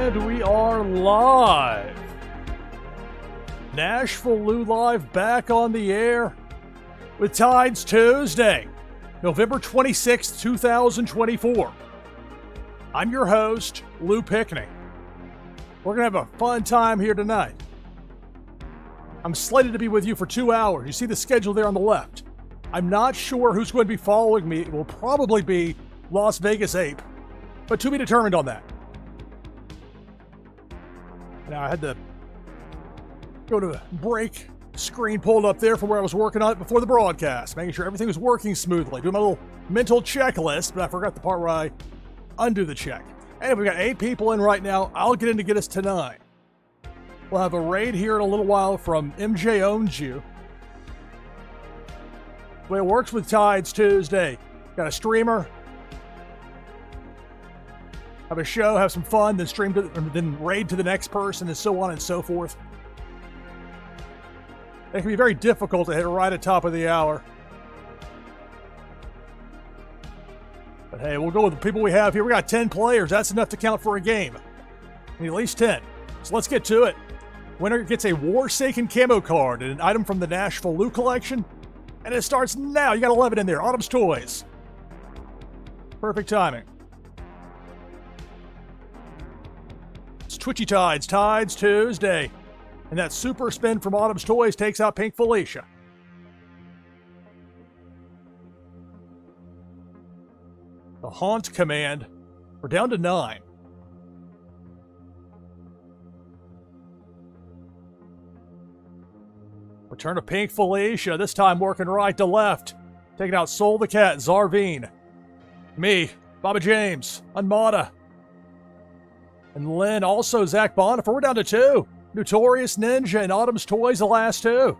And we are live. NashvilleLou Live back on the air with Tides Tuesday, November 26th, 2024. I'm your host, Lou Pickney. We're going to have a fun time here tonight. I'm slated to be with you for 2 hours. You see the schedule there on the left. I'm not sure who's going to be following me. It will probably be Las Vegas Ape, but to be determined on that. Now, I had to go to the break screen pulled up there from where I was working on it before the broadcast, making sure everything was working smoothly. Doing my little mental checklist, but I forgot the part where I undo the check. Hey, we've got 8 people in right now. I'll get in to get us to 9. We'll have a raid here in a little while from MJ Owns You. The way it works with Tides Tuesday, got a streamer, have a show, have some fun, then stream to, then raid to the next person, and so on and so forth. It can be very difficult to hit right at top of the hour. But hey, we'll go with the people we have here. We got 10 players. That's enough to count for a game. We need at least 10. So let's get to it. Winner gets a Warsaken camo card and an item from the NashvilleLou collection. And it starts now. You got 11 in there. Autumn's Toys. Perfect timing. It's Twitchy Tides Tuesday. And that super spin from Autumn's Toys takes out Pink Felicia. The Haunt command. We're down to 9. Return to Pink Felicia, this time working right to left. Taking out Soul the Cat, Zarveen. Me, Baba James, Unmada. And Lynn, also Zach Bonifer. We're down to 2. Notorious Ninja and Autumn's Toys, the last 2.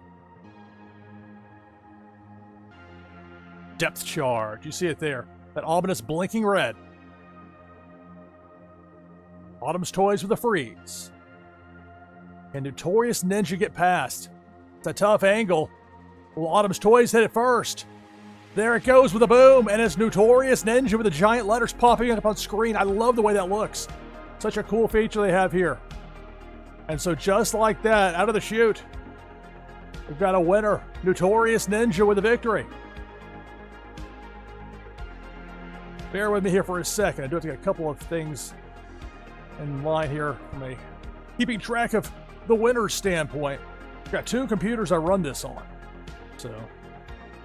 Depth charge, you see it there. That ominous blinking red. Autumn's Toys with a freeze. Can Notorious Ninja get past? It's a tough angle. Will Autumn's Toys hit it first? There it goes with a boom, and it's Notorious Ninja with the giant letters popping up on screen. I love the way that looks. Such a cool feature they have here. And so just like that, out of the chute, we've got a winner. Notorious Ninja with a victory. Bear with me here for a second. I do have to get a couple of things in line here from a keeping track of the winner's standpoint. I've got 2 computers I run this on. So,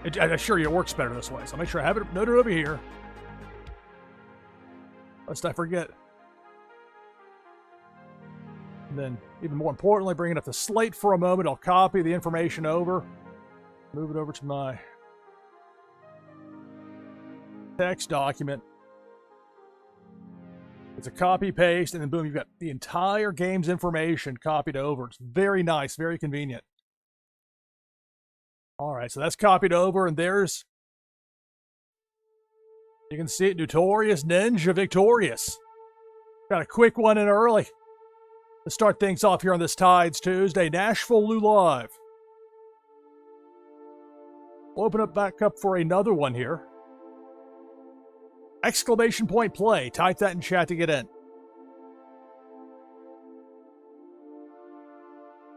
I assure you it works better this way. So I'll make sure I have it noted over here. Lest I forget. And then, even more importantly, bringing up the slate for a moment, I'll copy the information over. Move it over to my text document. It's a copy paste, and then boom, you've got the entire game's information copied over. It's very nice, very convenient. All right, so that's copied over, and there's, you can see it, Notorious Ninja victorious. Got a quick one in early. Let's start things off here on this Tides Tuesday. NashvilleLou Live. We'll open up back up for another one here. Exclamation point play. Type that in chat to get in.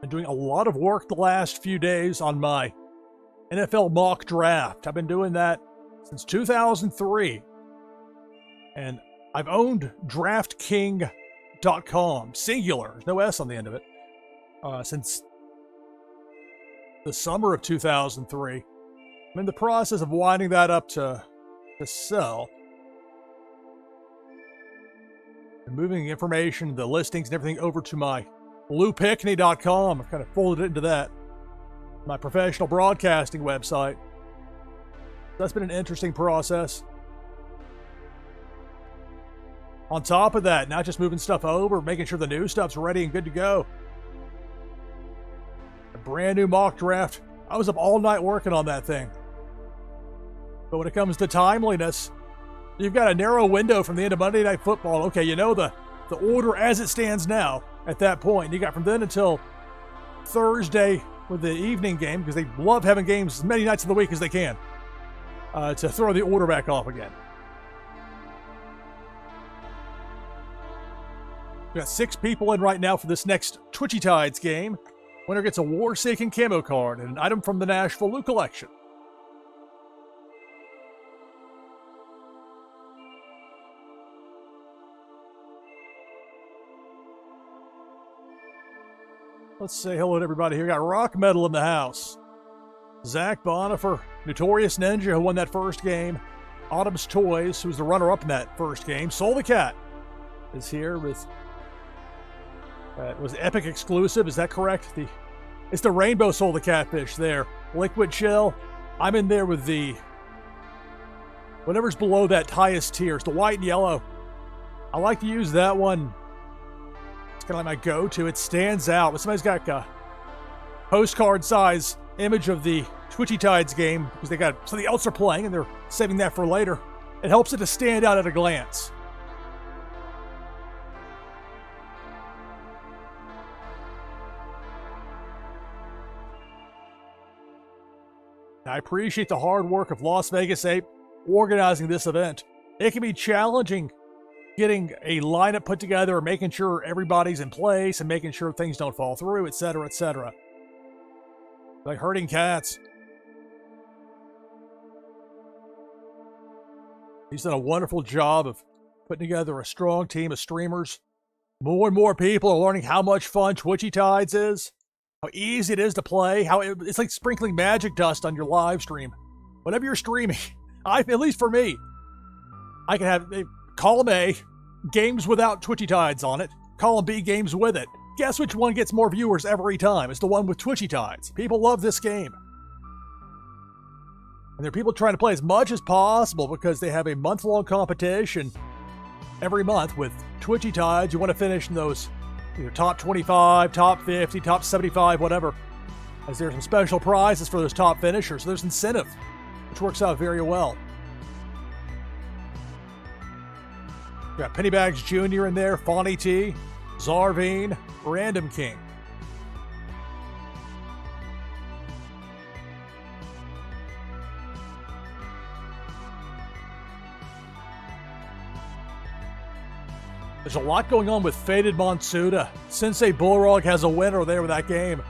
Been doing a lot of work the last few days on my NFL mock draft. I've been doing that since 2003. And I've owned DraftKing.com, singular, there's no S on the end of it, since the summer of 2003. I'm in the process of winding that up to sell. And moving the information, the listings and everything over to my LouPickney.com. I've kind of folded it into that. My professional broadcasting website. That's been an interesting process. On top of that, not just moving stuff over, making sure the new stuff's ready and good to go. A brand new mock draft. I was up all night working on that thing. But when it comes to timeliness, you've got a narrow window from the end of Monday Night Football. Okay, you know the order as it stands now at that point. You got from then until Thursday with the evening game, because they love having games as many nights of the week as they can, to throw the order back off again. We got 6 people in right now for this next Twitchy Tides game. Winner gets a War-Saken camo card and an item from the NashvilleLou collection. Let's say hello to everybody here. We got Rock Metal in the house. Zach Bonifer, Notorious Ninja, who won that first game. Autumn's Toys, who's the runner-up in that first game. Soul the Cat is here with... was Epic exclusive, is that correct? It's the Rainbow Soul the Catfish there. Liquid Chill. I'm in there with the... whatever's below that highest tier. It's the white and yellow. I like to use that one. It's kind of like my go-to. It stands out. But somebody's got a postcard size image of the Twitchy Tides game because they got something else they're playing and they're saving that for later. It helps it to stand out at a glance. I appreciate the hard work of Las Vegas Ape organizing this event. It can be challenging getting a lineup put together, making sure everybody's in place and making sure things don't fall through, etc., etc. Like herding cats. He's done a wonderful job of putting together a strong team of streamers. More and more people are learning how much fun Twitchy Tides is, how easy it is to play, it's like sprinkling magic dust on your live stream. Whenever you're streaming, at least for me, I can have column A, games without Twitchy Tides on it, column B, games with it. Guess which one gets more viewers every time? It's the one with Twitchy Tides. People love this game. And there are people trying to play as much as possible because they have a month-long competition every month with Twitchy Tides. You want to finish in those top 25, top 50, top 75, whatever. As there's some special prizes for those top finishers. So there's incentive, which works out very well. We got Pennybags Jr. in there, Fawny T, Zarvine, Random King. There's a lot going on with Faded Monsuda. Sensei Bullrog has a winner there with that game.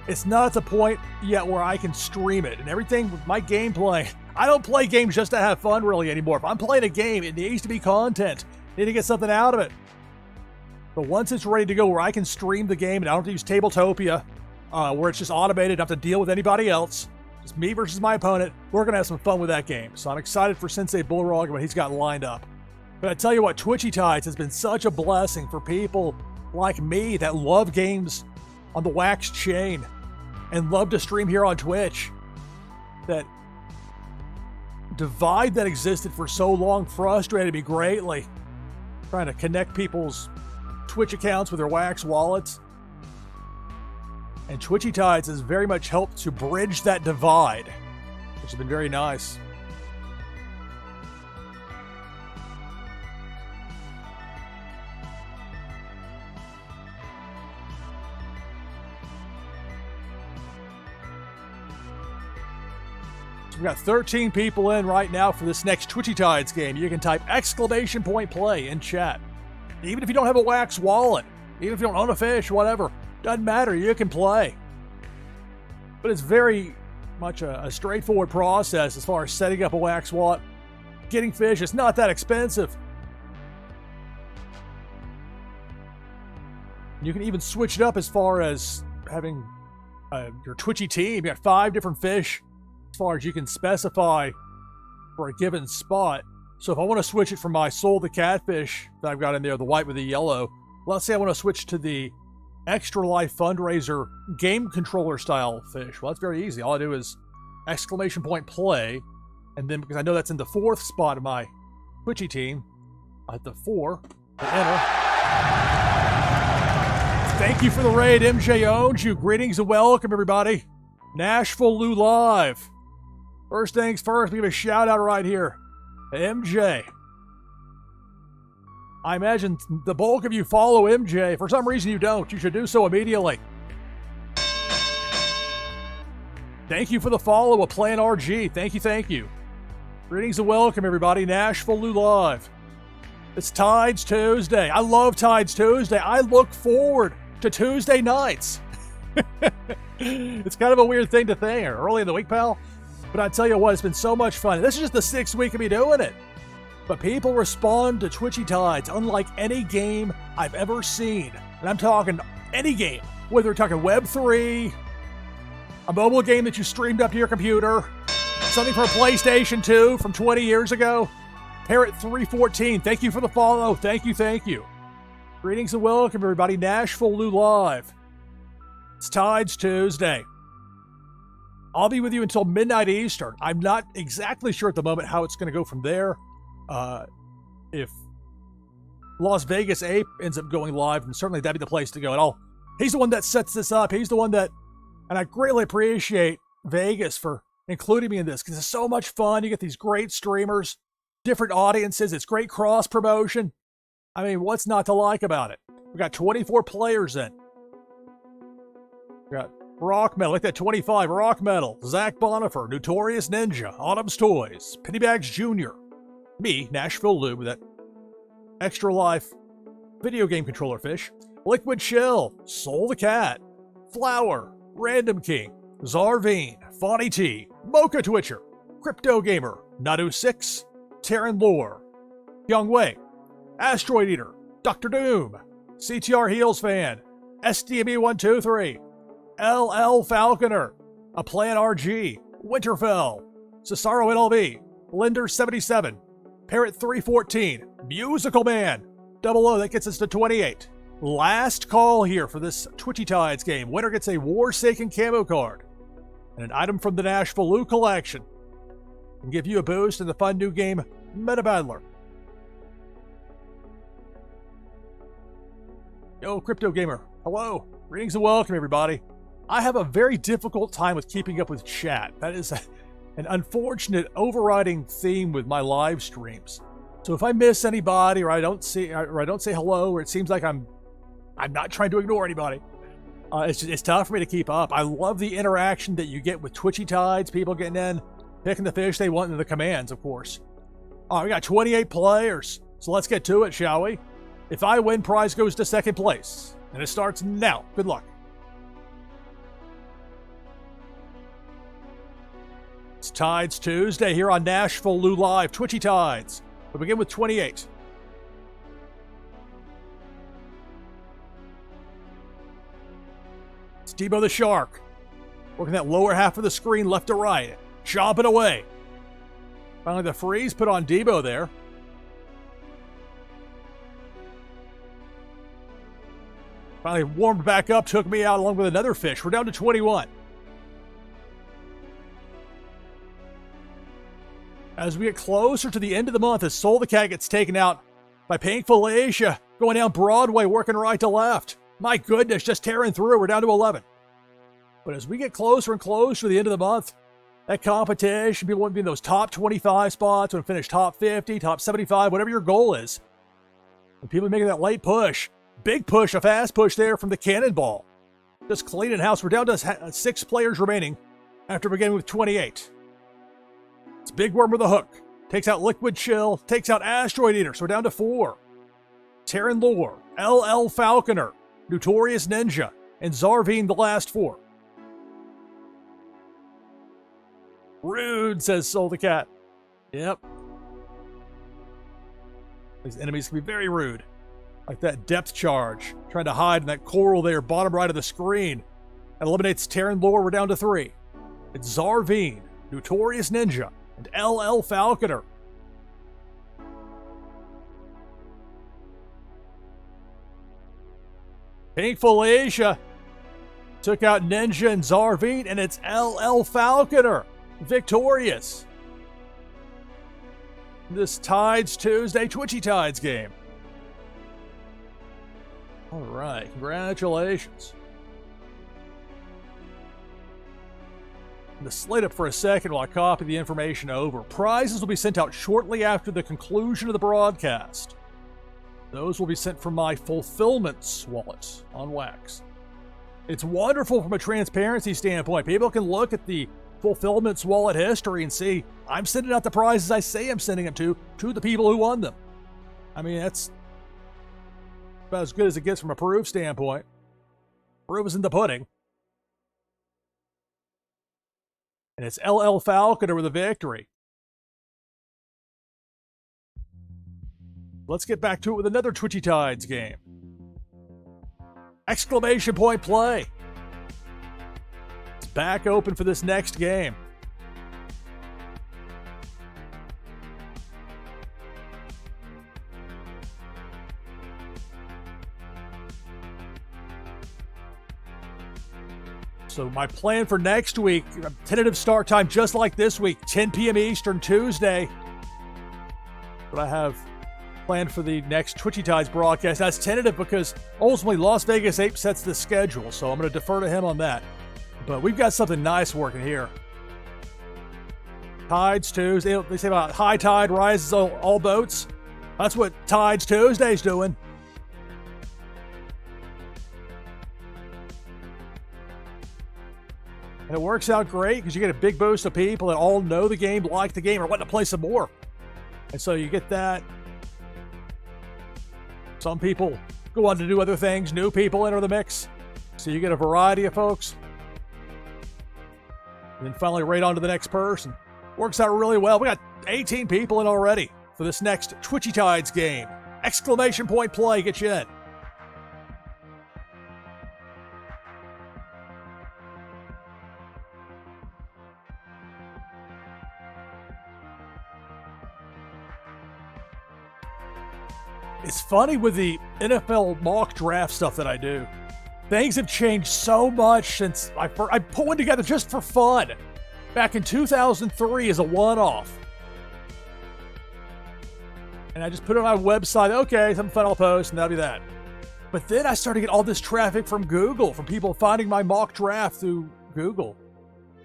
It's not at the point yet where I can stream it and everything with my gameplay. I don't play games just to have fun really anymore. If I'm playing a game, it needs to be content. I need to get something out of it. But once it's ready to go where I can stream the game and I don't have to use Tabletopia, where it's just automated, I don't have to deal with anybody else, just me versus my opponent, we're going to have some fun with that game. So I'm excited for Sensei Bullrog and what he's got lined up. But I tell you what, Twitchy Tides has been such a blessing for people like me that love games on the Wax chain and love to stream here on Twitch. That divide that existed for so long frustrated me greatly. Trying to connect people's Twitch accounts with their Wax wallets. And Twitchy Tides has very much helped to bridge that divide, which has been very nice. We've got 13 people in right now for this next Twitchy Tides game. You can type !play in chat. Even if you don't have a Wax wallet, even if you don't own a fish, whatever, doesn't matter, you can play. But it's very much a straightforward process as far as setting up a Wax wallet. Getting fish, it's not that expensive. You can even switch it up as far as having your Twitchy team. You got 5 different fish as far as you can specify for a given spot. So if I want to switch it from my Soul the Catfish that I've got in there, the white with the yellow, let's say I want to switch to the Extra Life Fundraiser game controller style fish. Well, that's very easy. All I do is !play, and then because I know that's in the 4th spot of my Twitchy team, I hit the 4 to enter. Thank you for the raid, MJ owns you. Greetings and welcome, everybody. NashvilleLou Live. First things first, we give a shout out right here to MJ. I imagine the bulk of you follow MJ. For some reason you don't. You should do so immediately. Thank you for the follow of Plan RG. Thank you, thank you. Greetings and welcome, everybody. NashvilleLou Live. It's Tides Tuesday. I love Tides Tuesday. I look forward to Tuesday nights. It's kind of a weird thing to think early in the week, pal. But I tell you what, it's been so much fun. This is just the 6th week of me doing it. But people respond to Twitchy Tides unlike any game I've ever seen. And I'm talking any game, whether you're talking Web3, a mobile game that you streamed up to your computer, something for PlayStation 2 from 20 years ago. Parrot314, thank you for the follow. Thank you. Greetings and welcome, everybody. NashvilleLou Live. It's Tides Tuesday. I'll be with you until midnight Eastern. I'm not exactly sure at the moment how it's going to go from there. If Las Vegas Ape ends up going live, then certainly that'd be the place to go. And he's the one that sets this up. He's the one that, and I greatly appreciate Vegas for including me in this because it's so much fun. You get these great streamers, different audiences. It's great cross promotion. I mean, what's not to like about it? We got 24 players in. We got Rock Metal, like that 25, Rock Metal, Zach Bonifer, Notorious Ninja, Autumn's Toys, Pennybags Jr., me, NashvilleLou, with that Extra Life video game controller fish, Liquid Chill, Soul the Cat, Flower, Random King, Zarvine, Fonny T, Mocha Twitcher, Crypto Gamer, Nadu6, Terran Lore, Young Wei, Asteroid Eater, Dr. Doom, CTR Heels Fan, SDME123, LL Falconer, A Plan RG, Winterfell, Cesaro NLV, Linder77, Parrot314, Musical Man, 00, that gets us to 28. Last call here for this Twitchy Tides game. Winner gets a Warsaken camo card and an item from the NashvilleLou collection. And give you a boost in the fun new game, Meta Battler. Yo, Crypto Gamer. Hello. Greetings and welcome, everybody. I have a very difficult time with keeping up with chat. That is an unfortunate overriding theme with my live streams. So if I miss anybody, or I don't say hello, or it seems like I'm not trying to ignore anybody, it's tough for me to keep up. I love the interaction that you get with Twitchy Tides, people getting in, picking the fish they want, and the commands, of course. We got 28 players, so let's get to it, shall we? If I win, prize goes to second place, and it starts now. Good luck. It's Tides Tuesday here on NashvilleLou Live, Twitchy Tides. We begin with 28. It's Debo the Shark, working that lower half of the screen left to right, chomping away. Finally, the freeze put on Debo there. Finally warmed back up, took me out along with another fish. We're down to 21. As we get closer to the end of the month, as Soul the Cat gets taken out by Painful Asia, going down Broadway, working right to left. My goodness, just tearing through. We're down to 11. But as we get closer and closer to the end of the month, that competition, people want to be in those top 25 spots, want to finish top 50, top 75, whatever your goal is. And people making that late push, big push, a fast push there from the Cannonball. Just cleaning house. We're down to 6 players remaining after beginning with 28. It's Big Worm with a hook. Takes out Liquid Chill. Takes out Asteroid Eater. So we're down to 4. Terran Lore. LL Falconer. Notorious Ninja. And Zarvine, the last 4. Rude, says Soul the Cat. Yep. These enemies can be very rude. Like that depth charge. Trying to hide in that coral there, bottom right of the screen. That eliminates Terran Lore. We're down to 3. It's Zarvine. Notorious Ninja. And LL Falconer. Painful Asia took out Ninja and Zarvine, and it's LL Falconer victorious. This Tides Tuesday Twitchy Tides game. All right, congratulations. The slate up for a second while I copy the information over. Prizes will be sent out shortly after the conclusion of the broadcast. Those will be sent from my Fulfillments wallet on Wax. It's wonderful from a transparency standpoint. People can look at the Fulfillments wallet history and see I'm sending out the prizes I say I'm sending them to the people who won them. I mean, that's about as good as it gets from a proof standpoint. Proof is in the pudding. And it's LL Falconer with a victory. Let's get back to it with another Twitchy Tides game. Exclamation point play. It's back open for this next game. So my plan for next week, tentative start time just like this week, 10 p.m. Eastern, Tuesday. But I have planned for the next Twitchy Tides broadcast. That's tentative because ultimately Las Vegas Ape sets the schedule, so I'm going to defer to him on that. But we've got something nice working here. Tides Tuesday. They say about high tide rises all boats. That's what Tides Tuesday's doing. And it works out great because you get a big boost of people that all know the game, like the game, or want to play some more. And so you get that. Some people go on to do other things. New people enter the mix. So you get a variety of folks. And then finally right on to the next person. Works out really well. We got 18 people in already for this next Twitchy Tides game. Exclamation point play, get you in. It's funny with the NFL mock draft stuff that I do. Things have changed so much since I put one together just for fun. Back in 2003 as a one-off. And I just put it on my website. Okay, something fun I'll post, and that'll be that. But then I started to get all this traffic from Google, from people finding my mock draft through Google.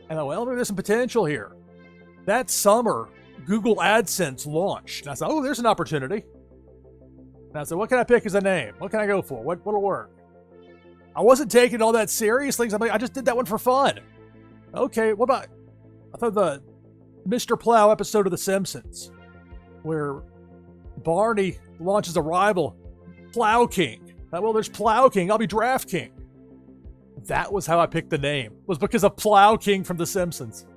And I thought, well, maybe there's some potential here. That summer, Google AdSense launched. And I thought, oh, there's an opportunity. And I said, what can I pick as a name? What can I go for? What'll work? I wasn't taking all that seriously. I just did that one for fun. Okay, what about... I thought the Mr. Plow episode of The Simpsons, where Barney launches a rival, Plow King. Well, there's Plow King. I'll be Draft King. That was how I picked the name. Was because of Plow King from The Simpsons.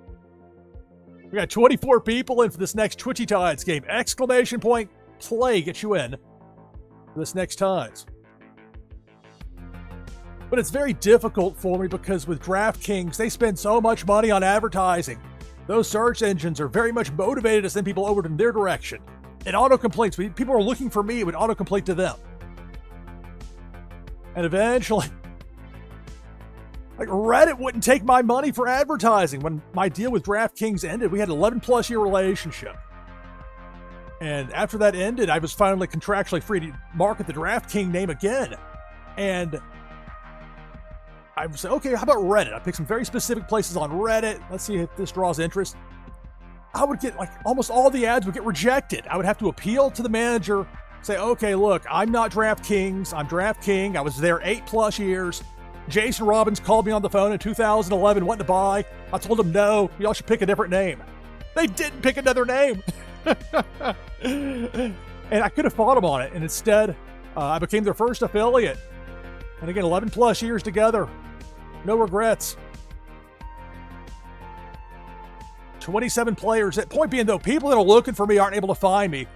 We got 24 people in for this next Twitchy Tides game. Exclamation point play gets you in for this next Tides. But it's very difficult for me because with DraftKings, they spend so much money on advertising. Those search engines are very much motivated to send people over in their direction. It auto-completes. When people are looking for me, it would auto-complete to them. And eventually, like Reddit wouldn't take my money for advertising. When my deal with DraftKings ended, we had an 11-plus year relationship. And after that ended, I was finally contractually free to market the DraftKings name again. And I would say, okay, how about Reddit? I picked some very specific places on Reddit. Let's see if this draws interest. I would get, like, almost all the ads would get rejected. I would have to appeal to the manager, say, okay, look, I'm not DraftKings. I'm DraftKings. I was there 8+ years. Jason Robbins called me on the phone in 2011, wanting to buy. I told him, no, y'all should pick a different name. They didn't pick another name. And I could have fought them on it. And instead, I became their first affiliate. And again, 11+ years together. No regrets. 27 players. Point being, though, people that are looking for me aren't able to find me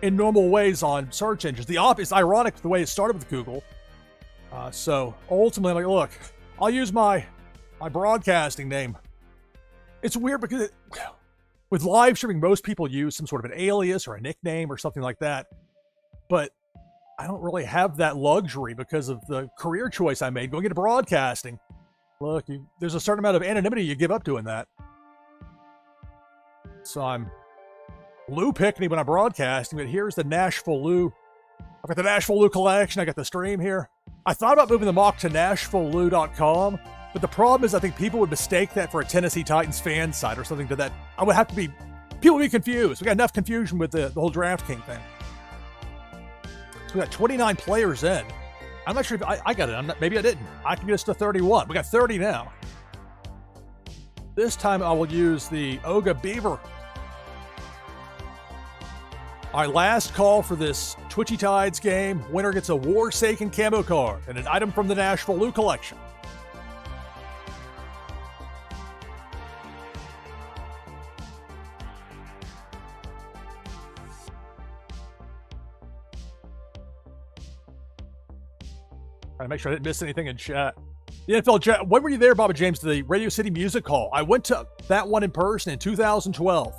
in normal ways on search engines. It's ironic the way it started with Google. So ultimately, I'm like, look, I'll use my broadcasting name. It's weird because with live streaming, most people use some sort of an alias or a nickname or something like that. But I don't really have that luxury because of the career choice I made going into broadcasting. Look, there's a certain amount of anonymity you give up doing that. So I'm Lou Pickney when I'm broadcasting, but here's the NashvilleLou. I've got the NashvilleLou collection. I got the stream here. I thought about moving the mock to NashvilleLou.com, but the problem is I think people would mistake that for a Tennessee Titans fan site or something to that. I would have to be, people would be confused. We got enough confusion with the whole DraftKings thing. So we got 29 players in. I'm not sure if I got it. Maybe I didn't. I can get us to 31. We got 30 now. This time I will use the Oga Beaver All right, last call for this Twitchy Tides game. Winner gets a Warsaken camo card and an item from the NashvilleLou collection. Trying to make sure I didn't miss anything in chat. The NFL chat. When were you there, Baba James, to the Radio City Music Hall? I went to that one in person in 2012.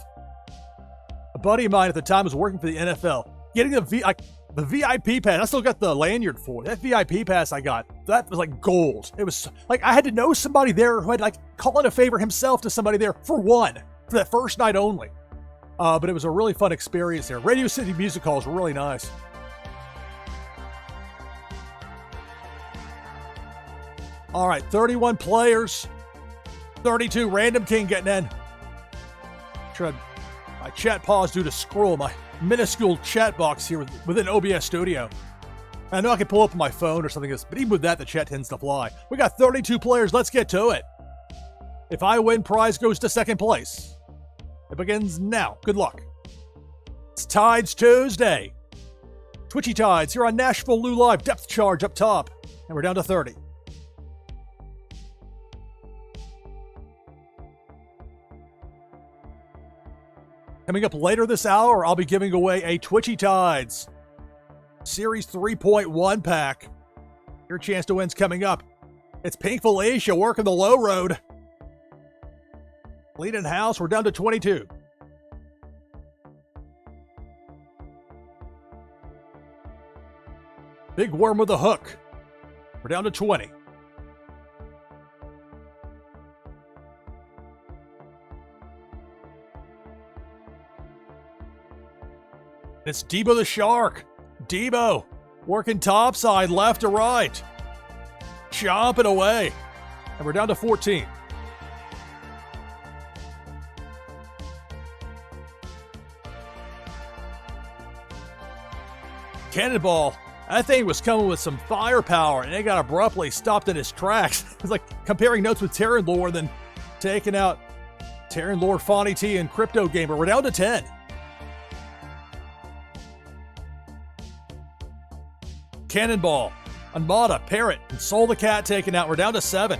A buddy of mine at the time was working for the NFL. Getting the VIP pass, I still got the lanyard for it. That VIP pass I got, that was like gold. It was like I had to know somebody there who had like call in a favor himself to somebody there for that first night only. But it was a really fun experience there. Radio City Music Halls were really nice. All right, 31 players, 32. Random King getting in. My chat paused due to scroll my minuscule chat box here within OBS Studio. I know I can pull up my phone or something, but even with that, the chat tends to fly. We got 32 players. Let's get to it. If I win, prize goes to second place. It begins now. Good luck. It's Tides Tuesday. Twitchy Tides here on NashvilleLou Live. Depth charge up top. And we're down to 30. Coming up later this hour, I'll be giving away a Twitchy Tides Series 3.1 pack. Your chance to win's coming up. It's Pink Felicia working the low road. Leading house, we're down to 22. Big Worm with a hook. We're down to 20. It's Debo the Shark. Debo working topside, left to right. Chomping away. And we're down to 14. Cannonball. That thing was coming with some firepower, and it got abruptly stopped in its tracks. It's like comparing notes with Terran Lore, then taking out Terran Lore, Fawny T, and Crypto Gamer. We're down to 10. Cannonball, Armada, Parrot, and Soul the Cat taken out. We're down to 7.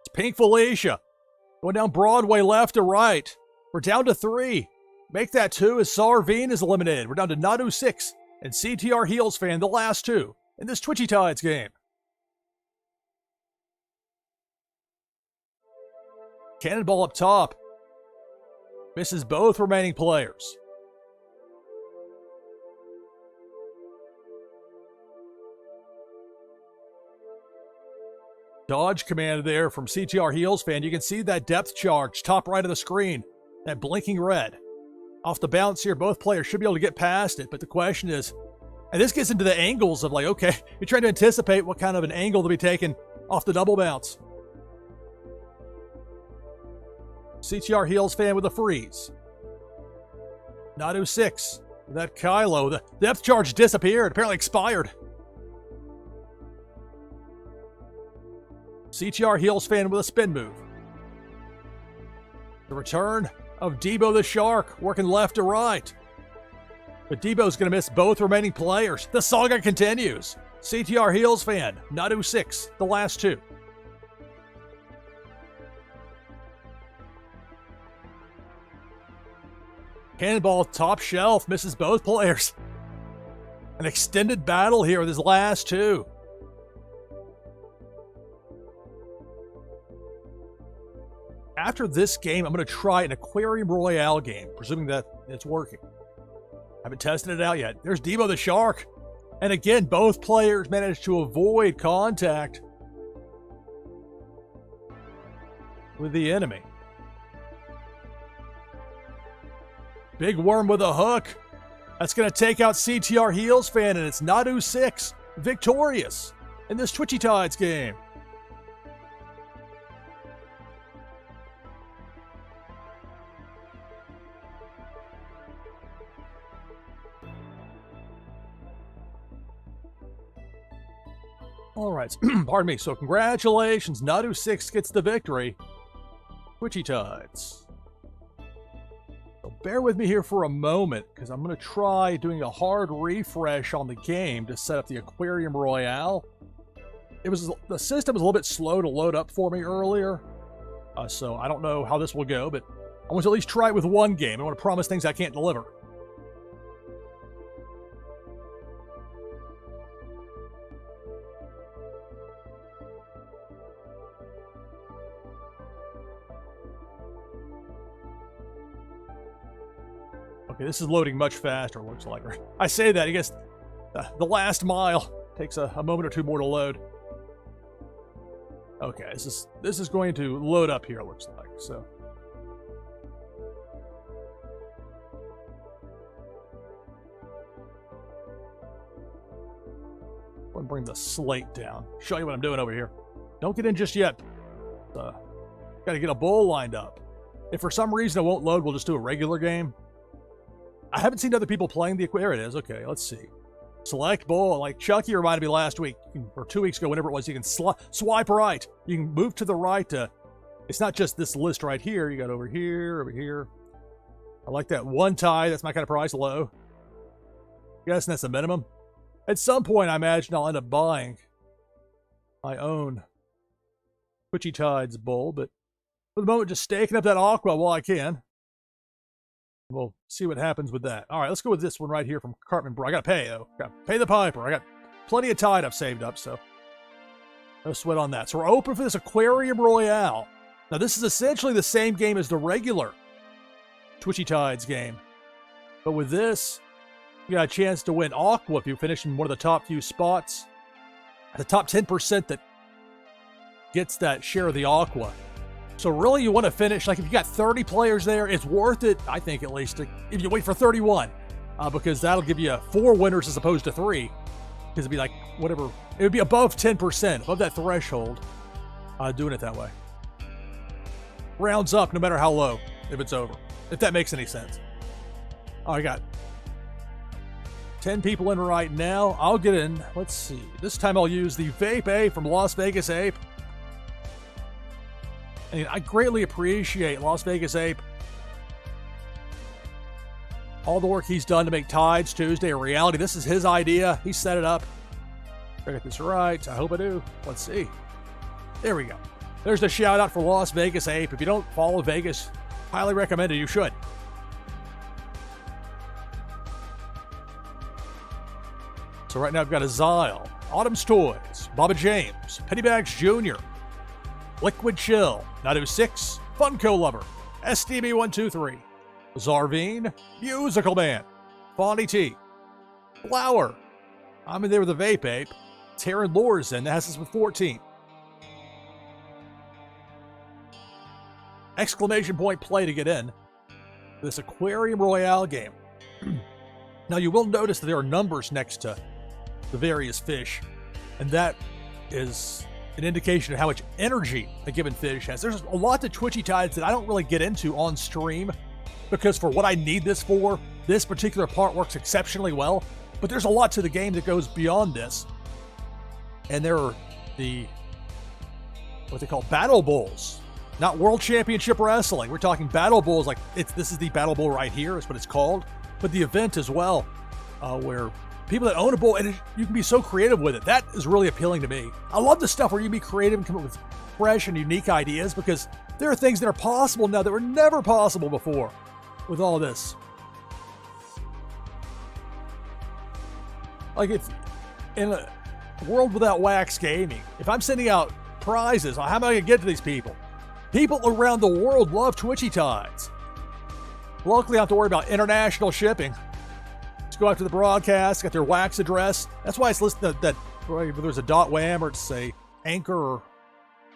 It's Pink Felicia. Going down Broadway left to right. We're down to 3. Make that 2 as Sarveen is eliminated. We're down to Nadu 6 and CTR Heels Fan, the last 2 in this Twitchy Tides game. Cannonball up top. Misses both remaining players. Dodge command there from CTR Heels Fan. You can see that depth charge, top right of the screen. That blinking red. Off the bounce here, both players should be able to get past it, but the question is, and this gets into the angles of like, okay, you're trying to anticipate what kind of an angle to be taken off the double bounce. CTR Heels Fan with a freeze. Nadu 6. That Kylo. The depth charge disappeared. Apparently expired. CTR Heels Fan with a spin move. The return of Debo the Shark. Working left to right. But Debo's going to miss both remaining players. The saga continues. CTR Heels Fan. Nadu 6. The last 2. Cannonball top shelf, misses both players. An extended battle here with his last 2. After this game, I'm going to try an Aquarium Royale game, presuming that it's working. Haven't tested it out yet. There's Debo the Shark. And again, both players managed to avoid contact with the enemy. Big Worm with a hook. That's going to take out CTR Heels Fan, and it's Nadu 6 victorious in this Twitchy Tides game. All right, pardon me. So congratulations, Nadu6 gets the victory. Twitchy Tides. So bear with me here for a moment, because I'm going to try doing a hard refresh on the game to set up the Aquarium Royale. The system was a little bit slow to load up for me earlier, so I don't know how this will go, but I want to at least try it with one game. I don't want to promise things I can't deliver. Okay, this is loading much faster, looks like. I say that, I guess the last mile takes a moment or two more to load. Okay, this is going to load up here, it looks like, so. I'm going to bring the slate down. Show you what I'm doing over here. Don't get in just yet. Got to get a bowl lined up. If for some reason it won't load, we'll just do a regular game. I haven't seen other people playing the... There it is. Okay, let's see. Select bowl. Like Chucky reminded me last week, or 2 weeks ago, whenever it was, you can swipe right. You can move to the right to... It's not just this list right here. You got over here, over here. I like that one tie. That's my kind of price, low. Guessing that's the minimum. At some point, I imagine I'll end up buying my own Twitchy Tides bowl, but for the moment, just staking up that aqua while I can. We'll see what happens with that. All right, let's go with this one right here from Cartman Bro. I got to pay, though. Got to pay the piper. I got plenty of tide I've saved up, so no sweat on that. So we're open for this Aquarium Royale. Now, this is essentially the same game as the regular Twitchy Tides game. But with this, you got a chance to win aqua if you finish in one of the top few spots. The top 10% that gets that share of the aqua. So really, you want to finish, like if you got 30 players there, it's worth it, I think at least, if you wait for 31. Because that'll give you 4 winners as opposed to 3. Because it'd be like, whatever, it would be above 10%, above that threshold, doing it that way. Rounds up no matter how low, if it's over. If that makes any sense. Oh, I got 10 people in right now. I'll get in, let's see. This time I'll use the Vape Ape from Las Vegas Ape. And I greatly appreciate Las Vegas Ape. All the work he's done to make Tides Tuesday a reality. This is his idea. He set it up. I get this right. I hope I do. Let's see. There we go. There's the shout out for Las Vegas Ape. If you don't follow Vegas, highly recommend it. You should. So right now I've got a Zyle, Autumn's Toys, Baba James, Pennybags Jr., Liquid Chill, Nadu6, Funko Lover, SDB123, Zarvine, Musical Man, Fawny T, Flower, I'm in there with the Vape Ape, Taryn Lorzen, that has us with 14. Exclamation point play to get in this Aquarium Royale game. Now you will notice that there are numbers next to the various fish, and that is an indication of how much energy a given fish has. There's a lot to Twitchy Tides that I don't really get into on stream, because for what I need this for, this particular part works exceptionally well, but there's a lot to the game that goes beyond this. And there are what they call battle bowls, not World Championship Wrestling. We're talking battle bowls, like this is the battle bowl right here, is what it's called, but the event as well, where people that own a bowl, and you can be so creative with it. That is really appealing to me. I love the stuff where you can be creative and come up with fresh and unique ideas, because there are things that are possible now that were never possible before with all this. Like if in a world without wax gaming, if I'm sending out prizes, how am I going to get to these people? People around the world love Twitchy Tides. Luckily, I don't have to worry about international shipping. Go after the broadcast, got their wax address. That's why it's listed that there's a .wam or it's a anchor. Or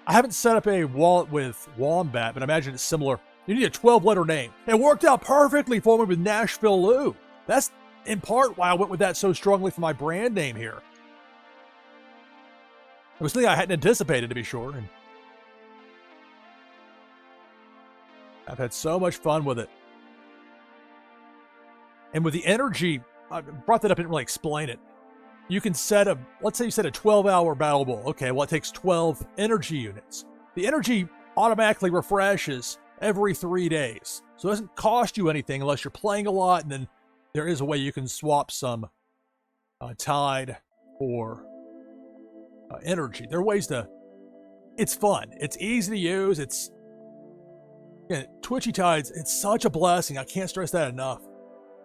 I haven't set up a wallet with Wombat, but I imagine it's similar. You need a 12-letter name. It worked out perfectly for me with NashvilleLou. That's in part why I went with that so strongly for my brand name here. It was something I hadn't anticipated, to be sure. And I've had so much fun with it. And with the energy, I brought that up, I didn't really explain it. you can set a, let's say you set a 12-hour battle bowl. Okay, well, it takes 12 energy units. The energy automatically refreshes every 3 days. So it doesn't cost you anything unless you're playing a lot, and then there is a way you can swap some Tide for energy. There are ways to, it's fun. It's easy to use. It's, Twitchy Tides, it's such a blessing. I can't stress that enough.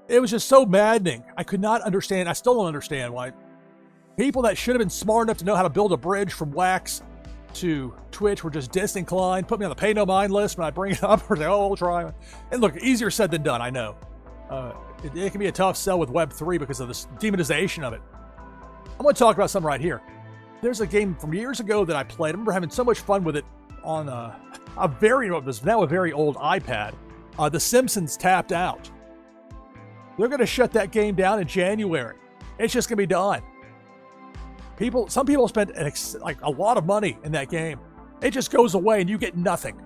It was just so maddening. I could not understand. I still don't understand why people that should have been smart enough to know how to build a bridge from Wax to Twitch were just disinclined, put me on the pay no mind list when I bring it up, or say, oh, we'll try. And look, easier said than done, I know. It can be a tough sell with Web3 because of this demonization of it. I'm going to talk about something right here. There's a game from years ago that I played. I remember having so much fun with it on a very old iPad. The Simpsons Tapped Out. They're going to shut that game down in January. It's just going to be done. Some people spent a lot of money in that game. It just goes away and you get nothing.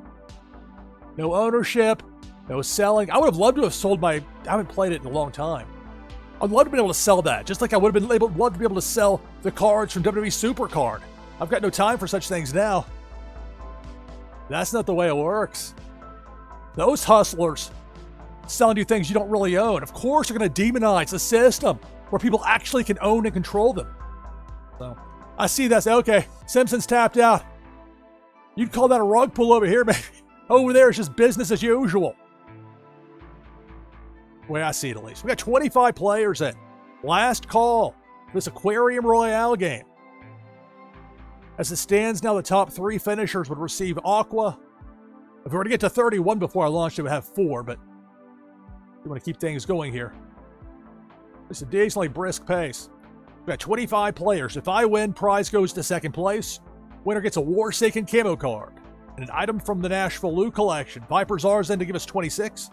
No ownership, no selling. I would have loved to have sold I haven't played it in a long time. I'd love to be able to sell that, just like I would have loved to be able to sell the cards from WWE Supercard. I've got no time for such things now. That's not the way it works. Those hustlers selling you things you don't really own, of course you're going to demonize the system where people actually can own and control them. So I see that. Say, okay, Simpsons Tapped Out. You'd call that a rug pull over here, maybe. Over there, it's just business as usual. The way I see it, at least. We got 25 players in. Last call for this Aquarium Royale game. As it stands now, the top 3 finishers would receive Aqua. If we were to get to 31 before I launched, it would have 4, but we want to keep things going here. It's a decently brisk pace. We got 25 players. If I win, prize goes to second place. Winner gets a Warsaken camo card and an item from the NashvilleLou collection. Viper's ours then to give us 26.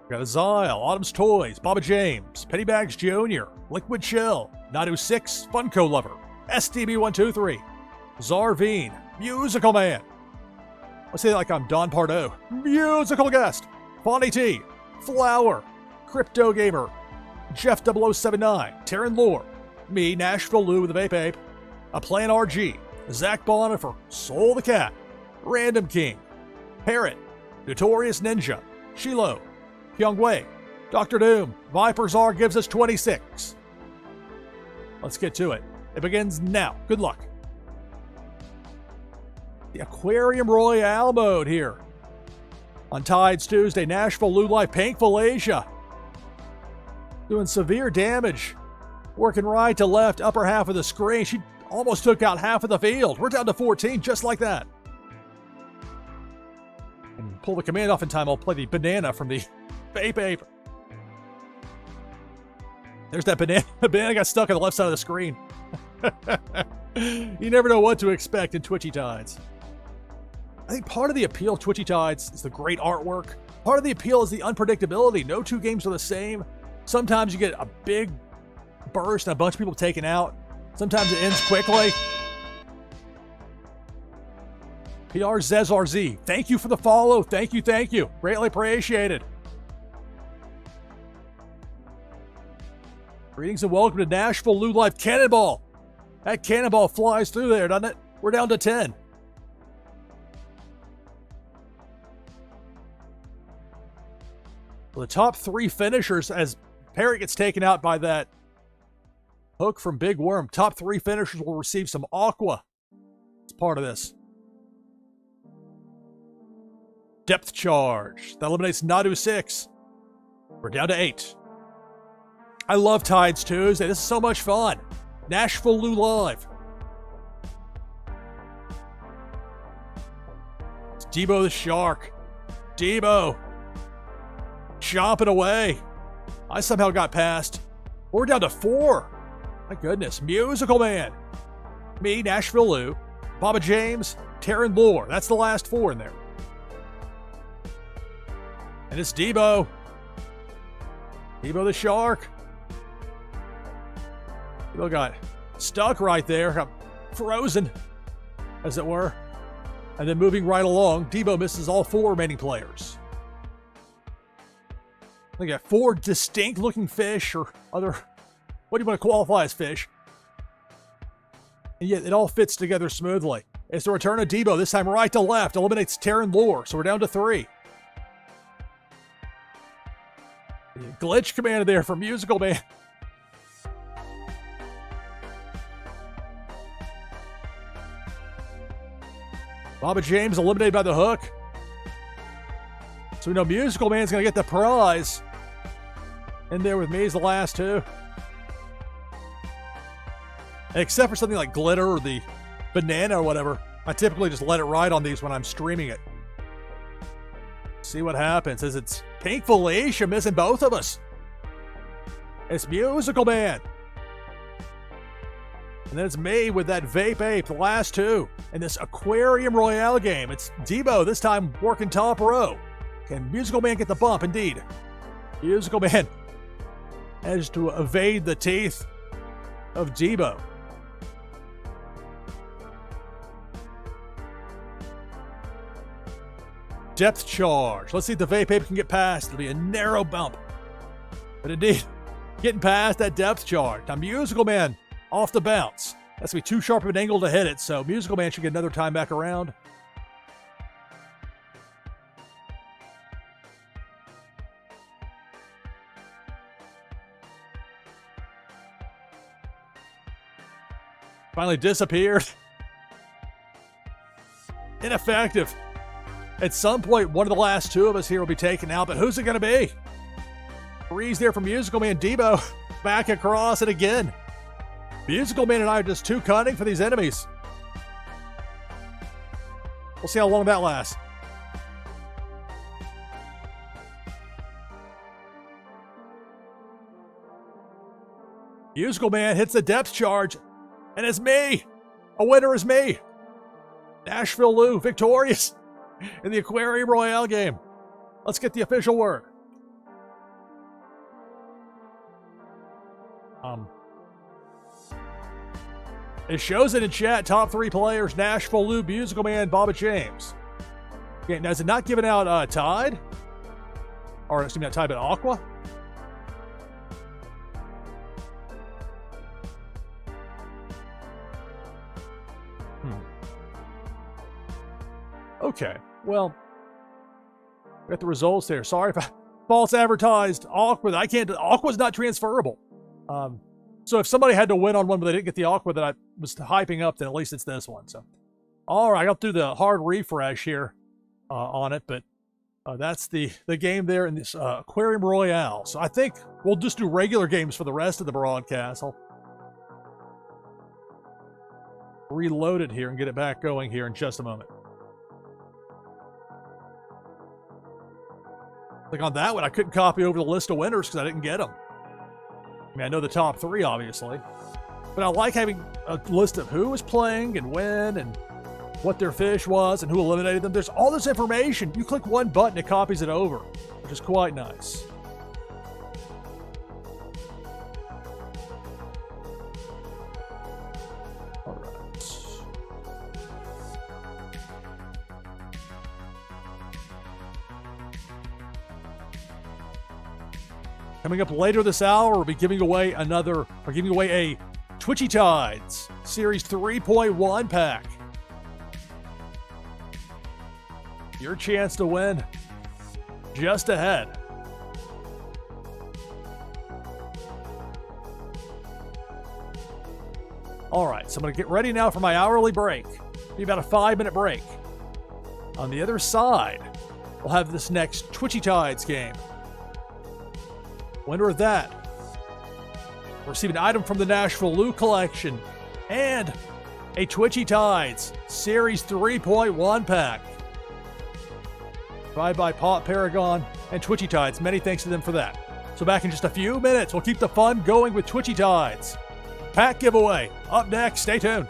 We got a Zyle, Autumn's Toys, Baba James, Pennybags Jr., Liquid Chill, Nadu 6, Funko Lover, STB123, Zarveen, Musical Man. Let's say it like I'm Don Pardo. Musical Guest, Fonny T, Flower, Crypto Gamer, Jeff 0079, Taryn Lore, me, NashvilleLou with the Vape Ape, A Plan RG, Zach Bonifer, Soul the Cat, Random King, Parrot, Notorious Ninja, Shiloh, Young Wei, Dr. Doom, Viper's R gives us 26. Let's get to it. It begins now. Good luck. The Aquarium Royale mode here. On Tides Tuesday, NashvilleLou Live, Painful Asia. Doing severe damage. Working right to left, upper half of the screen. She almost took out half of the field. We're down to 14, just like that. And pull the command off in time. I'll play the banana from the Vape Ape. There's that banana. The banana got stuck on the left side of the screen. You never know what to expect in Twitchy Tides. I think part of the appeal of Twitchy Tides is the great artwork. Part of the appeal is the unpredictability. No 2 games are the same. Sometimes you get a big burst and a bunch of people taken out. Sometimes it ends quickly. PR ZezRZ, thank you for the follow. Thank you, thank you. Greatly appreciated. Greetings and welcome to NashvilleLou Live Cannonball. That cannonball flies through there, doesn't it? We're down to 10. Well, the top 3 finishers, as Perry gets taken out by that hook from Big Worm, top 3 finishers will receive some Aqua. It's part of this. Depth Charge. That eliminates Nadu 6. We're down to 8. I love Tides Tuesday. This is so much fun. NashvilleLou Live. It's Debo the Shark. Debo. Chomping away. I somehow got past. We're down to 4. My goodness. Musical Man. Me, NashvilleLou. Baba James. Taryn Lore. That's the last 4 in there. And it's Debo. Debo the Shark. Debo got stuck right there. Got frozen, as it were. And then moving right along, Debo misses all 4 remaining players. They got 4 distinct looking fish or other, what do you want to qualify as fish? And yet it all fits together smoothly. It's the return of Debo, this time right to left, eliminates Terran Lure, so we're down to 3. Glitch command there from Musical Man. Baba James eliminated by the hook. So we know Musical Man's going to get the prize. In there with me is the last 2. Except for something like Glitter or the Banana or whatever. I typically just let it ride on these when I'm streaming it. See what happens. As it's Pink Felicia missing both of us. It's Musical Man. And then it's me with that Vape Ape, the last 2. In this Aquarium Royale game. It's Debo, this time working top row. Can Musical Man get the bump? Indeed. Musical Man has to evade the teeth of Debo. Depth charge. Let's see if the Vape Ape can get past. It'll be a narrow bump. But indeed, getting past that depth charge. Now, Musical Man off the bounce. That's going to be too sharp of an angle to hit it, so Musical Man should get another time back around. Finally disappeared. Ineffective. At some point, one of the last 2 of us here will be taken out, but who's it going to be? Freeze there from Musical Man. Debo back across it again. Musical Man and I are just too cunning for these enemies. We'll see how long that lasts. Musical Man hits the depth charge, and it's me. A winner is me. NashvilleLou victorious in the Aquarium Royale game. Let's get the official word. It shows it in chat. Top 3 players: NashvilleLou, Musical Man, Baba James. Okay, now is it not giving out Tide? Or excuse me, not Tide, but Aqua? Okay, well, we got the results there. Sorry if I false advertised Aqua. I can't. Aqua's not transferable. So if somebody had to win on one but they didn't get the Aqua that I was hyping up, then at least it's this one. So, all right, I got through the hard refresh here on it, but that's the game there in this Aquarium Royale. So I think we'll just do regular games for the rest of the broadcast. I'll reload it here and get it back going here in just a moment. Like on that one, I couldn't copy over the list of winners because I didn't get them. I mean, I know the top 3, obviously. But I like having a list of who was playing and when and what their fish was and who eliminated them. There's all this information. You click one button, it copies it over, which is quite nice. All right. Coming up later this hour, we'll be giving away a Twitchy Tides Series 3.1 pack. Your chance to win just ahead. All right, so I'm going to get ready now for my hourly break. Be about a 5-minute break. On the other side, we'll have this next Twitchy Tides game. Winner of that will receive an item from the NashvilleLou collection and a Twitchy Tides Series 3.1 pack. Provided by Pop Paragon and Twitchy Tides. Many thanks to them for that. So back in just a few minutes, we'll keep the fun going with Twitchy Tides. Pack giveaway up next. Stay tuned.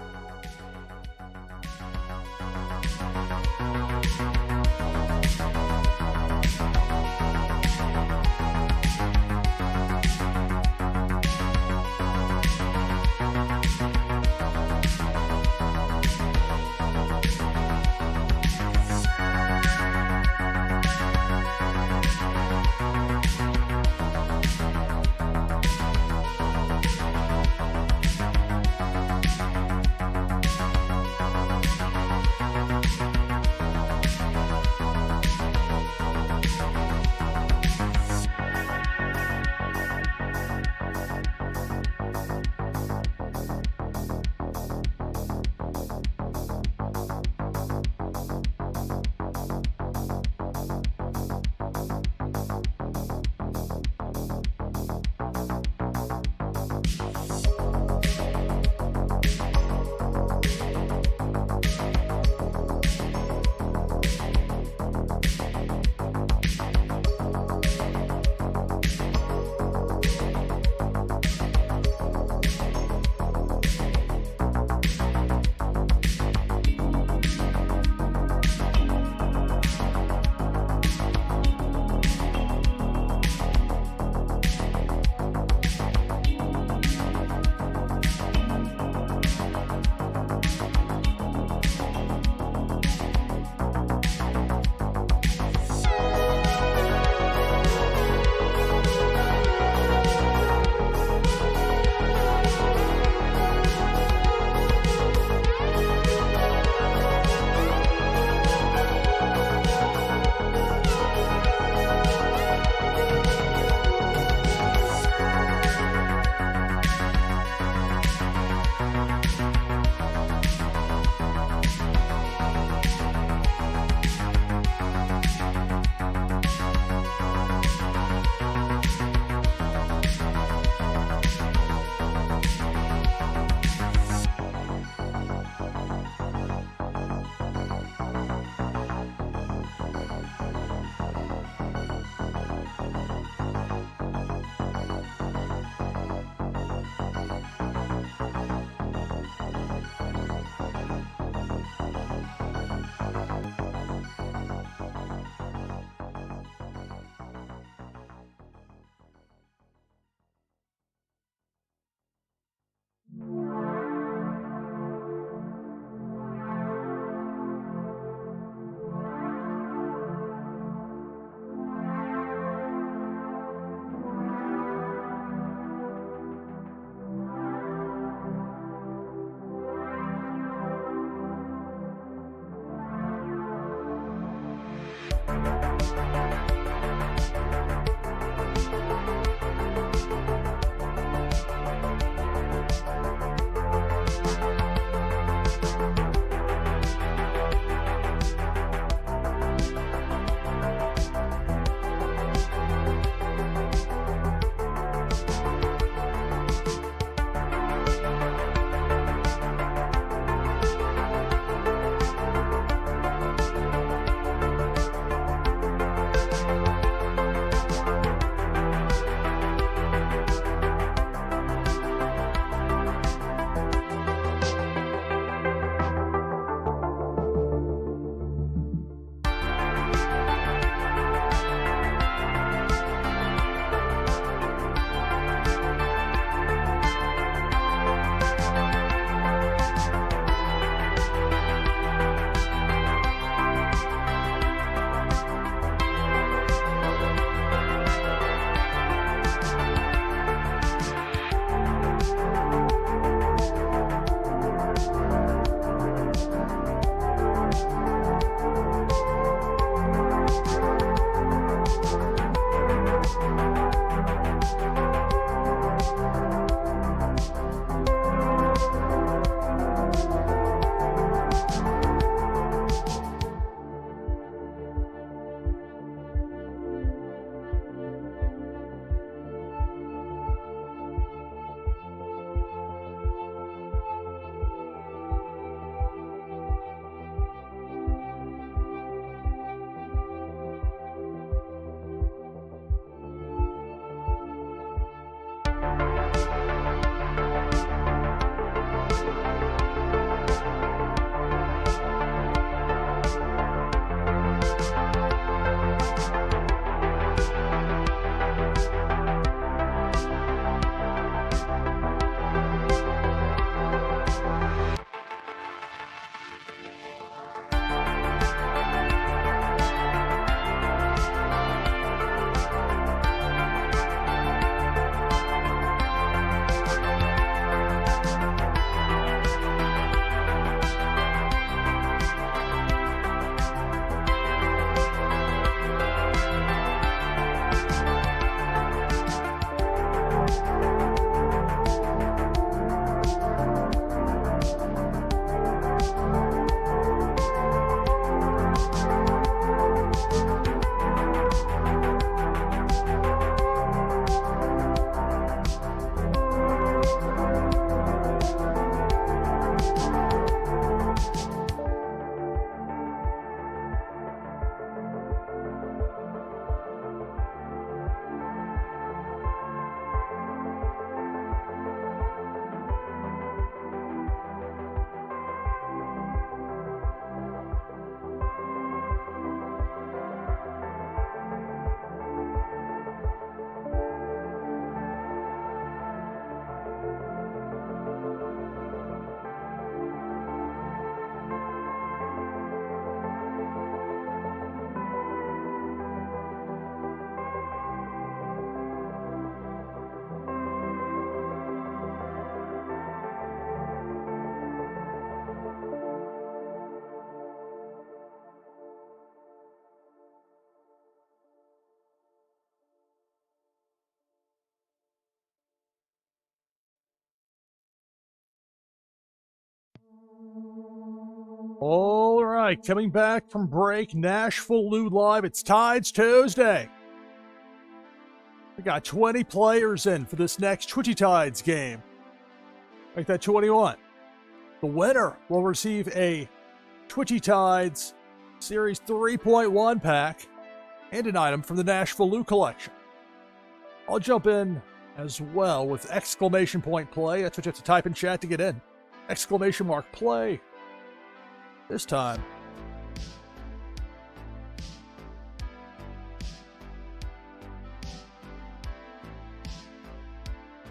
All right, coming back from break, NashvilleLou Live. It's Tides Tuesday. We got 20 players in for this next Twitchy Tides game. Make that 21. The winner will receive a Twitchy Tides Series 3.1 pack and an item from the NashvilleLou collection. I'll jump in as well with exclamation point play. That's what you have to type in chat to get in. Exclamation mark play. This time,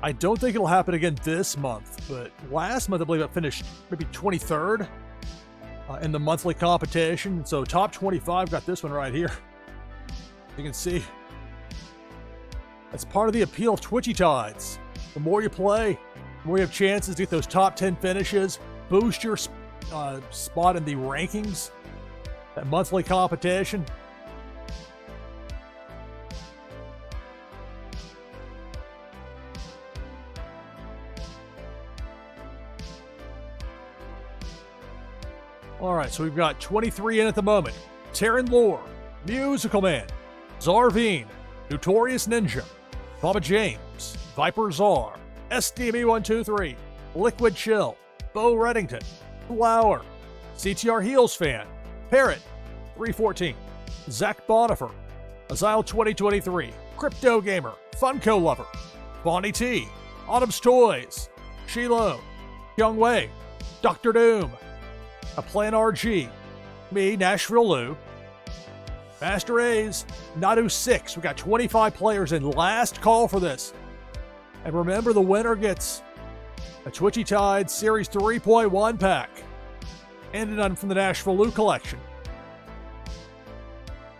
I don't think it'll happen again this month, but last month I believe I finished maybe 23rd in the monthly competition. So top 25 got this one right here. You can see that's part of the appeal of Twitchy Tides. The more you play, the more you have chances to get those top 10 finishes, boost your spot in the rankings, that monthly competition. All right, so we've got 23 in at the moment. Taryn Lore, Musical Man, Zarveen, Notorious Ninja, Baba James, Viper Czar, SDME123, Liquid Chill, Bo Reddington, Flower, CTR Heels Fan, Parrot, 314, Zach Bonifer, Azile 2023, Crypto Gamer, Funko Lover, Bonnie T, Autumn's Toys, Shiloh, Young Wei, Dr. Doom, A Plan RG, me, NashvilleLou, Master A's, Nadu 6. We got 25 players in. Last call for this. And remember, the winner gets a Twitchy Tide Series 3.1 pack and an item from the NashvilleLou collection.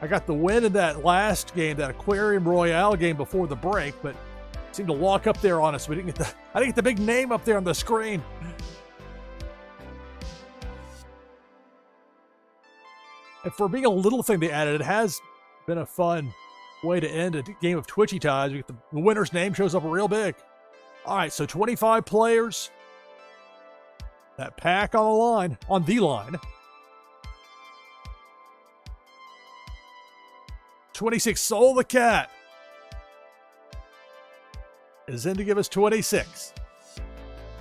I got the win in that last game, that Aquarium Royale game before the break, but it seemed to lock up there on us. I didn't get the big name up there on the screen. And for being a little thing they added, it has been a fun way to end a game of Twitchy Tides. The winner's name shows up real big. All right, so 25 players. That pack on the line. 26 Soul the Cat is in to give us 26.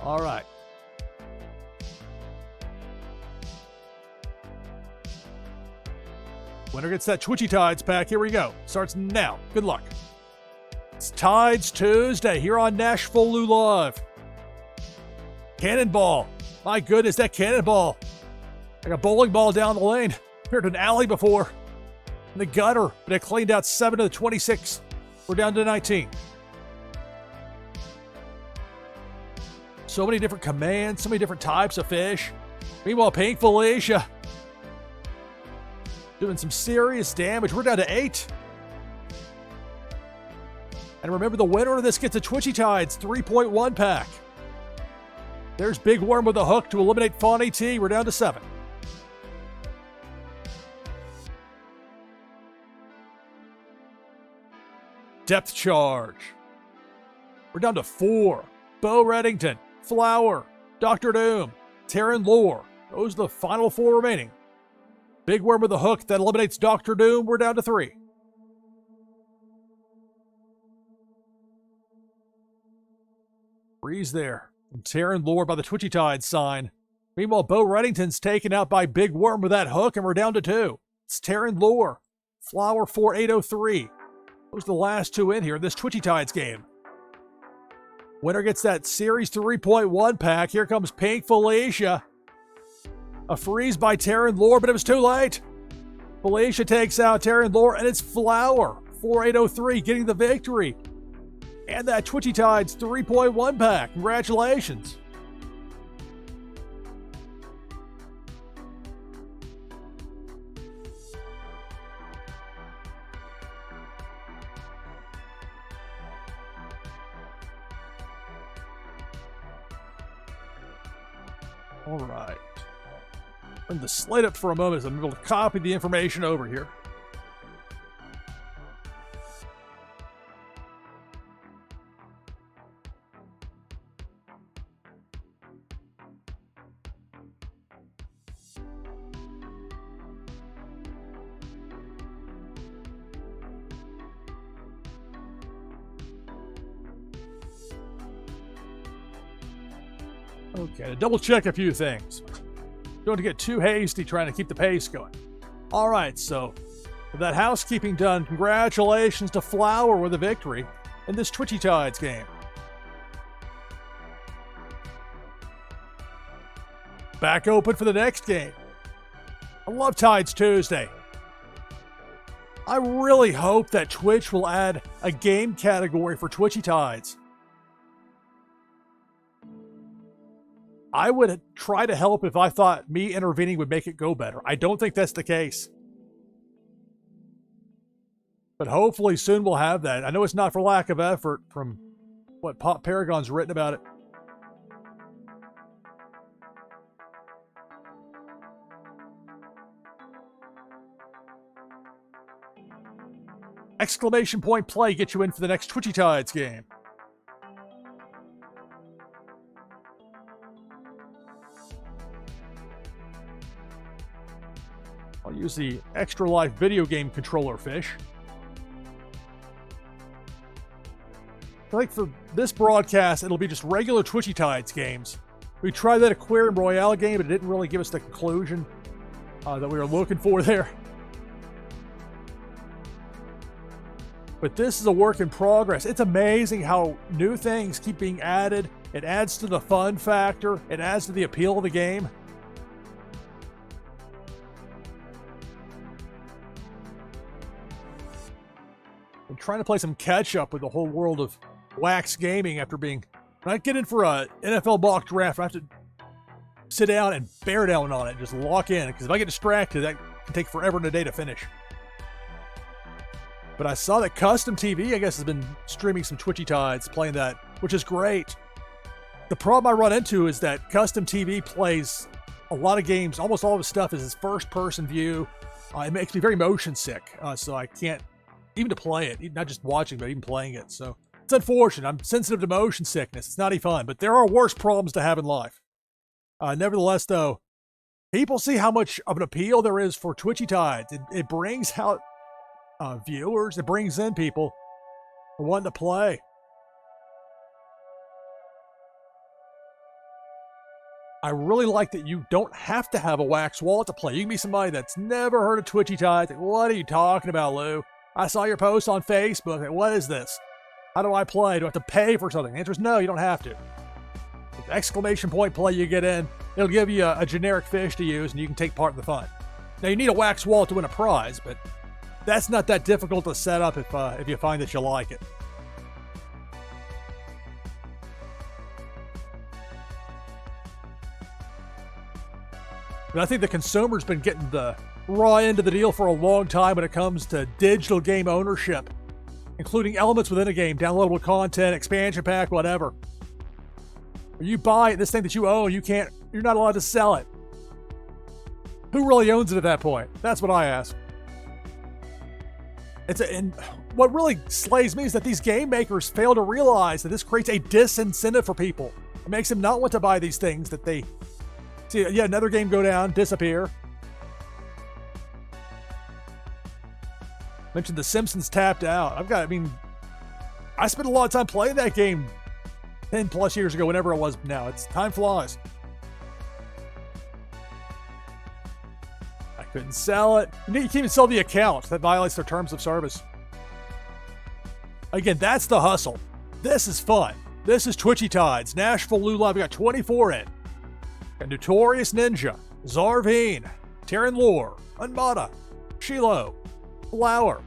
All right. Winner gets that Twitchy Tides pack. Here we go. Starts now. Good luck. It's Tides Tuesday here on NashvilleLou Live. Cannonball. My goodness, that cannonball. Like a bowling ball down the lane. Appeared in an alley before. In the gutter, but it cleaned out 7 of the 26. We're down to 19. So many different commands, so many different types of fish. Meanwhile, Pink Felicia doing some serious damage. We're down to 8. And remember, the winner of this gets a Twitchy Tides 3.1 pack. There's Big Worm with a hook to eliminate Fawny T. We're down to 7. Depth Charge. We're down to 4. Bo Reddington, Flower, Dr. Doom, Taryn Lore. Those are the final 4 remaining. Big Worm with a hook that eliminates Dr. Doom. We're down to 3. Freeze there. And Taryn Lore by the Twitchy Tide sign. Meanwhile, Bo Reddington's taken out by Big Worm with that hook, and we're down to 2. It's Taryn Lore. Flower 4803. Those are the last 2 in here in this Twitchy Tides game. Winner gets that Series 3.1 pack. Here comes Pink Felicia. A freeze by Taryn Lore, but it was too late. Felicia takes out Taryn Lore, and it's Flower 4803 getting the victory. And that Twitchy Tides 3.1 pack. Congratulations. All right. Bring the slate up for a moment as I'm able to copy the information over here. Okay, to double check a few things. Don't get too hasty trying to keep the pace going. All right, so with that housekeeping done, congratulations to Flower with a victory in this Twitchy Tides game. Back open for the next game. I love Tides Tuesday. I really hope that Twitch will add a game category for Twitchy Tides. I would try to help if I thought me intervening would make it go better. I don't think that's the case. But hopefully soon we'll have that. I know it's not for lack of effort from what Pop Paragon's written about it. Exclamation point play get you in for the next Twitchy Tides game. I'll use the Extra Life video game controller fish. I think for this broadcast, it'll be just regular Twitchy Tides games. We tried that Aquarium Royale game, but it didn't really give us the conclusion that we were looking for there. But this is a work in progress. It's amazing how new things keep being added. It adds to the fun factor. It adds to the appeal of the game. I'm trying to play some catch up with the whole world of wax gaming after being... When I get in for a NFL mock draft, I have to sit down and bear down on it and just lock in. Because if I get distracted, that can take forever and a day to finish. But I saw that Custom TV, I guess, has been streaming some Twitchy Tides, playing that, which is great. The problem I run into is that Custom TV plays a lot of games. Almost all of his stuff is his first-person view. It makes me very motion sick, so I can't even to play it. Not just watching, but even playing it. So it's unfortunate. I'm sensitive to motion sickness. It's not even fun, but there are worse problems to have in life. Nevertheless, though, people see how much of an appeal there is for Twitchy Tides. It brings out viewers. It brings in people who want to play. I really like that you don't have to have a wax wallet to play. You can be somebody that's never heard of Twitchy Tides. Like, what are you talking about, Lou? I saw your post on Facebook. Like, what is this? How do I play? Do I have to pay for something? The answer is no, you don't have to. With exclamation point play you get in, it'll give you a generic fish to use and you can take part in the fun. Now, you need a wax wallet to win a prize, but that's not that difficult to set up if you find that you like it. But I think the consumer's been getting the raw end of the deal for a long time when it comes to digital game ownership, including elements within a game, downloadable content, expansion pack, whatever. When you buy this thing that you own, you're not allowed to sell it. Who really owns it at that point? That's what I ask. And what really slays me is that these game makers fail to realize that this creates a disincentive for people. It makes them not want to buy these things that they see. Yeah, another game go down, disappear. Mentioned The Simpsons tapped out. I spent a lot of time playing that game 10 plus years ago, whenever it was now. Time flies. I couldn't sell it. You can't even sell the account. That violates their terms of service. Again, that's the hustle. This is fun. This is Twitchy Tides. NashvilleLou Live. We got 24 in. Got Notorious Ninja, Zarveen, Terran Lore, Unmata, Shiloh, Flower,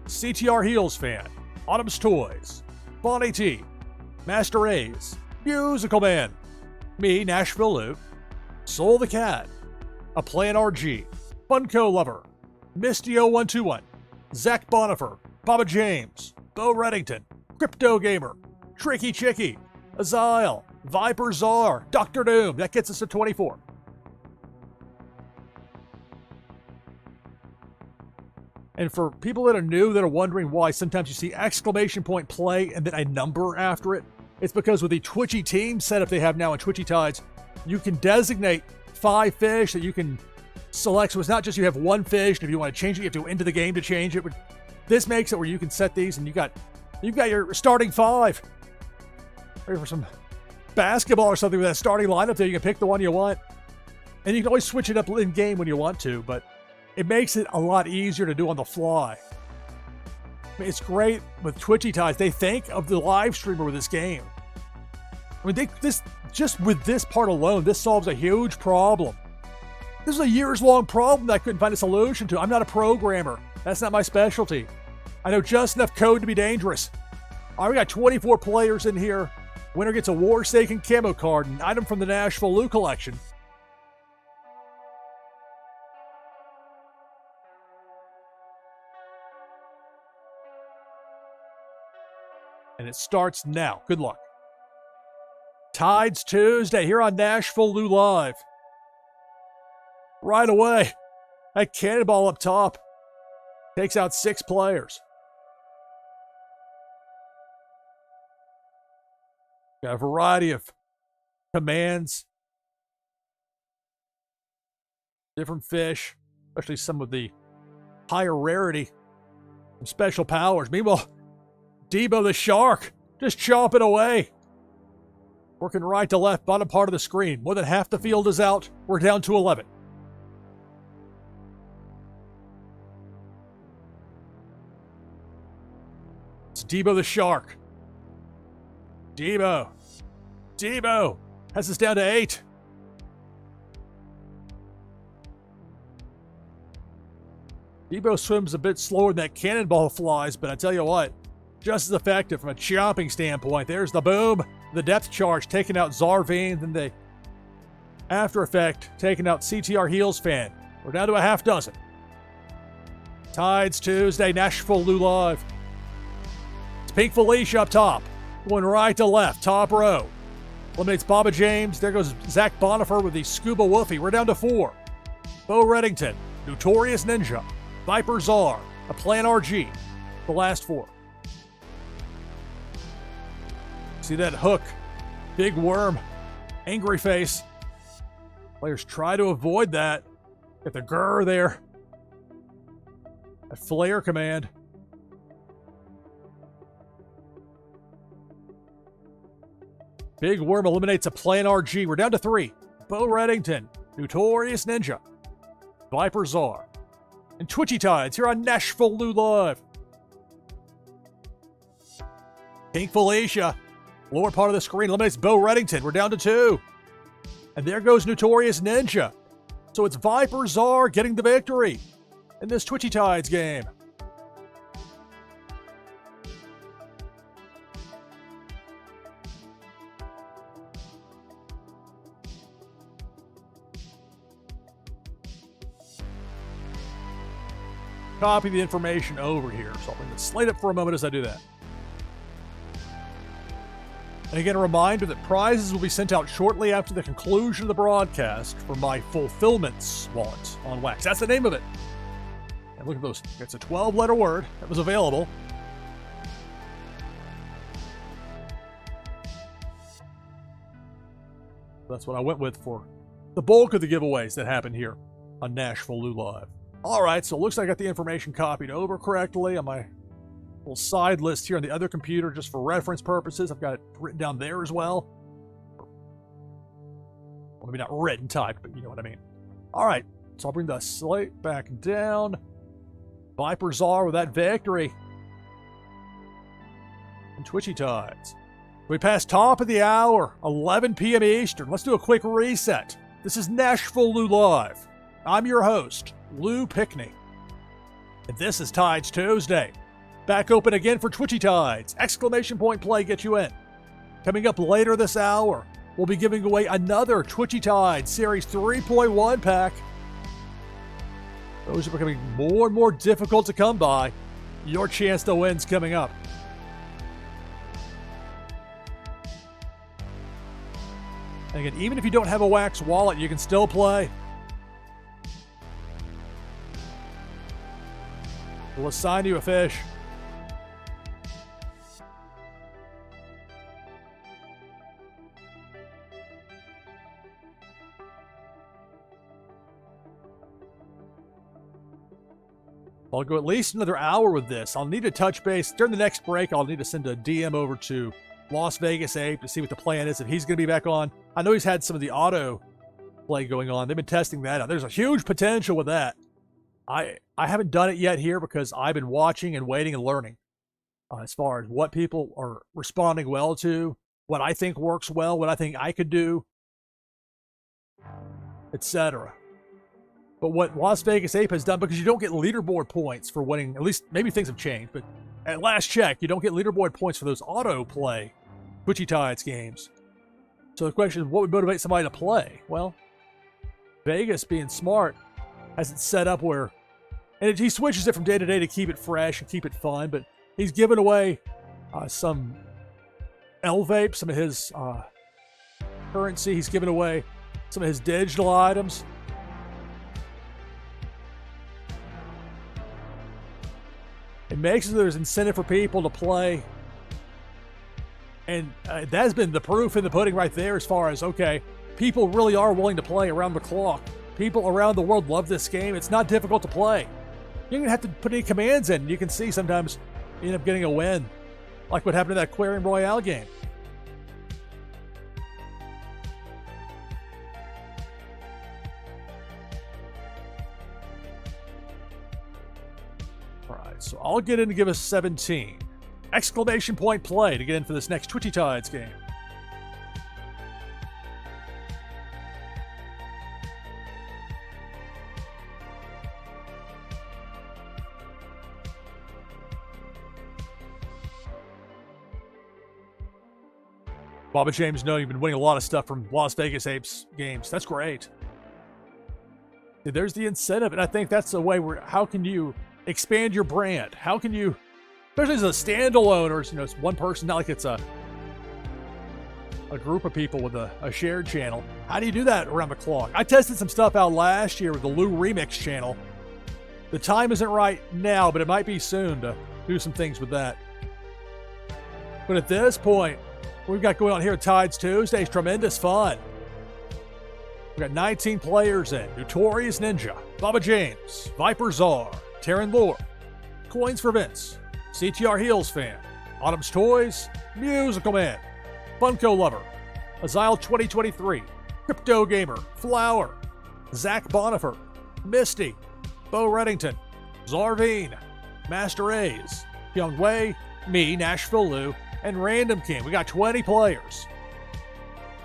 CTR Heels Fan, Autumn's Toys, Bonnie T, Master A's, Musical Man, me, NashvilleLou, Soul the Cat, A Plan RG, Funko Lover, Misty0121, Zach Bonifer, Baba James, Bo Reddington, Crypto Gamer, Tricky Chicky, Azile, Viper Czar, Dr. Doom. That gets us to 24. And for people that are new, that are wondering why sometimes you see exclamation point play and then a number after it, it's because with the Twitchy team setup they have now in Twitchy Tides, you can designate 5 fish that you can select. So it's not just you have one fish, and if you want to change it, you have to go into the game to change it. But this makes it where you can set these, and you've got your starting 5. Ready for some basketball or something with that starting lineup there. You can pick the one you want. And you can always switch it up in game when you want to, but it makes it a lot easier to do on the fly. I mean, it's great with Twitchy Tides. They think of the live streamer with this game. I mean, just with this part alone, this solves a huge problem. This is a years-long problem that I couldn't find a solution to. I'm not a programmer. That's not my specialty. I know just enough code to be dangerous. All right, we got 24 players in here. Winner gets a War-Saken camo card, an item from the NashvilleLou collection. And it starts now. Good luck. Tides Tuesday here on NashvilleLou Live. Right away, that cannonball up top takes out 6 players. Got a variety of commands, different fish, especially some of the higher rarity and special powers. Meanwhile, Debo the Shark just chomping away. Working right to left, bottom part of the screen. More than half the field is out. We're down to 11. It's Debo the Shark. Debo has us down to 8. Debo swims a bit slower than that cannonball flies, but I tell you what, just as effective from a chomping standpoint. There's the boom, the depth charge taking out Zarvane, then the after effect taking out CTR Heels fan. We're down to a half dozen. Tides Tuesday, NashvilleLou Live. It's Pink Felicia up top, going right to left, top row. Eliminates Baba James. There goes Zach Bonifer with the Scuba Woofy. We're down to 4. Bo Reddington, Notorious Ninja, Viper Czar, a Plan RG. The last 4. See that hook, big worm, angry face. Players try to avoid that. Get the grr there. That flare command. Big worm eliminates a Plan RG. We're down to 3. Bo Reddington, Notorious Ninja, Viper Czar, and Twitchy Tides here on NashvilleLou Live. Pink Felicia. Lower part of the screen eliminates Bo Reddington. We're down to 2. And there goes Notorious Ninja. So it's Viper Czar getting the victory in this Twitchy Tides game. Copy the information over here. So I'll bring the slate up for a moment as I do that. And again, a reminder that prizes will be sent out shortly after the conclusion of the broadcast from my Fulfillments wallet on Wax. That's the name of it. And look at those. It's a 12-letter word that was available. That's what I went with for the bulk of the giveaways that happened here on NashvilleLou Live. All right, so it looks like I got the information copied over correctly on my little side list here on the other computer just for reference purposes. I've got it written down there as well. Well, maybe not written typed, but you know what I mean. All right, so I'll bring the slate back down. Viper Czar with that victory. And Twitchy Tides. We passed top of the hour, 11 p.m. Eastern. Let's do a quick reset. This is NashvilleLou Live. I'm your host, Lou Pickney. And this is Tides Tuesday. Back open again for Twitchy Tides. Exclamation point play gets you in. Coming up later this hour, we'll be giving away another Twitchy Tides Series 3.1 pack. Those are becoming more and more difficult to come by. Your chance to win's coming up. And again, even if you don't have a Wax wallet, you can still play. We'll assign you a fish. I'll go at least another hour with this. I'll need to touch base. During the next break, I'll need to send a DM over to Las Vegas Ape to see what the plan is, if he's going to be back on. I know he's had some of the auto play going on. They've been testing that out. There's a huge potential with that. I haven't done it yet here because I've been watching and waiting and learning as far as what people are responding well to, what I think works well, what I think I could do, etc. But what Las Vegas Ape has done, because you don't get leaderboard points for winning, at least maybe things have changed, but at last check, you don't get leaderboard points for those auto-play Twitchy Tides games. So the question is, what would motivate somebody to play? Well, Vegas, being smart, has it set up where, and he switches it from day to day to keep it fresh and keep it fun, but he's given away some L-Vape, some of his currency. He's given away some of his digital items. It makes it so there's incentive for people to play. And that's been the proof in the pudding right there as far as, okay, people really are willing to play around the clock. People around the world love this game. It's not difficult to play. You don't have to put any commands in. You can see sometimes you end up getting a win, like what happened in that Aquarium Royale game. All right, so I'll get in to give us 17. Exclamation point play to get in for this next Twitchy Tides game. Baba James, no, you've been winning a lot of stuff from Las Vegas Apes games. That's great. There's the incentive, and I think that's the way where, how can you expand your brand? How can you, especially as a standalone, or it's one person, not like it's a group of people with a shared channel. How do you do that around the clock? I tested some stuff out last year with the Lou Remix channel. The time isn't right now, but it might be soon to do some things with that. But at this point, what we've got going on here at Tides Tuesday is tremendous fun. We've got 19 players in. Notorious Ninja, Baba James, Viper Czar, Terran Lore, Coins for Vince, CTR Heels Fan, Autumn's Toys, Musical Man, Funko Lover, Azile 2023, Crypto Gamer, Flower, Zach Bonifer, Misty, Bo Reddington, Zarveen, Master A's, Young Wei, me, NashvilleLou, and Random King. We got 20 players.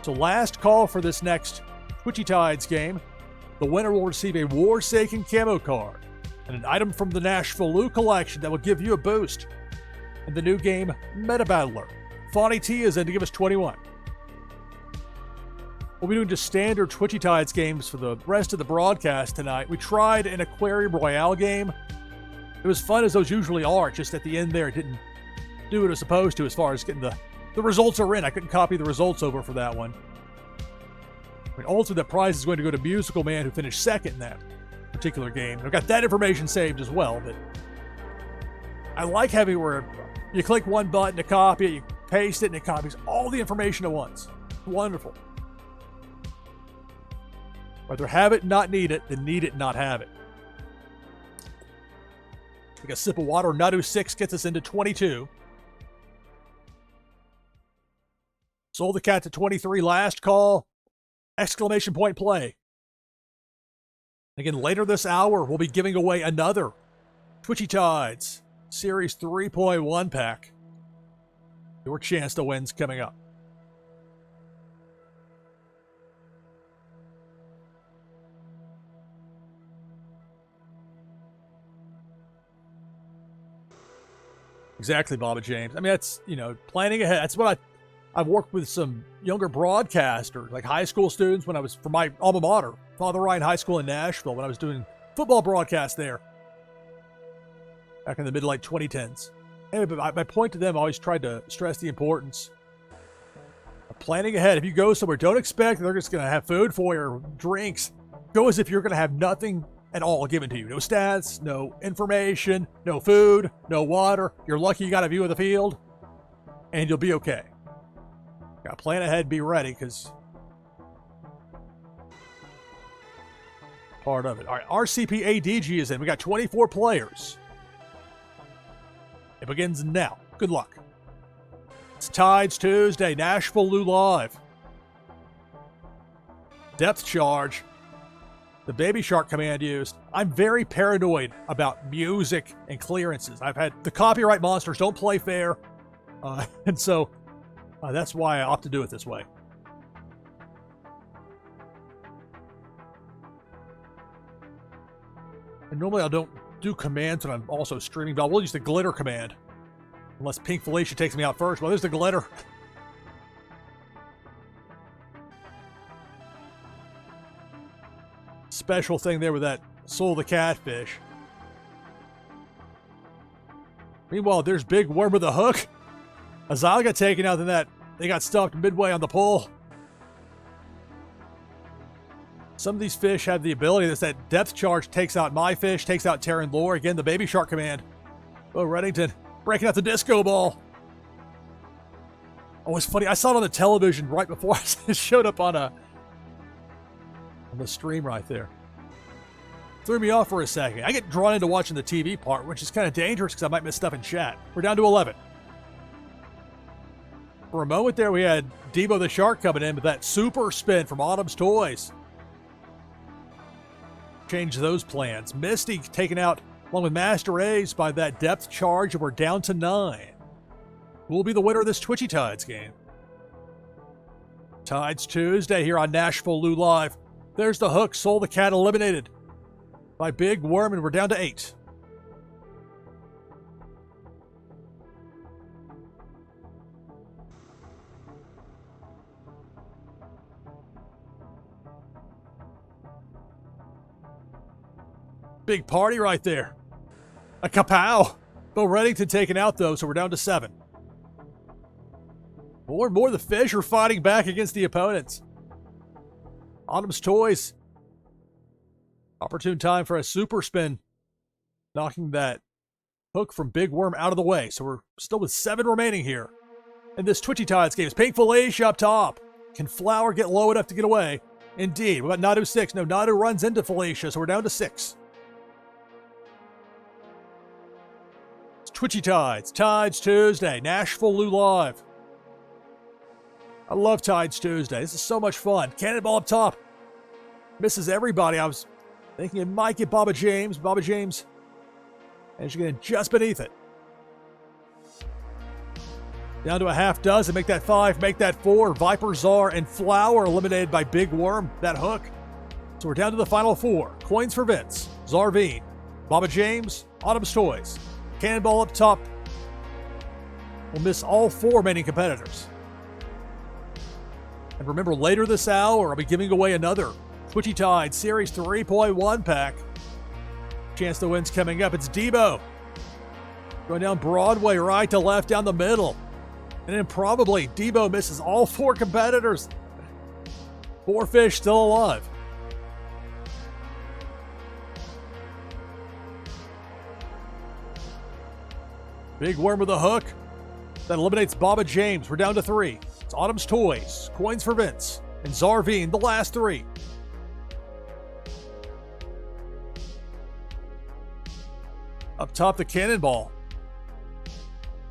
So last call for this next Twitchy Tides game. The winner will receive a Warsaken camo card and an item from the NashvilleLou collection that will give you a boost in the new game Meta Battler. Fonny T is in to give us 21. We'll be doing just standard Twitchy Tides games for the rest of the broadcast tonight. We tried an Aquarium Royale game. It was fun as those usually are, just at the end there it didn't do what it was supposed to as far as getting the results are in. I couldn't copy the results over for that one. I mean, ultimately, the prize is going to go to Musical Man, who finished second in that particular game. I've got that information saved as well, but I like having where you click one button to copy it, you paste it, and it copies all the information at once. It's wonderful. Rather have it, not need it, than need it, not have it. Take a sip of water. Nadu 6 gets us into 22. Sold the cat to 23. Last call. Exclamation point play. Again, later this hour, we'll be giving away another Twitchy Tides Series 3.1 pack. Your chance to win's coming up. Exactly, Baba James. I mean, that's, planning ahead. That's what I've worked with some younger broadcasters, like high school students when I was, for my alma mater, Father Ryan High School in Nashville, when I was doing football broadcasts there back in the mid-late 2010s. Anyway, but my point to them, I always tried to stress the importance of planning ahead. If you go somewhere, don't expect they're just going to have food for you or drinks. Go as if you're going to have nothing at all given to you. No stats, no information, no food, no water. You're lucky you got a view of the field, and you'll be okay. Got to plan ahead, be ready, because part of it. All right, RCP ADG is in. We got 24 players. It begins now. Good luck. It's Tides Tuesday, NashvilleLou Live. Depth charge. The Baby Shark command used. I'm very paranoid about music and clearances. I've had the copyright monsters don't play fair. And so that's why I opt to do it this way. And normally I don't do commands when I'm also streaming, but I will use the glitter command. Unless Pink Felicia takes me out first. Well, there's the glitter. Special thing there with that Soul of the Catfish. Meanwhile, there's Big Worm with a hook. Azal got taken out, then that they got stuffed midway on the pole. Some of these fish have the ability that depth charge takes out my fish, takes out Terran Lore. Again, the Baby Shark command. Oh, Reddington breaking out the disco ball. Oh, it's funny. I saw it on the television right before it showed up on the stream right there. Threw me off for a second. I get drawn into watching the TV part, which is kind of dangerous because I might miss stuff in chat. We're down to 11. For a moment there, we had Debo the Shark coming in with that super spin from Autumn's Toys. Change those plans. Misty taken out along with Master Ace by that depth charge, and we're down to 9. Who will be the winner of this Twitchy Tides game? Tides Tuesday here on NashvilleLou Live. There's the hook. Soul the Cat eliminated by Big Worm, and we're down to 8. Big party right there. A kapow. Bo Reddington taken out, though, so we're down to 7. More and more the fish are fighting back against the opponents. Autumn's Toys. Opportune time for a super spin. Knocking that hook from Big Worm out of the way. So we're still with 7 remaining here. And this Twitchy Tides game is Pink Felicia up top. Can Flower get low enough to get away? Indeed. What about Nadu 6? No, Nadu runs into Felicia, so we're down to 6. Twitchy Tides, Tides Tuesday, NashvilleLou Live. I love Tides Tuesday. This is so much fun. Cannonball up top. Misses everybody. I was thinking it might get Baba James. Baba James. And she's getting just beneath it. Down to a half dozen. Make that 5. Make that 4. Viper, Czar, and Flower eliminated by Big Worm. That hook. So we're down to the final 4. Coins for Vince. Zarveen. Baba James. Autumn's Toys. Cannonball up top. We'll miss all 4 remaining competitors. And remember, later this hour, I'll be giving away another Twitchy Tide Series 3.1 pack. Chance to win's coming up. It's Debo. Going down Broadway, right to left, down the middle. And then probably Debo misses all 4 competitors. 4 fish still alive. Big Worm with a hook. That eliminates Baba James. We're down to 3. It's Autumn's Toys, Coins for Vince, and Zarveen, the last 3. Up top, the Cannonball.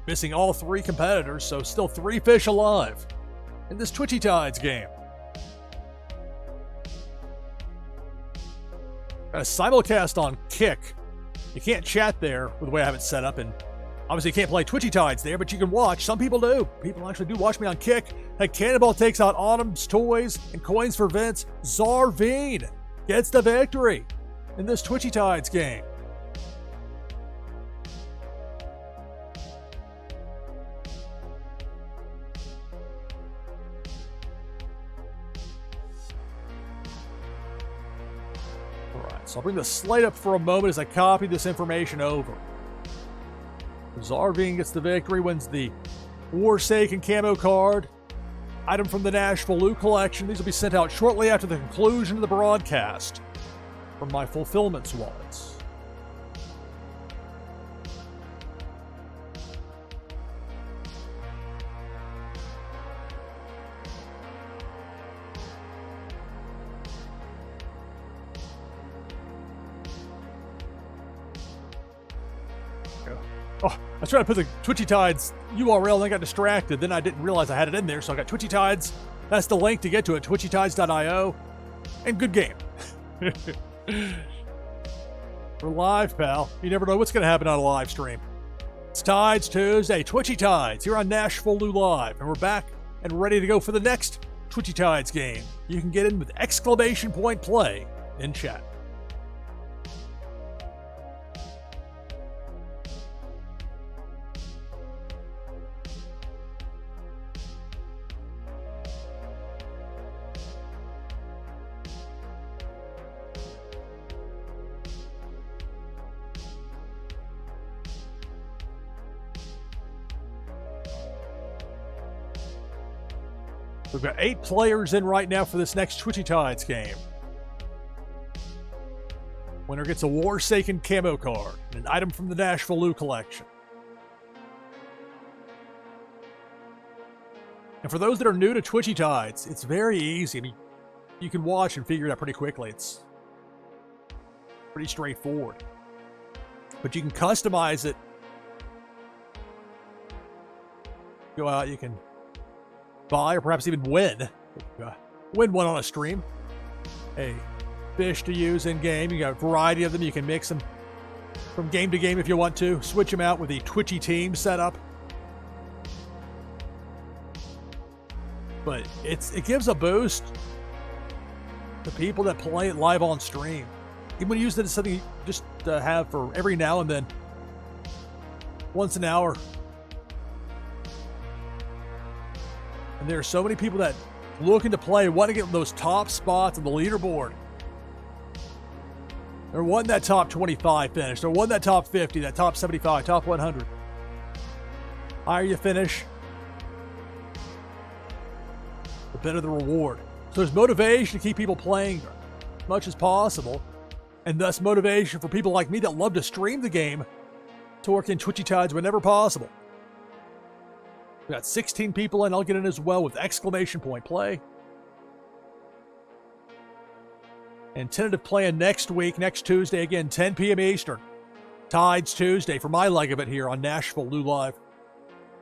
Missing all 3 competitors, so still 3 fish alive in this Twitchy Tides game. Got a simulcast on Kick. You can't chat there with the way I have it set up, and obviously you can't play Twitchy Tides there, but you can watch. Some people do. People actually do watch me on Kick. That Cannonball takes out Autumn's Toys and Coins for Vince. Zarveen gets the victory in this Twitchy Tides game. So I'll bring the slate up for a moment as I copy this information over. Zarveen gets the victory, wins the Forsaken camo card. Item from the NashvilleLou collection. These will be sent out shortly after the conclusion of the broadcast from my fulfillments wallets. Oh, I was trying to put the Twitchy Tides URL and I got distracted. Then I didn't realize I had it in there, so I got Twitchy Tides. That's the link to get to it, twitchytides.io. And good game. We're live, pal. You never know what's going to happen on a live stream. It's Tides Tuesday, Twitchy Tides, here on NashvilleLou Live. And we're back and ready to go for the next Twitchy Tides game. You can get in with exclamation point play in chat. We've got 8 players in right now for this next Twitchy Tides game. Winner gets a Warsaken camo card, an item from the NashvilleLou collection. And for those that are new to Twitchy Tides, it's very easy. I mean, you can watch and figure it out pretty quickly. It's pretty straightforward. But you can customize it. Go out, you can buy or perhaps even win one on a stream. A fish to use in game. You got a variety of them. You can mix them from game to game if you want to. Switch them out with the Twitchy team setup. But it gives a boost to people that play it live on stream. Even when you use it as something just to have for every now and then, once an hour. And there are so many people that looking to play, want to get those top spots on the leaderboard. They're wanting that top 25 finish. They're wanting that top 50, that top 75, top 100. Higher you finish, the better the reward. So there's motivation to keep people playing as much as possible, and thus motivation for people like me that love to stream the game to work in Twitchy Tides whenever possible. We got 16 people in. I'll get in as well with exclamation point play. And tentative plan next week, next Tuesday, again, 10 p.m. Eastern. Tides Tuesday for my leg of it here on NashvilleLou Live.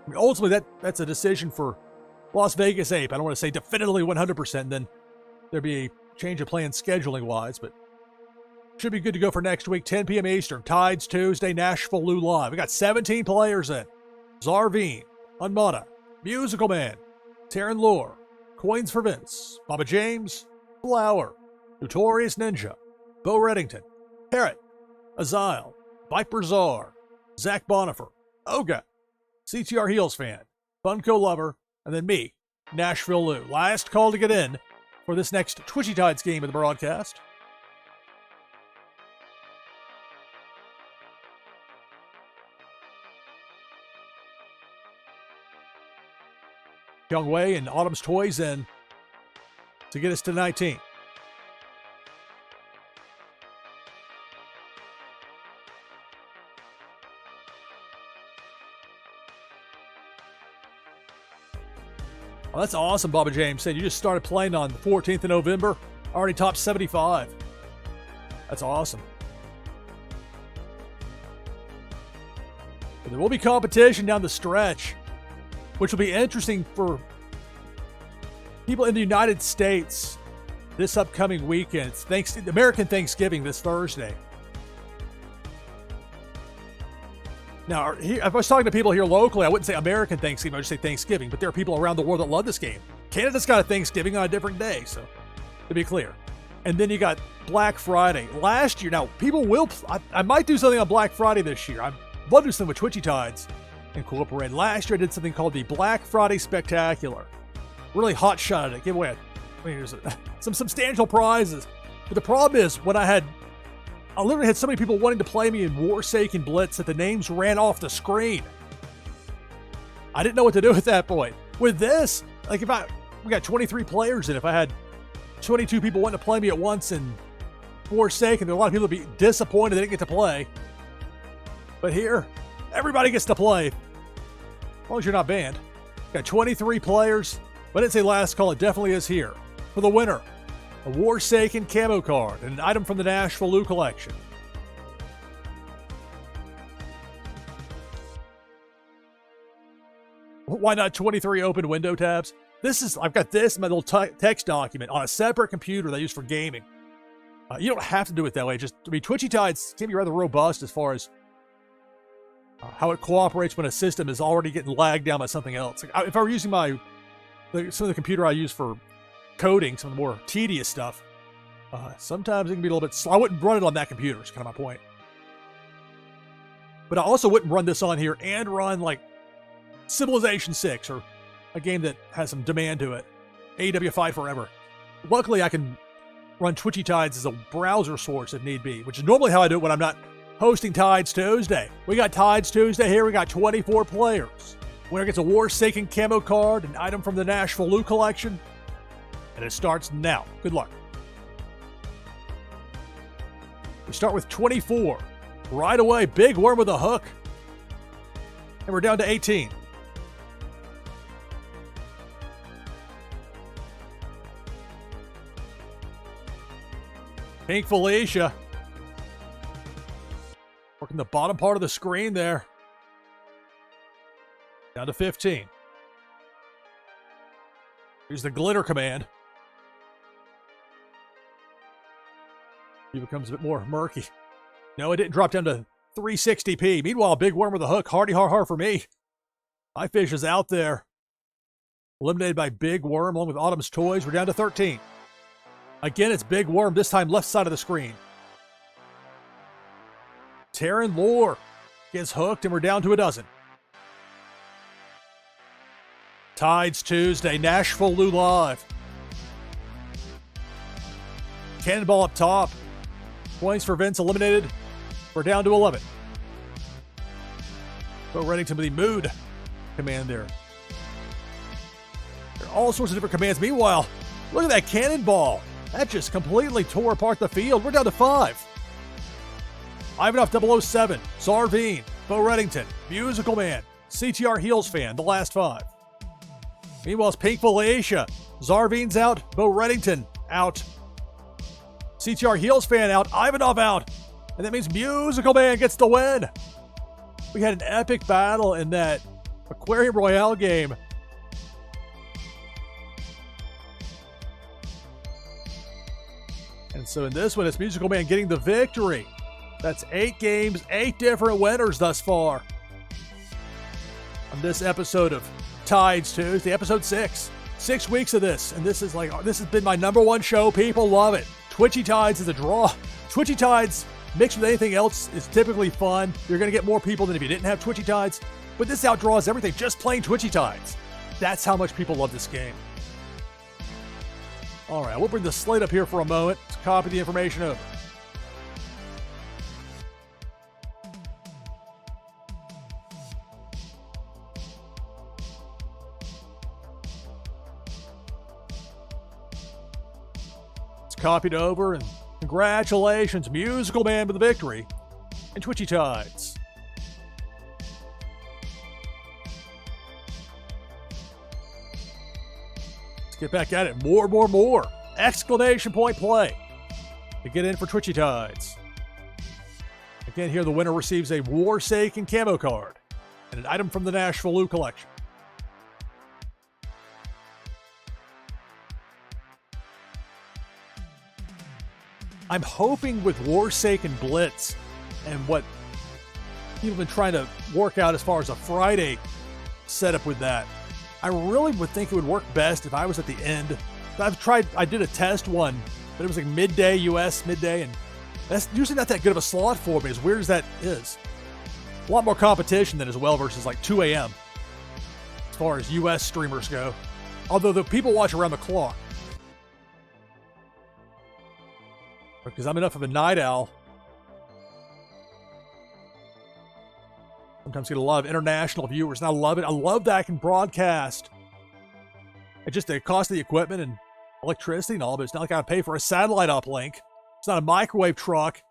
I mean, ultimately, that's a decision for Las Vegas Ape. I don't want to say definitively 100%, then there'd be a change of plan scheduling-wise, but should be good to go for next week, 10 p.m. Eastern. Tides Tuesday, NashvilleLou Live. We got 17 players in. Zarveen, Unmana, Musical Man, Taryn Lore, Coins for Vince, Baba James, Flower, Notorious Ninja, Bo Reddington, Parrot, Azile, Viper Czar, Zach Bonifer, Oga, CTR Heels Fan, Funko Lover, and then me, NashvilleLou. Last call to get in for this next Twitchy Tides game of the broadcast. Young Wei and Autumn's Toys in to get us to 19. Well, that's awesome, Baba James said. You just started playing on the 14th of November, already top 75. That's awesome. But there will be competition down the stretch, which will be interesting for people in the United States this upcoming weekend. It's American Thanksgiving this Thursday. Now, if I was talking to people here locally, I wouldn't say American Thanksgiving, I would just say Thanksgiving, but there are people around the world that love this game. Canada's got a Thanksgiving on a different day, so to be clear. And then you got Black Friday. Last year, now people will, I might do something on Black Friday this year. I'd love to do something with Twitchy Tides Incorporated. Last year I did something called the Black Friday Spectacular. Really hot shot at it. Give away some substantial prizes. But the problem is, I literally had so many people wanting to play me in Warsaken Blitz that the names ran off the screen. I didn't know what to do at that point. With this, like we got 23 players in. If I had 22 people wanting to play me at once in Warsaken, there are a lot of people that would be disappointed they didn't get to play. But here, everybody gets to play. As long as you're not banned. Got 23 players. But I didn't say last call. It definitely is here. For the winner, a Warsaken camo card and an item from the NashvilleLou collection. Why not 23 open window tabs? I've got this in my little text document on a separate computer that I use for gaming. You don't have to do it that way. Twitchy Tides can be rather robust as far as how it cooperates when a system is already getting lagged down by something else. Like, if I were using some of the computer I use for coding, some of the more tedious stuff, sometimes it can be a little bit slow. I wouldn't run it on that computer, is kind of my point. But I also wouldn't run this on here and run like Civilization 6 or a game that has some demand to it. AEW Fight Forever. Luckily, I can run Twitchy Tides as a browser source if need be, which is normally how I do it when I'm not hosting Tides Tuesday. We got Tides Tuesday here. We got 24 players. Winner gets a War-Saken camo card, an item from the NashvilleLou collection, and it starts now. Good luck. We start with 24. Right away, big worm with a hook. And we're down to 18. Pink Felicia. Working the bottom part of the screen there. Down to 15. Here's the glitter command. He becomes a bit more murky. No, it didn't drop down to 360p. Meanwhile, big worm with a hook. Hardy har har for me. My fish is out there. Eliminated by big worm along with Autumn's toys. We're down to 13. Again, it's big worm, this time left side of the screen. Terran Lore gets hooked, and we're down to a dozen. Tides Tuesday, NashvilleLou live. Cannonball up top. Points for Vince eliminated. We're down to 11. Bo Reddington with the mood command there. There are all sorts of different commands. Meanwhile, look at that cannonball. That just completely tore apart the field. We're down to 5. Ivanov 007, Zarveen, Bo Reddington, Musical Man, CTR Heels Fan, the last 5. Meanwhile, it's Pink Felicia. Zarveen's out, Bo Reddington out. CTR Heels Fan out, Ivanov out. And that means Musical Man gets the win. We had an epic battle in that Aquarium Royale game. And so in this one, it's Musical Man getting the victory. That's 8 games, 8 different winners thus far. On this episode of Tides Tuesday, episode 6. 6 weeks of this, and this has been my #1 show. People love it. Twitchy Tides is a draw. Twitchy Tides mixed with anything else is typically fun. You're going to get more people than if you didn't have Twitchy Tides, but this outdraws everything. Just plain Twitchy Tides. That's how much people love this game. All right, we'll bring the slate up here for a moment to copy the information over. It's copied over, and congratulations, Musical Man, with the victory in Twitchy Tides. Get back at it. More. Exclamation point play to get in for Twitchy Tides. Again, here the winner receives a War-Saken camo card and an item from the NashvilleLou collection. I'm hoping with War-Saken Blitz and what people have been trying to work out as far as a Friday setup with that, I really would think it would work best if I was at the end. I did a test one, but it was like midday, US midday, and that's usually not that good of a slot for me, as weird as that is. A lot more competition than as well versus like 2 a.m. as far as US streamers go. Although the people watch around the clock. Because I'm enough of a night owl. Sometimes get a lot of international viewers, and I love it. I love that I can broadcast. It's just the cost of the equipment and electricity and all, but it's not like I pay for a satellite uplink. It's not a microwave truck.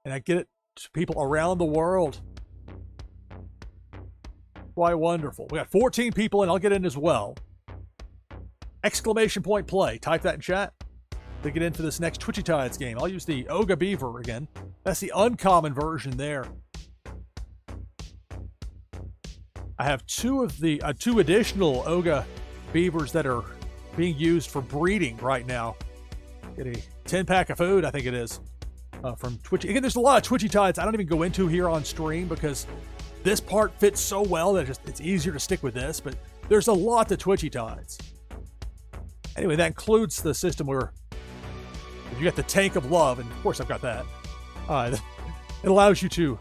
And I get it to people around the world. Quite wonderful. We got 14 people in. I'll get in as well. Exclamation point play. Type that in chat to get in for this next Twitchy Tides game. I'll use the Oga Beaver again. That's the uncommon version there. I have two additional Oga beavers that are being used for breeding right now. Get a 10-pack of food, I think it is, from Twitchy. Again, there's a lot of Twitchy tides I don't even go into here on stream because this part fits so well that it's easier to stick with this, but there's a lot to Twitchy tides. Anyway, that includes the system where you got the Tank of Love, and of course I've got that. It allows you to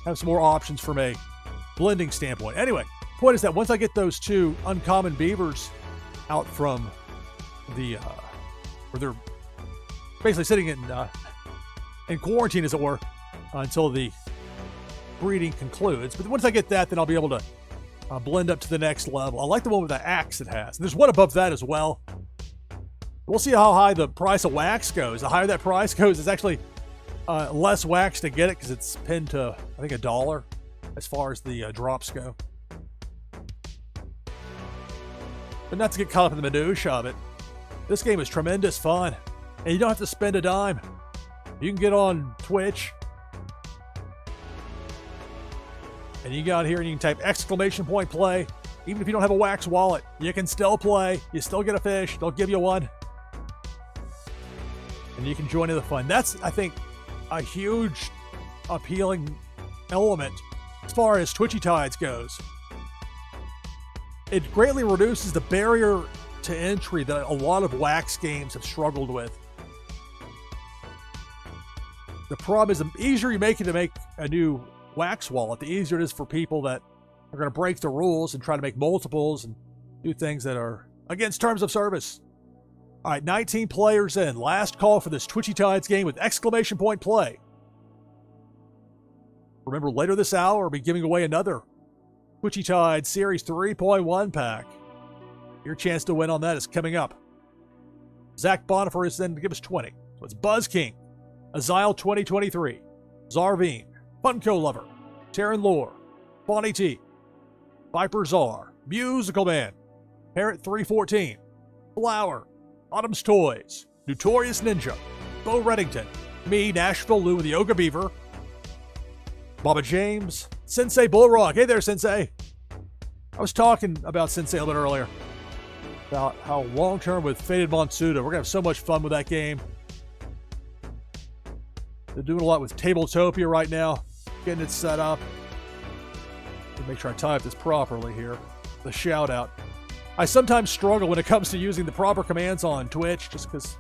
have some more options from a blending standpoint. Anyway, point is that once I get those two uncommon beavers out from the where they're basically sitting in quarantine, as it were, until the breeding concludes. But once I get that, then I'll be able to blend up to the next level. I like the one with the axe it has. And there's one above that as well. We'll see how high the price of wax goes. The higher that price goes, it's actually less wax to get it because it's pinned to, I think, $1 as far as the drops go. But not to get caught up in the minutiae of it, this game is tremendous fun. And you don't have to spend a dime. You can get on Twitch, and you get out here and you can type !play. Even if you don't have a wax wallet, you can still play. You still get a fish. They'll give you one. And you can join in the fun. That's, I think, a huge appealing element as far as Twitchy Tides goes. It greatly reduces the barrier to entry that a lot of wax games have struggled with. The problem is the easier you make it to make a new wax wallet, the easier it is for people that are going to break the rules and try to make multiples and do things that are against terms of service. All right, 19 players in. Last call for this Twitchy Tides game with !play. Remember, later this hour, we'll be giving away another Twitchy Tides Series 3.1 pack. Your chance to win on that is coming up. Zach Bonifer is then to give us 20. So it's Buzz King, Azile 2023, Zarvine, Funko Lover, Terran Lore, Bonnie T, Viper Czar, Musical Man, Parrot 314, Flower, Autumn's Toys, Notorious Ninja, Bo Reddington, me, NashvilleLou with the Oga Beaver, Baba James, Sensei Bullrock. Hey there, Sensei. I was talking about Sensei a little bit earlier, about how long-term with Faded Monsuda. We're going to have so much fun with that game. They're doing a lot with Tabletopia right now, getting it set up. Let me make sure I type this properly here. The shout out. I sometimes struggle when it comes to using the proper commands on Twitch, just because.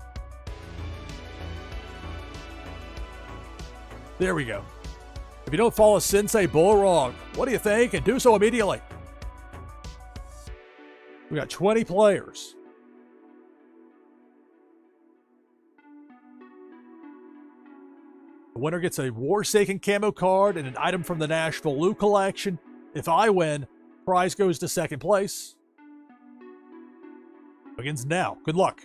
There we go. If you don't follow Sensei Bullrog, what do you think? And do so immediately. We got 20 players. The winner gets a Warsaken camo card and an item from the NashvilleLou collection. If I win, prize goes to second place. Begins now. Good luck.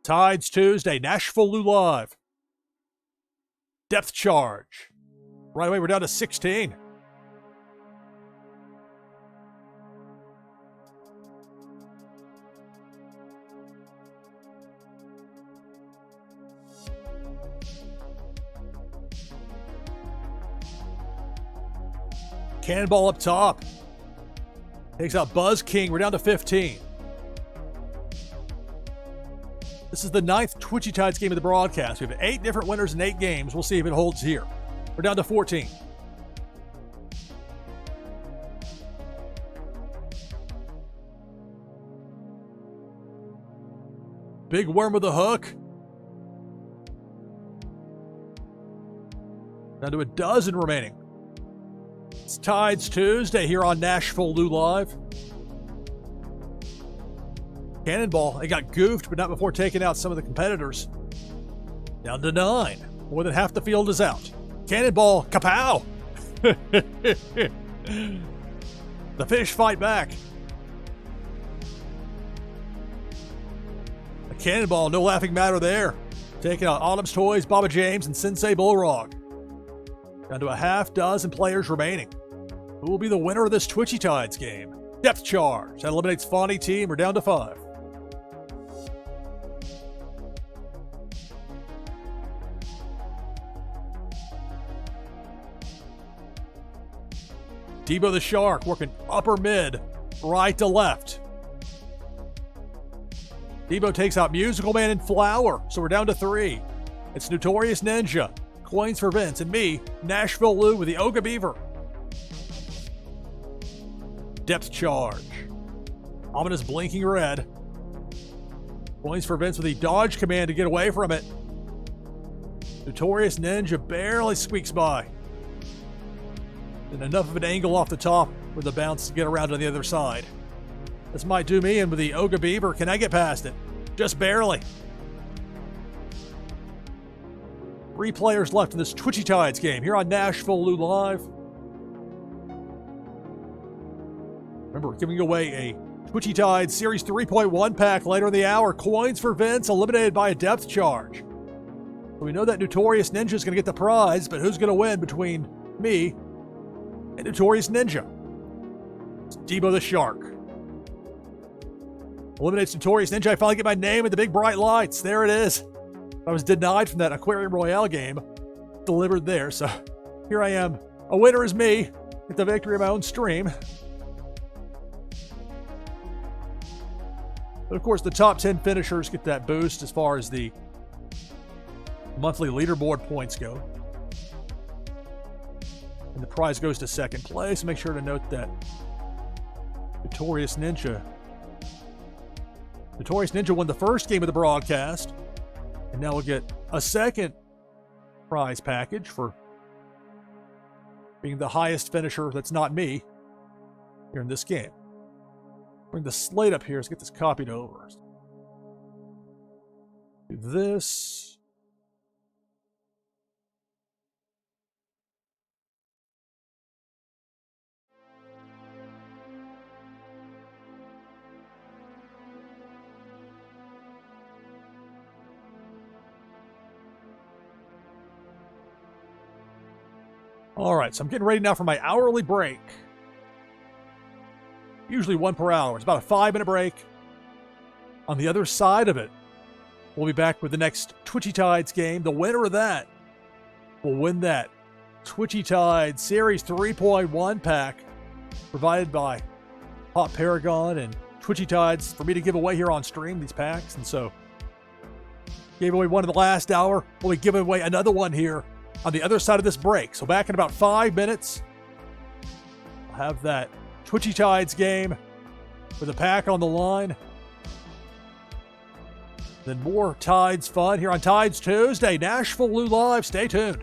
Tides Tuesday, NashvilleLou Live. Depth charge. Right away, we're down to 16. Cannonball up top. Takes out Buzz King. We're down to 15. This is the 9th Twitchy Tides game of the broadcast. We have 8 different winners in 8 games. We'll see if it holds here. We're down to 14. Big worm with a hook. Down to a dozen remaining. It's Tides Tuesday here on NashvilleLou Live. Cannonball, it got goofed, but not before taking out some of the competitors. Down to 9. More than half the field is out. Cannonball, kapow! The fish fight back. A Cannonball, no laughing matter there. Taking out Autumn's Toys, Baba James, and Sensei Bullrog. Down to a half dozen players remaining. Who will be the winner of this Twitchy Tides game? Depth charge. That eliminates Fonny Team. We're down to 5. Debo the Shark working upper mid, right to left. Debo takes out Musical Man and Flower, so we're down to 3. It's Notorious Ninja, Coins for Vince, and me, NashvilleLou with the Oga Beaver. Depth charge. Ominous blinking red. Coins for Vince with the dodge command to get away from it. Notorious Ninja barely squeaks by. And enough of an angle off the top with the bounce to get around on the other side. This might do me in with the Oga Beaver. Can I get past it? Just barely. 3 players left in this Twitchy Tides game here on NashvilleLou Live. Remember, we're giving away a Twitchy Tides Series 3.1 pack later in the hour. Coins for Vince eliminated by a depth charge. So we know that Notorious Ninja is going to get the prize, but who's going to win between me and Notorious Ninja? It's Debo the Shark. Eliminates Notorious Ninja. I finally get my name at the big bright lights. There it is. I was denied from that Aquarium Royale game. Delivered there. So here I am. A winner is me. Get the victory of my own stream. But of course, the top 10 finishers get that boost as far as the monthly leaderboard points go. And the prize goes to second place. Make sure to note that Notorious Ninja won the first game of the broadcast, and now we'll get a second prize package for being the highest finisher that's not me here in this game. Bring the slate up here. Let's get this copied over. Do this. All right, so I'm getting ready now for my hourly break. Usually 1 per hour. It's about a 5-minute break. On the other side of it, we'll be back with the next Twitchy Tides game. The winner of that will win that Twitchy Tides Series 3.1 pack provided by Pop Paragon and Twitchy Tides for me to give away here on stream, these packs. And so, gave away one in the last hour. We'll be giving away another one here on the other side of this break. So back in about 5 minutes, I'll have that Twitchy Tides game with a pack on the line. Then more Tides fun here on Tides Tuesday. NashvilleLou Live. Stay tuned.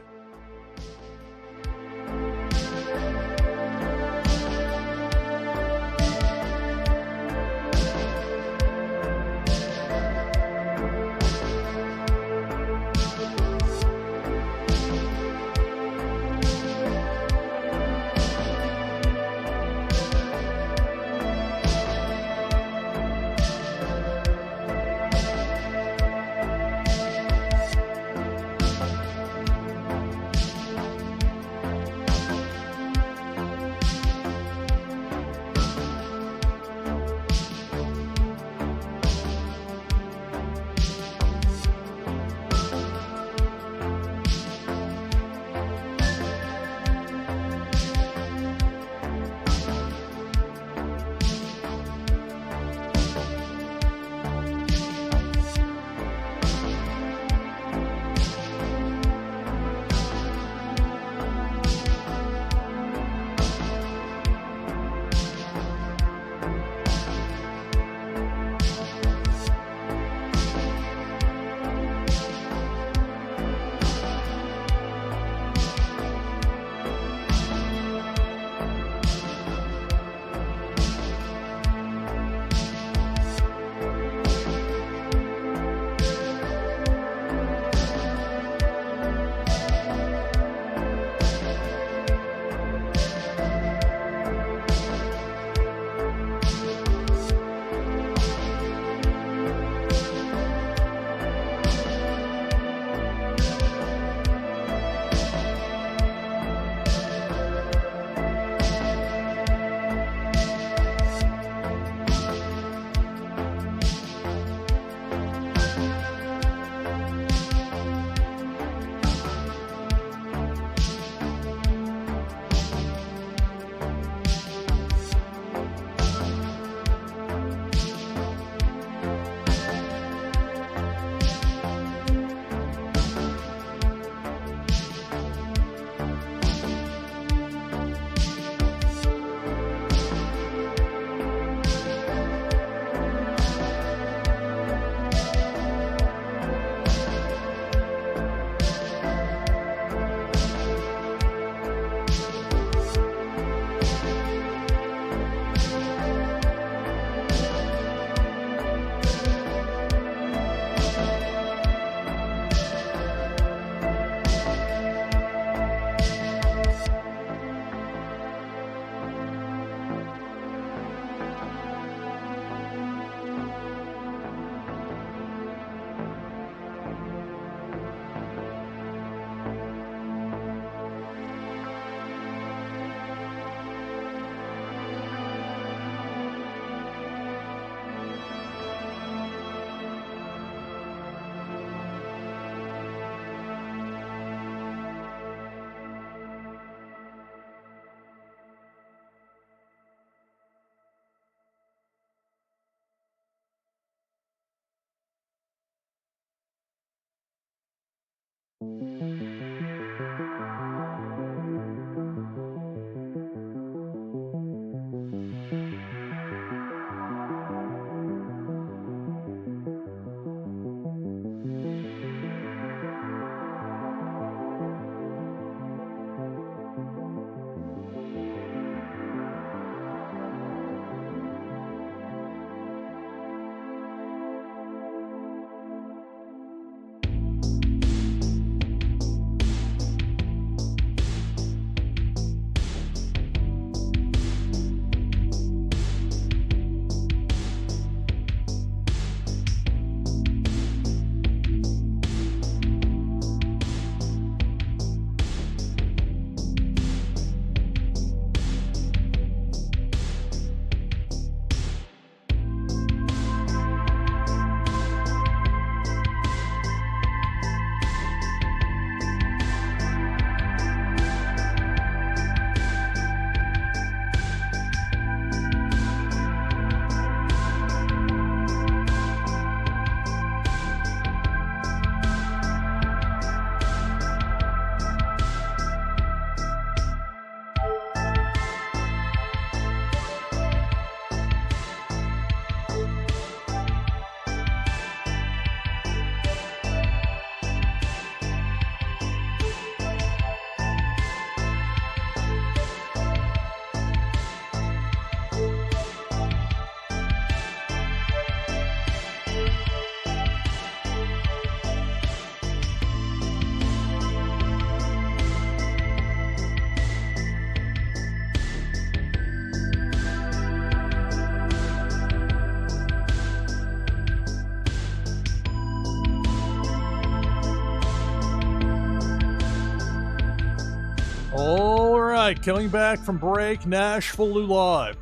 All right, coming back from break, NashvilleLou Live.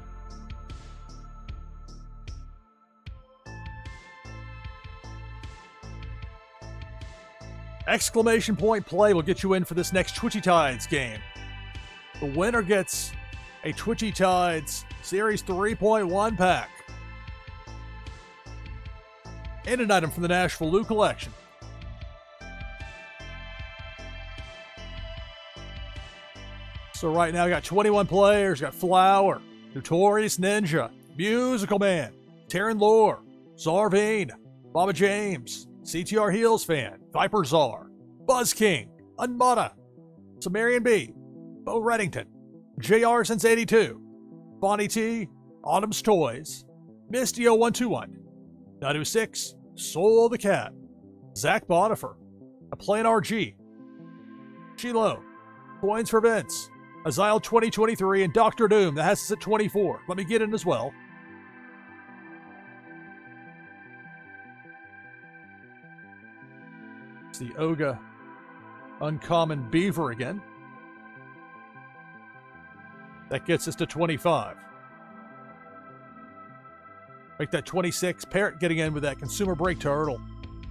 Exclamation point play will get you in for this next Twitchy Tides game. The winner gets a Twitchy Tides Series 3.1 pack and an item from the NashvilleLou collection. So right now we got 21 players. We got Flower, Notorious Ninja, Musical Man, Taryn Lore, Zarveen, Baba James, CTR Heels Fan, Viper Czar, Buzz King, Unmutta, Sumerian B, Bo Reddington, JR since 82, Bonnie T, Autumn's Toys, Misty0121, 926, Soul the Cat, Zach Bonifer, A Plain RG, Chilo, Coins for Vince, Azile 2023, and Dr. Doom. That has us at 24. Let me get in as well. It's the Oga Uncommon Beaver again. That gets us to 25. Make that 26. Parrot getting in with that Consumer Break Turtle.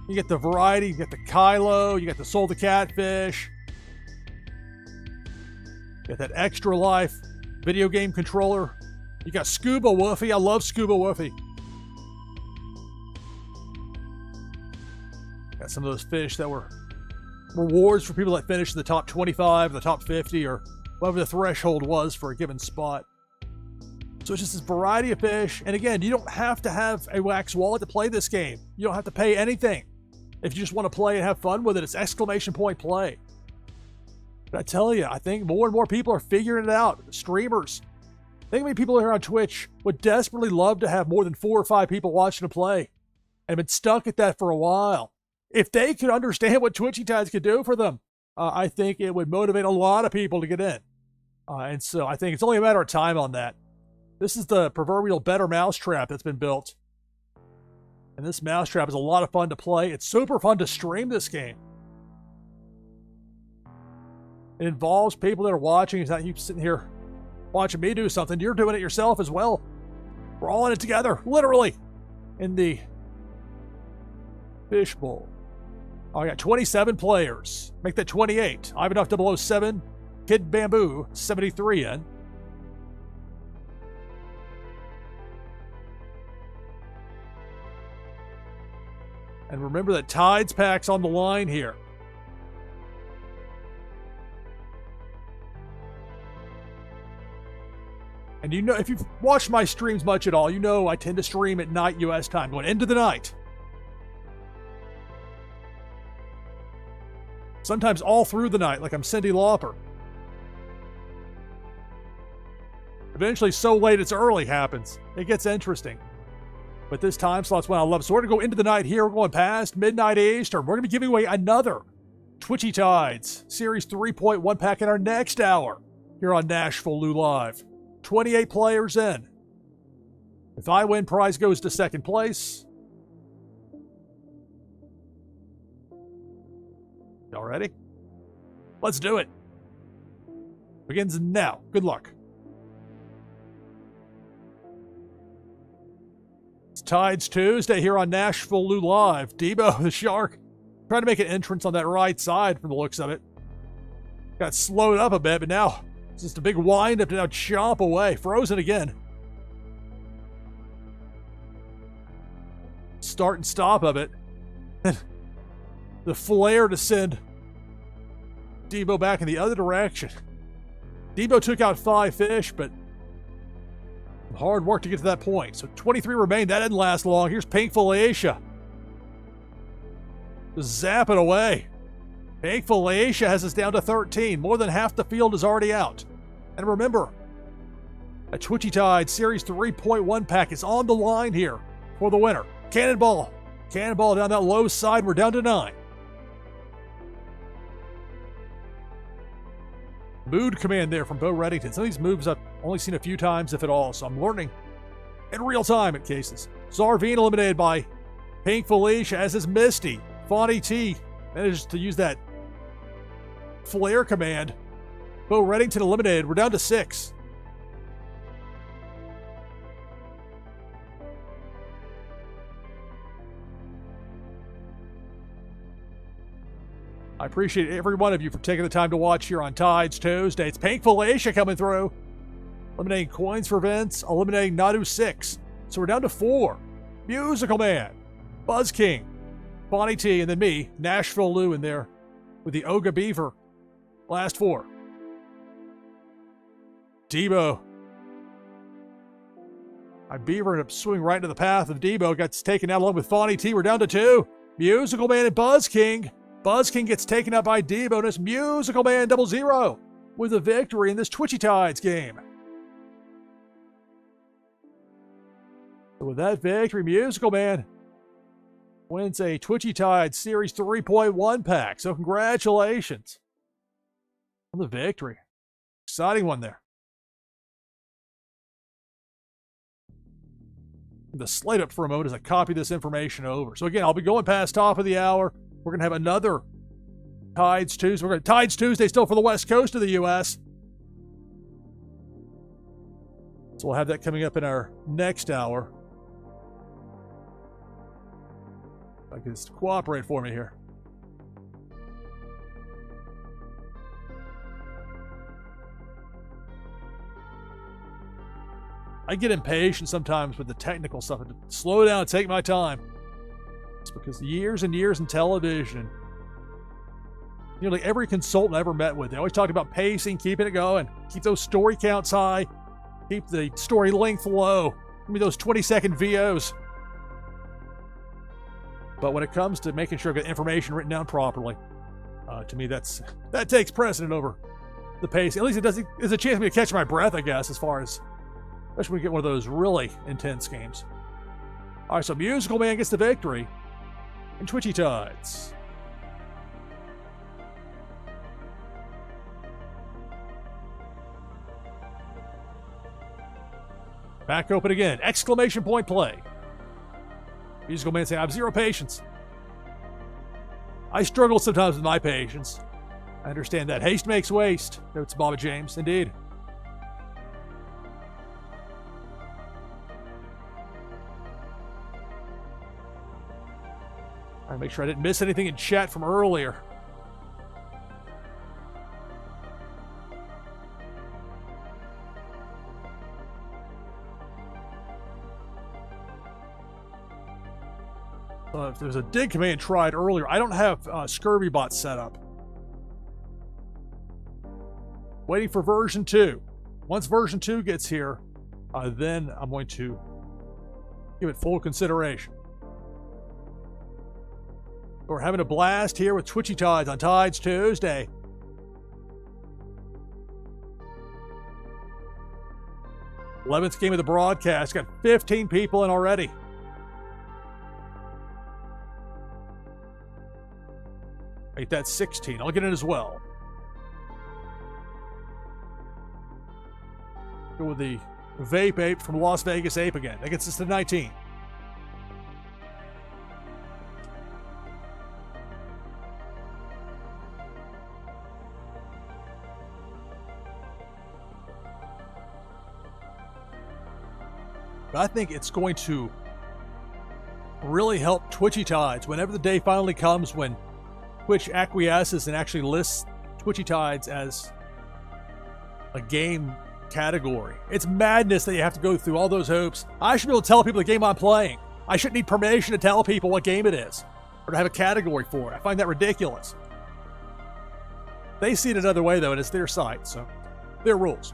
You get the variety. You get the Kylo. You got the Soul the Catfish. You got that Extra Life video game controller. You got Scuba Woofy. I love Scuba Woofy. Got some of those fish that were rewards for people that finished in the top 25, the top 50, or whatever the threshold was for a given spot. So it's just this variety of fish. And again, you don't have to have a wax wallet to play this game. You don't have to pay anything. If you just want to play and have fun with it, it's exclamation point play. But I tell you, I think more and more people are figuring it out. Streamers. I think many people here on Twitch would desperately love to have more than 4 or 5 people watching them play and have been stuck at that for a while. If they could understand what Twitchy Tides could do for them, I think it would motivate a lot of people to get in. And so I think it's only a matter of time on that. This is the proverbial better mousetrap that's been built. And this mousetrap is a lot of fun to play. It's super fun to stream this game. It involves people that are watching. It's not you sitting here watching me do something. You're doing it yourself as well. We're all in it together, literally, in the fishbowl. Oh, I got 27 players. Make that 28. Ivanov 007, Kid Bamboo 73 in. And remember that Tides pack's on the line here. And you know, if you've watched my streams much at all, you know I tend to stream at night U.S. time, going into the night. Sometimes all through the night, like I'm Cyndi Lauper. Eventually, so late it's early happens. It gets interesting. But this time slot's one I love. So we're going to go into the night here. We're going past midnight Eastern. We're going to be giving away another Twitchy Tides Series 3.1 pack in our next hour here on NashvilleLou Live. 28 players in. If I win, prize goes to second place. Y'all ready? Let's do it. Begins now. Good luck. It's Tides Tuesday here on NashvilleLou Live. Debo the Shark trying to make an entrance on that right side from the looks of it. Got slowed up a bit, but now it's just a big wind up to now chomp away. Frozen again. Start and stop of it. The flare to send Debo back in the other direction. Debo took out 5 fish, but hard work to get to that point. So 23 remain. That didn't last long. Here's Pink Felicia. Just zap it away. Pink Felicia has us down to 13. More than half the field is already out. And remember, a Twitchy Tide Series 3.1 pack is on the line here for the winner. Cannonball. Cannonball down that low side. We're down to 9. Mood command there from Bo Reddington. Some of these moves I've only seen a few times, if at all, so I'm learning in real time in cases. Zarvine eliminated by Pink Felicia, as is Misty. Fonnie T manages to use that flare command. Bo Reddington eliminated. We're down to 6. I appreciate every one of you for taking the time to watch here on Tides Tuesday. It's Pink Felicia coming through. Eliminating Coins for Vince, eliminating Nadu 6. So we're down to 4. Musical Man, Buzz King, Bonnie T, and then me, NashvilleLou in there with the Oga Beaver. Last 4. Debo. My Beaver ended up swinging right into the path of Debo. Got taken out along with Fonnie T. We're down to 2. Musical Man and Buzz King. Buzz King gets taken out by Debo, and it's Musical Man 00 with a victory in this Twitchy Tides game. So with that victory, Musical Man wins a Twitchy Tides Series 3.1 pack. So congratulations on the victory. Exciting one there. The slate up for a moment as I copy this information over. So again, I'll be going past top of the hour. We're going to have another Tides Tuesday. We're going to Tides Tuesday still for the West Coast of the U.S. So we'll have that coming up in our next hour. If I can just cooperate for me here. I get impatient sometimes with the technical stuff. Slow down, take my time. It's because years and years in television, nearly every consultant I ever met with, they always talked about pacing, keeping it going, keep those story counts high, keep the story length low. Give me those 20-second VOs. But when it comes to making sure I've got information written down properly, to me that takes precedent over the pacing. At least there's a chance for me to catch my breath, I guess, as far as, especially when we get one of those really intense games. All right, so Musical Man gets the victory in Twitchy Tides. Back open again. Exclamation point play. Musical Man saying, I have 0 patience. I struggle sometimes with my patience. I understand that. Haste makes waste. Notes Bobby James. Indeed. All right, make sure I didn't miss anything in chat from earlier. If there's a dig command tried earlier, I don't have Scurvy Bot set up. Waiting for version 2. Once version 2 gets here, then I'm going to give it full consideration. We're having a blast here with Twitchy Tides on Tides Tuesday. th game of the broadcast. Got 15 people in already. Make that 16. I'll get in as well. Go with the Vape Ape from Las Vegas Ape again. That gets us to 19. But I think it's going to really help Twitchy Tides whenever the day finally comes when Twitch acquiesces and actually lists Twitchy Tides as a game category. It's madness that you have to go through all those hoops. I should be able to tell people the game I'm playing. I shouldn't need permission to tell people what game it is or to have a category for it. I find that ridiculous. They see it another way, though, and it's their site, so their rules.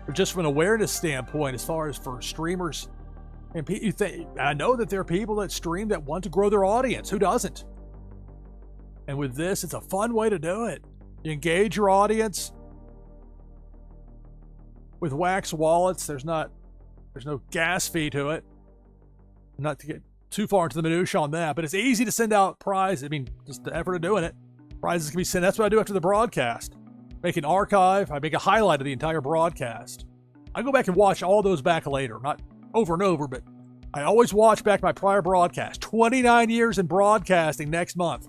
But just from an awareness standpoint, as far as for streamers, and I know that there are people that stream that want to grow their audience. Who doesn't? And with this, it's a fun way to do it. You engage your audience. With Wax wallets, there's no gas fee to it. Not to get too far into the minutia on that, but it's easy to send out prizes. I mean, just the effort of doing it. Prizes can be sent. That's what I do after the broadcast. Make an archive. I make a highlight of the entire broadcast. I go back and watch all those back later. Not over and over, but I always watch back my prior broadcast. 29 years in broadcasting next month.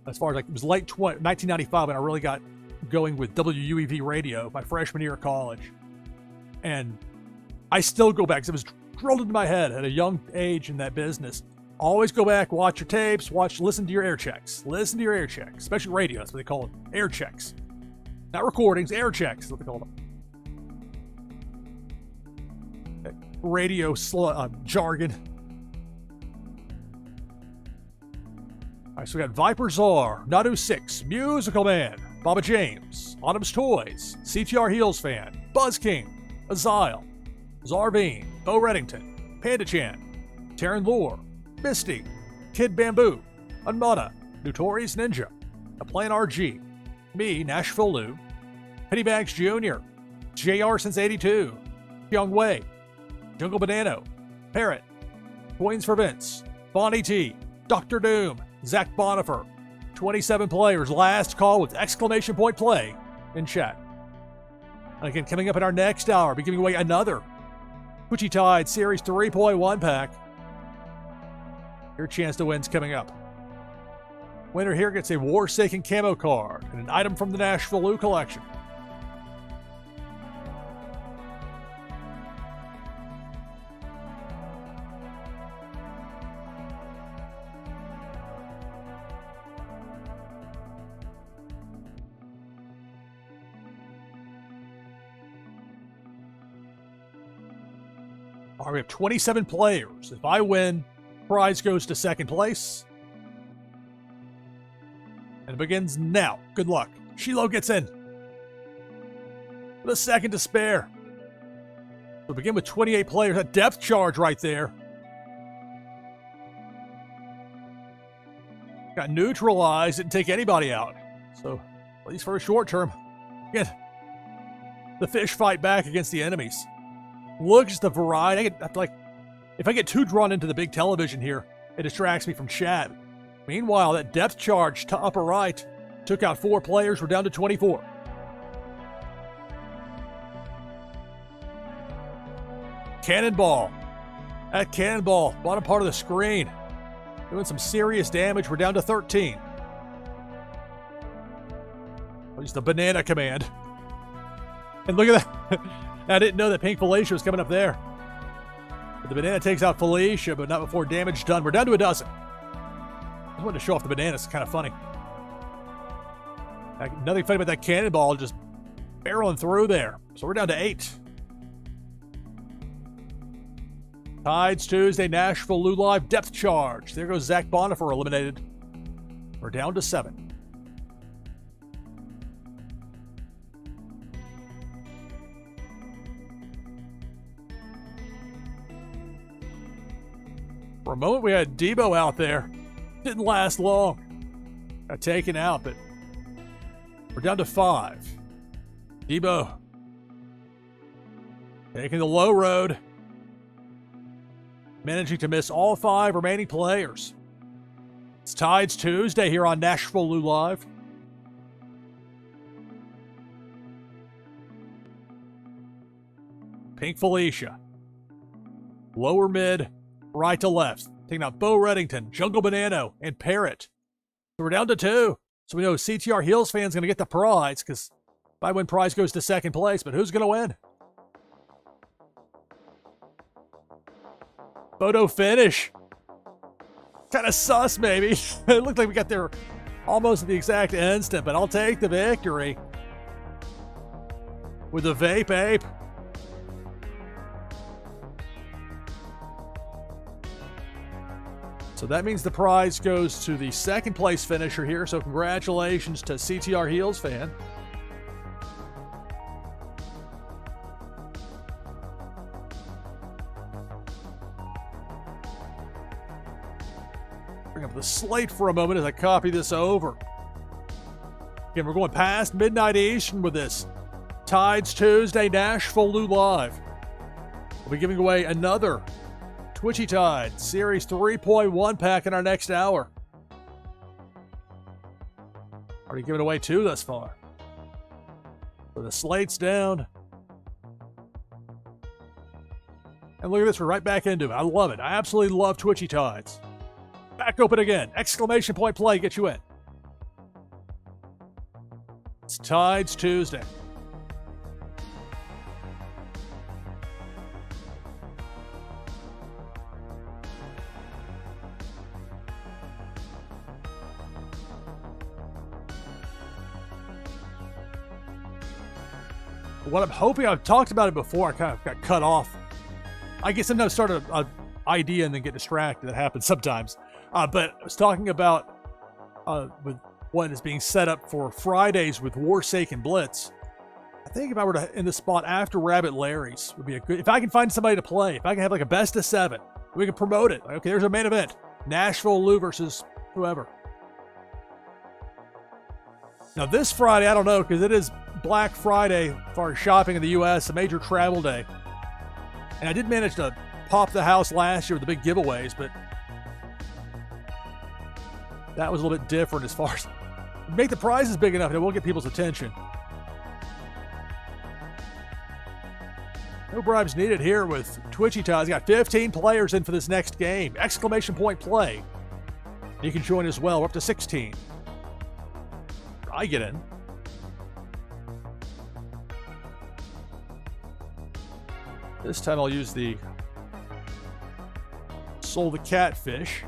As far as it was late 1995 when I really got going with WUEV radio, my freshman year of college. And I still go back because it was drilled into my head at a young age in that business. Always go back, watch your tapes, listen to your air checks. Listen to your air checks, especially radio. That's what they call them, air checks. Not recordings, air checks is what they call them. Radio jargon. All right, so we got Viper Czar, Nadu 6, Musical Man, Baba James, Autumn's Toys, CTR Heels Fan, Buzz King, Azile, Zarveen, Bo Reddington, Panda Chan, Terran Lore, Misty, Kid Bamboo, Unmada, Notorious Ninja, A Plan RG, me, NashvilleLou, Pennybags Jr., JR since 82, Young Wei, Jungle Banano, Parrot, Coins for Vince, Bonnie T, Dr. Doom, Zach Bonifer, 27 players, last call with exclamation point play in chat. And again, coming up in our next hour, I'll be giving away another Twitchy Tide Series 3.1 pack. Your chance to win's coming up. Winner here gets a Warsaken camo card and an item from the NashvilleLou collection. All right, we have 27 players. If I win, prize goes to second place. And it begins now. Good luck. Shiloh gets in. With a second to spare. We'll begin with 28 players. A depth charge right there. Got neutralized. Didn't take anybody out. So, at least for a short term, get the fish fight back against the enemies. Look at the variety. If I get too drawn into the big television here, it distracts me from chat. Meanwhile, that depth charge to upper right took out 4 players. We're down to 24. Cannonball. That cannonball, bottom part of the screen. Doing some serious damage. We're down to 13. I'll use the banana command. And look at that. I didn't know that Pink Felicia was coming up there. But the banana takes out Felicia, but not before damage done. We're down to a dozen. I just wanted to show off the banana. It's kind of funny. Nothing funny about that cannonball just barreling through there. So we're down to 8. Tides Tuesday, NashvilleLou Live depth charge. There goes Zach Bonifer eliminated. We're down to 7. a moment, we had Debo out there. Didn't last long. Got taken out, but we're down to 5. Debo taking the low road, managing to miss all 5 remaining players. It's Tides Tuesday here on NashvilleLou Live. Pink Felicia. Lower mid, right to left. Taking out Bo Reddington, Jungle Banano, and Parrot. So we're down to 2. So we know CTR Heels fans going to get the prize, because by win prize goes to second place, but who's going to win? Photo finish. Kind of sus, maybe. It looked like we got there almost at the exact instant, but I'll take the victory with the vape ape. So that means the prize goes to the second place finisher here. So congratulations to CTR Heels fan. Bring up the slate for a moment as I copy this over. Again, we're going past midnight Eastern with this Tides Tuesday NashvilleLou Live. We'll be giving away another Twitchy Tide Series 3.1 pack in our next hour. Already given away 2 thus far. So the slate's down. And look at this, we're right back into it. I love it. I absolutely love Twitchy Tides. Back open again. Exclamation point play, get you in. It's Tides Tuesday. What I'm hoping, I've talked about it before, I kind of got cut off. I get sometimes start an idea and then get distracted. That happens sometimes. But I was talking about with what is being set up for Fridays with Warsaken Blitz. I think if I were to in the spot after Rabbit Larry's would be a good, if I can find somebody to play, if I can have like a best of 7, we can promote it. Okay, there's a main event. NashvilleLou versus whoever. Now this Friday, I don't know, because it is Black Friday for shopping in the U.S., a major travel day. And I did manage to pop the house last year with the big giveaways, but that was a little bit different as far as make the prizes big enough and it will get people's attention. No bribes needed here with Twitchy Tides. Got 15 players in for this next game. Exclamation point play. You can join as well. We're up to 16. I get in. This time I'll use the Soul the Catfish.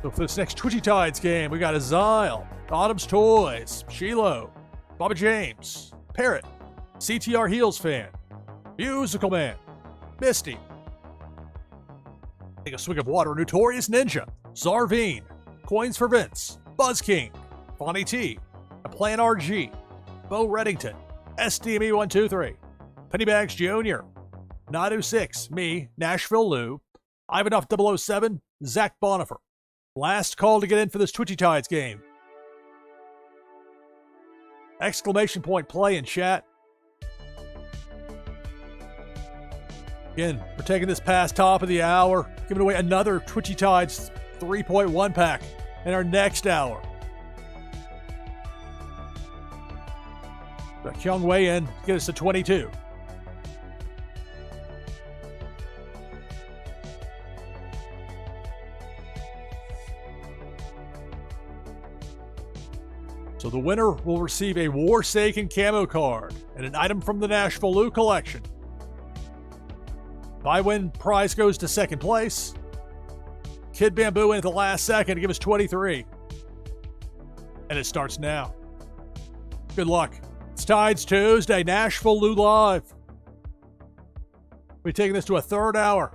So for this next Twitchy Tides game, we got Azile, Autumn's Toys, Shiloh, Baba James, Parrot, CTR Heels fan, Musical Man, Misty. Take a swig of water, Notorious Ninja, Zarvine, Coins for Vince, Buzz King, Fonny T, A Plan RG, Bo Reddington, SDME123, Pennybags Jr., Nadu6, me, NashvilleLou, Ivanov 007, Zach Bonifer. Last call to get in for this Twitchy Tides game. Exclamation point play in chat. Again, we're taking this past top of the hour, giving away another Twitchy Tides 3.1 pack in our next hour. Got Kyung Wei in, get us to 22. So the winner will receive a Warsaken camo card and an item from the NashvilleLou collection. By win, prize goes to second place. Kid Bamboo in at the last second to give us 23. And it starts now. Good luck. It's Tides Tuesday, NashvilleLou Live. We're taking this to a third hour.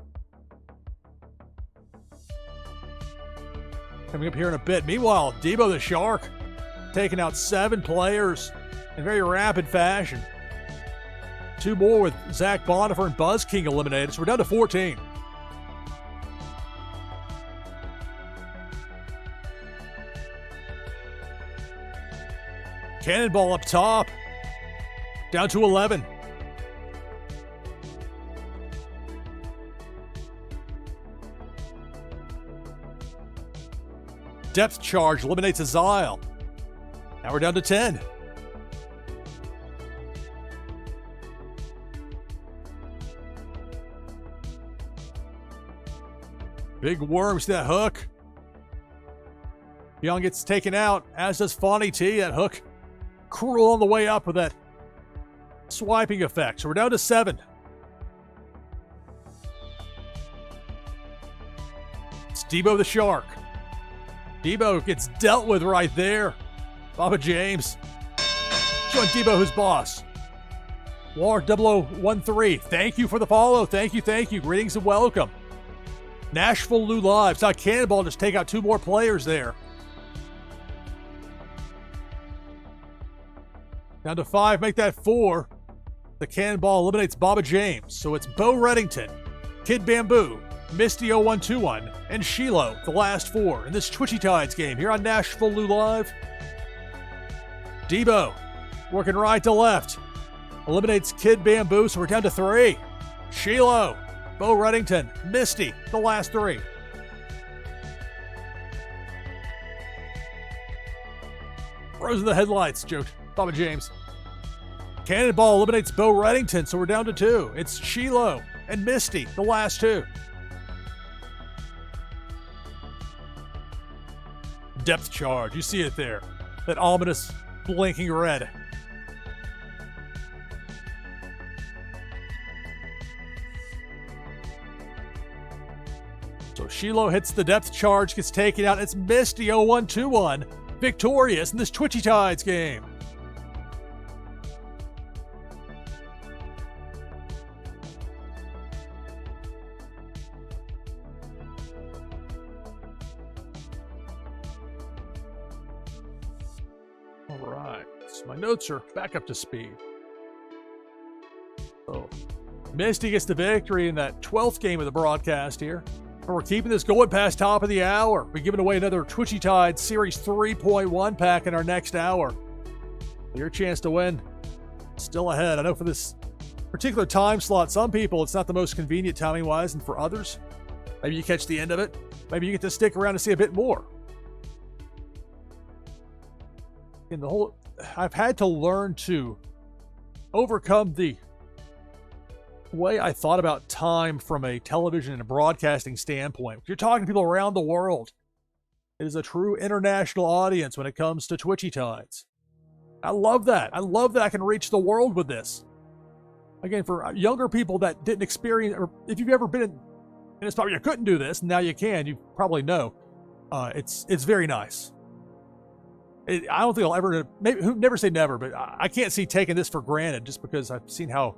Coming up here in a bit. Meanwhile, Debo the Shark taking out 7 players in very rapid fashion. 2 more with Zach Bonifer and Buzz King eliminated, so we're down to 14. Cannonball up top. Down to 11. Depth charge eliminates Azile. Now we're down to 10. Big Worm, see that hook? Young gets taken out, as does Fonny T. That hook cruel on the way up with that swiping effect. So we're down to 7. It's Debo the Shark. Debo gets dealt with right there. Baba James showing Debo who's boss. War 0013, thank you for the follow. Thank you. Greetings and welcome. NashvilleLou Live. Saw Cannonball just take out 2 more players there. Down to 5, make that 4. The Cannonball eliminates Baba James. So it's Bo Reddington, Kid Bamboo, Misty 0121, and Shiloh, the last 4 in this Twitchy Tides game here on NashvilleLou Live. Debo working right to left. Eliminates Kid Bamboo, so we're down to 3. Shiloh, Bo Reddington, Misty, the last 3. Frozen the headlights, joked Baba James. Cannonball eliminates Bo Reddington, so we're down to 2. It's Shiloh and Misty, the last 2. Depth charge, you see it there. That ominous blinking red. So Shiloh hits the depth charge, gets taken out. It's Misty 0121, victorious in this Twitchy Tides game. All right, so my notes are back up to speed. So Misty gets the victory in that 12th game of the broadcast here. And we're keeping this going past top of the hour. We're giving away another Twitchy Tide Series 3.1 pack in our next hour. Your chance to win still ahead. I know for this particular time slot, some people it's not the most convenient timing-wise, and for others, maybe you catch the end of it. Maybe you get to stick around to see a bit more. In the whole, I've had to learn to overcome the way I thought about time from a television and a broadcasting standpoint. You're talking to people around the world. It is a true international audience when it comes to Twitchy Tides. I love that. I love that I can reach the world with this. Again, for younger people that didn't experience, or if you've ever been in a spot where you couldn't do this, now you can, you probably know. It's very nice. I don't think I'll ever, maybe, never say never, but I can't see taking this for granted just because I've seen how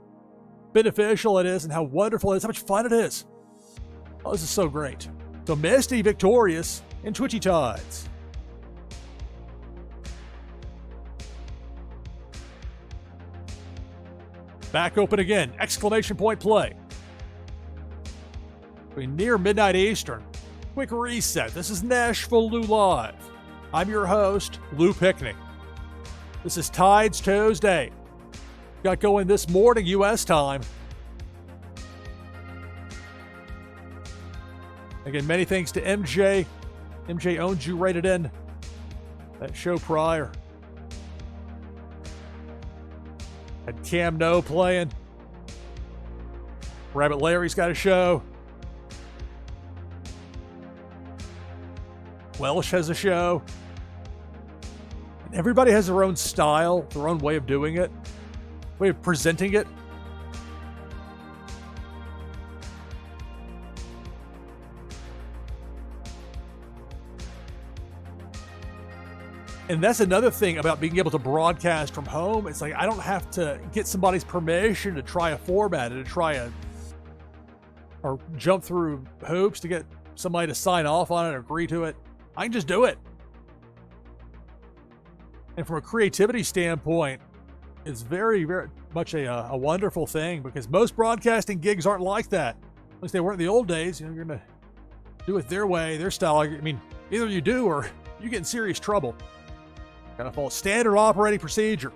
beneficial it is and how wonderful it is, how much fun it is. Oh, this is so great. So Misty victorious in Twitchy Tides. Back open again, exclamation point play. We're near midnight Eastern. Quick reset. This is NashvilleLou Live. I'm your host, Lou Pickney. This is Tides Tuesday. Got going this morning, U.S. time. Again, many thanks to MJ. MJ owns you, rated in that show prior. Had Cam No playing. Rabbit Larry's got a show. Welsh has a show. And everybody has their own style, their own way of doing it, way of presenting it. And that's another thing about being able to broadcast from home. It's like I don't have to get somebody's permission to try a format and to try or jump through hoops to get somebody to sign off on it or agree to it. I can just do it. And from a creativity standpoint, it's very, very much a wonderful thing, because most broadcasting gigs aren't like that. At least they weren't in the old days. You know, you're going to do it their way, their style. I mean, either you do or you get in serious trouble. Kind of follow standard operating procedure.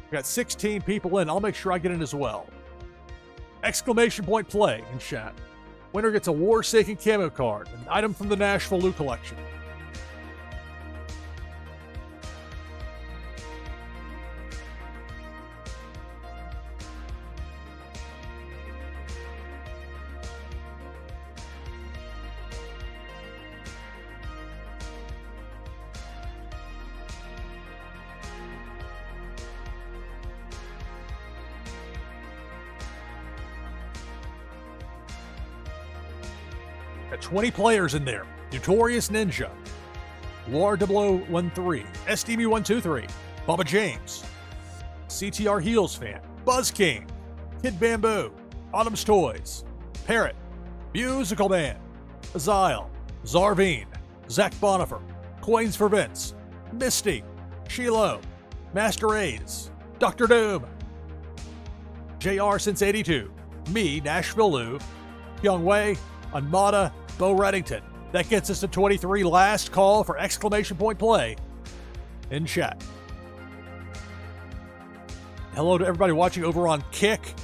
We got 16 people in. I'll make sure I get in as well. Exclamation point play in chat. Winner gets a War-Saking camo card, an item from the NashvilleLou collection. Got 20 players in there. Notorious Ninja, War 0013, SDMU123, Bubba James, CTR Heels Fan, Buzz King, Kid Bamboo, Autumn's Toys, Parrot, Musical Man, Azile, Zarvine, Zach Bonifer, Coins for Vince, Misty, Shiloh, Master A's, Dr. Doom, JR since 82, me, NashvilleLou, Young Wei, Anmada, Bo Reddington. That gets us to 23. Last call for exclamation point play in chat. Hello to everybody watching over on Kick.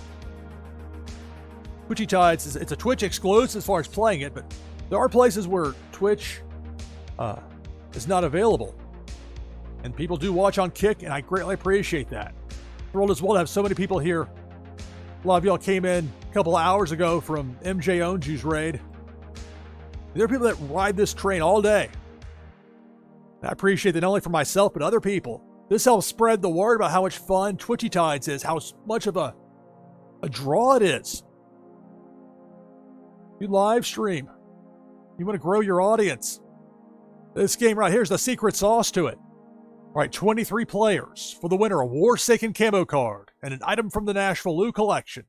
Twitchy Tides, it's a Twitch exclusive as far as playing it, but there are places where Twitch is not available. And people do watch on Kick, and I greatly appreciate that. Thrilled as well to have so many people here. A lot of y'all came in a couple hours ago from MJ Onju's raid. There are people that ride this train all day. I appreciate that not only for myself, but other people. This helps spread the word about how much fun Twitchy Tides is, how much of a draw it is. You live stream. You want to grow your audience. This game right here is the secret sauce to it. All right, 23 players. For the winner, a War-Saking camo card and an item from the NashvilleLou collection.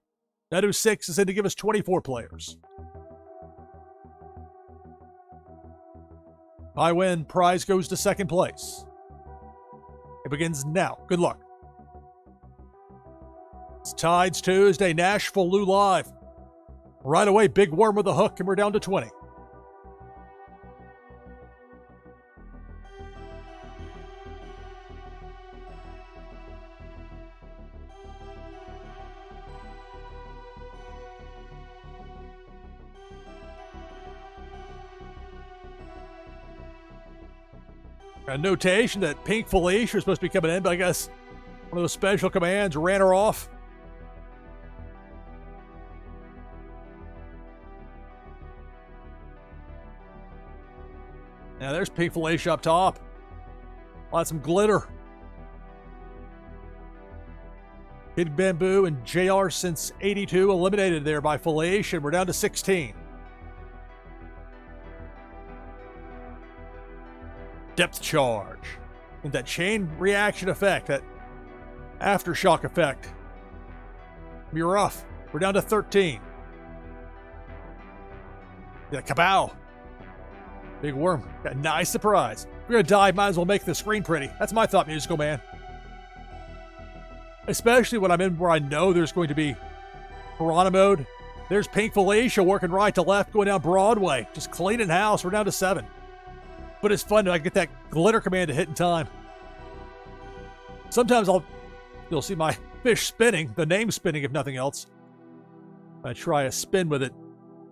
Nadu 6 is in to give us 24 players. I win, prize goes to second place. It begins now. Good luck. It's Tides Tuesday, NashvilleLou Live. Right away, Big Worm with a hook, and we're down to 20. A notation that Pink Felicia is supposed to be coming in, but I guess one of those special commands ran her off. Now there's Pink Felicia up top. Some glitter. Kid Bamboo and JR since 82 eliminated there by Felicia. We're down to 16. Depth charge. And that chain reaction effect, that aftershock effect. Be rough. We're down to 13. Yeah, kabow. Big Worm. Got a nice surprise. If we're going to die, might as well make the screen pretty. That's my thought, Musical Man. Especially when I'm in where I know there's going to be Piranha mode. There's Pink Felicia working right to left, going down Broadway. Just cleaning house. We're down to 7. But it's fun to get that glitter command to hit in time. Sometimes you'll see my fish spinning, the name spinning if nothing else. I try a spin with it.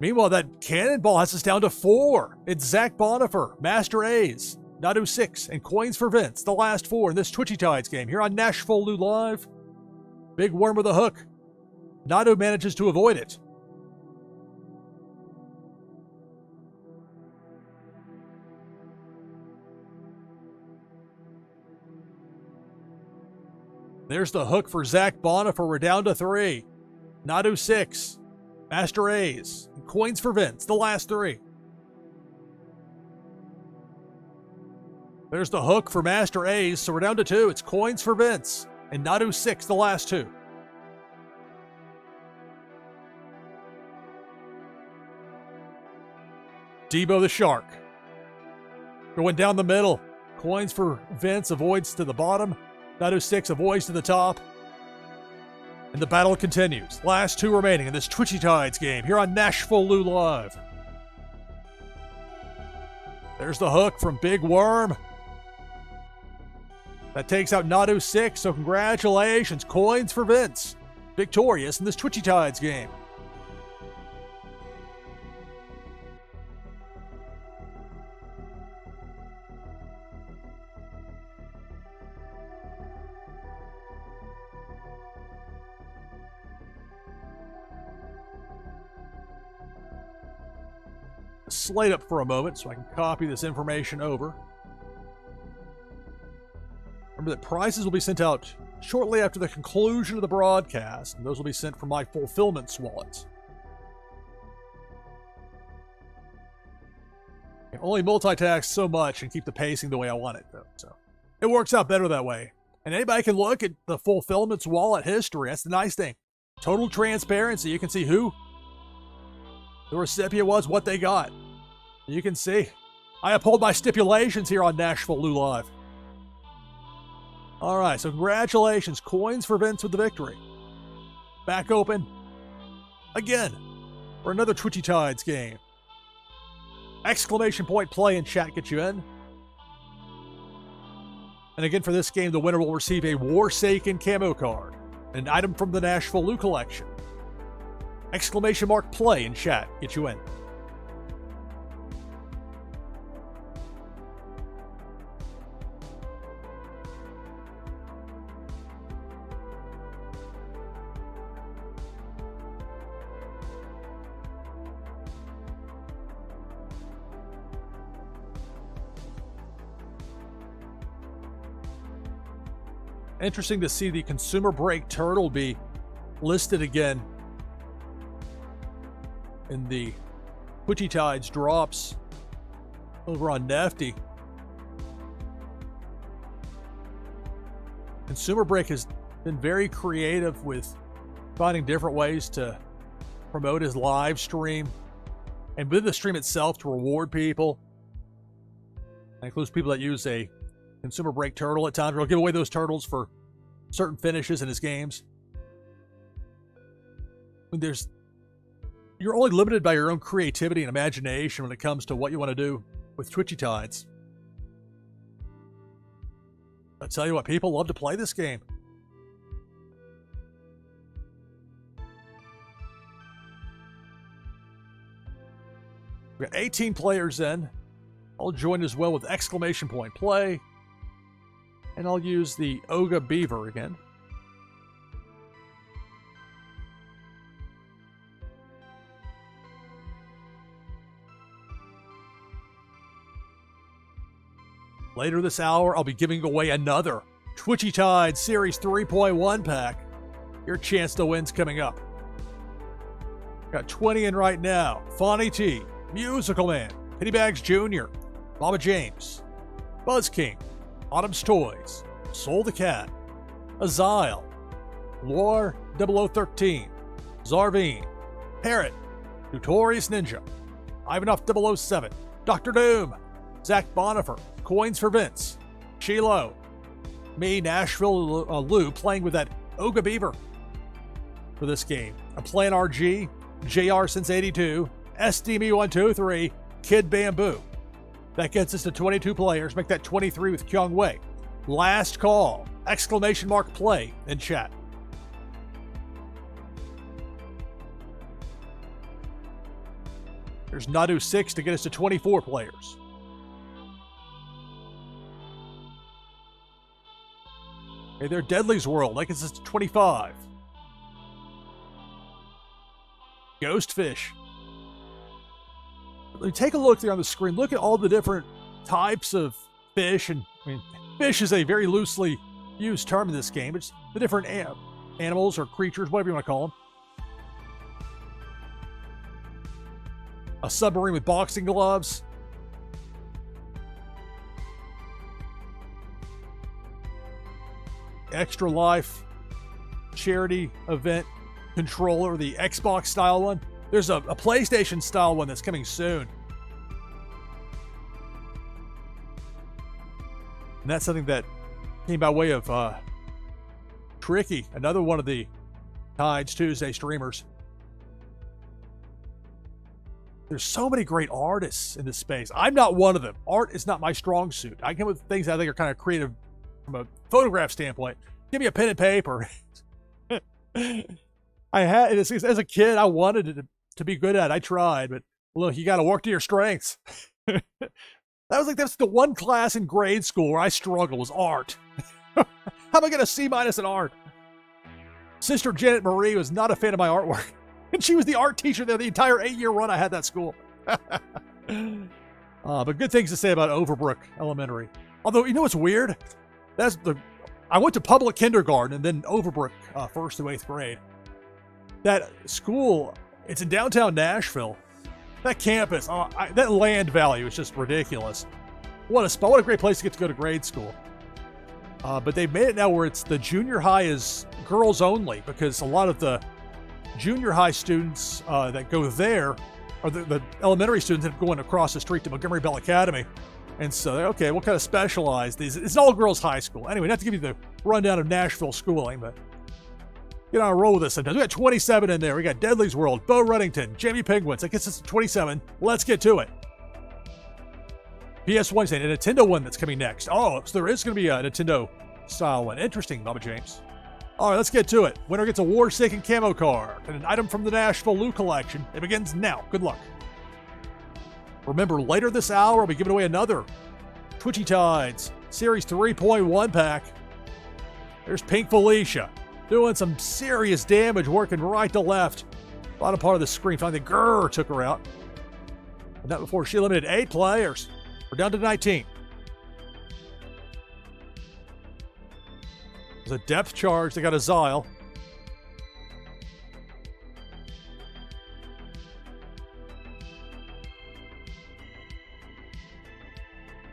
Meanwhile, that cannonball has us down to 4. It's Zach Bonifer, Master A's, Nadu 6, and Coins for Vince, the last 4 in this Twitchy Tides game here on NashvilleLou Live. Big Worm with a hook. Nadu manages to avoid it. There's the hook for Zach Bonifer. We're down to 3. Nadu 6. Master A's. And Coins for Vince. The last 3. There's the hook for Master A's. So we're down to 2. It's Coins for Vince. And Nadu 6. The last 2. Debo the Shark. Going down the middle. Coins for Vince, avoids to the bottom. 906 avoids to the top. And the battle continues. Last two remaining in this Twitchy Tides game here on NashvilleLou Live. There's the hook from Big Worm. That takes out 906, so congratulations. Coins for Vince. Victorious in this Twitchy Tides game. Slate up for a moment so I can copy this information over. Remember that prizes will be sent out shortly after the conclusion of the broadcast, and those will be sent from my fulfillment wallet. I can only multitask so much and keep the pacing the way I want it, though. So it works out better that way. And anybody can look at the fulfillment's wallet history. That's the nice thing. Total transparency. You can see who the recipient was, what they got. You can see. I uphold my stipulations here on NashvilleLou Live. All right, so congratulations. Coins for Vince with the victory. Back open again for another Twitchy Tides game. Exclamation point play in chat get you in. And again, for this game, the winner will receive a Warsaken camo card, an item from the NashvilleLou collection. Exclamation mark play in chat get you in. Interesting to see the consumer break turtle be listed again in the Twitchy Tides drops over on Nifty. Consumer Break has been very creative with finding different ways to promote his live stream and within the stream itself to reward people. That includes people that use a Consumer Break turtle at times. He'll give away those turtles for certain finishes in his games. I mean, you're only limited by your own creativity and imagination when it comes to what you want to do with Twitchy Tides. I tell you what, people love to play this game. We got 18 players in. I'll join as well with exclamation point play. And I'll use the Oga Beaver again. Later this hour, I'll be giving away another Twitchy Tide Series 3.1 pack. Your chance to win's coming up. Got 20 in right now. Fonny T, Musical Man, Pennybags Jr., Baba James, Buzz King, Autumn's Toys, Soul the Cat, Azile, Lore 0013, Zarvine, Parrot, Notorious Ninja, Ivanov 007, Dr. Doom, Zach Bonifer, Coins for Vince, Shiloh, me, NashvilleLou, playing with that Oga Beaver for this game. I'm playing RG, JR since 82, SDME123, Kid Bamboo. That gets us to 22 players. Make that 23 with Kyung Wei. Last call. Exclamation mark play in chat. There's Nadu 6 to get us to 24 players. Hey there, Deadly's World. That gets us to 25. Ghostfish. Take a look there on the screen. Look at all the different types of fish. And I mean, fish is a very loosely used term in this game. It's the different animals or creatures, whatever you want to call them. A submarine with boxing gloves. Extra Life charity event controller, the Xbox style one. There's a PlayStation style one that's coming soon. And that's something that came by way of Tricky, another one of the Tides Tuesday streamers. There's so many great artists in this space. I'm not one of them. Art is not my strong suit. I come with things I think are kind of creative from a photograph standpoint. Give me a pen and paper. I had, as a kid, I wanted it to be good at it. I tried, but look, you got to work to your strengths. That's the one class in grade school where I struggled was art. How am I going to C- in art? Sister Janet Marie was not a fan of my artwork. And she was the art teacher there the entire 8-year run I had that school. But good things to say about Overbrook Elementary. Although, you know what's weird? I went to public kindergarten and then Overbrook 1st through 8th grade. That school, it's in downtown Nashville. That campus, that land value is just ridiculous. What a great place to get to go to grade school. But they've made it now where it's the junior high is girls only, because a lot of the junior high students that go there are the elementary students that are going across the street to Montgomery Bell Academy. And so, okay, we'll kind of specialize these. It's an all-girls high school. Anyway, not to give you the rundown of Nashville schooling, but get on a roll with this sometimes. We got 27 in there. We got Deadly's World, Bo Reddington, Jamie Penguins. That gets us to 27. Let's get to it. PS1 saying a Nintendo one that's coming next. Oh, so there is going to be a Nintendo style one. Interesting, Bubba James. All right, let's get to it. Winner gets a War-Forsaken camo card and an item from the NashvilleLou collection. It begins now. Good luck. Remember, later this hour, I'll be giving away another Twitchy Tides Series 3.1 pack. There's Pink Felicia doing some serious damage, working right to left. Bottom part of the screen. Finally, Grrr took her out. And not before she eliminated 8 players. We're down to 19. There's a depth charge. They got a Zyle.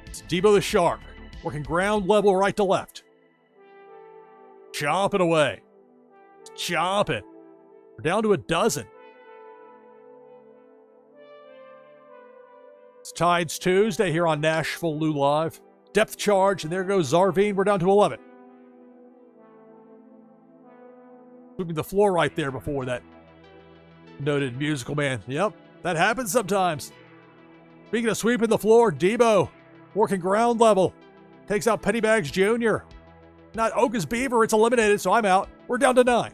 It's Debo the Shark, working ground level right to left. Chomping away. Chomping. We're down to a dozen. It's Tides Tuesday here on NashvilleLou Live. Depth charge, and there goes Zarvine. We're down to 11. Sweeping the floor right there before that noted musical man. Yep, that happens sometimes. Speaking of sweeping the floor, Debo working ground level. Takes out Pennybags Jr. Not Oga's Beaver. It's eliminated, so I'm out. We're down to 9.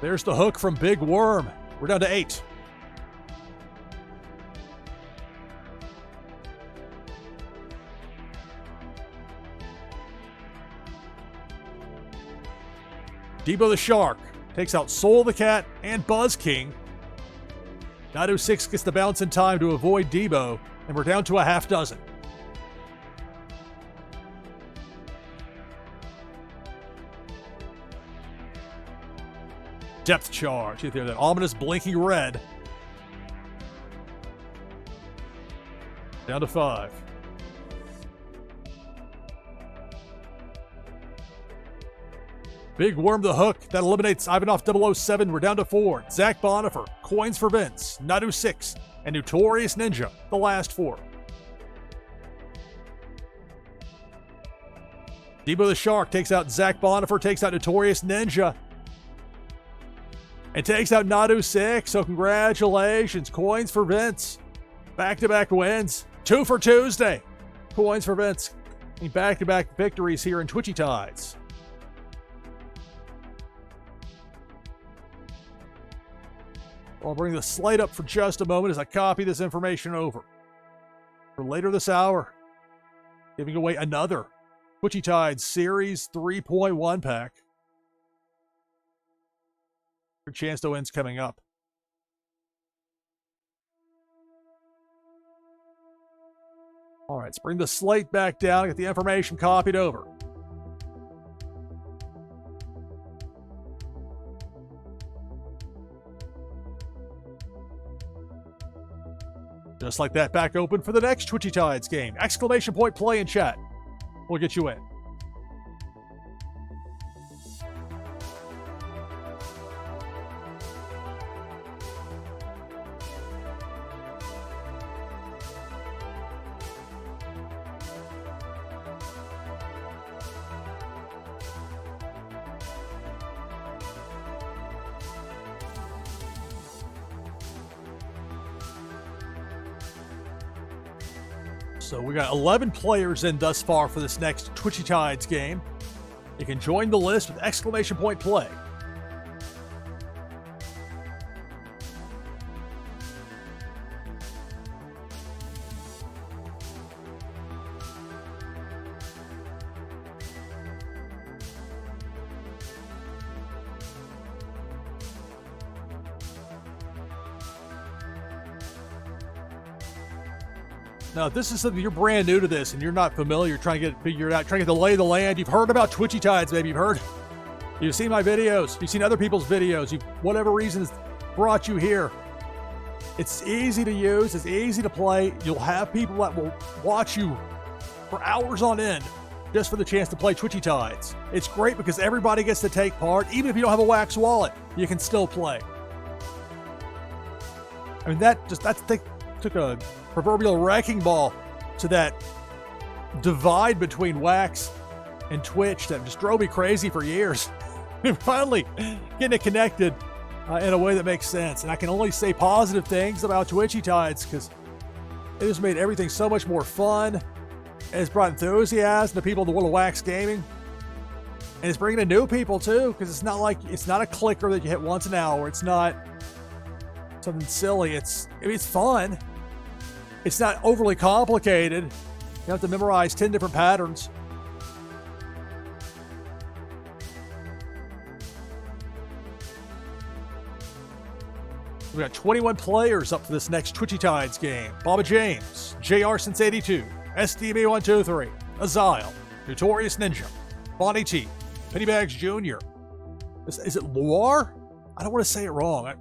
There's the hook from Big Worm. We're down to 8. Debo the Shark takes out Soul the Cat and Buzz King. 906 gets the bounce in time to avoid Debo, and we're down to a half dozen. Depth charge. You hear that ominous blinking red. Down to 5. Big Worm the hook. That eliminates Ivanov 007. We're down to 4. Zach Bonifer. Coins for Vince. Nadu 6. And Notorious Ninja. The last 4. Debo the Shark takes out Zach Bonifer. Takes out Notorious Ninja. And takes out Nadu 6. So congratulations. Coins for Vince. Back-to-back wins. 2 for Tuesday. Coins for Vince. Back-to-back victories here in Twitchy Tides. I'll bring the slate up for just a moment as I copy this information over. For later this hour, giving away another Twitchy Tides Series 3.1 pack. Your chance to win's coming up. All right, let's bring the slate back down, get the information copied over. Just like that, back open for the next Twitchy Tides game. Exclamation point play in chat. We'll get you in. So we got 11 players in thus far for this next Twitchy Tides game. You can join the list with exclamation point play. Now, if this is something you're brand new to this and you're not familiar, trying to get it figured out, trying to get the lay of the land, you've heard about Twitchy Tides, maybe you've seen my videos, you've seen other people's videos, whatever reasons brought you here. It's easy to use, it's easy to play. You'll have people that will watch you for hours on end just for the chance to play Twitchy Tides. It's great because everybody gets to take part. Even if you don't have a Wax wallet, you can still play. I mean, that took a proverbial wrecking ball to that divide between Wax and Twitch that just drove me crazy for years. And finally getting it connected in a way that makes sense. And I can only say positive things about Twitchy Tides because it has made everything so much more fun. It's brought enthusiasm to people that want to Wax gaming. And it's bringing in new people too, because it's not a clicker that you hit once an hour. It's not something silly. It's fun. It's not overly complicated. You have to memorize 10 different patterns. We got 21 players up for this next Twitchy Tides game. Baba James, JR since 82, SDB123, Azile, Notorious Ninja, Bonnie T, Pennybags Jr. Is it Loire? I don't want to say it wrong.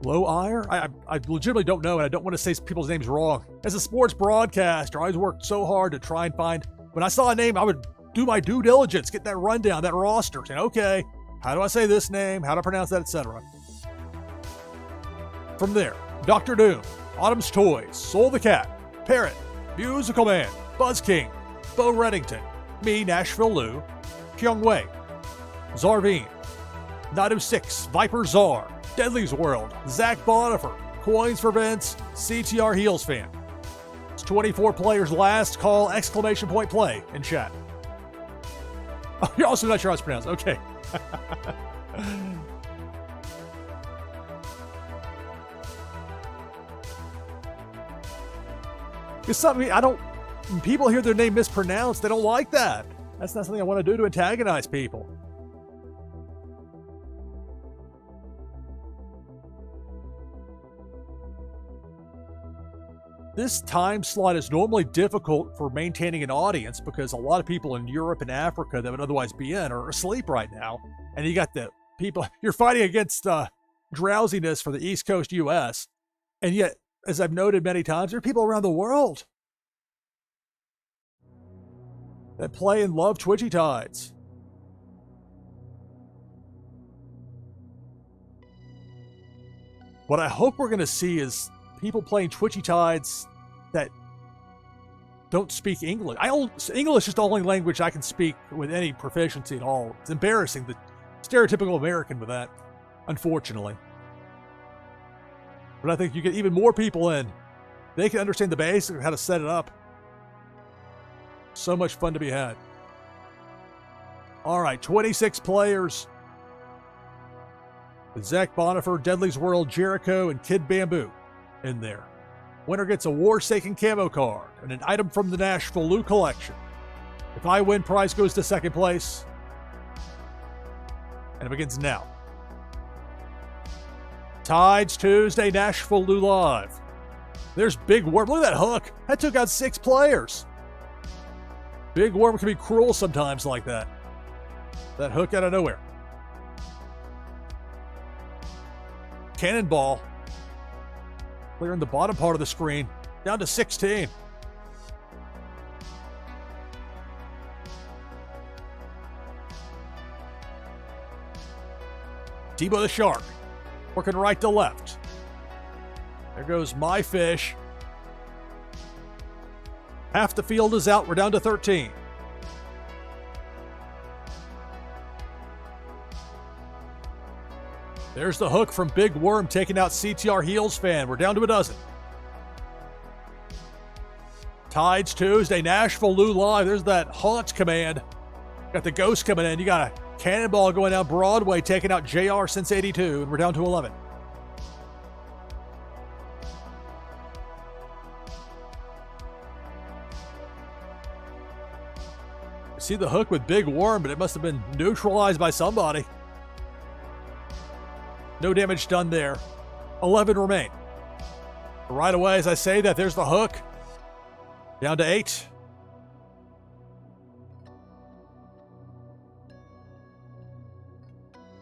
Low Ire? I legitimately don't know, and I don't want to say people's names wrong. As a sports broadcaster, I always worked so hard to try and find, when I saw a name, I would do my due diligence, get that rundown, that roster, saying, okay, how do I say this name? How do I pronounce that, etc. From there, Dr. Doom, Autumn's Toys, Soul the Cat, Parrot, Musical Man, Buzz King, Bo Reddington, me, NashvilleLou, Kyung Wei, Zarveen, Nadu 6, Viper Czar, Deadly's World, Zach Bonifer, Coins for Vince, CTR Heels Fan. It's 24 players last call, exclamation point play in chat. Oh, you're also not sure how it's pronounced. Okay. It's something when people hear their name mispronounced, they don't like that. That's not something I want to do to antagonize people. This time slot is normally difficult for maintaining an audience because a lot of people in Europe and Africa that would otherwise be in are asleep right now. And you got the people, you're fighting against drowsiness for the East Coast US. And yet, as I've noted many times, there are people around the world that play and love Twitchy Tides. What I hope we're going to see is people playing Twitchy Tides that don't speak English. English is the only language I can speak with any proficiency at all. It's embarrassing, the stereotypical American with that, unfortunately. But I think you get even more people in. They can understand the basics of how to set it up. So much fun to be had. All right, 26 players. With Zach Bonifer, Deadly's World, Jericho, and Kid Bamboo in there. Winner gets a Warsaken camo card and an item from the NashvilleLou collection. If I win, prize goes to second place. And it begins now. Tides Tuesday, NashvilleLou Live. There's Big Worm. Look at that hook. That took out 6 players. Big Worm can be cruel sometimes like that. That hook out of nowhere. Cannonball. Clearing the bottom part of the screen. Down to 16. Debo the Shark. Working right to left. There goes my fish. Half the field is out. We're down to 13. There's the hook from Big Worm taking out CTR Heels Fan. We're down to a dozen. Tides Tuesday, NashvilleLou live. There's that haunt command. Got the ghost coming in. You got a cannonball going down Broadway, taking out JR since 82, and we're down to 11. I see the hook with Big Worm, but it must have been neutralized by somebody. No damage done there. 11 remain. Right away, as I say that, there's the hook. Down to 8.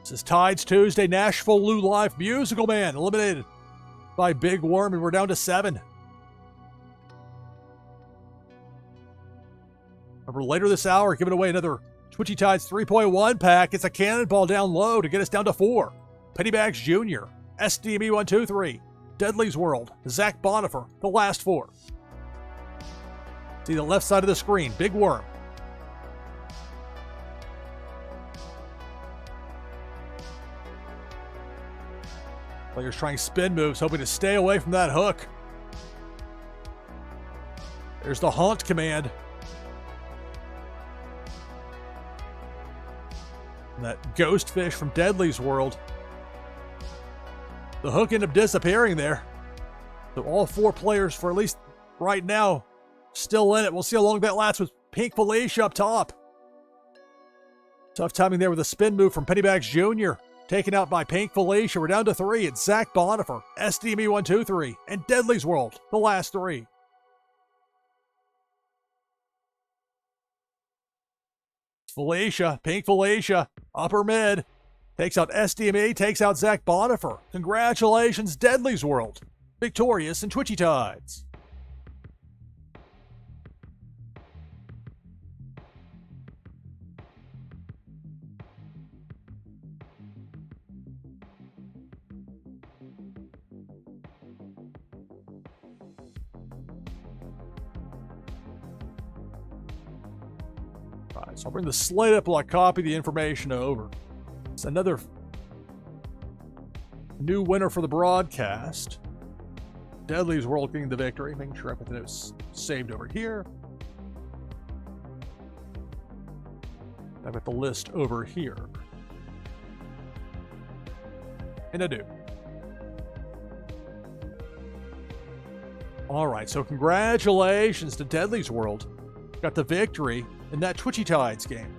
This is Tides Tuesday, NashvilleLou live. Musical Man eliminated by Big Worm, and we're down to 7. Remember, later this hour, giving away another Twitchy Tides 3.1 pack. It's a cannonball down low to get us down to 4. Pennybags Jr., SDME 123, Deadly's World, Zach Bonifer, the last 4. See the left side of the screen, Big Worm. Players trying spin moves, hoping to stay away from that hook. There's the haunt command. And that ghost fish from Deadly's World. The hook ended up disappearing there. So all 4 players, for at least right now, still in it. We'll see how long that lasts with Pink Felicia up top. Tough timing there with a spin move from Pennybags Jr. Taken out by Pink Felicia. We're down to 3. It's Zach Bonifer, SDME 123, and Deadly's World, the last 3. Felicia, Pink Felicia, upper mid. Takes out SDME, takes out Zach Bonifer. Congratulations, Deadly's World. Victorious in Twitchy Tides. Alright, so I'll bring the slate up while I copy the information over. It's another new winner for the broadcast. Deadly's World getting the victory. Making sure everything is saved over here. I've got the list over here. And I do. Alright, so congratulations to Deadly's World. Got the victory in that Twitchy Tides game.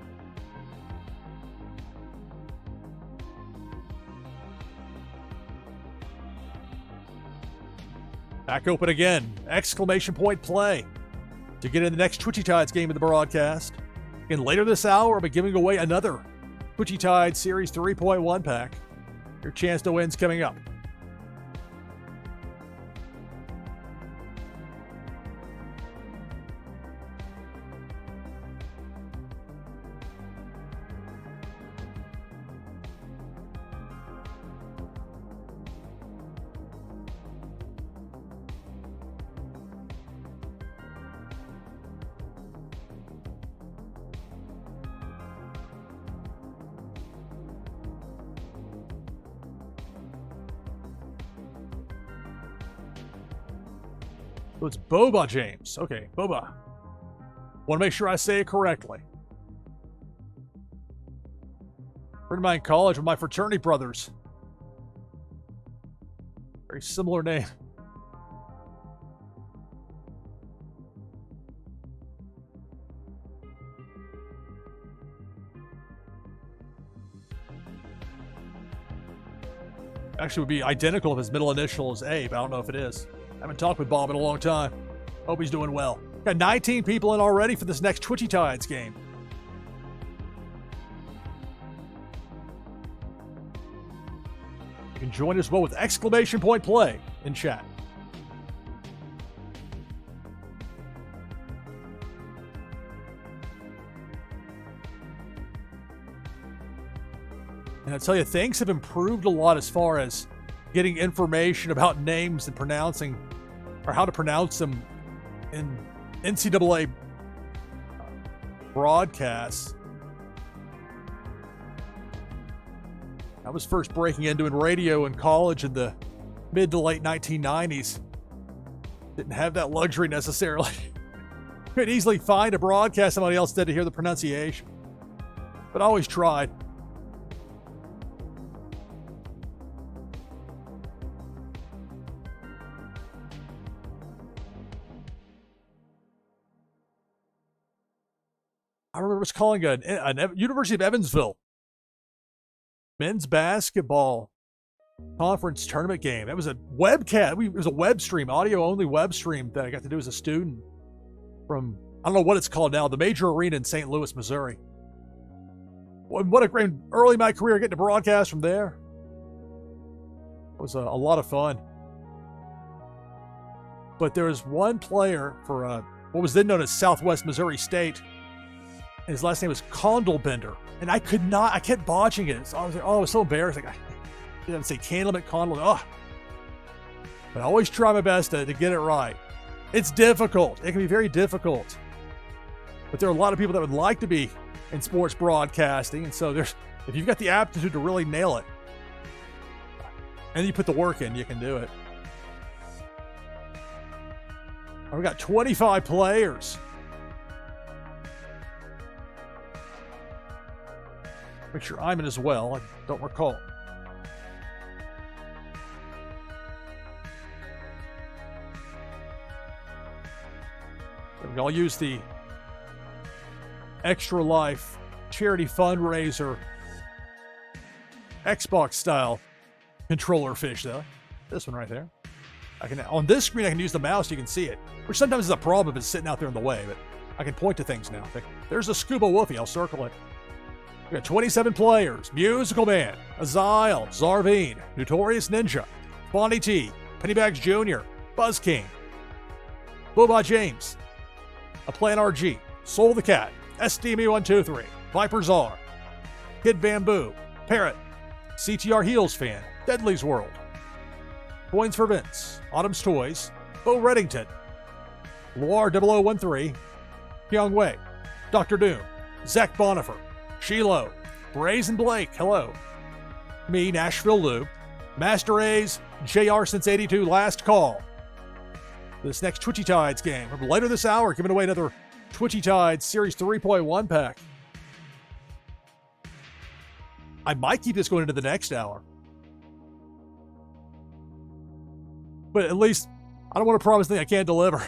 Back open again. Exclamation point play to get in the next Twitchy Tides game of the broadcast. And later this hour, I'll be giving away another Twitchy Tides Series 3.1 pack. Your chance to win's coming up. So it's Boba James. Okay, Boba. Want to make sure I say it correctly. Friend of mine in college with my fraternity brothers. Very similar name. Actually would be identical if his middle initial is A, but I don't know if it is. I haven't talked with Bob in a long time. Hope he's doing well. Got 19 people in already for this next Twitchy Tides game. You can join as well with exclamation point play in chat. And I tell you, things have improved a lot as far as getting information about names and pronouncing, or how to pronounce them in NCAA broadcasts. I was first breaking into doing radio in college in the mid to late 1990s. Didn't have that luxury necessarily. Could easily find a broadcast somebody else did to hear the pronunciation. But I always tried. I remember us calling a University of Evansville men's basketball conference tournament game. That was a webcast. It was a web stream, audio-only web stream that I got to do as a student from, I don't know what it's called now, the major arena in St. Louis, Missouri. What a great, early in my career, getting to broadcast from there. It was a lot of fun. But there was one player for what was then known as Southwest Missouri State. And his last name was Condlebender. And I kept botching it. So I was like, oh, it was so embarrassing. I didn't say Candleman, oh. But I always try my best to get it right. It's difficult. It can be very difficult. But there are a lot of people that would like to be in sports broadcasting. And so if you've got the aptitude to really nail it, and you put the work in, you can do it. We've got 25 players. Make sure I'm in as well. I don't recall. I'll use the Extra Life charity fundraiser Xbox style controller fish, though. This one right there. On this screen, I can use the mouse. You can see it, which sometimes is a problem if it's sitting out there in the way. But I can point to things now. There's a Scuba Woofy. I'll circle it. We got 27 players. Musical Man, Azile, Zarveen, Notorious Ninja, Bonnie T, Pennybags Jr., Buzz King, Boba James, A Plan RG, Soul the Cat, SDME123, Viper Czar, Kid Bamboo, Parrot, CTR Heels Fan, Deadly's World, Coins for Vince, Autumn's Toys, Bo Reddington, Loire 0013, Pyong Wei, Dr. Doom, Zach Bonifer, Shiloh, Brazen Blake, hello. Me, NashvilleLou, Master A's, JR since 82, last call. This next Twitchy Tides game. Later this hour, giving away another Twitchy Tides Series 3.1 pack. I might keep this going into the next hour. But at least, I don't want to promise anything I can't deliver.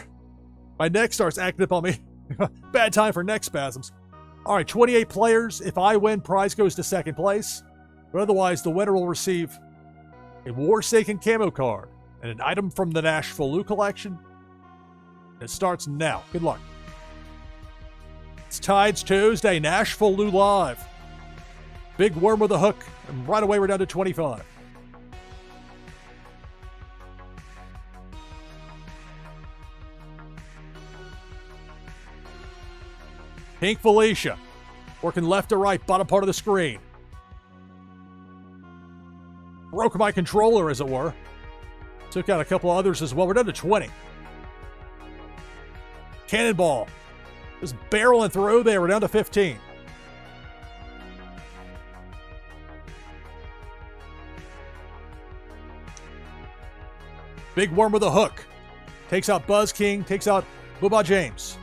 My neck starts acting up on me. Bad time for neck spasms. All right, 28 players. If I win, prize goes to second place. But otherwise, the winner will receive a Forsaken camo card and an item from the NashvilleLou collection. It starts now. Good luck. It's Tides Tuesday, NashvilleLou Live. Big Worm with a hook, and right away we're down to 25. Pink Felicia, working left to right, bottom part of the screen. Broke my controller, as it were. Took out a couple others as well. We're down to 20. Cannonball. Just barreling through there. We're down to 15. Big Worm with a hook. Takes out Buzz King. Takes out Boba James.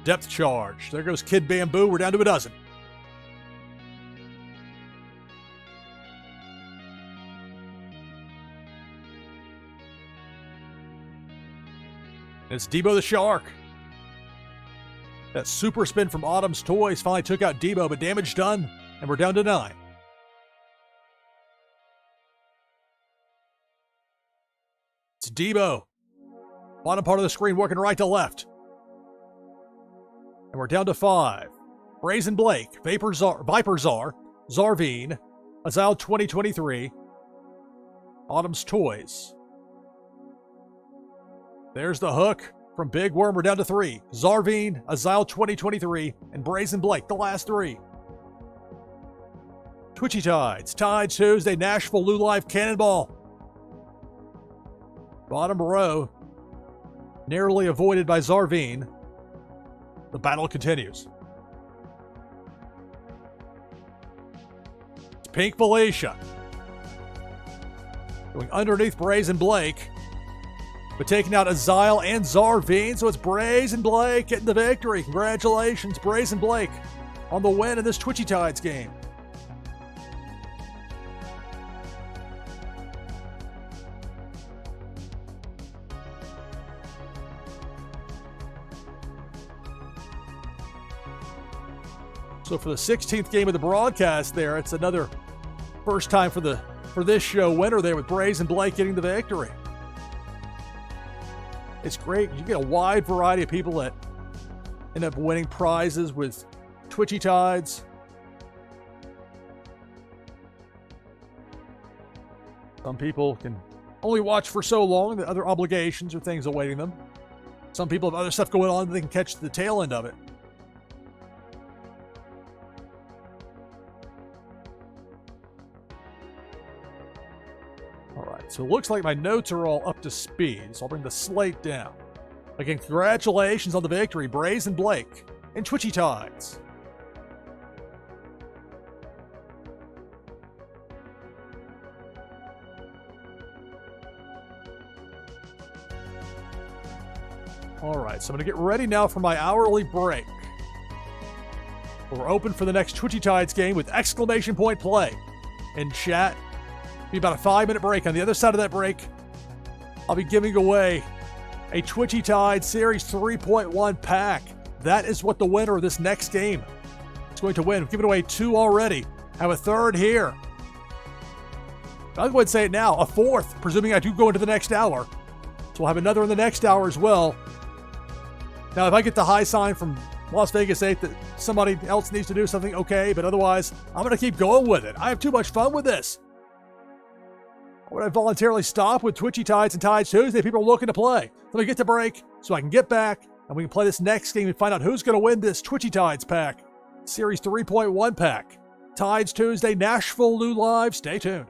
Depth charge. There goes Kid Bamboo. We're down to a dozen. It's Debo the Shark. That super spin from Autumn's Toys finally took out Debo, but damage done, and we're down to 9. It's Debo. Bottom part of the screen working right to left. And we're down to 5. Brazen Blake, Viper Czar, Zarveen, Azile 2023, Autumn's Toys. There's the hook from Big Worm. We're down to 3. Zarveen, Azile 2023, and Brazen Blake, the last 3. Twitchy Tides, Tides Tuesday, NashvilleLou Live Cannonball. Bottom row, narrowly avoided by Zarveen. The battle continues. It's Pink Felicia. Going underneath Brazen Blake. But taking out Azile and Zarveen, so it's Brazen Blake getting the victory. Congratulations, Brazen Blake, on the win in this Twitchy Tides game. So for the 16th game of the broadcast there, it's another first time for this show winner there with Brazen Blake getting the victory. It's great. You get a wide variety of people that end up winning prizes with Twitchy Tides. Some people can only watch for so long, that other obligations or things awaiting them. Some people have other stuff going on, they can catch the tail end of it. All right, so it looks like my notes are all up to speed, so I'll bring the slate down. Again, congratulations on the victory, Brazen Blake and Twitchy Tides. All right, so I'm going to get ready now for my hourly break. We're open for the next Twitchy Tides game with exclamation point play in chat. Be about a 5-minute break. On the other side of that break, I'll be giving away a Twitchy Tide Series 3.1 pack. That is what the winner of this next game is going to win. We've given away 2 already. Have a third here. I'll go ahead and say it now. A 4th, presuming I do go into the next hour. So we'll have another in the next hour as well. Now, if I get the high sign from Las Vegas 8 that somebody else needs to do something, okay. But otherwise, I'm going to keep going with it. I have too much fun with this. Would I voluntarily stop with Twitchy Tides and Tides Tuesday? People are looking to play. Let me get to break so I can get back and we can play this next game and find out who's going to win this Twitchy Tides pack. Series 3.1 pack. Tides Tuesday, NashvilleLou Live. Stay tuned.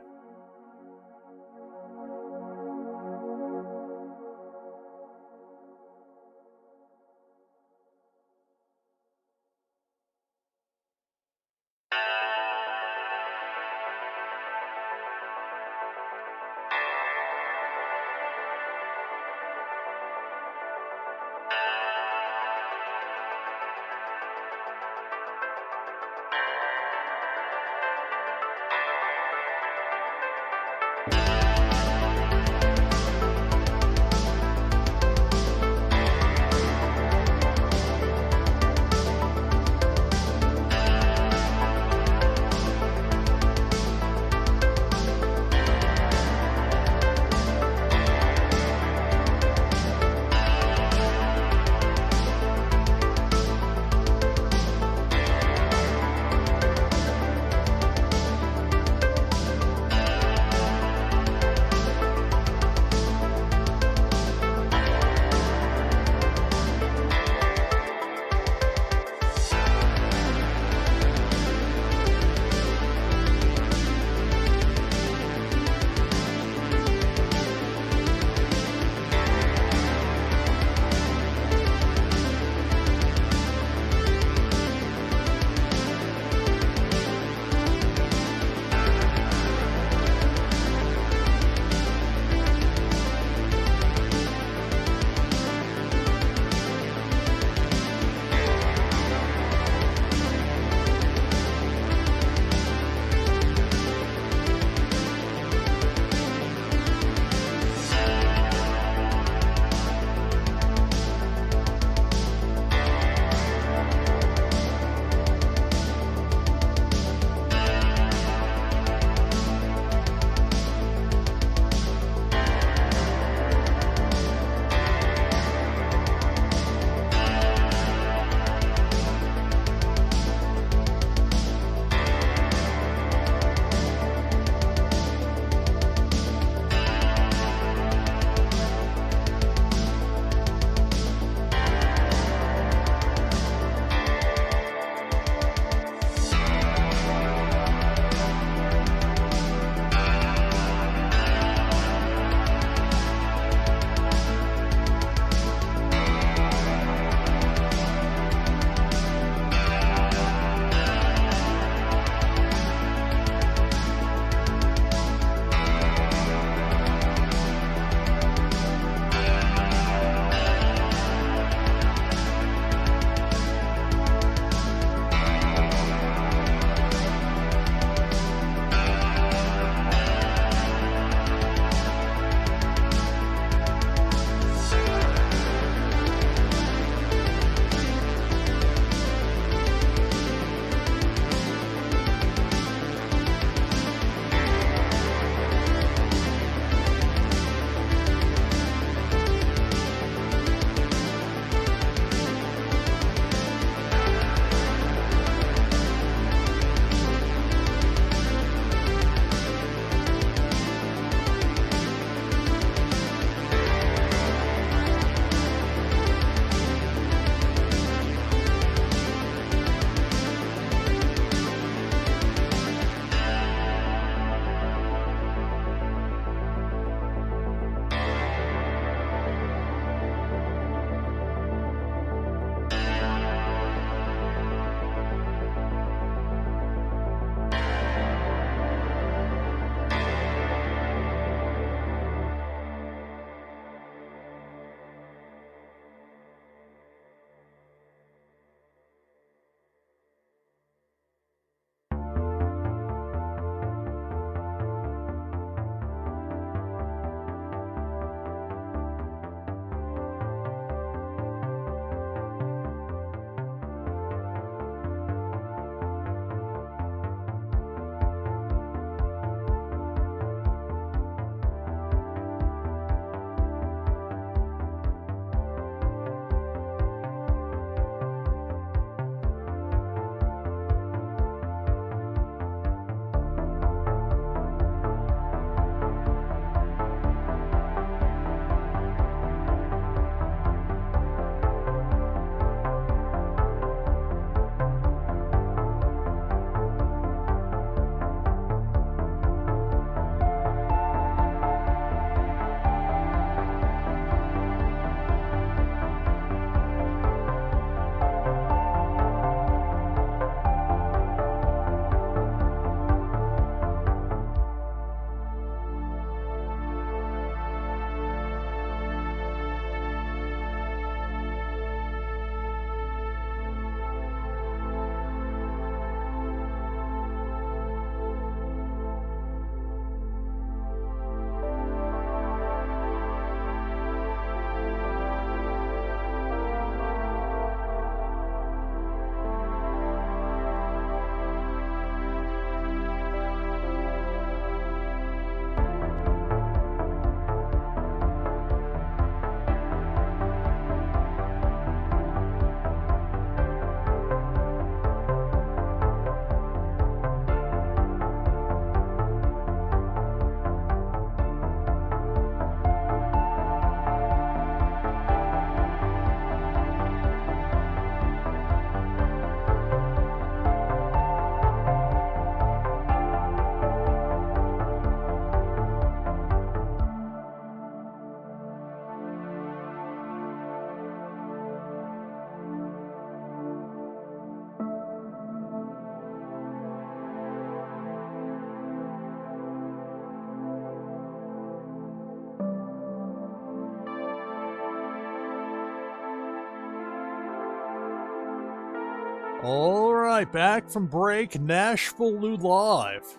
All right, back from break, NashvilleLou live.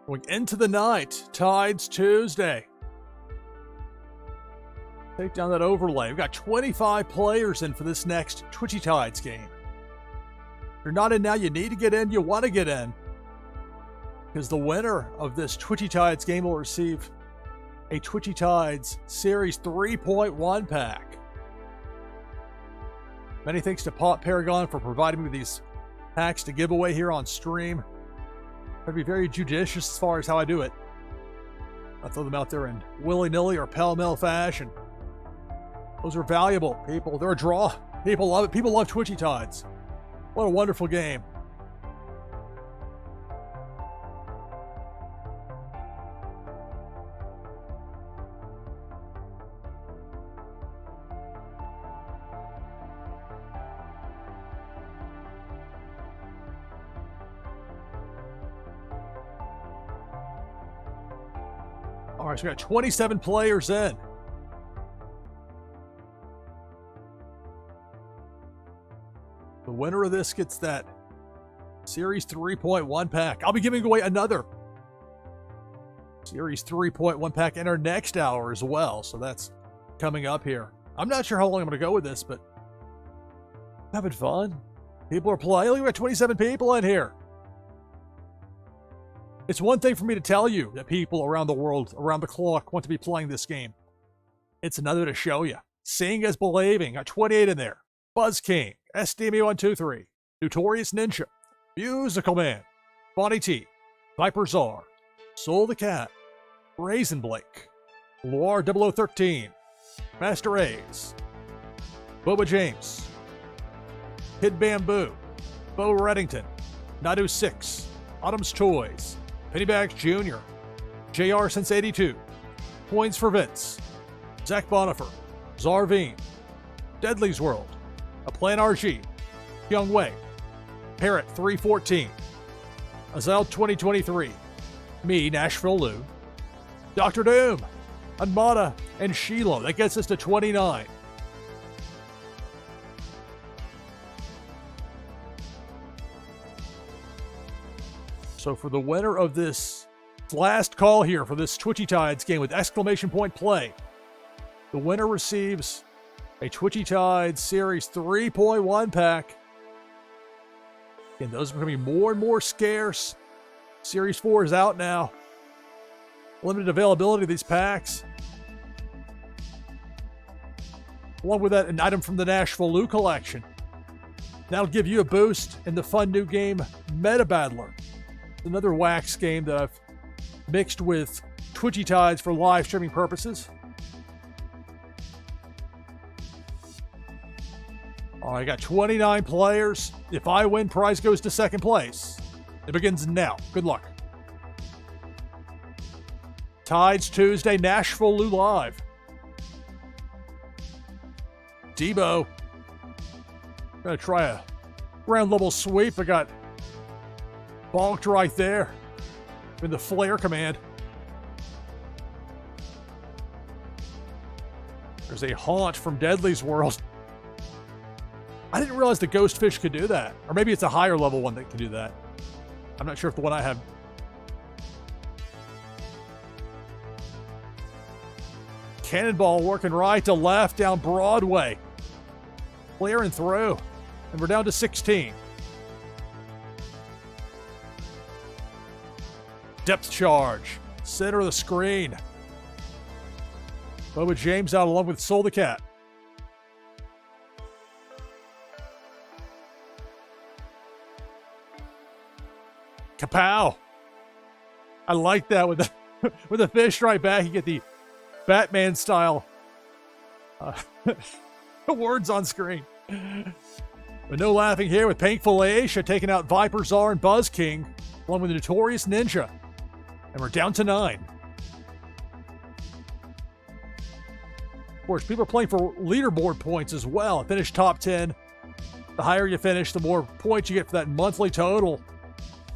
Going into the night, Tides Tuesday. Take down that overlay. We've got 25 players in for this next Twitchy Tides game. If you're not in now, you need to get in. You want to get in. Because the winner of this Twitchy Tides game will receive a Twitchy Tides Series 3.1 pack. Many thanks to Pot Paragon for providing me with these packs to give away here on stream. I'll be very judicious as far as how I do it. I throw them out there in willy-nilly or pell-mell fashion. Those are valuable, people. They're a draw. People love it. People love Twitchy Tides. What a wonderful game. All right, so we got 27 players in. The winner of this gets that Series 3.1 pack. I'll be giving away another Series 3.1 pack in our next hour as well, so that's coming up here. I'm not sure how long I'm going to go with this, but having fun. People are playing. Look, we got 27 people in here. It's one thing for me to tell you that people around the world, around the clock, want to be playing this game. It's another to show you. Seeing is believing. Got 28 in there. Buzz King, SDME123, Notorious Ninja, Musical Man, Bonnie T, Viper Czar, Soul the Cat, Raisin Blake, Loire 0013, Master A's, Boba James, Kid Bamboo, Bo Reddington, Nadu 6, Autumn's Toys, Pennybags Jr., JR Since 82, Coins for Vince, Zach Bonifer, Zarveen, Deadly's World, A Plan RG, Young Wei, Parrot 314, Azal 2023, me, NashvilleLou, Dr. Doom, Anmata, and Shiloh. That gets us to 29. So for the winner of this last call here for this Twitchy Tides game with exclamation point play, the winner receives a Twitchy Tides Series 3.1 pack. And those are becoming more and more scarce. Series 4 is out now. Limited availability of these packs. Along with that, an item from the NashvilleLou collection. That'll give you a boost in the fun new game, Meta Battler. Another wax game that I've mixed with Twitchy Tides for live streaming purposes. All right, I got 29 players. If I win, prize goes to second place. It begins now. Good luck. Tides Tuesday, NashvilleLou live. Debo. Gonna try a round level sweep. I got bonked right there in the flare command. There's a haunt from Deadly's World. I didn't realize the ghost fish could do that. Or maybe it's a higher level one that can do that. I'm not sure if the one I have. Cannonball working right to left down Broadway. Clearing through. And we're down to 16. Depth charge. Center of the screen. Boba James out along with Soul the Cat. Kapow! I like that with the with the fish right back. You get the Batman style words on screen. But no laughing here with Painful Aisha taking out Viper Czar and Buzz King, along with the Notorious Ninja. And we're down to 9. Of course, people are playing for leaderboard points as well. Finish top 10. The higher you finish, the more points you get for that monthly total.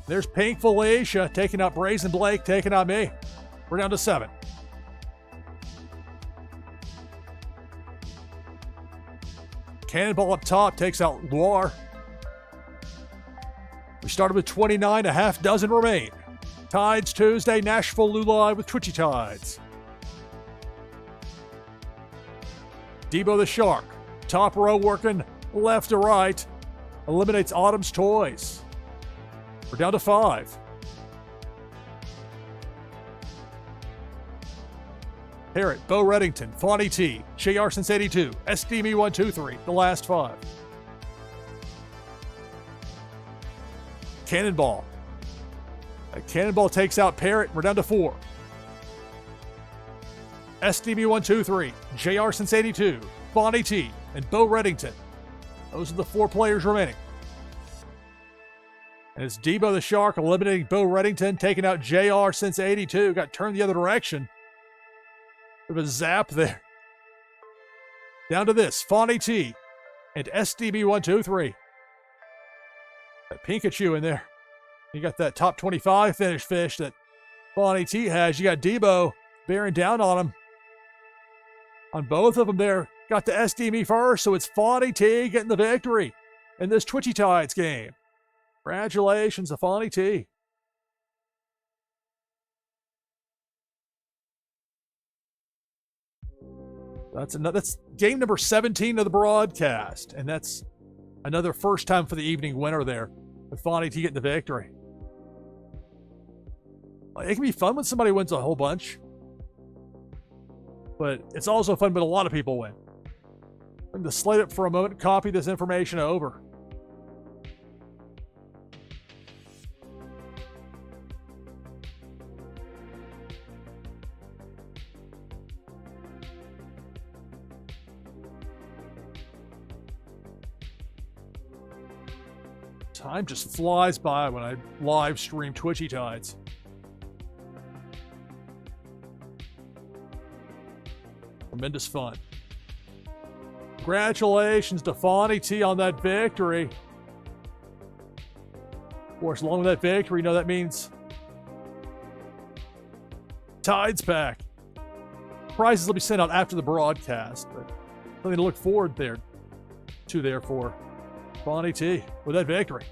There's Painful Aisha taking out Brazen Blake, taking out me. We're down to 7. Cannonball up top takes out Loire. We started with 29, a half dozen remain. Tides Tuesday, NashvilleLou live with Twitchy Tides. Debo the Shark, top row working left to right, eliminates Autumn's Toys. We're down to 5. Parrot, Bo Reddington, Fawny T, JR since 82, SDME 123, the last 5. Cannonball. Cannonball takes out Parrot. We're down to 4. SDB 123, JR since 82, Fawny T, and Bo Reddington. Those are the 4 players remaining. And it's Debo the Shark eliminating Bo Reddington, taking out JR since 82. Got turned the other direction. Bit of a zap there. Down to this, Fawny T and SDB 123. Got Pikachu in there. You got that top 25 finish fish that Fawny T has. You got Debo bearing down on him. On both of them there. Got the SDB first, so it's Fawny T getting the victory in this Twitchy Tides game. Congratulations to Fawny T. That's game number 17 of the broadcast, and that's another first time for the evening winner there, with Fawny T getting the victory. It can be fun when somebody wins a whole bunch, but it's also fun when a lot of people win. I'm going to slate it for a moment and copy this information over. Time just flies by when I live stream Twitchy Tides. Tremendous fun. Congratulations to Fawny T on that victory. Of course, along with that victory, you know that means Tides Pack. Prizes will be sent out after the broadcast, but something to look forward to there for Fawny T with that victory.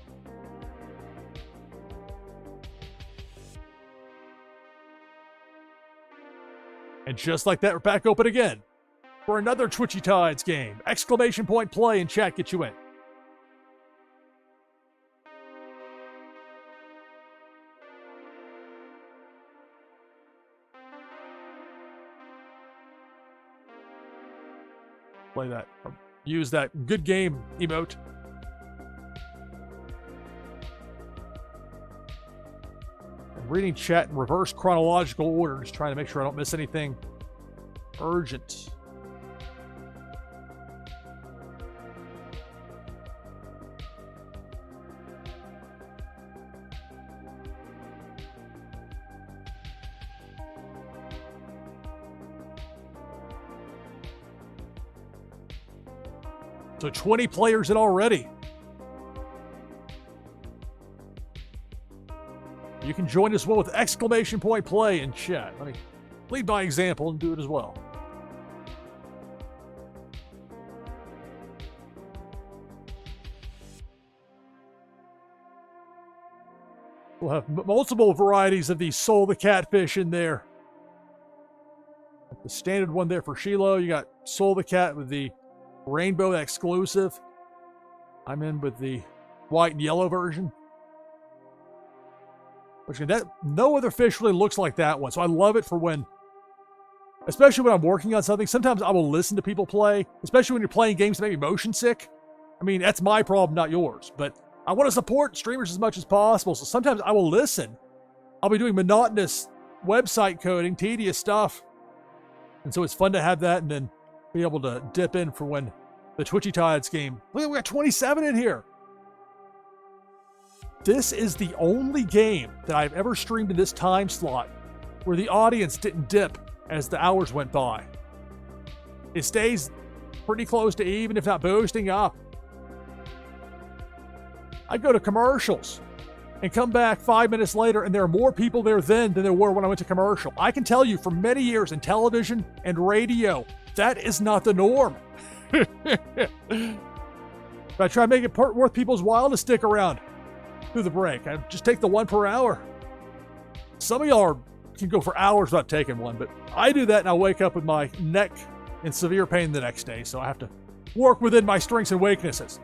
And just like that, we're back open again for another Twitchy Tides game. Exclamation point play and chat get you in. Play that. Use that good game emote. Reading chat in reverse chronological order, just trying to make sure I don't miss anything urgent. So 20 players in already. You can join as well with exclamation point play in chat. Let me lead by example and do it as well. We'll have multiple varieties of the Soul the Catfish in there. The standard one there for Shiloh. You got Soul the Cat with the rainbow exclusive. I'm in with the white and yellow version. No other fish really looks like that one, so I love it for when, especially when I'm working on something. Sometimes I will listen to people play, especially when you're playing games that make me motion sick. I mean, that's my problem, not yours, but I want to support streamers as much as possible, so sometimes I will listen. I'll be doing monotonous website coding, tedious stuff, and so it's fun to have that and then be able to dip in for when the Twitchy Tides game. Look, we got 27 in here. This is the only game that I've ever streamed in this time slot where the audience didn't dip as the hours went by. It stays pretty close to even, if not boosting up. I go to commercials and come back 5 minutes later, and there are more people there then than there were when I went to commercial. I can tell you for many years in television and radio, that is not the norm. But I try to make it worth people's while to stick around through the break. I just take the one per hour. Some of y'all can go for hours without taking one, but I do that and I wake up with my neck in severe pain the next day, so I have to work within my strengths and weaknesses.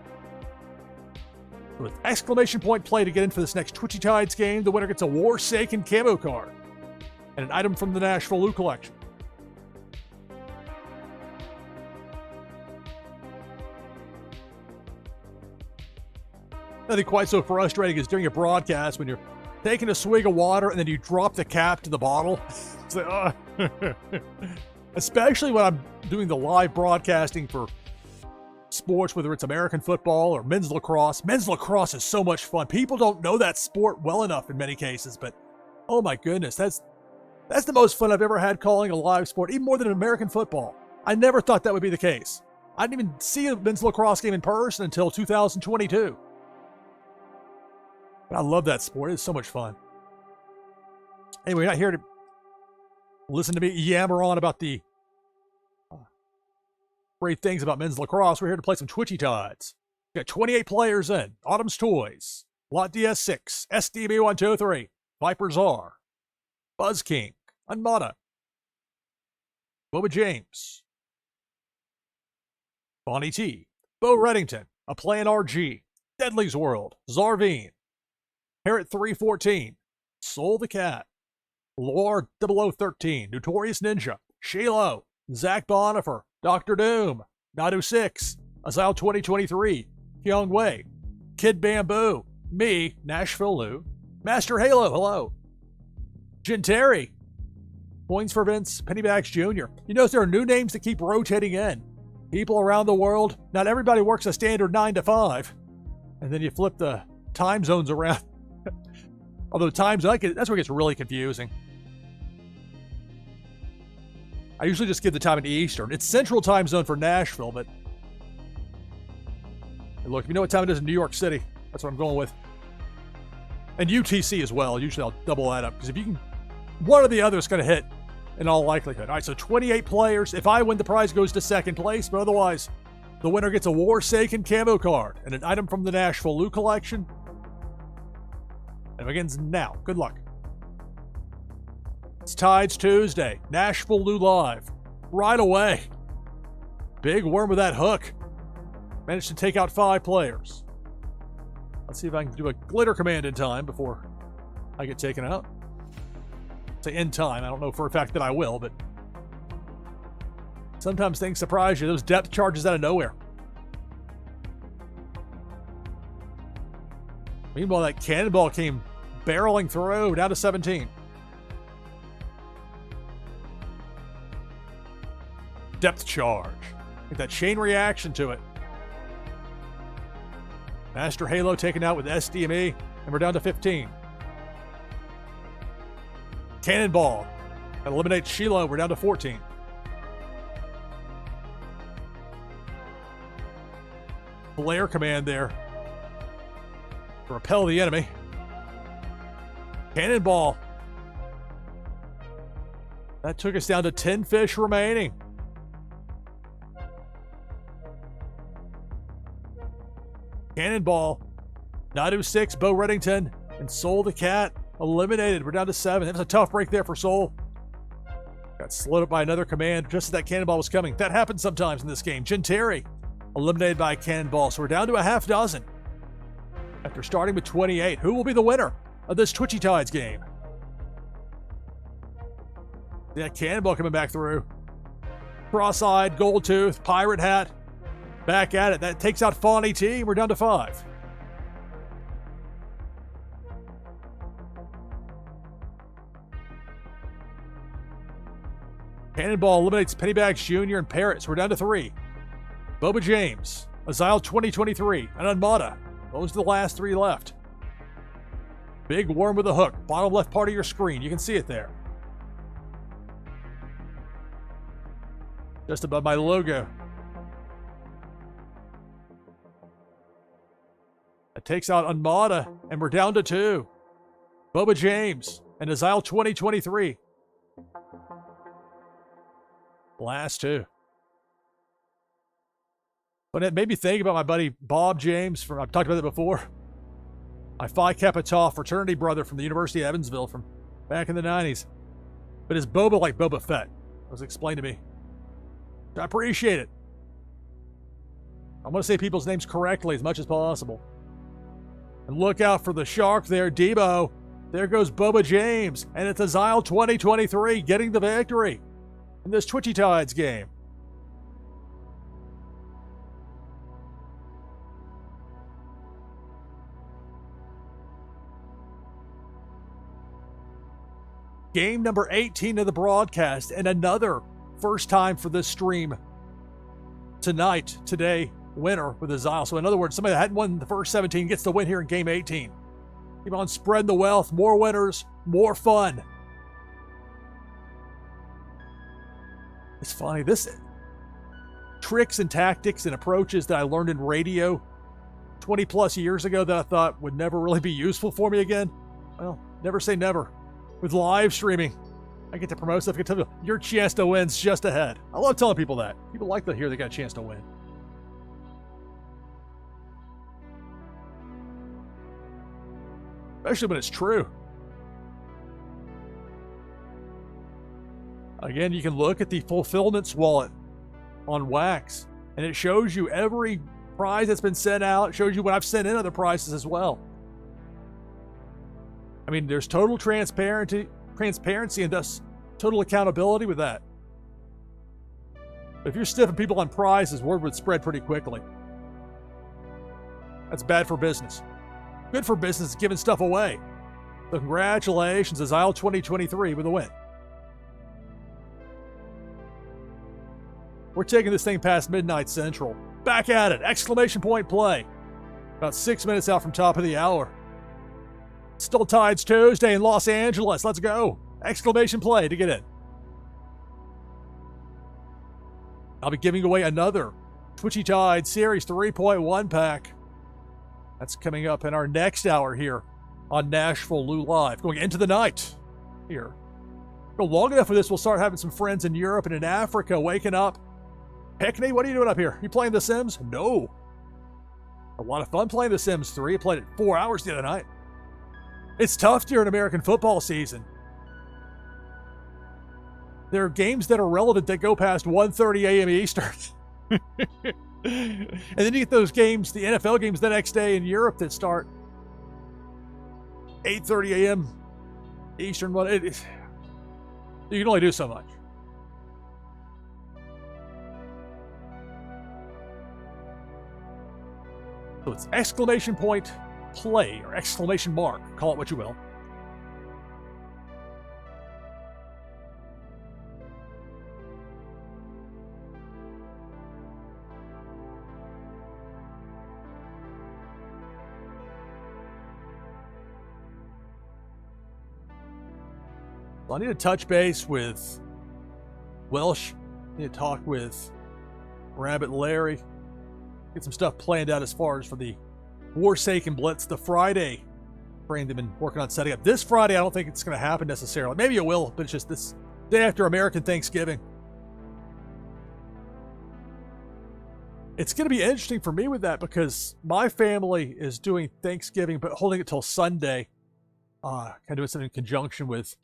With exclamation point play to get in for this next Twitchy Tides game, the winner gets a Warsaken camo card and an item from the NashvilleLou collection. Nothing quite so frustrating as during a broadcast when you're taking a swig of water and then you drop the cap to the bottle. It's like, especially when I'm doing the live broadcasting for sports, whether it's American football or men's lacrosse. Men's lacrosse is so much fun. People don't know that sport well enough in many cases, but oh my goodness, that's the most fun I've ever had calling a live sport, even more than American football. I never thought that would be the case. I didn't even see a men's lacrosse game in person until 2022. But I love that sport. It's so much fun. Anyway, you're not here to listen to me yammer on about the great things about men's lacrosse. We're here to play some Twitchy Tides. We got 28 players in. Autumn's Toys, Lot DS6, SDB123, Viper's R, Buzz King, Unmata, Boba James, Bonnie T, Bo Reddington, A Plan RG, Deadly's World, Zarvine, Parrot 314, Soul the Cat, Lore 0013, Notorious Ninja, Shaylo, Zach Bonifer, Dr. Doom, Nadu 6, Azile 2023, Kyung Wei, Kid Bamboo, me, NashvilleLou, Master Halo, hello, Jin Terry, Points for Vince, Pennybags Jr. You notice there are new names that keep rotating in. People around the world, not everybody works a standard 9 to 5. And then you flip the time zones around. Although times, that's where it gets really confusing. I usually just give the time in Eastern. It's Central Time Zone for Nashville, but look, if you know what time it is in New York City, that's what I'm going with. And UTC as well. Usually I'll double that up, because if you can, one or the other is going to hit in all likelihood. All right, so 28 players. If I win, the prize goes to second place, but otherwise, the winner gets a Warsaken camo card and an item from the NashvilleLou collection. And it begins now. Good luck. It's Tides Tuesday. NashvilleLou live. Right away. Big worm with that hook. Managed to take out 5 players. Let's see if I can do a glitter command in time before I get taken out. Say in time. I don't know for a fact that I will, but sometimes things surprise you. Those depth charges out of nowhere. Meanwhile, that cannonball came barreling through, down to 17. Depth charge. Get that chain reaction to it. Master Halo taken out with SDME, and we're down to 15. Cannonball. That eliminates Shiloh, we're down to 14. Flare command there to repel the enemy. Cannonball. That took us down to 10 fish remaining. Cannonball. Nadu 6, Bo Reddington, and Soul the Cat eliminated. We're down to 7. That was a tough break there for Soul. Got slowed up by another command just as that cannonball was coming. That happens sometimes in this game. Jin Terry eliminated by a cannonball. So we're down to a half dozen. After starting with 28, who will be the winner of this Twitchy Tides game? That cannonball coming back through. Cross-eyed, gold tooth, pirate hat. Back at it. That takes out Fawny T. We're down to 5. Cannonball eliminates Pennybags Jr. and Parrots. We're down to 3. Boba James, Azile 2023, and Unmata. Those are the last 3 left. Big worm with a hook. Bottom left part of your screen. You can see it there. Just above my logo. It takes out Unmata, and we're down to 2. Boba James and Azile 2023. Last 2. But it made me think about my buddy Bob James. I've talked about it before. My Phi Kappa Tau fraternity brother from the University of Evansville from back in the 90s. But his Boba like Boba Fett. It was explained to me. I appreciate it. I'm going to say people's names correctly as much as possible. And look out for the shark there, Debo. There goes Boba James. And it's Azile 2023 getting the victory in this Twitchy Tides game. Game number 18 of the broadcast, and another first time for this stream today, winner with Azile. So in other words, somebody that hadn't won the first 17 gets the win here in game 18. Keep on spreading the wealth, more winners, more fun. It's funny, this tricks and tactics and approaches that I learned in radio 20 plus years ago that I thought would never really be useful for me again. Well, never say never. With live streaming, I get to promote stuff. I get to tell people, your chance to win's just ahead. I love telling people that. People like to hear they got a chance to win. Especially when it's true. Again, you can look at the fulfillments wallet on Wax, and it shows you every prize that's been sent out. It shows you when I've sent in other prizes as well. I mean, there's total transparency and thus total accountability with that. But if you're stiffing people on prizes, word would spread pretty quickly. That's bad for business. Good for business giving stuff away. So congratulations, Azile 2023 with a win. We're taking this thing past midnight Central. Back at it. Exclamation point play. About 6 minutes out from top of the hour. Still Tides Tuesday in Los Angeles. Let's go. Exclamation play to get in. I'll be giving away another Twitchy Tide Series 3.1 pack. That's coming up in our next hour here on NashvilleLou Live. Going into the night here. Go long enough for this, we'll start having some friends in Europe and in Africa waking up. Pickney, what are you doing up here? You playing The Sims? No. A lot of fun playing The Sims 3. I played it 4 hours the other night. It's tough during American football season. There are games that are relevant that go past 1:30 a.m. Eastern. And then you get those games, the NFL games the next day in Europe that start 8:30 a.m. Eastern. You can only do so much. So it's exclamation point play, or exclamation mark, call it what you will. So I need to touch base with Welsh. I need to talk with Rabbit Larry. Get some stuff planned out as far as for the Forsaken Blitz, the Friday frame they've been working on setting up. This Friday, I don't think it's going to happen necessarily. Maybe it will, but it's just this day after American Thanksgiving. It's going to be interesting for me with that because my family is doing Thanksgiving, but holding it till Sunday. Kind of doing something in conjunction with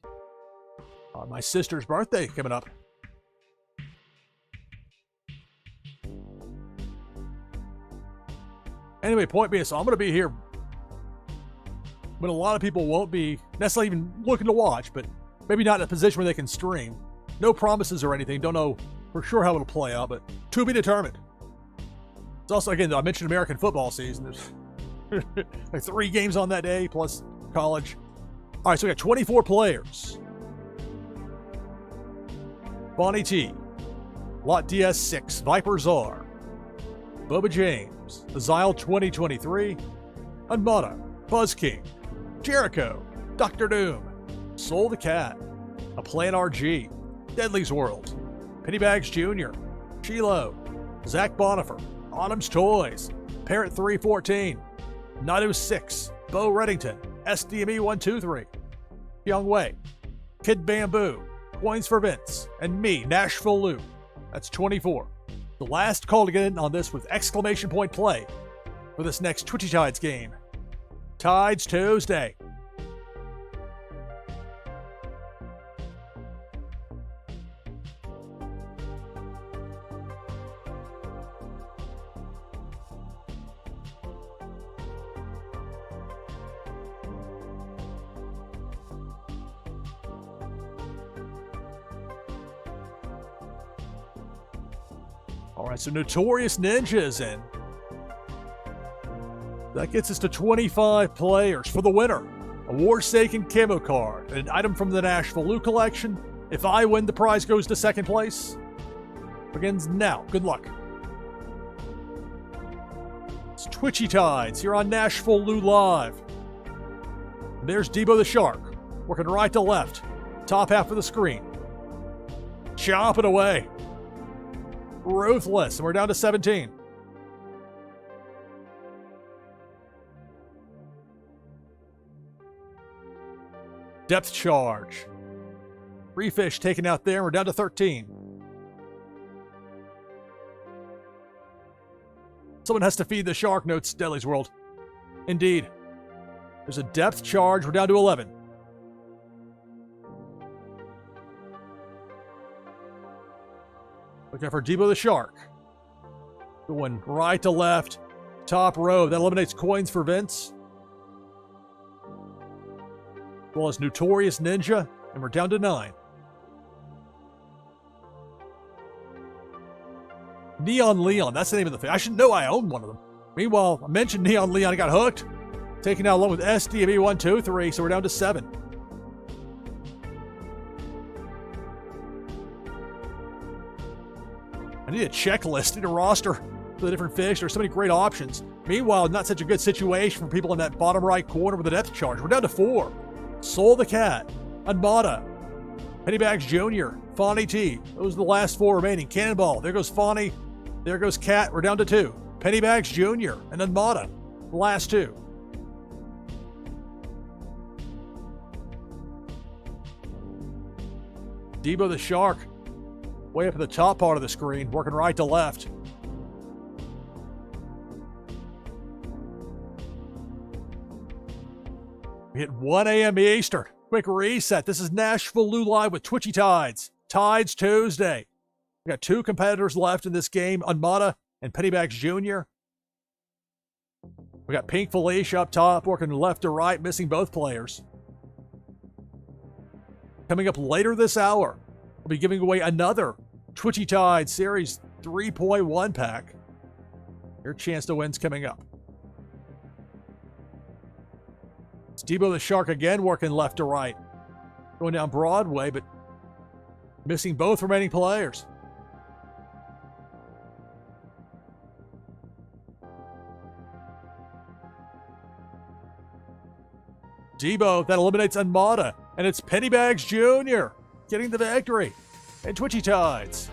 my sister's birthday coming up. Anyway, point being, so I'm going to be here when a lot of people won't be necessarily even looking to watch, but maybe not in a position where they can stream. No promises or anything. Don't know for sure how it'll play out, but to be determined. It's also, again, I mentioned American football season. There's like 3 games on that day, plus college. All right, so we got 24 players. Bonnie T, Lot DS6, Viper Czar, Boba James, Azile 2023, Unmata, Buzz King, Jericho, Dr. Doom, Soul the Cat, A Plan RG, Deadly's World, Pennybags Jr., Shiloh, Zach Bonifer, Autumn's Toys, Parrot 314, Nadu 6, Bo Reddington, SDME 123, Young Wei, Kid Bamboo, Coins for Vince, and me, NashvilleLou. That's 24. The last call to get in on this with exclamation point play for this next Twitchy Tides game. Tides Tuesday. All right, so Notorious Ninja is in. That gets us to 25 players for the winner. A Forsaken camo card, an item from the NashvilleLou collection. If I win, the prize goes to second place. Begins now. Good luck. It's Twitchy Tides here on NashvilleLou Live. And there's Debo the Shark, working right to left, top half of the screen. Chopping away. Ruthless, and we're down to 17. Depth charge. Three fish taken out there, and we're down to 13. Someone has to feed the shark, notes Deli's World. Indeed. There's a depth charge, we're down to 11. Looking for Debo the Shark. Going right to left. Top row. That eliminates coins for Vince. As well as Notorious Ninja. And we're down to 9. Neon Leon. That's the name of the thing. I should know I own one of them. Meanwhile, I mentioned Neon Leon. I got hooked. Taking out along with SDB 1, 2, 3. So we're down to 7. I need a checklist, need a roster for the different fish. There's so many great options. Meanwhile, not such a good situation for people in that bottom right corner with the depth charge. We're down to 4. Soul the Cat, Unmata, Pennybags Jr., Fonny T. Those are the last 4 remaining. Cannonball. There goes Fonny. There goes Cat. We're down to 2. Pennybags Jr. and Unmata. The last 2. Debo the Shark. Way up at the top part of the screen, working right to left. We hit 1 a.m. Eastern. Quick reset. This is NashvilleLou Live with Twitchy Tides. Tides Tuesday. We got 2 competitors left in this game, Unmata and Pennybags Jr. We got Pink Felicia up top, working left to right, missing both players. Coming up later this hour, we'll be giving away another Twitchy Tide Series 3.1 pack. Your chance to win's coming up. It's Debo the Shark again, working left to right. Going down Broadway, but missing both remaining players. Debo, that eliminates Unmata, and it's Pennybags Jr. getting the victory. And Twitchy Tides.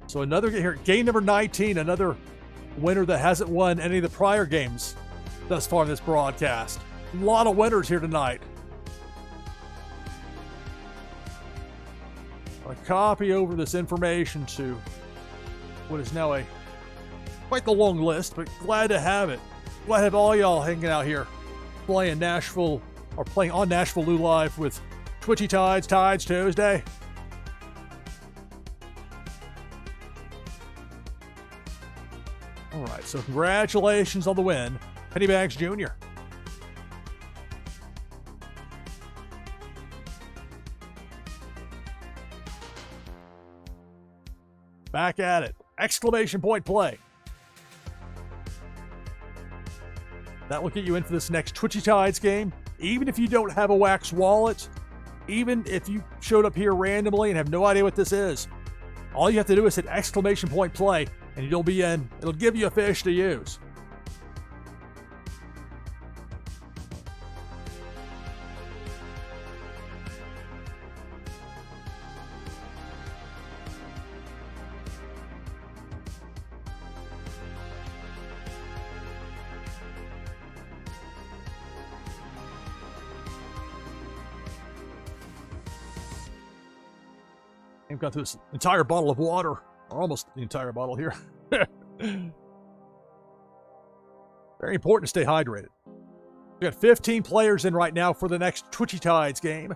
So another here, game number 19, another winner that hasn't won any of the prior games thus far in this broadcast. A lot of winners here tonight. I copy over this information to what is now quite the long list, but glad to have it. Glad to have all y'all hanging out here playing Nashville, or playing on NashvilleLou Live with Twitchy Tides, Tides Tuesday. All right, so congratulations on the win, Pennybags Jr. Back at it. Exclamation point play. That will get you in for this next Twitchy Tides game. Even if you don't have a wax wallet, even if you showed up here randomly and have no idea what this is, all you have to do is hit exclamation point play and you'll be in. It'll give you a fish to use. I've got this entire bottle of water, or almost the entire bottle here. Very important to stay hydrated. We got 15 players in right now for the next Twitchy Tides game.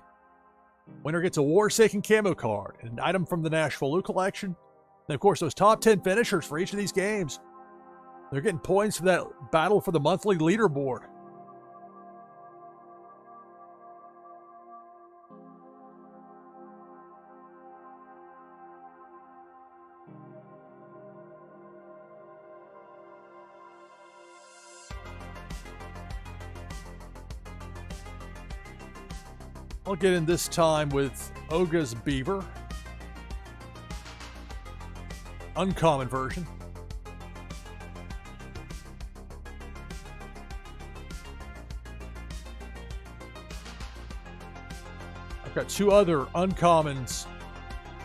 Winner gets a War-Saken camo card and an item from the NashvilleLou collection. And of course, those top 10 finishers for each of these games, they're getting points for that battle for the monthly leaderboard. I'll get in this time with Oga's Beaver. Uncommon version. I've got two other uncommons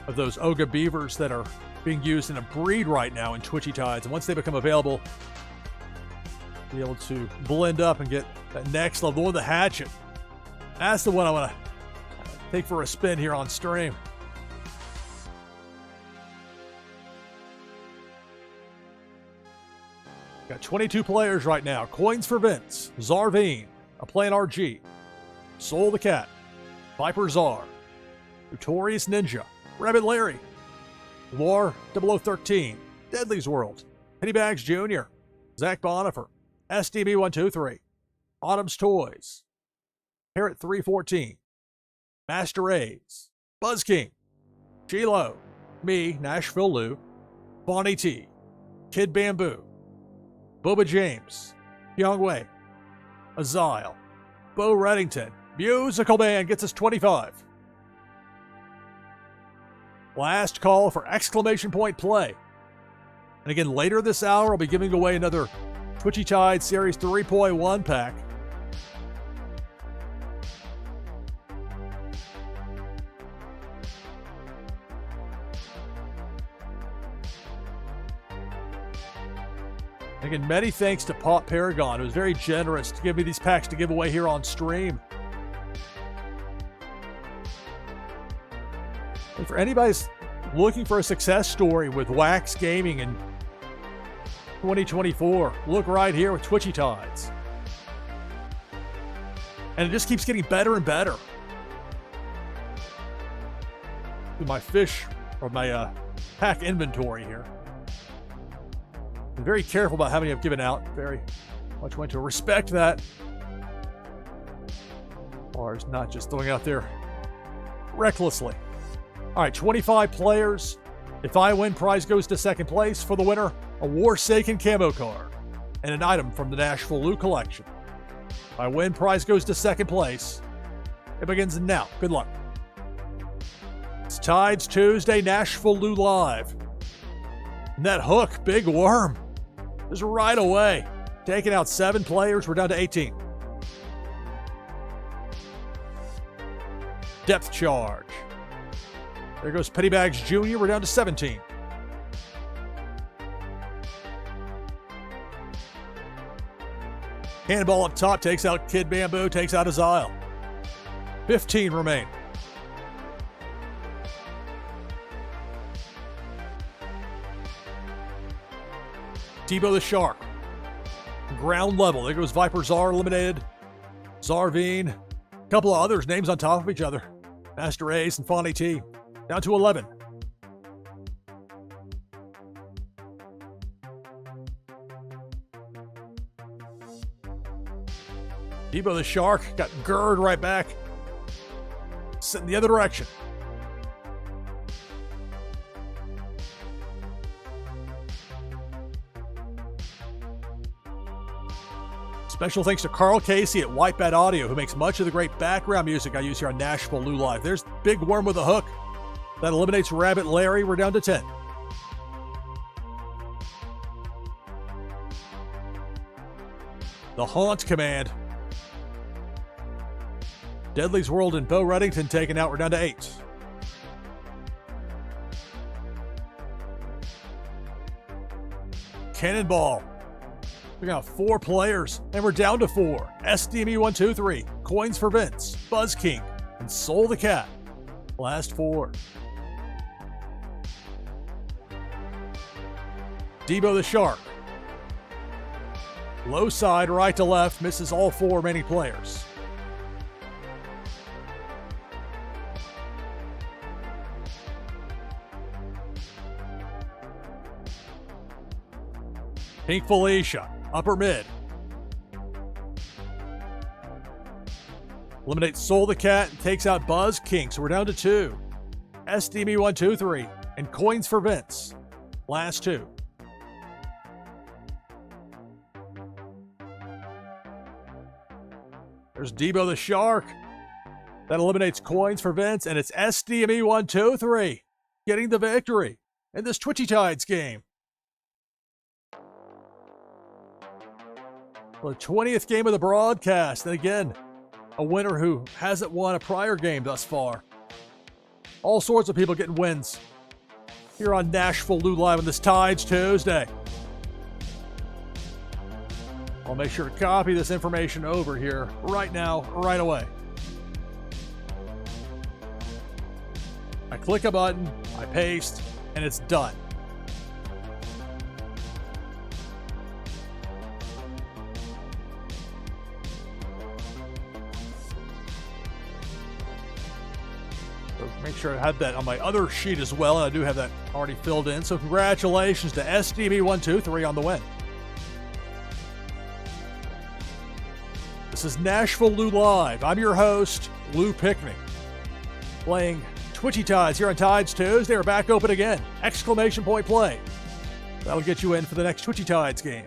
of those Oga Beavers that are being used in a breed right now in Twitchy Tides. And once they become available, be able to blend up and get that next level. The one with the hatchet. That's the one I want to take for a spin here on stream. Got 22 players right now. Coins for Vince, Zarveen, a Plan RG, Soul the Cat, Viper Czar, Notorious Ninja, Rabbit Larry, Lore 0013, Deadly's World, Pennybags Jr., Zach Bonifer, SDB123, Autumn's Toys, Parrot 314, Master A's, Buzz King, Chilo, me, NashvilleLou, Bonnie T, Kid Bamboo, Boba James, Young Wei, Azile, Bo Reddington, Musical Man gets us 25. Last call for exclamation point play. And again, later this hour, I'll be giving away another Twitchy Tide Series 3.1 pack. Again, many thanks to Pop Paragon, who was very generous to give me these packs to give away here on stream. And for anybody looking for a success story with Wax Gaming in 2024, look right here with Twitchy Tides. And it just keeps getting better and better. My fish, or my pack inventory here. I'm very careful about how many I've given out. Very much want to respect that. Or it's not just throwing out there recklessly. All right, 25 players. If I win, prize goes to second place. For the winner, a War-Saken camo card and an item from the NashvilleLou collection. If I win, prize goes to second place. It begins now. Good luck. It's Tides Tuesday, NashvilleLou Live. And that hook, big worm, is right away. Taking out 7 players. We're down to 18. Depth charge. There goes Pennybags Jr. We're down to 17. Cannonball up top takes out Kid Bamboo, takes out Azile. 15 remain. Debo the Shark. Ground level. There goes Viper Czar eliminated. Zarveen. A couple of others, names on top of each other. Master Ace and Fonny T. Down to 11. Debo the Shark got Gerd right back. Sitting the other direction. Special thanks to Carl Casey at Whitebat Audio, who makes much of the great background music I use here on NashvilleLou Live. There's Big Worm with a hook. That eliminates Rabbit Larry. We're down to 10. The Haunt Command. Deadly's World and Bo Reddington taken out. We're down to 8. Cannonball. We got 4 players, and we're down to 4. SDME123, Coins for Vince, Buzz King, and Soul the Cat. Last 4. Debo the Shark. Low side, right to left, misses all 4 remaining players. Pink Felicia, upper mid. Eliminates Soul the Cat and takes out Buzz King, so we're down to 2. SDME 1, 2, 3, and Coins for Vince. Last 2. There's Debo the Shark. That eliminates Coins for Vince, and it's SDME 1, 2, 3 getting the victory in this Twitchy Tides game. The 20th game of the broadcast, and again, a winner who hasn't won a prior game thus far. All sorts of people getting wins here on NashvilleLou Live on this Tides Tuesday. I'll make sure to copy this information over here right now, right away. I click a button, I paste, and it's done. Make sure I have that on my other sheet as well, and I do have that already filled in. So congratulations to SDB123 on the win. This is NashvilleLou Live. I'm your host, Lou Pickney, playing Twitchy Tides here on Tides Tuesday. We're back open again. Exclamation point play. That'll get you in for the next Twitchy Tides game.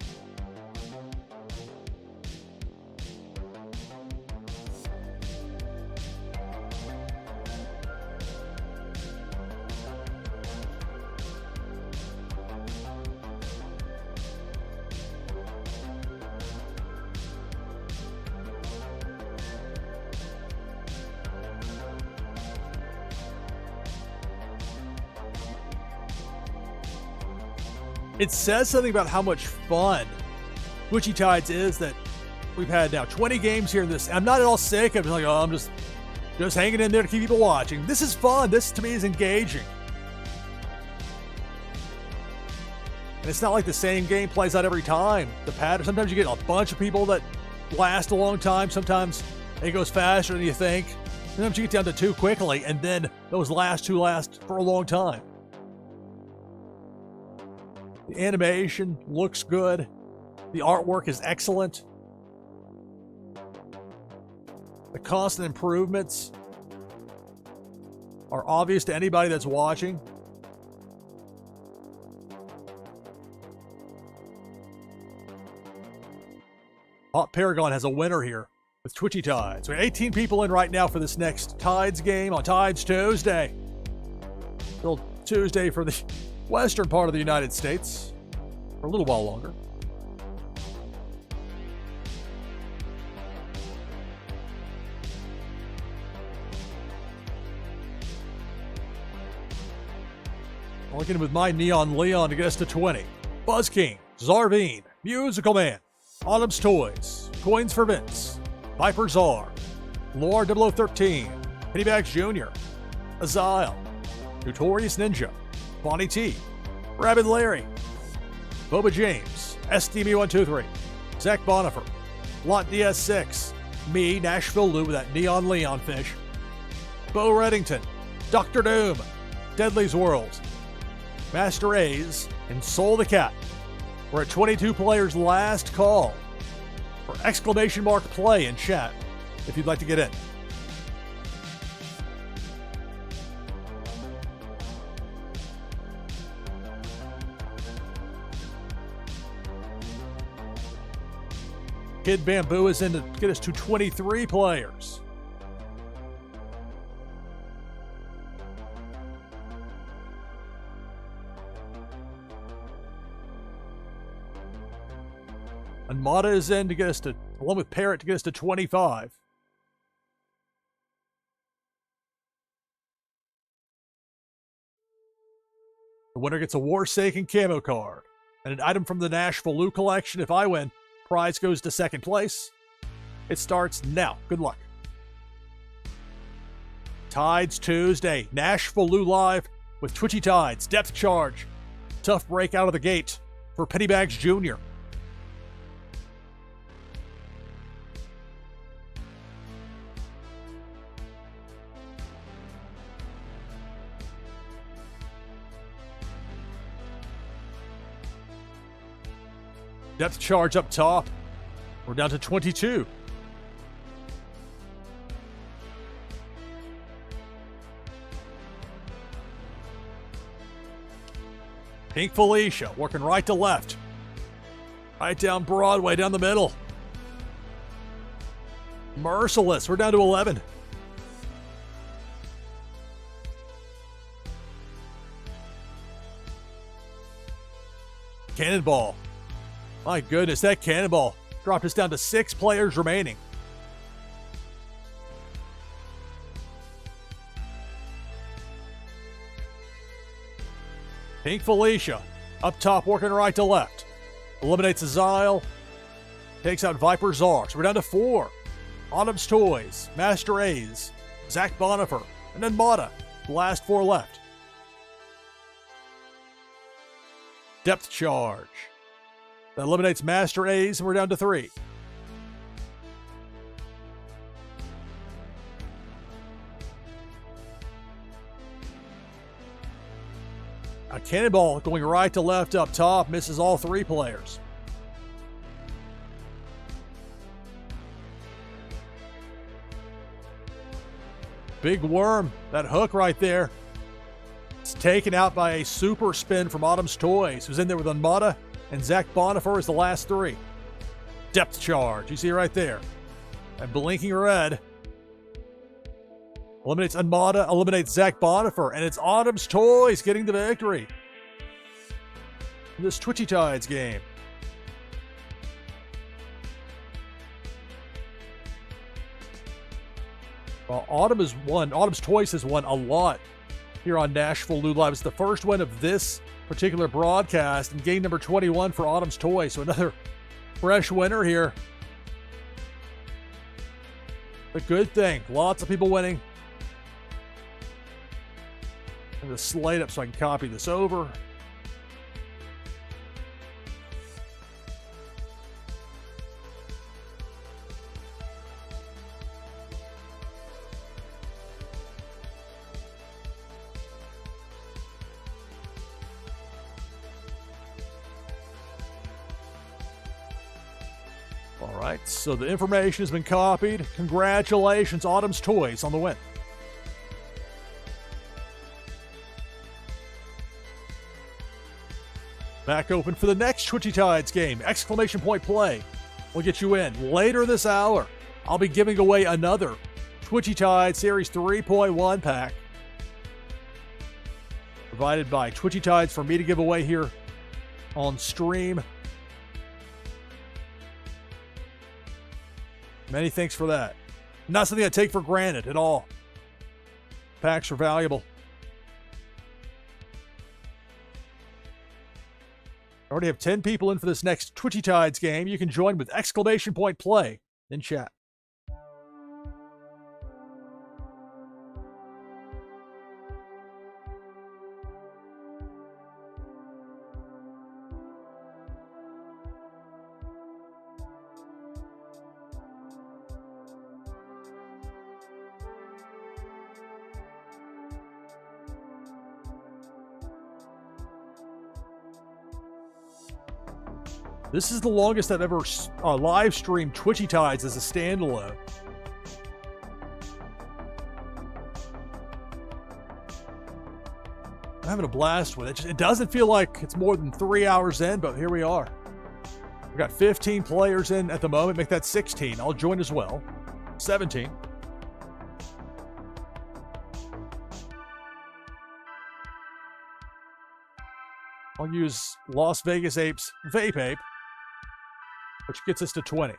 It says something about how much fun Twitchy Tides is that we've had now 20 games here in this. I'm not at all sick. I'm like, I'm just hanging in there to keep people watching. This is fun. This, to me, is engaging. And it's not like the same game plays out every time. The pattern, sometimes you get a bunch of people that last a long time. Sometimes it goes faster than you think. Sometimes you get down to 2 quickly, and then those last 2 last for a long time. The animation looks good. The artwork is excellent. The constant improvements are obvious to anybody that's watching. Hot Paragon has a winner here with Twitchy Tides. We have 18 people in right now for this next Tides game on Tides Tuesday. Still Tuesday for the western part of the United States for a little while longer. Looking with my Neon Leon to get us to 20. Buzz King, Zarvine, Musical Man, Autumn's Toys, Coins for Vince, Viper Czar, Lore 0013, Pennybags Jr., Azile, Notorious Ninja, Bonnie T, Rabbit Larry, Boba James, SDB123, Zach Bonifer, Lot DS6, me, NashvilleLou with that Neon Leon fish, Bo Reddington, Dr. Doom, Deadly's World, Master A's, and Soul the Cat. We're at 22 players last call for exclamation mark play in chat if you'd like to get in. Kid Bamboo is in to get us to 23 players. And Mata is in to get us to, along with Parrot, to get us to 25. The winner gets a Warsaken camo card and an item from the NashvilleLou collection. If I win, prize goes to second place. It starts now. Good luck. Tides Tuesday. NashvilleLou Live with Twitchy Tides. Depth charge. Tough break out of the gate for Pennybags Jr. Depth charge up top. We're down to 22. Pink Felicia working right to left. Right down Broadway, down the middle. Merciless, we're down to 11. Cannonball. My goodness, that cannonball dropped us down to 6 players remaining. Pink Felicia, up top, working right to left. Eliminates Azile. Takes out Viper Czar. So we're down to 4. Autumn's Toys, Master A's, Zach Bonifer, and then Mata. The last 4 left. Depth charge. That eliminates Master A's, and we're down to 3. A cannonball going right to left up top, misses all 3 players. Big Worm, that hook right there. It's taken out by a super spin from Autumn's Toys, who's in there with Unmata and Zach Bonifer is the last 3. Depth charge, you see right there. And blinking red. Eliminates Unmata, eliminates Zach Bonifer, and it's Autumn's Toys getting the victory in this Twitchy Tides game. Well, Autumn's Toys has won a lot here on NashvilleLou Live. It's the first win of this particular broadcast and game number 21 for Autumn's Toys. So another fresh winner here. A good thing. Lots of people winning. And the slate up so I can copy this over. All right, so the information has been copied. Congratulations, Autumn's Toys, on the win. Back open for the next Twitchy Tides game. Exclamation point play. We'll get you in. Later this hour, I'll be giving away another Twitchy Tides Series 3.1 pack. Provided by Twitchy Tides for me to give away here on stream. Many thanks for that. Not something I take for granted at all. Packs are valuable. I already have 10 people in for this next Twitchy Tides game. You can join with exclamation point play in chat. This is the longest I've ever live streamed Twitchy Tides as a standalone. I'm having a blast with it. It doesn't feel like it's more than 3 hours in, but here we are. We've got 15 players in at the moment. Make that 16. I'll join as well. 17. I'll use Las Vegas Apes Vape Ape, which gets us to 20.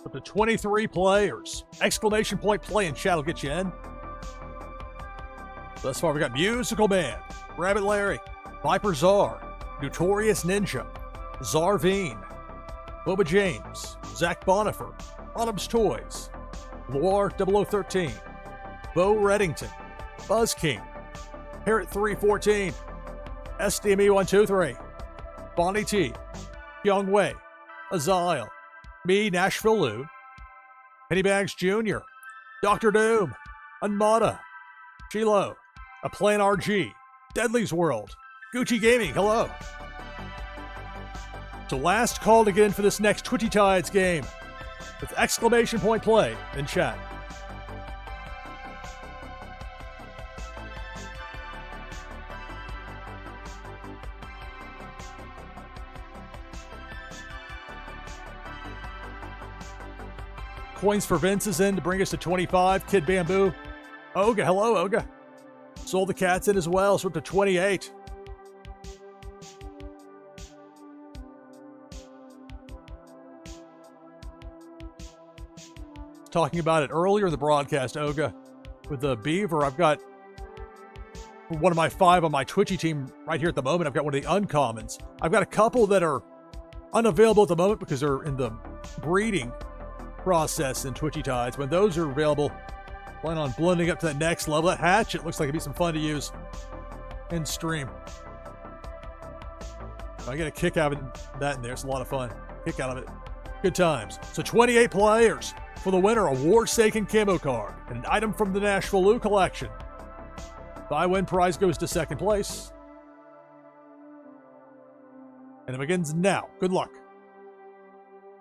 Up to 23 players. Exclamation point play in chat will get you in. Thus far, we got Musical Man, Rabbit Larry, Viper Czar, Notorious Ninja, Zarveen, Boba James, Zach Bonifer, Autumn's Toys, War 0013, Bo Reddington, Buzz King, Parrot 314, SDME 123, Bonnie T, Young Wei, Azile, me, NashvilleLou, Pennybags Jr., Dr. Doom, Unmata, Shiloh, A Plan RG, Deadly's World, Gucci Gaming, hello. So last call to get in for this next Twitchy Tides game with exclamation point play in chat. Coins for Vince is in to bring us to 25. Kid Bamboo. Oga, hello, Oga. Sold the Cats in as well, so we're up to 28. Talking about it earlier in the broadcast, Oga, with the Beaver. I've got one of my 5 on my Twitchy team right here at the moment. I've got one of the uncommons. I've got a couple that are unavailable at the moment because they're in the breeding process in Twitchy Tides. When those are available, plan on blending up to that next level. That Hatchet looks like it'd be some fun to use in stream. I get a kick out of that in there. It's a lot of fun. Kick out of it. Good times. So 28 players. For the winner, a Warsaken camo card and an item from the NashvilleLou collection. By win prize goes to second place. And it begins now. Good luck.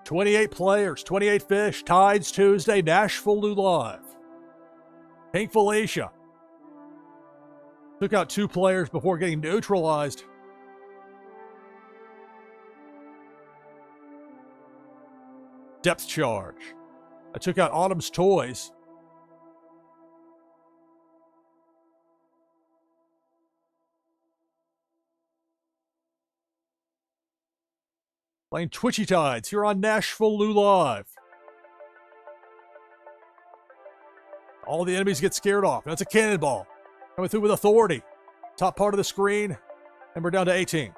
28 players, 28 fish, Tides Tuesday, NashvilleLou Live. Pink Felicia. Took out 2 players before getting neutralized. Depth charge. I took out Autumn's Toys. Playing Twitchy Tides here on NashvilleLou Live. All the enemies get scared off. That's a cannonball. Coming through with authority. Top part of the screen. And we're down to 18.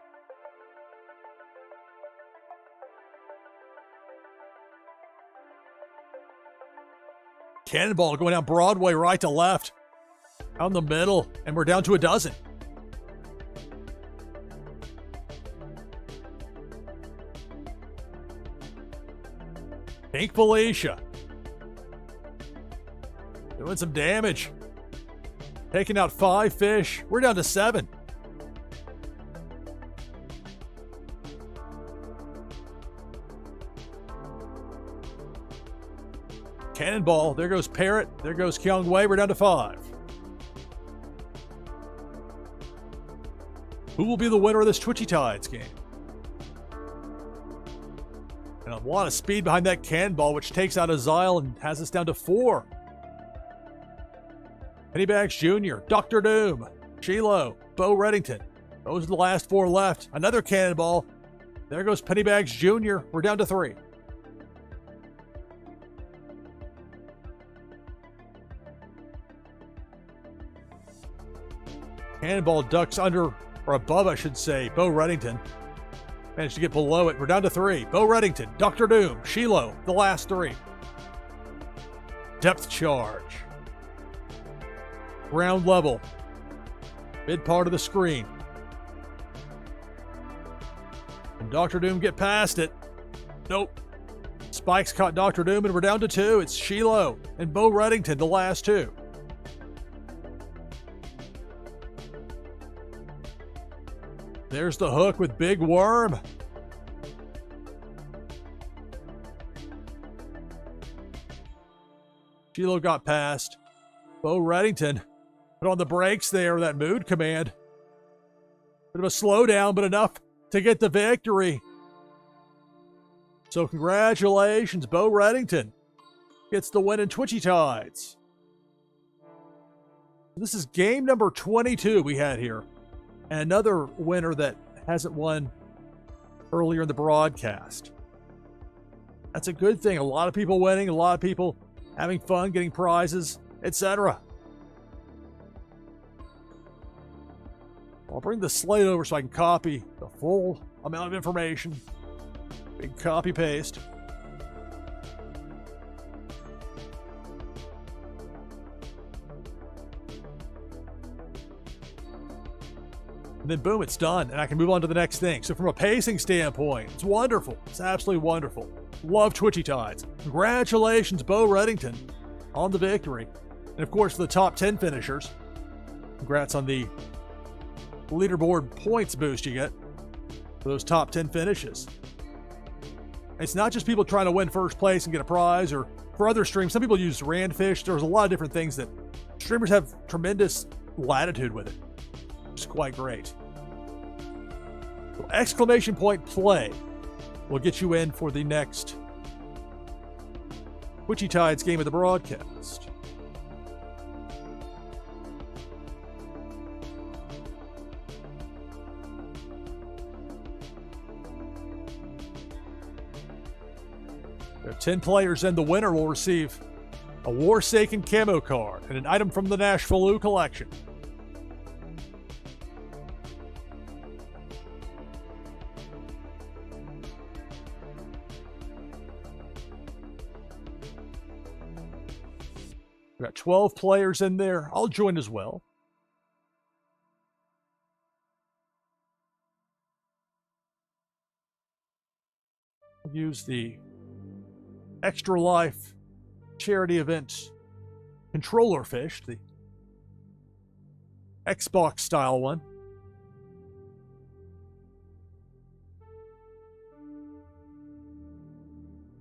Cannonball going down Broadway right to left. Out in the middle. And we're down to a dozen. Pink Felicia. Doing some damage. Taking out 5 fish. We're down to 7. Cannonball. There goes Parrot. There goes Kyung Wei. We're down to 5. Who will be the winner of this Twitchy Tides game? And a lot of speed behind that Cannonball, which takes out Azile and has us down to 4. Pennybags Jr., Dr. Doom, Shiloh, Bo Reddington. Those are the last 4 left. Another Cannonball. There goes Pennybags Jr. We're down to 3. Cannonball ducks under, or above, I should say, Bo Reddington. Managed to get below it. We're down to 3. Bo Reddington, Dr. Doom, Shiloh, the last 3. Depth charge. Ground level. Mid part of the screen. Can Dr. Doom get past it? Nope. Spikes caught Dr. Doom and we're down to 2. It's Shiloh and Bo Reddington, the last 2. There's the hook with Big Worm. Shiloh got past. Bo Reddington put on the brakes there, that mood command. Bit of a slowdown, but enough to get the victory. So congratulations, Bo Reddington gets the win in Twitchy Tides. This is game number 22 we had here. And another winner that hasn't won earlier in the broadcast. That's a good thing. A lot of people winning, a lot of people having fun, getting prizes, etc. I'll bring the slate over so I can copy the full amount of information. Big copy paste. And then boom, it's done, and I can move on to the next thing. So from a pacing standpoint, it's wonderful. It's absolutely wonderful. Love Twitchy Tides. Congratulations, Bo Reddington, on the victory. And of course, the top 10 finishers. Congrats on the leaderboard points boost you get for those top 10 finishes. It's not just people trying to win first place and get a prize, or for other streams, some people use Randfish. There's a lot of different things that streamers have tremendous latitude with it. It's quite great. So exclamation point play will get you in for the next Twitchy Tides game of the broadcast. There are 10 players, and the winner will receive a Warsaken camo card and an item from the NashvilleLou collection. We've got 12 players in there. I'll join as well. I'll use the Extra Life charity event controller fish, the Xbox style one.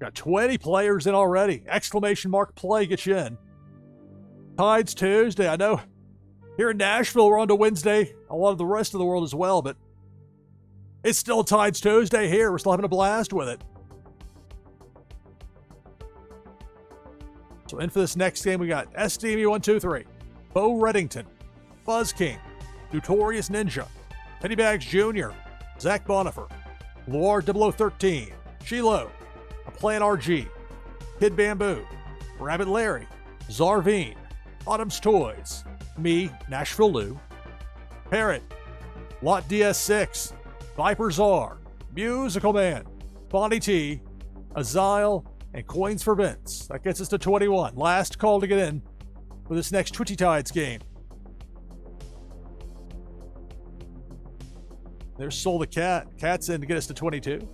Got 20 players in already. Exclamation mark play gets you in. Tides Tuesday. I know here in Nashville we're on to Wednesday. A lot of the rest of the world as well, but it's still Tides Tuesday here. We're still having a blast with it. So in for this next game, we got SDME123, Bo Reddington, Buzz King, Notorious Ninja, Pennybags Jr., Zach Bonifer, Loire 0013, Shiloh, A Plan RG, Kid Bamboo, Rabbit Larry, Zarveen, Autumn's Toys, me, NashvilleLou, Parrot, Lot DS6, Viper Czar, Musical Man, Bonnie T, Azile, and Coins for Vince. That gets us to 21. Last call to get in for this next Twitchy Tides game. There's Soul the Cat. Cat's in to get us to 22.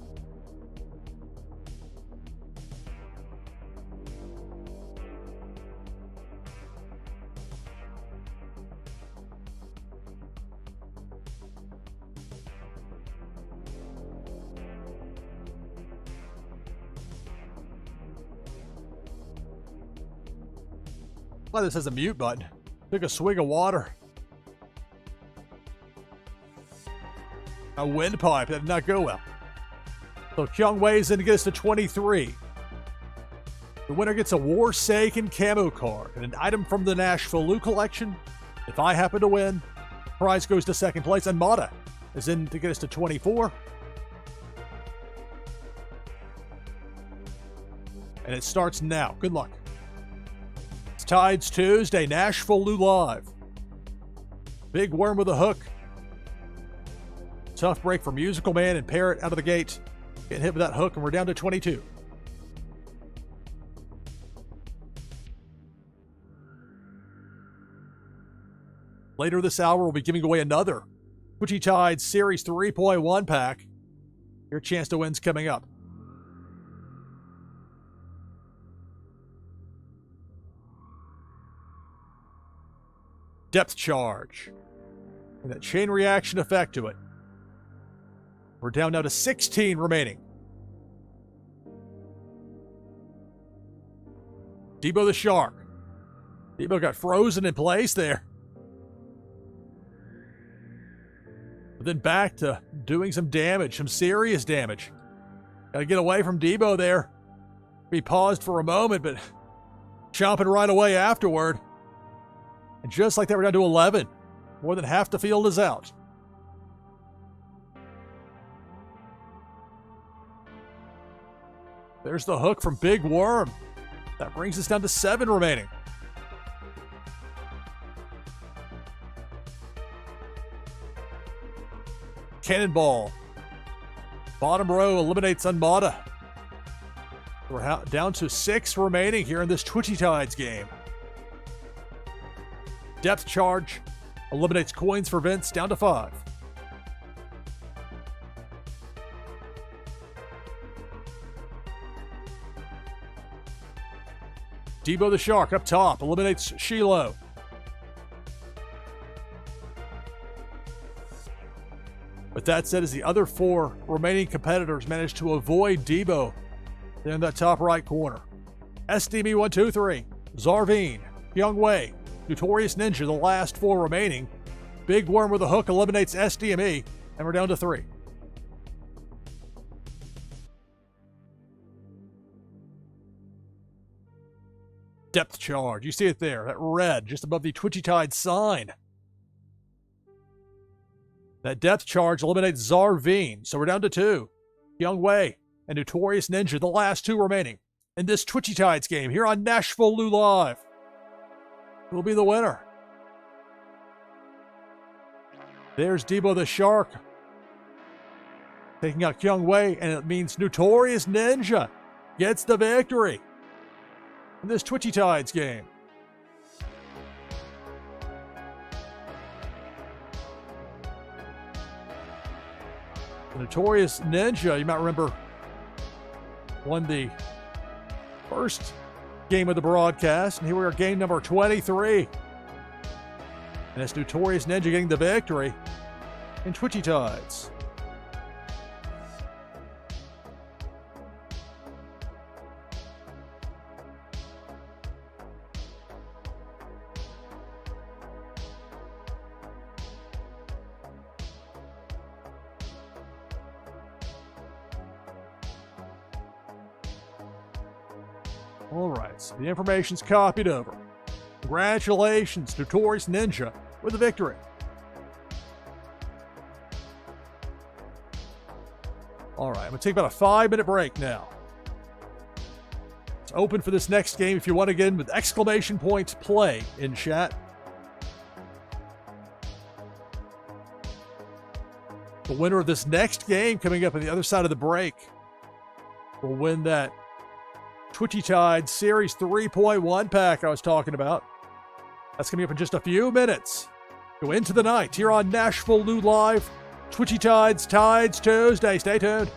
Why this has a mute button. Took a swig of water. A windpipe. That did not go well. So Kyung Wei's in to get us to 23. The winner gets a Warsaken camo card and an item from the NashvilleLou collection. If I happen to win, prize goes to second place. And Mata is in to get us to 24. And it starts now. Good luck. It's Tides Tuesday, NashvilleLou Live. Big worm with a hook. Tough break for Musical Man and Parrot out of the gate. Getting hit with that hook, and we're down to 22. Later this hour, we'll be giving away another Twitchy Tides Series 3.1 pack. Your chance to win's coming up. Depth charge. And that chain reaction effect to it. We're down now to 16 remaining. Debo the Shark. Debo got frozen in place there. But then back to doing some damage, some serious damage. Gotta get away from Debo there. He paused for a moment, but chomping right away afterward. And just like that, we're down to 11. More than half the field is out. There's the hook from Big Worm. That brings us down to 7 remaining. Cannonball. Bottom row eliminates Unmata. We're down to 6 remaining here in this Twitchy Tides game. Depth Charge eliminates Coins for Vince, down to 5. Debo the Shark up top eliminates Shiloh. With that said, as the other 4 remaining competitors manage to avoid Debo, they're in that top right corner. SDB 123, Zarveen, Young Wei, Notorious Ninja, the last 4 remaining. Big Worm with a hook eliminates SDME, and we're down to 3. Depth Charge, you see it there, that red just above the Twitchy Tide sign. That Depth Charge eliminates Zarveen, so we're down to 2. Young Wei and Notorious Ninja, the last 2 remaining in this Twitchy Tides game here on NashvilleLou Live. Who will be the winner? There's Debo the Shark taking out Young Wei, and it means Notorious Ninja gets the victory in this Twitchy Tides game. The Notorious Ninja, you might remember, won the first game of the broadcast, and here we are, game number 23. And it's Notorious Ninja getting the victory in Twitchy Tides. All right, so the information's copied over. Congratulations, Notorious Ninja, with the victory. All right, I'm going to take about a 5-minute break now. It's open for this next game if you want to get in with exclamation point play in chat. The winner of this next game coming up on the other side of the break will win that Twitchy Tide Series 3.1 pack I was talking about. That's coming up in just a few minutes. Go into the night here on NashvilleLou Live. Twitchy Tides Tuesday. Stay tuned.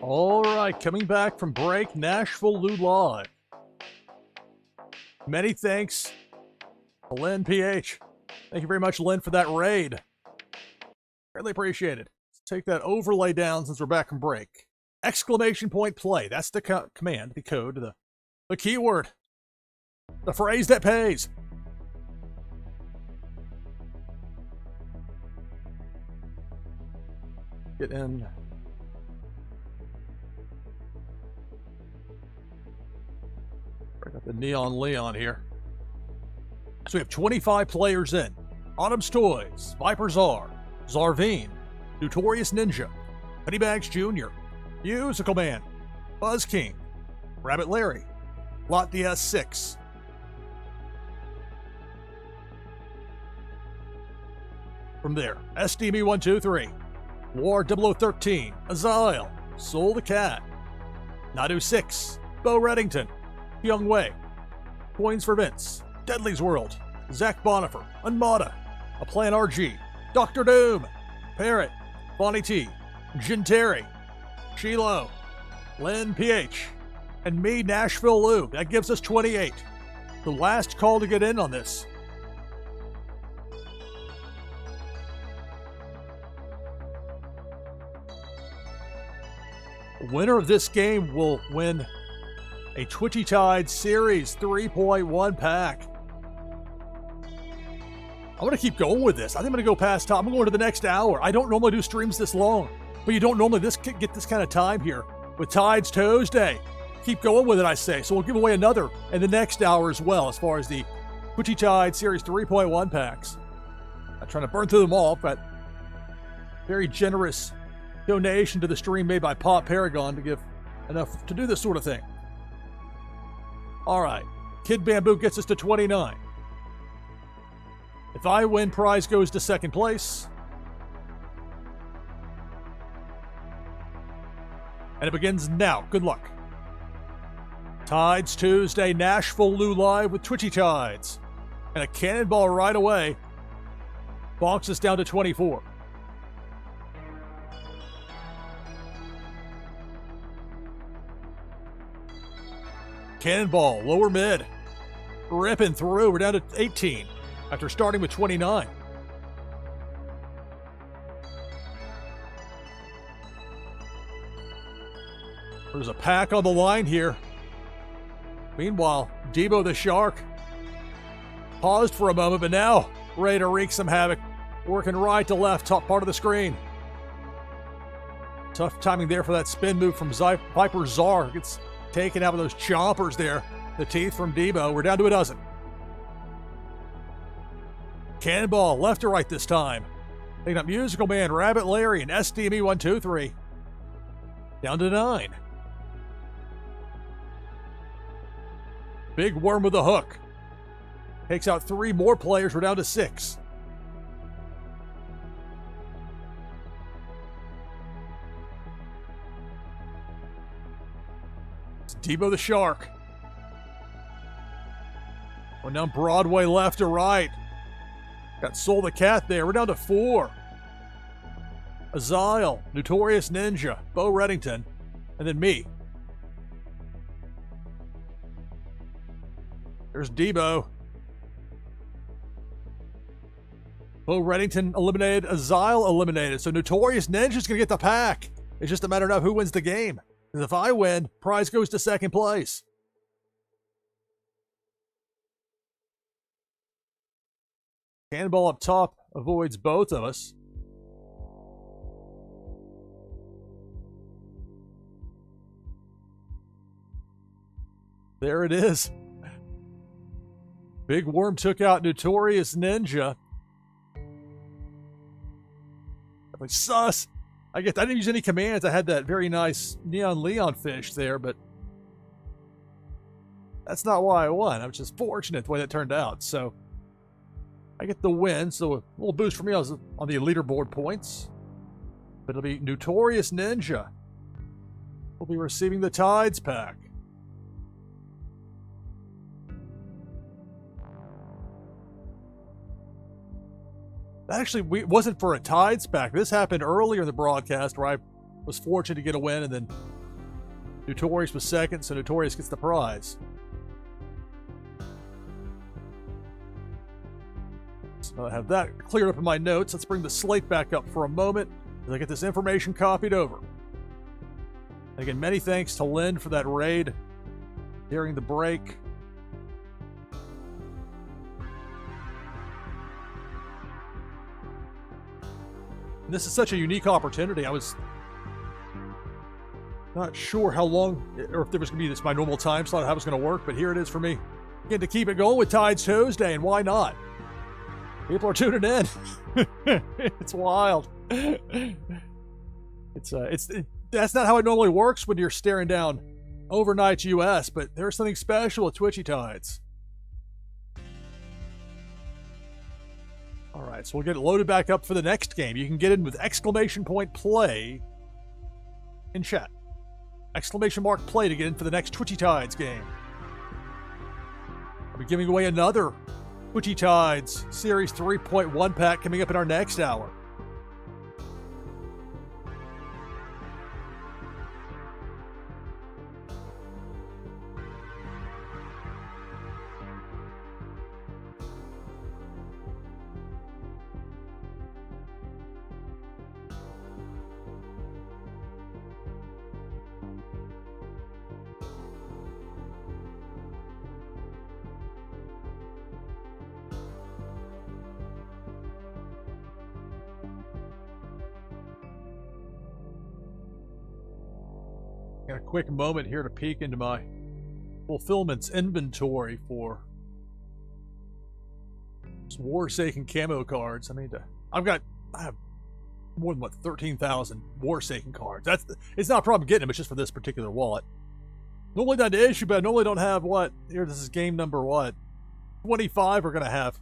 All right, coming back from break, NashvilleLou Live. Many thanks to Lynn PH. Thank you very much, Lynn, for that raid. Greatly appreciated. Let's take that overlay down since we're back from break. Exclamation point play. That's the command, the code, the keyword, the phrase that pays. Get in. Break up the Neon Leon here. So we have 25 players in. Autumn's Toys, Viper Czar, Zarveen, Notorious Ninja, Pennybags Jr., Musical Man, Buzz King, Rabbit Larry, Lot DS6. From there, SDME123, War 0013, Azile, Soul the Cat, Nadu 6, Bo Reddington, Young Wei, Coins for Vince, Deadly's World, Zach Bonifer, Unmada, A Plan RG, Dr. Doom, Parrot, Bonnie T, Jin Terry, Shiloh, Lynn PH, and me, NashvilleLou. That gives us 28. The last call to get in on this. The winner of this game will win a Twitchy Tide Series 3.1 pack. I'm going to keep going with this. I think I'm going to go past time. I'm going to go into the next hour. I don't normally do streams this long, but you don't normally get this kind of time here with Tides Tuesday. Keep going with it, I say. So we'll give away another in the next hour as well as far as the Twitchy Tide Series 3.1 packs. I'm trying to burn through them all, but very generous donation to the stream made by Pop Paragon to give enough to do this sort of thing. All right. Kid Bamboo gets us to 29. If I win, prize goes to second place. And it begins now. Good luck. Tides Tuesday, NashvilleLou Live with Twitchy Tides. And a cannonball right away bonks us down to 24. Cannonball, lower mid. Ripping through. We're down to 18 after starting with 29. There's a pack on the line here. Meanwhile, Debo the Shark paused for a moment, but now ready to wreak some havoc. Working right to left, top part of the screen. Tough timing there for that spin move from Viper Czar. Gets taken out with those chompers there. The teeth from Debo. We're down to a dozen. Cannonball, left to right this time. Taking up Musical Man, Rabbit Larry, and SDME123. Down to 9. Big Worm with a hook. Takes out 3 more players. We're down to 6. It's Debo the Shark. Going down Broadway left to right. Got Soul the Cat there. We're down to 4. Azile, Notorious Ninja, Bo Reddington, and then me. There's Debo. Bo Reddington eliminated. Azile eliminated. So Notorious Ninja's going to get the pack. It's just a matter of who wins the game. Because if I win, prize goes to second place. Cannonball up top avoids both of us. There it is. Big Worm took out Notorious Ninja. Like, sus. I didn't use any commands. I had that very nice Neon Leon fish there, but that's not why I won. I was just fortunate the way that turned out. So I get the win. So a little boost for me on the leaderboard points. But it'll be Notorious Ninja. We'll be receiving the Tides pack. Actually, wasn't for a Tides pack. This happened earlier in the broadcast where I was fortunate to get a win and then Notorious was second, so Notorious gets the prize. So I have that cleared up in my notes. Let's bring the slate back up for a moment as I get this information copied over. Again, many thanks to Lynn for that raid during the break. And this is such a unique opportunity. I was not sure how long, or if there was going to be this my normal time slot, how it was going to work, but here it is for me. Again, to keep it going with Tides Tuesday, and why not? People are tuning in. It's wild. That's not how it normally works when you're staring down overnight US, but there's something special with Twitchy Tides. All right, so we'll get it loaded back up for the next game. You can get in with !play in chat. !play to get in for the next Twitchy Tides game. I'll be giving away another Twitchy Tides Series 3.1 pack coming up in our next hour. Got a quick moment here to peek into my fulfillments inventory for some Warsaken camo cards. I mean, I have more than 13,000 Warsaken cards. It's not a problem getting them. It's just for this particular wallet. Normally not the issue, but I normally don't have here. This is game number 25. We're gonna have,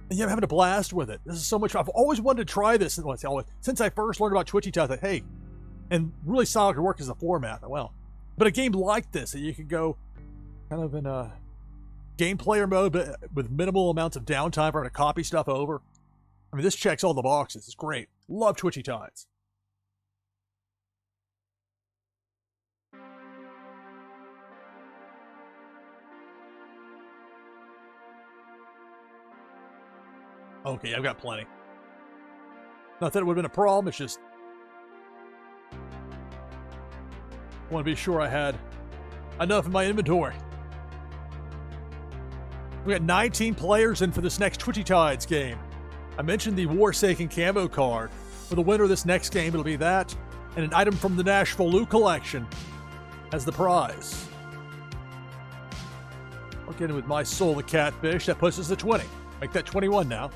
and yeah, I'm having a blast with it. This is so much. I've always wanted to try this since I first learned about Twitchy Tides. Like, hey. And really solid work as a format. Well, but a game like this that you could go kind of in a game player mode, but with minimal amounts of downtime for having to copy stuff over. I mean, this checks all the boxes. It's great. Love Twitchy Tides. Okay, I've got plenty. Not that it would have been a problem. It's just I want to be sure I had enough in my inventory. We got 19 players in for this next Twitchy Tides game. I mentioned the Warsaken camo card. For the winner of this next game, it'll be that and an item from the NashvilleLou collection as the prize. I'll get in with my Soul the Catfish. That puts us at 20. Make that 21 now.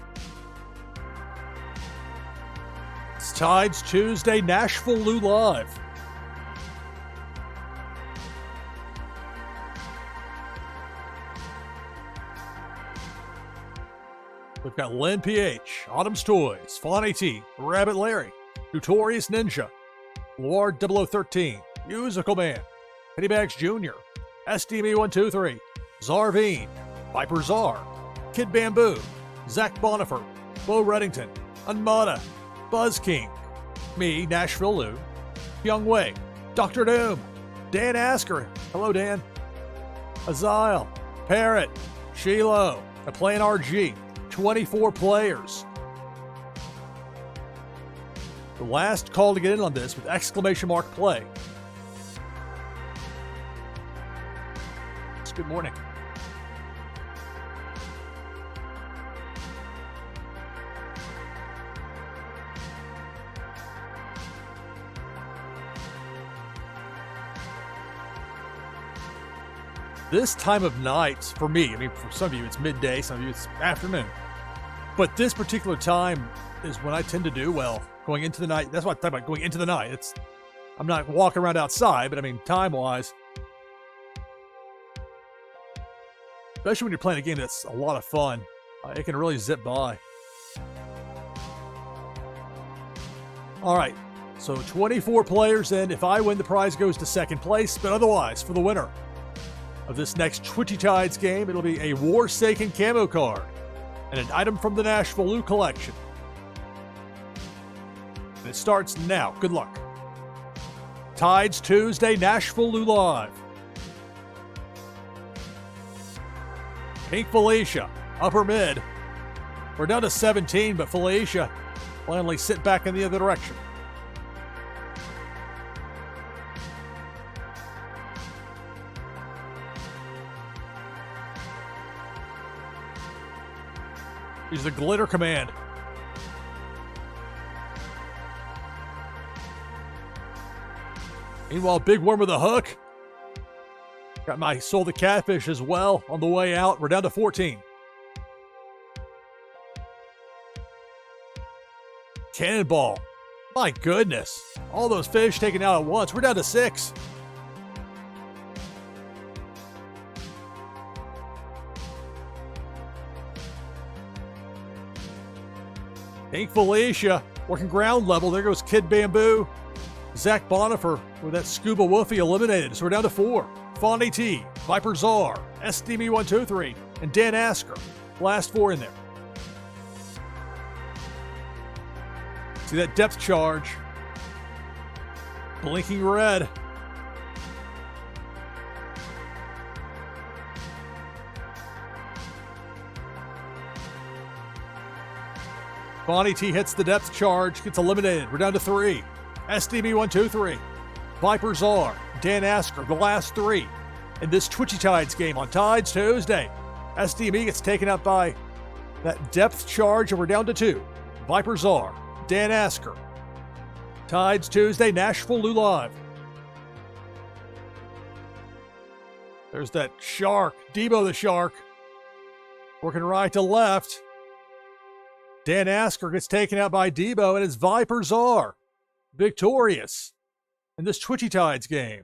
It's Tides Tuesday, NashvilleLou Live. We've got Lynn PH, Autumn's Toys, Fawn AT, Rabbit Larry, Notorious Ninja, Lord 0013, Musical Man, Pennybags Jr., SDME123, Zarveen, Viper Czar, Kid Bamboo, Zach Bonifer, Bo Reddington, Unmada, Buzz King, me, NashvilleLou, Young Wei, Dr. Doom, Dan Asker, hello Dan, Azile, Parrot, Shiloh, a Plan RG, 24 players. The last call to get in on this with !play. It's good morning. This time of night, for me, I mean, for some of you it's midday, some of you it's afternoon. But this particular time is when I tend to do well, going into the night. That's what I'm talking about, going into the night. I'm not walking around outside, but I mean, time-wise. Especially when you're playing a game that's a lot of fun. It can really zip by. All right, so 24 players in. If I win, the prize goes to second place, but otherwise, for the winner of this next Twitchy Tides game, it'll be a Warsaken camo card and an item from the NashvilleLou collection. And it starts now. Good luck. Tides Tuesday, NashvilleLou Live. Pink Felicia, upper mid. We're down to 17, but Felicia finally sit back in the other direction. He's the glitter command. Meanwhile, Big Worm with a hook. Got my Soul the Catfish as well on the way out. We're down to 14. Cannonball. My goodness. All those fish taken out at once. We're down to 6. Pink Felicia working ground level. There goes Kid Bamboo. Zach Bonifer with that Scuba Woofy eliminated. So we're down to 4. Fonny T, Viper Czar, SDME123, and Dan Asker. Last 4 in there. See that depth charge. Blinking red. Fonny T hits the depth charge, gets eliminated. We're down to 3. SDB123, Viper Czar, Dan Asker, the last 3 in this Twitchy Tides game on Tides Tuesday. SDB gets taken out by that depth charge, and we're down to 2. Viper Czar, Dan Asker. Tides Tuesday, NashvilleLou Live. There's that shark, Debo the shark, working right to left. Dan Asker gets taken out by Debo, and it's Viper Czar victorious in this Twitchy Tides game.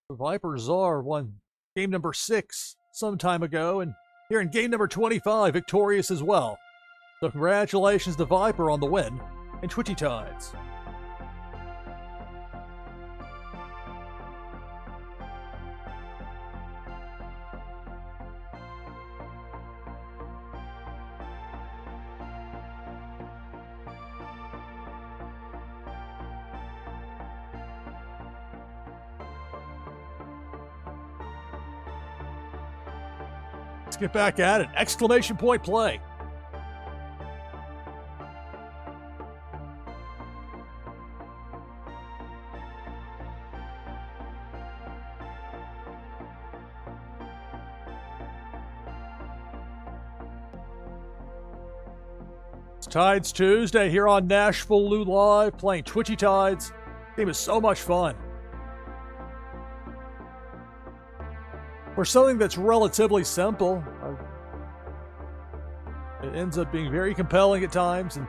The Viper Czar won game number 6 some time ago, and here in game number 25, victorious as well. So congratulations to Viper on the win in Twitchy Tides. Let's get back at it. Exclamation point play. It's Tides Tuesday here on NashvilleLou Live, playing Twitchy Tides. Game is so much fun. For something that's relatively simple, it ends up being very compelling at times and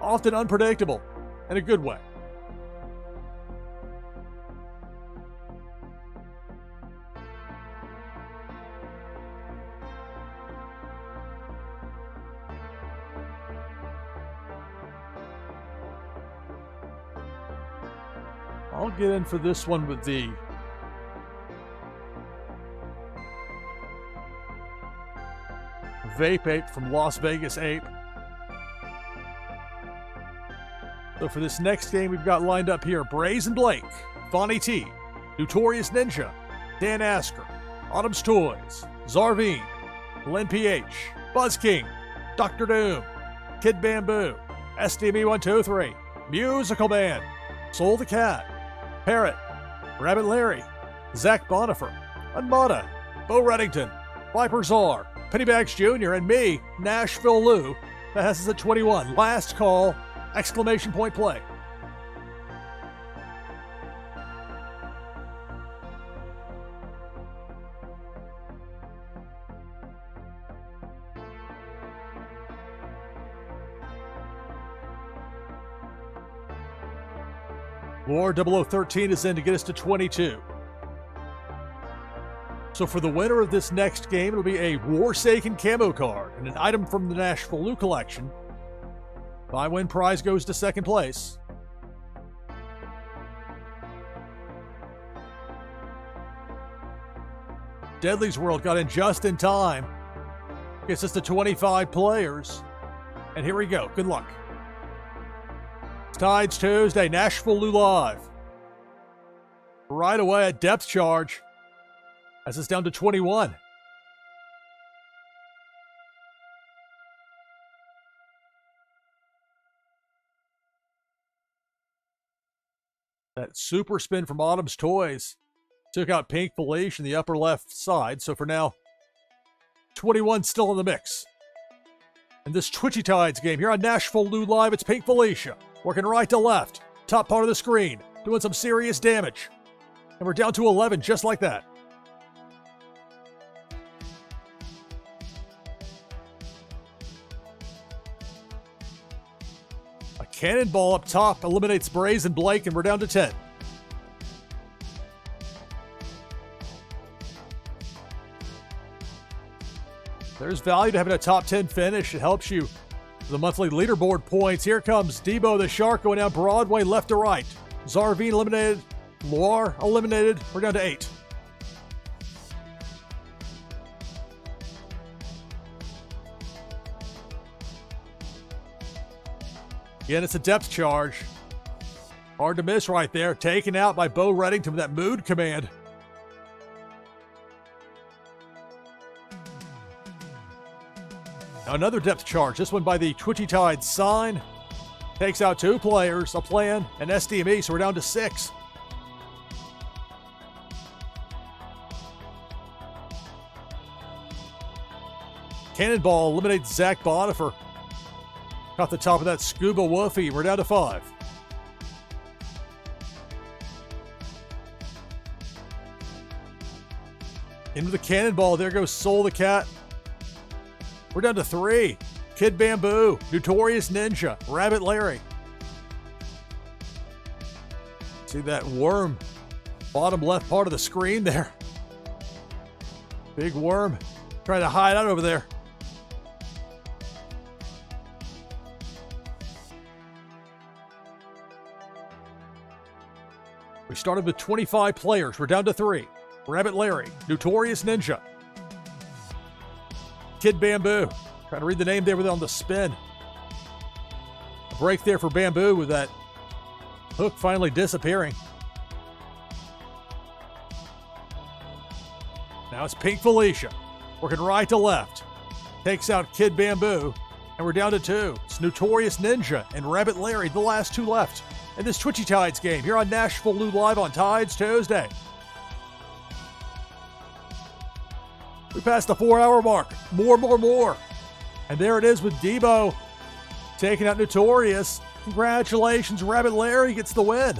often unpredictable in a good way. I'll get in for this one with the Vape Ape from Las Vegas Ape. So for this next game, we've got lined up here Brazen Blake, Fonny T, Notorious Ninja, Dan Asker, Autumn's Toys, Zarvine, Len PH, Buzz King, Dr. Doom, Kid Bamboo, SDME123, Musical Band, Soul the Cat, Parrot, Rabbit Larry, Zach Bonifer, Unmata, Bo Reddington, Viper Czar, Pennybags Jr., and me, NashvilleLou. That has us at 21. Last call, exclamation point play. Lord 0013 is in to get us to 22. So for the winner of this next game, it'll be a Warsaken camo card and an item from the NashvilleLou collection. By win prize goes to second place. Deadly's World got in just in time. Gets us to 25 players. And here we go. Good luck. It's Tides Tuesday, NashvilleLou live. Right away, a depth charge. As it's down to 21. That super spin from Autumn's Toys took out Pink Felicia in the upper left side. So for now, 21 still in the mix. And this Twitchy Tides game here on NashvilleLou Live, it's Pink Felicia working right to left, top part of the screen, doing some serious damage. And we're down to 11 just like that. A cannonball up top eliminates Braze and Blake, and we're down to 10. There's value to having a top 10 finish. It helps you with the monthly leaderboard points. Here comes Debo the Shark going down Broadway left to right. Zarvine eliminated. Loire eliminated. We're down to 8. Again, it's a depth charge. Hard to miss right there. Taken out by Bo Reddington with that mood command. Now another depth charge. This one by the Twitchy Tides sign. Takes out 2 players, a plan, and SDME, so we're down to 6. Cannonball eliminates Zach Bonifer. Got the top of that Scuba Woofy. We're down to 5. Into the cannonball. There goes Soul the Cat. We're down to 3. Kid Bamboo, Notorious Ninja, Rabbit Larry. See that worm, bottom left part of the screen there. Big worm trying to hide out over there. We started with 25 players. We're down to 3. Rabbit Larry, Notorious Ninja, Kid Bamboo. Trying to read the name there on the spin. A break there for Bamboo with that hook finally disappearing. Now it's Pink Felicia working right to left. Takes out Kid Bamboo, and we're down to 2. It's Notorious Ninja and Rabbit Larry, the last 2 left in this Twitchy Tides game here on NashvilleLou Live on Tides Tuesday. We passed the 4-hour mark. More. And there it is with Debo taking out Notorious. Congratulations, Rabbit Larry gets the win.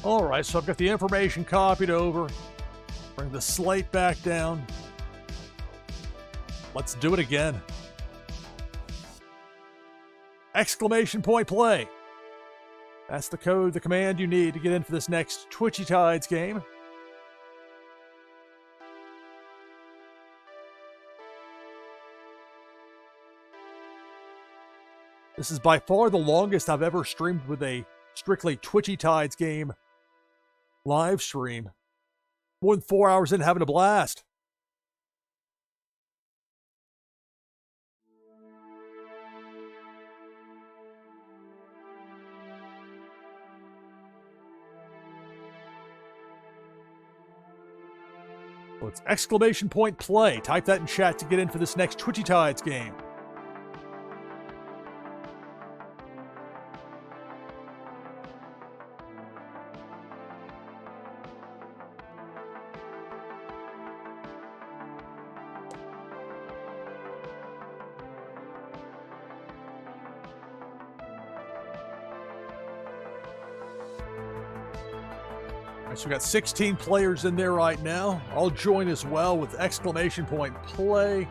All right, so I've got the information copied over. Bring the slate back down. Let's do it again. Exclamation point play. That's the code, the command you need to get in for this next Twitchy Tides game. This is by far the longest I've ever streamed with a strictly Twitchy Tides game live stream. More than 4 hours in, having a blast. Well, it's exclamation point play. Type that in chat to get in for this next Twitchy Tides game. So we've got 16 players in there right now. I'll join as well with exclamation point play.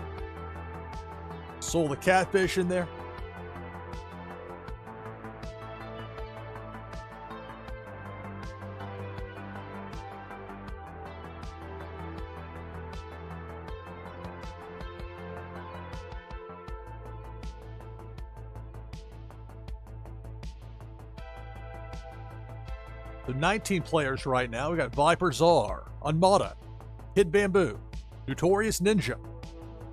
Soul the Catfish in there. So 19 players right now. We got Viper Czar, Unmata, Kid Bamboo, Notorious Ninja,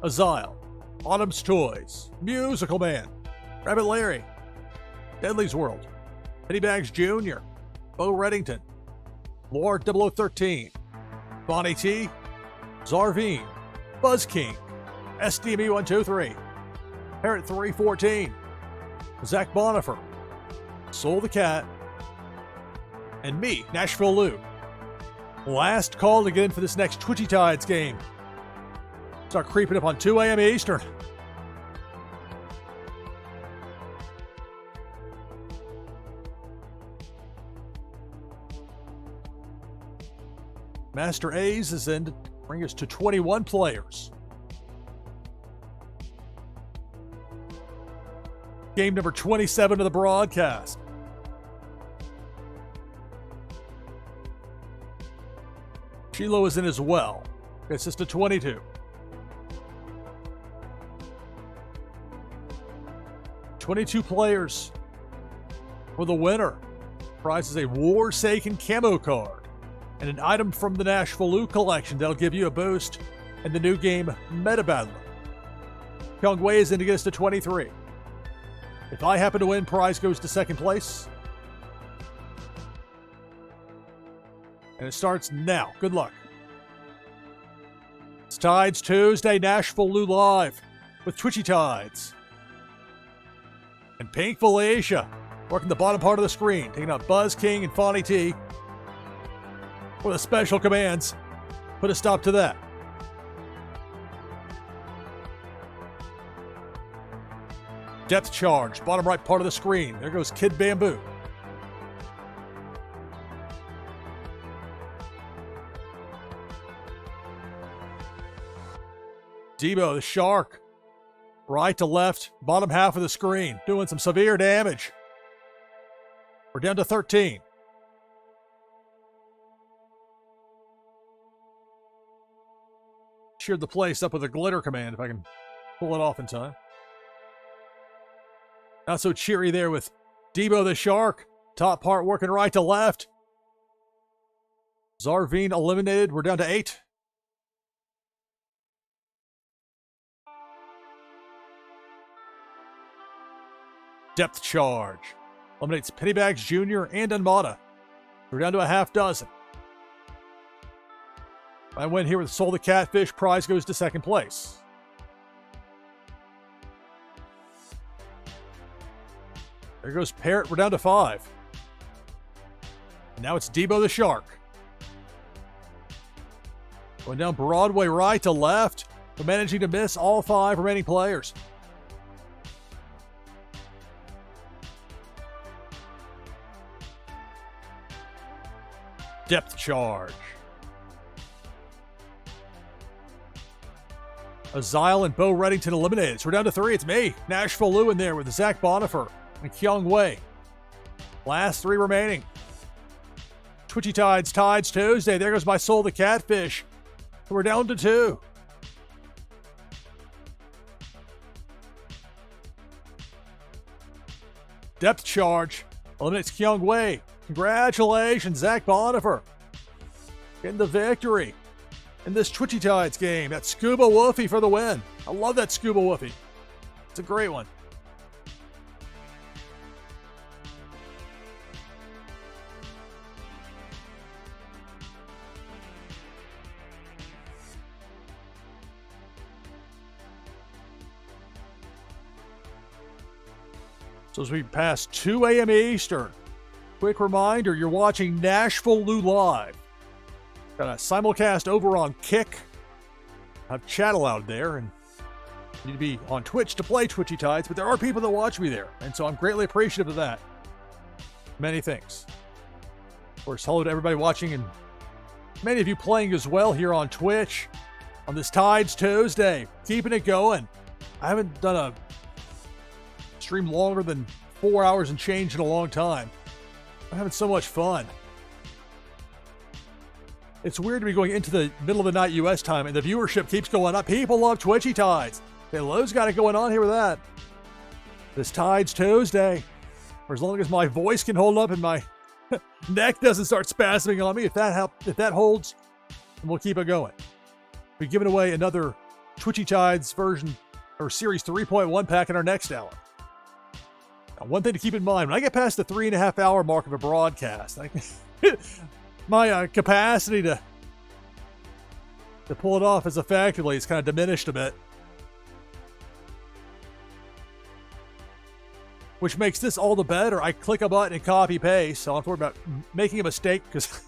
Azile, Autumn's Toys, Musical Man, Rabbit Larry, Deadly's World, Pennybags Jr., Bo Reddington, Lord 0013, Bonnie T, Zarveen, Buzz King, SDME123, Parrot 314, Zach Bonifer, Soul the Cat, and me, NashvilleLou. Last call to get in for this next Twitchy Tides game. Start creeping up on 2 a.m. Eastern. Master A's is in to bring us to 21 players. Game number 27 of the broadcast. Shiloh is in as well. It's just a 22. 22 players for the winner. Prize is a Warsaken camo card and an item from the NashvilleLou collection that'll give you a boost in the new game Meta Battler. Kyung Wei is in to get us to 23. If I happen to win, prize goes to second place. And it starts now. Good luck. It's Tides Tuesday, NashvilleLou Live with Twitchy Tides. And Pink Felicia working the bottom part of the screen, taking out Buzz King and Fonny T. For the special commands, put a stop to that. Depth charge, bottom right part of the screen. There goes Kid Bamboo. Debo the Shark. Right to left, bottom half of the screen, doing some severe damage. We're down to 13. Cheered the place up with a glitter command if I can pull it off in time. Not so cheery there with Debo the Shark. Top part working right to left. Zarveen eliminated. We're down to 8. Depth charge. Eliminates Pennybags Jr. and Unmata. We're down to a half dozen. If I win here with Soul the Catfish, prize goes to second place. There goes Parrot. We're down to 5. And now it's Debo the Shark. Going down Broadway right to left. We're managing to miss all 5 remaining players. Depth charge. Azile and Bo Reddington eliminated. So we're down to 3. It's me, NashvilleLou, in there with Zach Bonifer and Kyung Wei. Last 3 remaining. Twitchy Tides, Tides Tuesday. There goes my Soul the Catfish. We're down to 2. Depth charge. Eliminates Kyung Wei. Congratulations, Zach Bonifer. Getting the victory in this Twitchy Tides game. That Scuba Woofy for the win. I love that Scuba Woofy. It's a great one. So as we pass 2 a.m. Eastern, quick reminder, you're watching NashvilleLou Live. Got a simulcast over on Kick. I have chat allowed there, and you need to be on Twitch to play Twitchy Tides, but there are people that watch me there, and so I'm greatly appreciative of that. Many thanks. Of course, hello to everybody watching, and many of you playing as well here on Twitch on this Tides Tuesday. Keeping it going. I haven't done a stream longer than 4 hours and change in a long time. I'm having so much fun. It's weird to be going into the middle of the night U.S. time and the viewership keeps going up. People love Twitchy Tides. Hey, Lou's got it going on here with that. This Tides Tuesday, for as long as my voice can hold up and my neck doesn't start spasming on me. If that holds, then we'll keep it going. We're giving away another Twitchy Tides version or Series 3.1 pack in our next hour. Now, one thing to keep in mind, when I get past the 3.5 hour mark of a broadcast, my capacity to pull it off as effectively is kind of diminished a bit. Which makes this all the better. I click a button and copy paste, so I don't have to worry about making a mistake because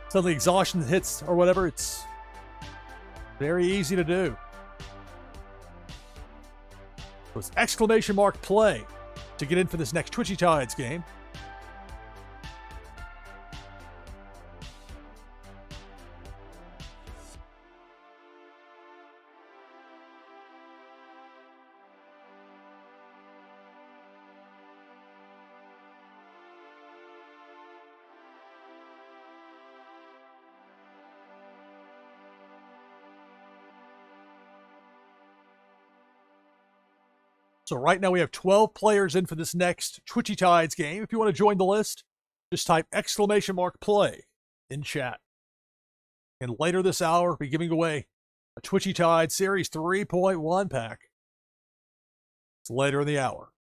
suddenly exhaustion hits or whatever. It's very easy to do. So it's exclamation mark play to get in for this next Twitchy Tides game. So right now we have 12 players in for this next Twitchy Tides game. If you want to join the list, just type exclamation mark play in chat. And later this hour, we'll be giving away a Twitchy Tides Series 3.1 pack. It's later in the hour.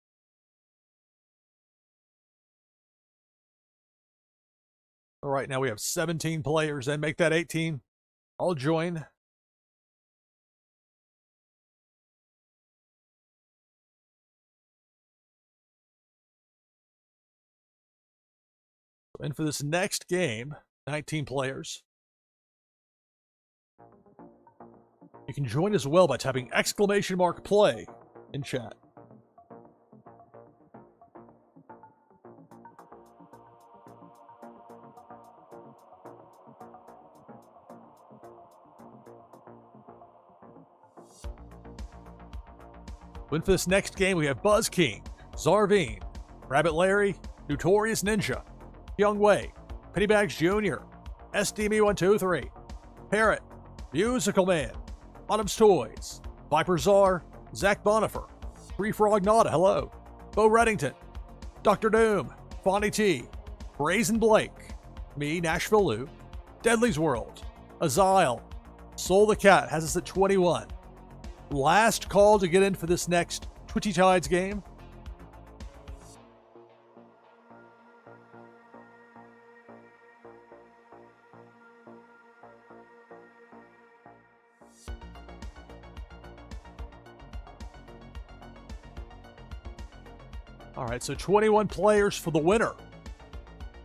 All right, now we have 17 players in. Make that 18. I'll join. And for this next game, 19 players. You can join as well by typing exclamation mark play in chat. And for this next game, we have Buzz King, Zarveen, Rabbit Larry, Notorious Ninja, Young Wei, Pennybags Jr., SDME123, Parrot, Musical Man, Autumn's Toys, Viper Czar, Zach Bonifer, Free Frog Nada, hello, Bo Reddington, Dr. Doom, Fonnie T, Brazen Blake, me, NashvilleLou, Deadly's World, Azile, Soul the Cat has us at 21. Last call to get in for this next Twitchy Tides game. All right, so 21 players for the winner.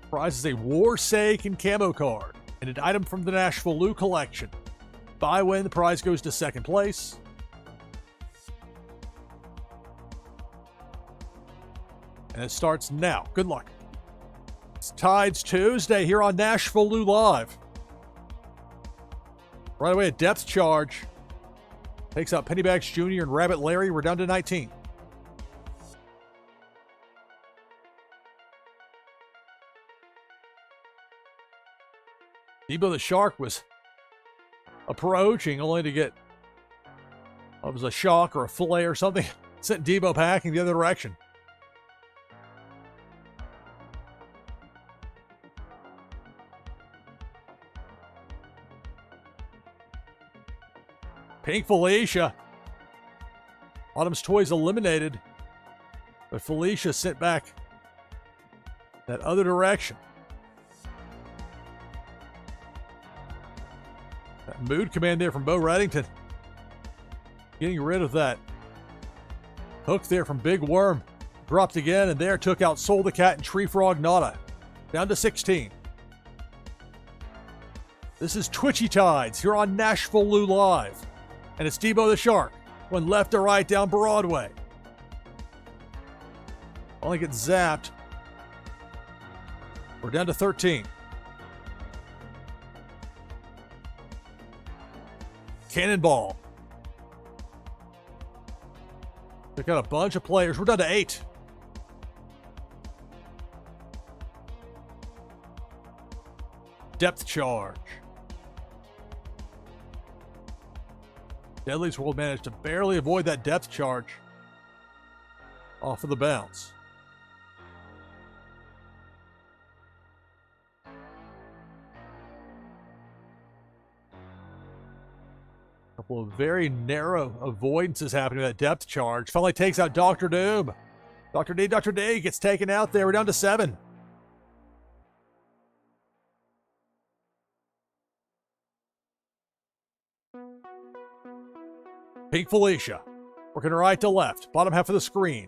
Prize is a Warsaken camo card and an item from the NashvilleLou collection. By win, the prize goes to second place. And it starts now. Good luck. It's Tides Tuesday here on NashvilleLou Live. Right away, a depth charge. Takes out Pennybags Jr. and Rabbit Larry. We're down to 19. Debo the Shark was approaching only to get, it was a shock or a fillet or something. Sent Debo packing the other direction. Pink Felicia. Autumn's Toys eliminated. But Felicia sent back that other direction. That mood command there from Bo Reddington. Getting rid of that hook there from Big Worm. Dropped again and there took out Soul the Cat and Tree Frog Nada. Down to 16. This is Twitchy Tides here on NashvilleLou Live. And it's Debo the Shark. Went left to right down Broadway. Only gets zapped. We're down to 13. Cannonball. They've got a bunch of players. We're down to 8. Depth charge. Deadly's World managed to barely avoid that depth charge off of the bounce. Well, very narrow avoidances happening with that depth charge. Finally takes out Dr. Doom. Dr. D gets taken out there. We're down to 7. Pink Felicia, working right to left, bottom half of the screen.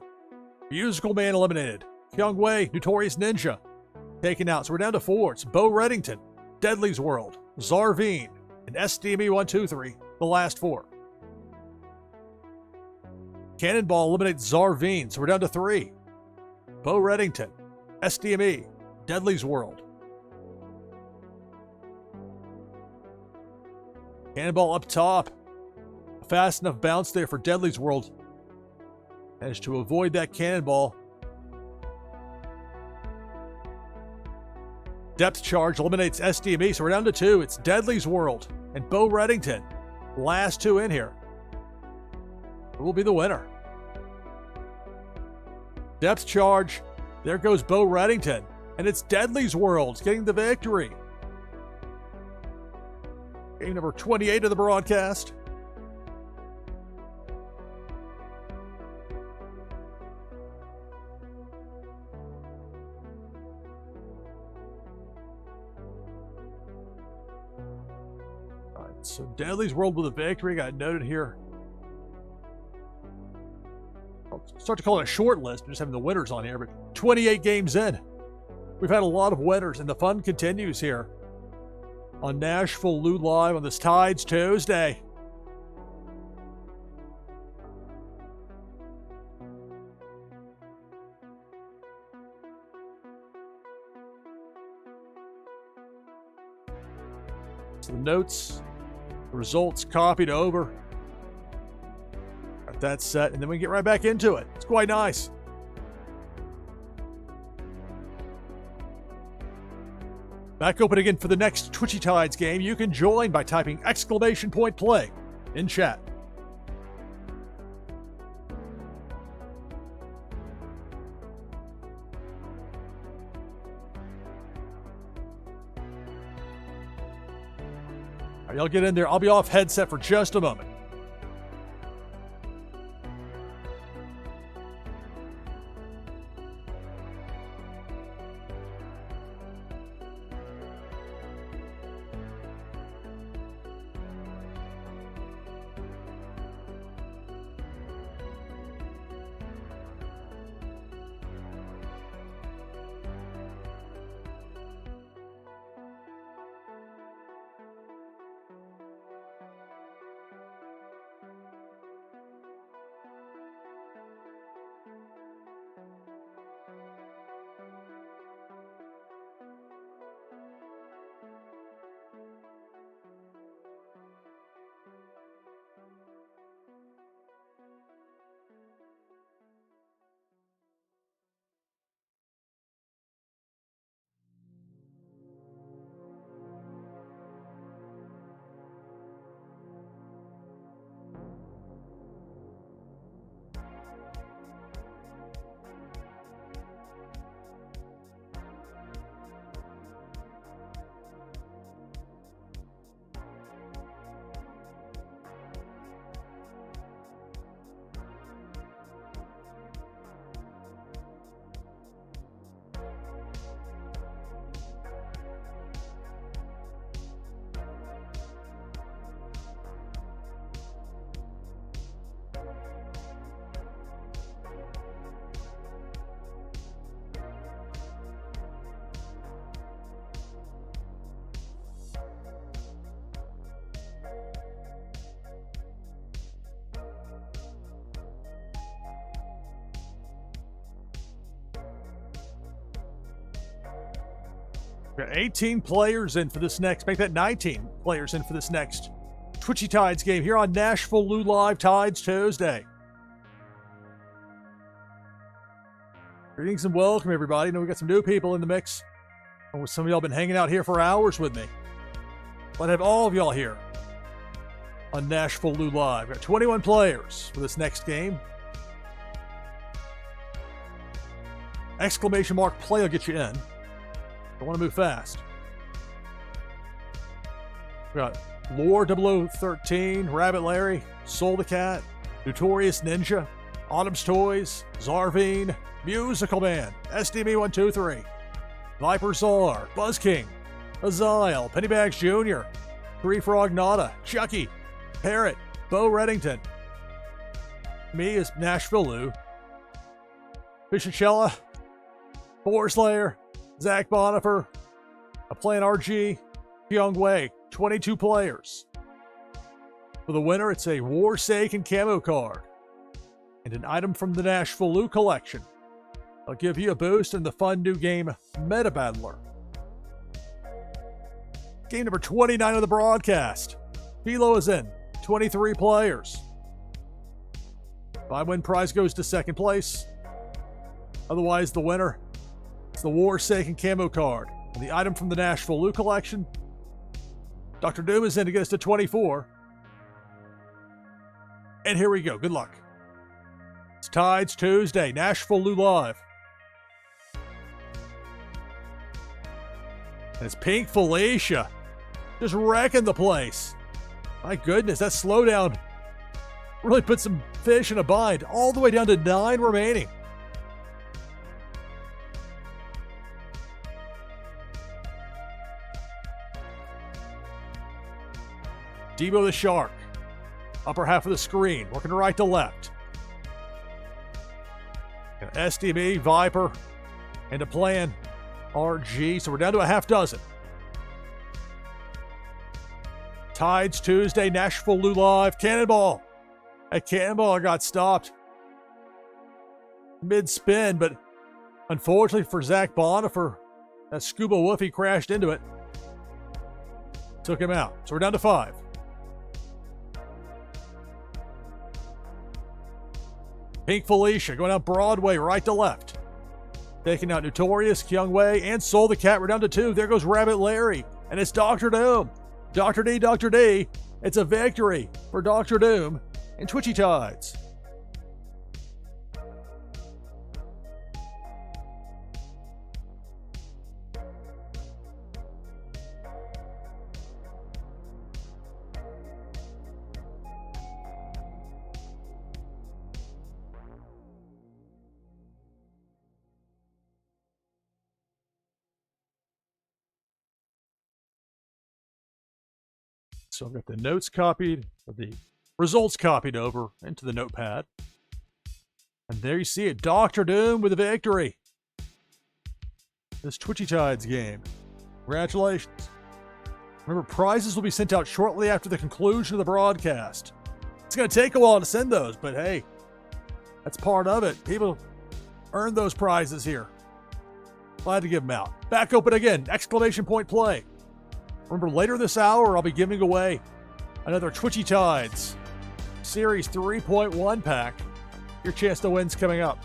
Musical Man eliminated. Kyung Wei, Notorious Ninja, taken out. So we're down to 4. It's Bo Reddington, Deadly's World, Zarveen, and SDME 123, the last 4. Cannonball eliminates Zarveen, so we're down to 3. Bo Reddington, SDME, Deadly's World. Cannonball up top. Fast enough bounce there for Deadly's World. Managed to avoid that cannonball. Depth charge eliminates SDME, so we're down to 2. It's Deadly's World and Bo Reddington. Last 2 in here. Who will be the winner? Depth charge. There goes Bo Reddington. And it's Deadly's World getting the victory. Game number 28 of the broadcast. So Deadly's World with a victory. Got noted here. I'll start to call it a short list, just having the winners on here, but 28 games in. We've had a lot of winners, and the fun continues here on NashvilleLou Live on this Tides Tuesday. So the notes, results copied over. Got that set, and then we get right back into it. It's quite nice. Back open again for the next Twitchy Tides game. You can join by typing !play in chat. All right, y'all get in there. I'll be off headset for just a moment. We've got 18 players in for this next, make that 19 players in for this next Twitchy Tides game here on NashvilleLou Live Tides Tuesday. Greetings and welcome, everybody. I know we got some new people in the mix. And some of y'all been hanging out here for hours with me. But I have all of y'all here on NashvilleLou Live. We've got 21 players for this next game. Exclamation mark play will get you in. I want to move fast. We got Lore 013, Rabbit Larry, Soul the Cat, Notorious Ninja, Autumn's Toys, Zarvine, Musical Man, SDB123, Viper Czar, Buzz King, Azile, Pennybags Jr., Three Frog Nada, Chucky, Parrot, Bo Reddington, me is NashvilleLou, Fishachella, Boar Slayer, Zach Bonifer, a Plan RG, Young Wei, 22 players. For the winner, it's a Warsaken camo card and an item from the NashvilleLou collection. I'll give you a boost in the fun new game, Meta Battler. Game number 29 of the broadcast. Philo is in, 23 players. 5-win prize goes to second place. Otherwise, the winner is the Warsaken camo card and the item from the NashvilleLou collection. Dr. Doom is in to get us to 24. And here we go. Good luck. It's Tides Tuesday, NashvilleLou Live. And it's Pink Felicia. Just wrecking the place. My goodness, that slowdown really put some fish in a bind. All the way down to 9 remaining. Debo the Shark. Upper half of the screen, working right to left. Got SDB, Viper, and a Plan RG. So we're down to a half dozen. Tides Tuesday, NashvilleLou Live. Cannonball. That Cannonball got stopped mid-spin, but unfortunately for Zach Bonifer, that Scuba Woofy crashed into it. Took him out. So we're down to 5. Pink Felicia going down Broadway, right to left. Taking out Notorious, Kyung Wei, and Soul the Cat. We're down to 2. There goes Rabbit Larry. And it's Dr. Doom. Dr. D, Dr. D. It's a victory for Dr. Doom and Twitchy Tides. So I've got the notes copied, or the results copied over into the notepad. And there you see it, Dr. Doom with a victory. This Twitchy Tides game. Congratulations. Remember, prizes will be sent out shortly after the conclusion of the broadcast. It's going to take a while to send those, but hey, that's part of it. People earn those prizes here. Glad to give them out. Back open again, exclamation point play. Remember, later this hour, I'll be giving away another Twitchy Tides Series 3.1 pack. Your chance to win's coming up.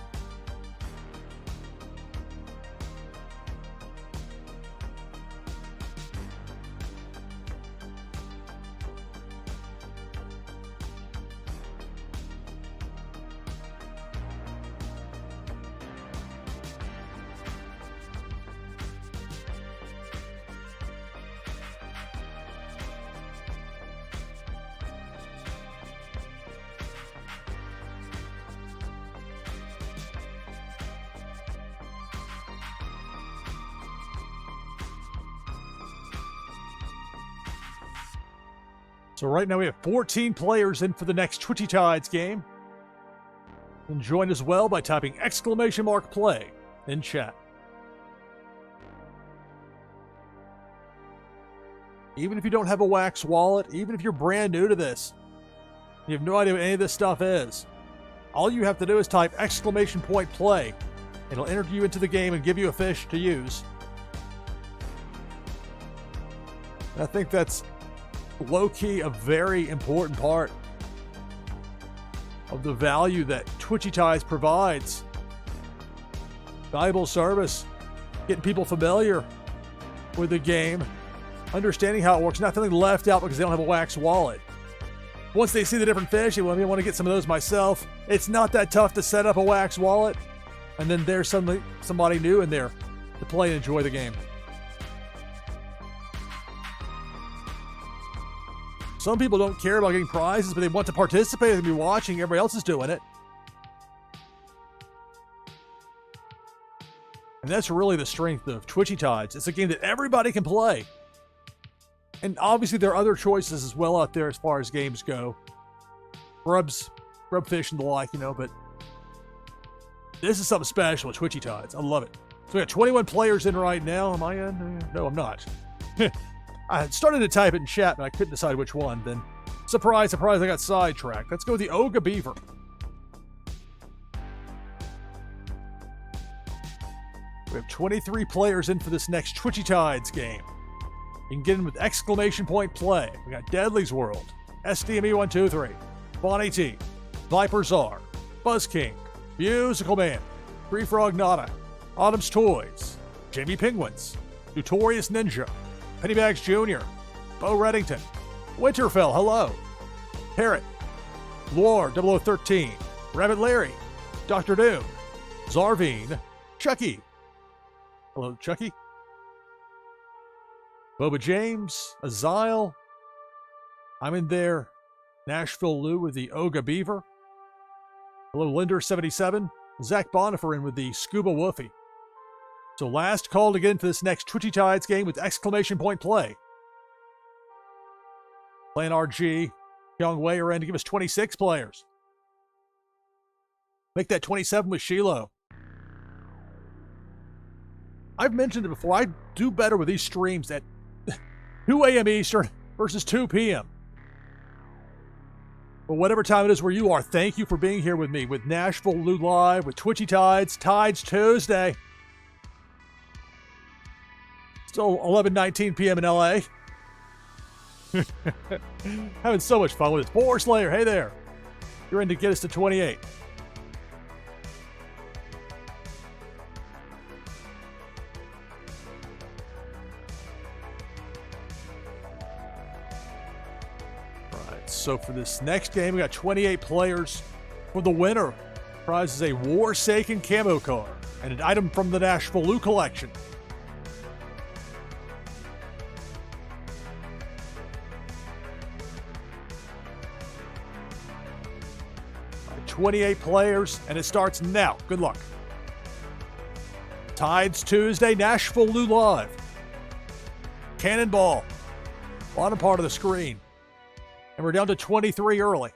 So right now we have 14 players in for the next Twitchy Tides game. You can join as well by typing !play in chat. Even if you don't have a Wax wallet, even if you're brand new to this, you have no idea what any of this stuff is, all you have to do is type !play. It'll enter you into the game and give you a fish to use. And I think that's low-key a very important part of the value that Twitchy Tides provides. Valuable service, getting people familiar with the game, understanding how it works, not feeling left out because they don't have a Wax wallet. Once they see the different fish, they want to get some of those myself. It's not that tough to set up a Wax wallet, and then there's somebody new in there to play and enjoy the game. Some people don't care about getting prizes, but they want to participate and be watching. Everybody else is doing it. And that's really the strength of Twitchy Tides. It's a game that everybody can play. And obviously there are other choices as well out there as far as games go. Grubfish and the like, but this is something special with Twitchy Tides. I love it. So we got 21 players in right now. Am I in? No, I'm not. I had started to type it in chat, but I couldn't decide which one. Then, surprise, surprise, I got sidetracked. Let's go with the Oga Beaver. We have 23 players in for this next Twitchy Tides game. You can get in with exclamation point play. We got Deadly's World, SDME123, Bonnie T, Viper Czar, Buzz King, Musical Man, Free Frog Nada, Autumn's Toys, Jamie Penguins, Notorious Ninja, Pennybags Jr., Bo Reddington, Winterfell, hello, Parrot, Lore 0013, Rabbit Larry, Dr. Doom, Zarvine, Chucky, hello, Chucky, Boba James, Azile, I'm in there, NashvilleLou with the Oga Beaver, hello, Linder77, Zach Bonifer in with the Scuba Woofy. So last call to get into this next Twitchy Tides game with exclamation point play. Playing RG, Young Wei are in to give us 26 players. Make that 27 with Shiloh. I've mentioned it before, I do better with these streams at 2 a.m. Eastern versus 2 p.m. But whatever time it is where you are, thank you for being here with me with NashvilleLou Live, with Twitchy Tides, Tides Tuesday. Still 11:19 p.m. in LA. Having so much fun with this. Boar Slayer, hey there. You're in to get us to 28. Alright, so for this next game, we got 28 players. For the winner, prize is a Warsaken camo card and an item from the NashvilleLou collection. 28 players, and it starts now. Good luck. Tides Tuesday, NashvilleLou Live. Cannonball. Bottom part of the screen. And we're down to 23 early.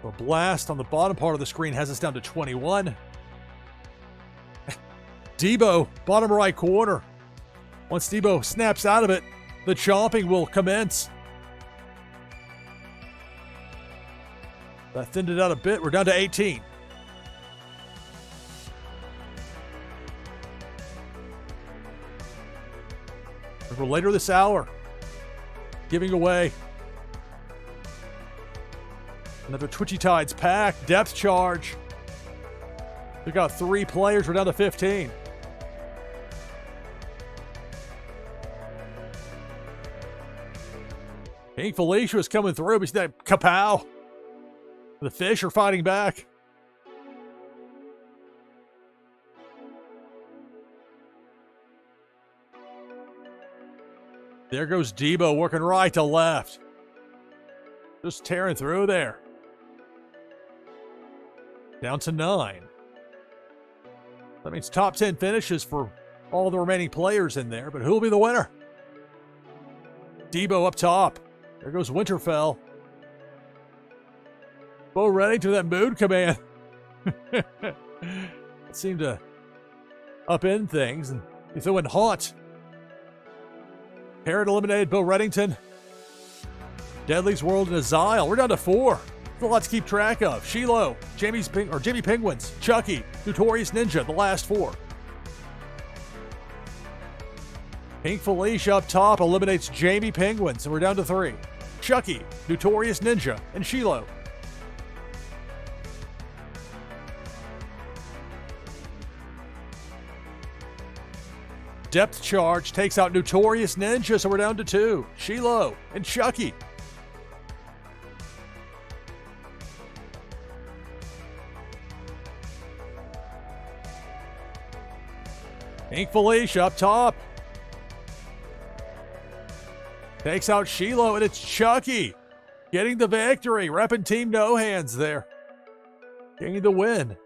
A blast on the bottom part of the screen has us down to 21. Debo, bottom right corner. Once Debo snaps out of it, the chomping will commence. That thinned it out a bit. We're down to 18. For later this hour, giving away another Twitchy Tides pack, depth charge. We got 3 players. We're down to 15. King Felicia is coming through, but see that kapow. The fish are fighting back. There goes Debo working right to left. Just tearing through there. Down to 9. That means top 10 finishes for all the remaining players in there, but who will be the winner? Debo up top. There goes Winterfell. Bo Reddington to that mood command. It seemed to upend things, and he threw in Haunt. Parrot eliminated Bo Reddington. Deadly's World and Azile. We're down to 4. There's a lot to keep track of. Shiloh, Jamie Penguins, Chucky, Notorious Ninja, the last 4. Pink Felicia up top eliminates Jamie Penguins, and we're down to 3. Chucky, Notorious Ninja, and Shiloh. Depth charge takes out Notorious Ninja, so we're down to 2. Shiloh and Chucky. Pink Felicia up top. Takes out Shiloh, and it's Chucky getting the victory. Repping Team No Hands there. Getting the win.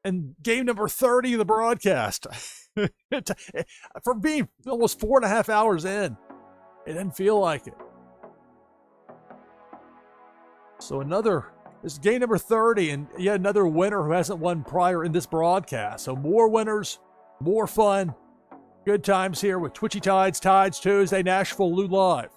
And game number 30 of the broadcast. For being almost 4.5 hours in, it didn't feel like it. So this is game number 30, and yet another winner who hasn't won prior in this broadcast. So more winners, more fun, good times here with Twitchy Tides Tuesday, NashvilleLou Live.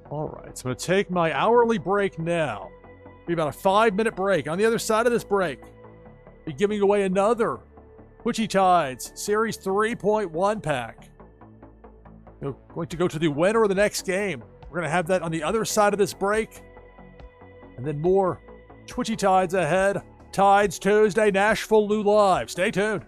All right, so I'm going to take my hourly break now. Be about a 5-minute break. On the other side of this break, be giving away another Twitchy Tides Series 3.1 pack. We're going to go to the winner of the next game. We're going to have that on the other side of this break. And then more Twitchy Tides ahead. Tides Tuesday, NashvilleLou Live. Stay tuned.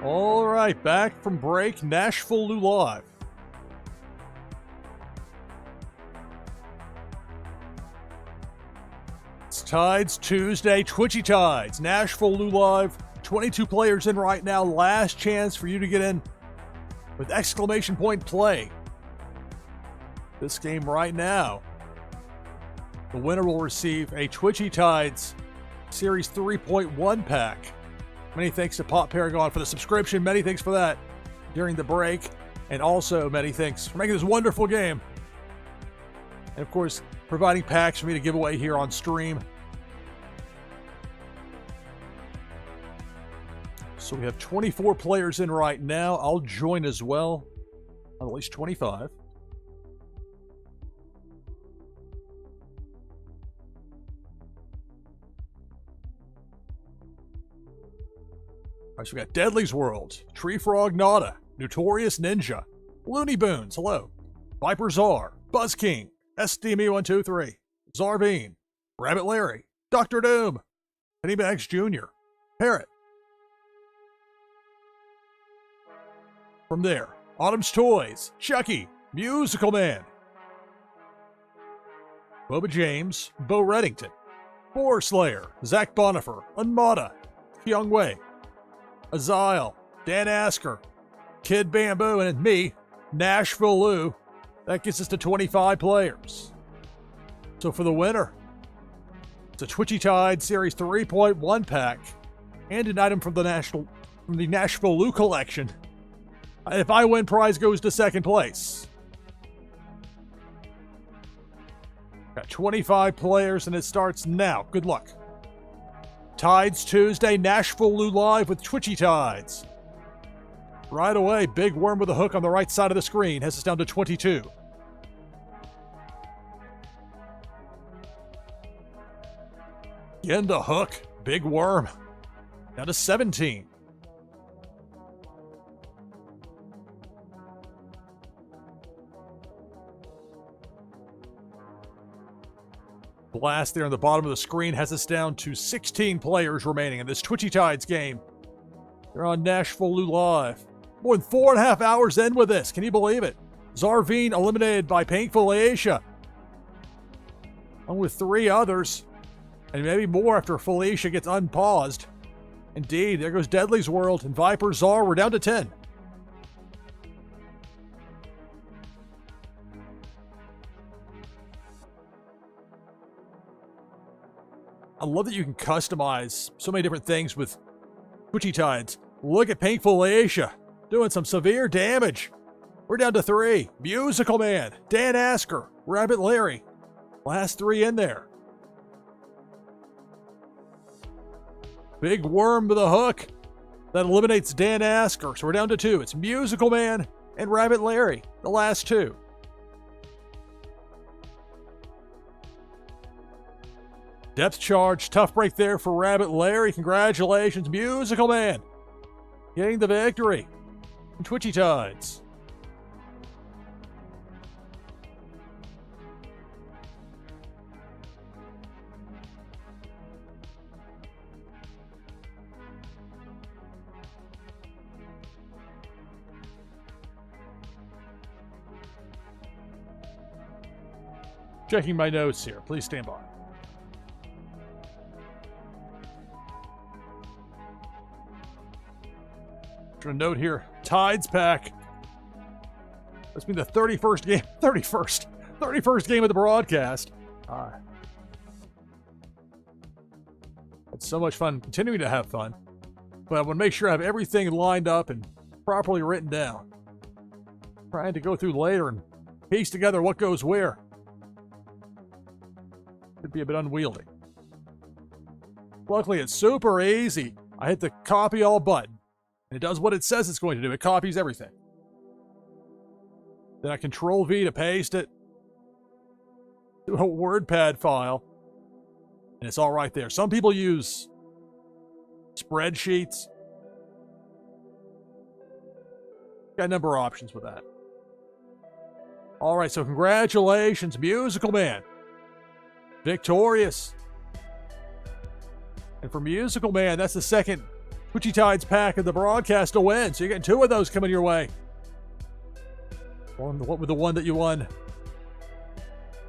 All right, back from break, NashvilleLou Live. It's Tides Tuesday, Twitchy Tides, NashvilleLou Live. 22 players in right now. Last chance for you to get in with exclamation point play. This game right now, the winner will receive a Twitchy Tides Series 3.1 pack. Many thanks to Pop Paragon for the subscription. Many thanks for that during the break. And also many thanks for making this wonderful game. And of course, providing packs for me to give away here on stream. So we have 24 players in right now. I'll join as well. At least 25. All right, so we got Deadly's World, Tree Frog Nada, Notorious Ninja, Looney Boons, hello, Viper Czar, Buzz King, SDME123, Zarveen, Rabbit Larry, Dr. Doom, Pennybags Jr., Parrot. From there, Autumn's Toys, Chucky, Musical Man, Boba James, Bo Reddington, Boar Slayer, Zach Bonifer, Unmada, Kyung Wei, Azile, Dan Asker, Kid Bamboo, and me, NashvilleLou. That gets us to 25 players. So for the winner, it's a Twitchy Tide Series 3.1 pack and an item from the NashvilleLou collection. If I win, prize goes to second place. Got 25 players, and it starts now. Good luck. Tides Tuesday, NashvilleLou Live with Twitchy Tides. Right away, Big Worm with a hook on the right side of the screen has us down to 22. Again, the hook, Big Worm, down to 17. Blast there on the bottom of the screen has us down to 16 players remaining in this Twitchy Tides game. They're on NashvilleLou Live. More than 4.5 hours in with this. Can you believe it? Zarveen eliminated by Painful Aisha. Along with 3 others. And maybe more after Felicia gets unpaused. Indeed, there goes Deadly's World and Viper Czar. We're down to 10. I love that you can customize so many different things with Twitchy Tides. Look at Painful Aisha doing some severe damage. We're down to 3. Musical Man, Dan Asker, Rabbit Larry. Last 3 in there. Big Worm with a hook. That eliminates Dan Asker. So we're down to 2. It's Musical Man and Rabbit Larry, the last 2. Depth charge, tough break there for Rabbit Larry. Congratulations, Musical Man. Getting the victory in Twitchy Tides. Checking my notes here. Please stand by. A note here, Tides pack. That's been the 31st game, 31st game of the broadcast. It's so much fun, continuing to have fun. But I want to make sure I have everything lined up and properly written down. Trying to go through later and piece together what goes where. Could be a bit unwieldy. Luckily, it's super easy. I hit the copy all button. And it does what it says it's going to do. It copies everything. Then I Control-V to paste it to a WordPad file. And it's all right there. Some people use spreadsheets. Got a number of options with that. All right, so congratulations, Musical Man. Victorious. And for Musical Man, that's the second Twitchy Tides pack of the broadcast to win. So you're getting 2 of those coming your way. What with the one that you won?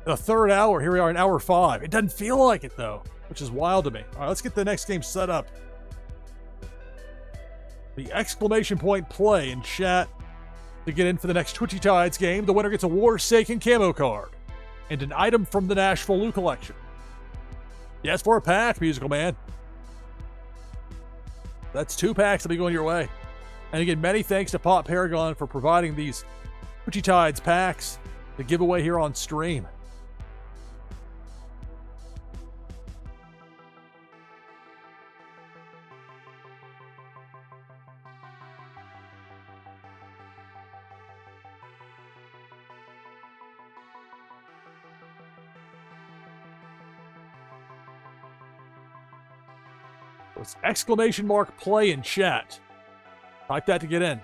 The 3rd hour. Here we are in hour 5. It doesn't feel like it, though, which is wild to me. All right, let's get the next game set up. The exclamation point play in chat to get in for the next Twitchy Tides game. The winner gets a War-Saken camo card and an item from the NashvilleLou collection. Yes, for a pack, Musical Man. That's 2 packs that'll be going your way. And again, many thanks to Pop Paragon for providing these Twitchy Tides packs to give away here on stream. It's exclamation mark play in chat. Type that to get in.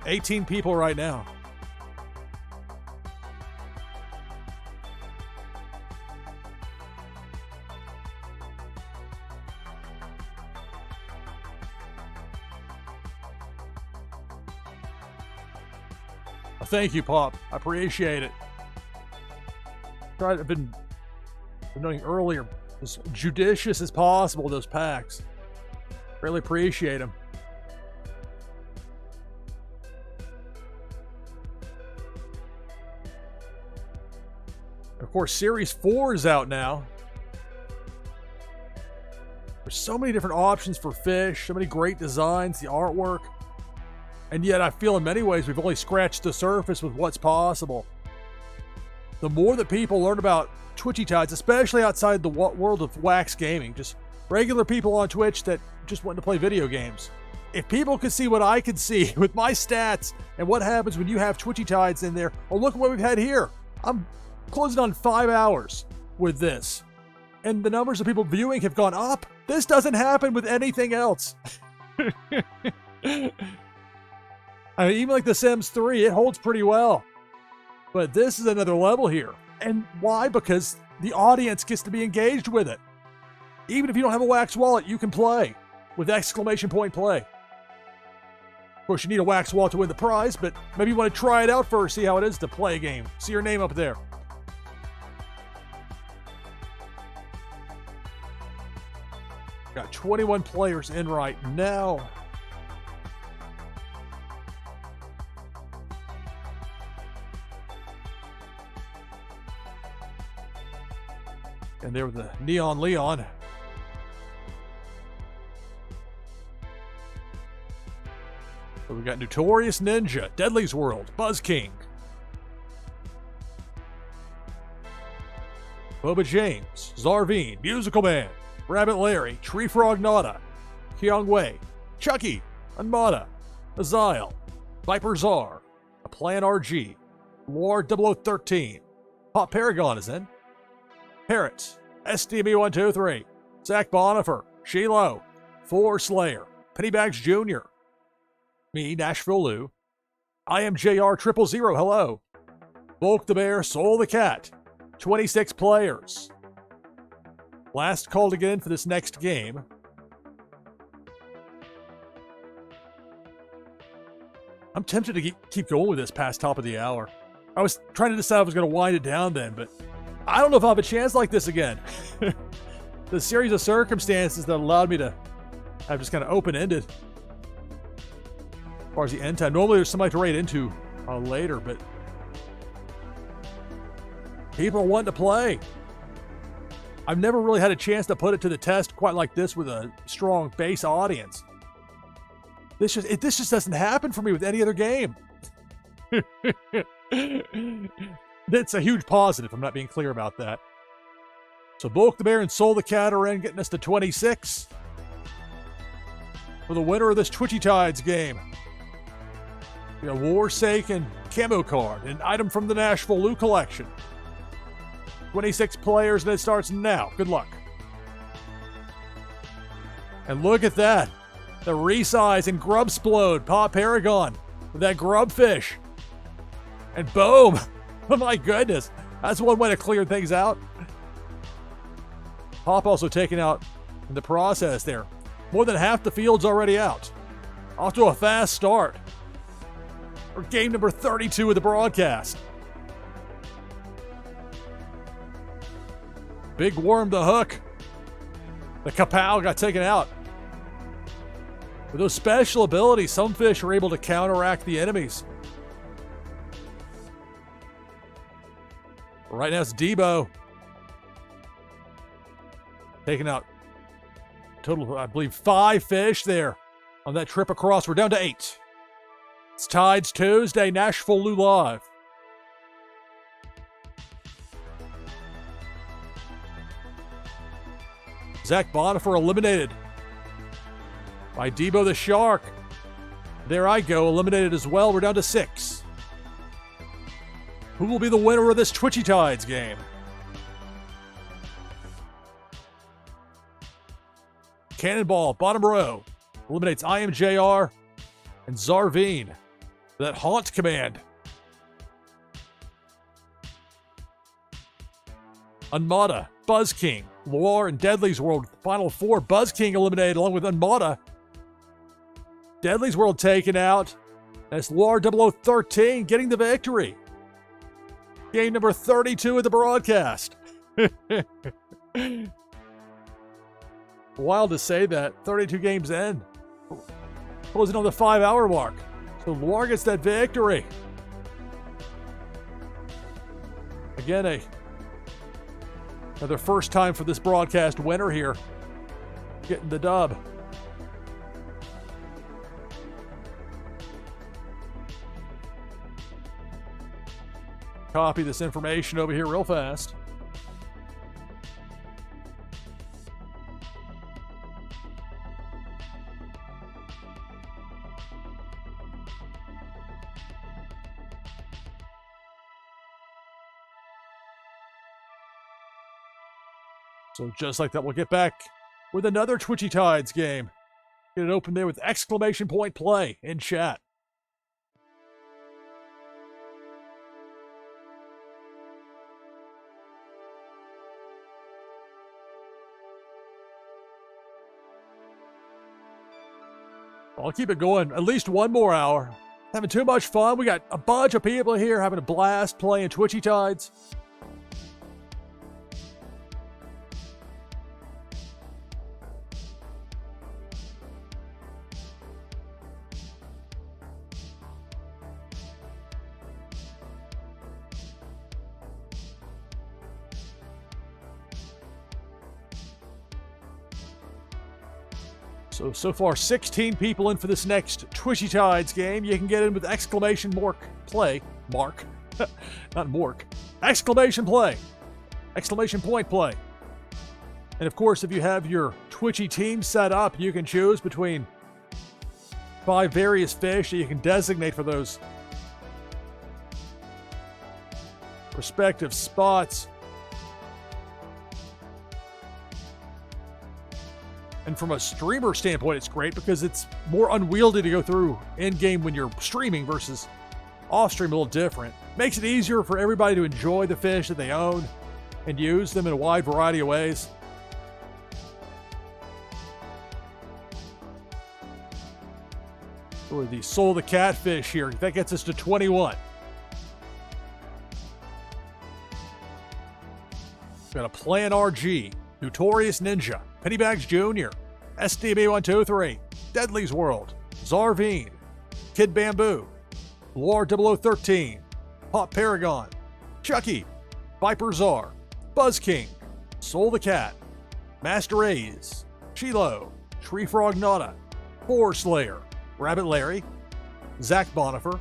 18 people right now. Well, thank you, Pop. I appreciate it. I've been knowing earlier, as judicious as possible, those packs. Really appreciate them. Of course, Series 4 is out now. There's so many different options for fish, so many great designs, the artwork. And yet I feel in many ways we've only scratched the surface with what's possible. The more that people learn about Twitchy Tides, especially outside the world of wax gaming, just regular people on Twitch that just want to play video games. If people could see what I could see with my stats and what happens when you have Twitchy Tides in there, oh, look at what we've had here. I'm closing on 5 hours with this. And the numbers of people viewing have gone up. This doesn't happen with anything else. I mean, even like The Sims 3, it holds pretty well. But this is another level here. And why? Because the audience gets to be engaged with it. Even if you don't have a wax wallet, you can play with exclamation point play. Of course, you need a wax wallet to win the prize, but maybe you want to try it out first, see how it is to play a game. See your name up there. Got 21 players in right now. And there with the Neon Leon. So we got Notorious Ninja, Deadly's World, Buzz King, Boba James, Zarvine, Musical Man, Rabbit Larry, Tree Frog Nada, Kyung Wei, Chucky, Unmada, Azile, Viper Czar, A Plan RG, War 0013, Pop Paragon is in, Parrot, SDB123, Zach Bonifer, Shiloh, Four Slayer, Pennybags Jr., me, NashvilleLou, I am JR 000, hello, Bulk the Bear, Soul the Cat, 26 players. Last call to get in for this next game. I'm tempted to keep going with this past top of the hour. I was trying to decide if I was going to wind it down then, but I don't know if I'll have a chance like this again. The series of circumstances that allowed me to have just kind of open-ended as far as the end time. Normally there's somebody to rate into later, but people are wanting to play. I've never really had a chance to put it to the test quite like this with a strong base audience. This just doesn't happen for me with any other game. That's a huge positive. I'm not being clear about that. So Bulk the Bear and Soul the Cat are in, getting us to 26. For the winner of this Twitchy Tides game, we got War-Saken camo card, an item from the NashvilleLou collection. 26 players, and it starts now. Good luck. And look at that. The resize and Grubsplode, Pop Paragon, with that grubfish. And boom. Oh my goodness. That's one way to clear things out. Pop also taking out in the process there. More than half the field's already out. Off to a fast start for game number 32 of the broadcast. Big worm the hook. The kapow got taken out. With those special abilities, some fish are able to counteract the enemies. Right now it's Debo. Taking out total, I believe, 5 fish there on that trip across. We're down to 8. It's Tides Tuesday, NashvilleLou Live. Zach Bonifer eliminated by Debo the Shark. There I go, eliminated as well. We're down to 6. Who will be the winner of this Twitchy Tides game? Cannonball, bottom row, eliminates IMJR and Zarveen. That haunt command. Unmata, Buzz King, Loire, and Deadly's World. Final 4. Buzz King eliminated along with Unmata. Deadly's World taken out. That's Loire 0013 getting the victory. Game number 32 of the broadcast. Wild to say that. 32 games in. Closing on the 5-hour mark. So Loire gets that victory. Again, another first time for this broadcast winner here. Getting the dub. Copy this information over here real fast. So just like that, we'll get back with another Twitchy Tides game. Get it open there with exclamation point play in chat. I'll keep it going at least one more hour. Having too much fun. We got a bunch of people here having a blast playing Twitchy Tides. So far, 16 people in for this next Twitchy Tides game. You can get in with exclamation mark play. Mark. Not mork. Exclamation play. Exclamation point play. And of course, if you have your Twitchy team set up, you can choose between 5 various fish that you can designate for those respective spots. And from a streamer standpoint, it's great because it's more unwieldy to go through in-game when you're streaming versus off-stream, a little different. Makes it easier for everybody to enjoy the fish that they own and use them in a wide variety of ways. Or the Soul of the Catfish here. That gets us to 21. Got a Plan RG, Notorious Ninja, Pennybags Jr., SDB123, Deadly's World, Zarveen, Kid Bamboo, Loire 0013, Pop Paragon, Chucky, Viper Czar, Buzz King, Soul the Cat, Master A's, Chilo, Tree Frog Nada, Boar Slayer, Rabbit Larry, Zach Bonifer,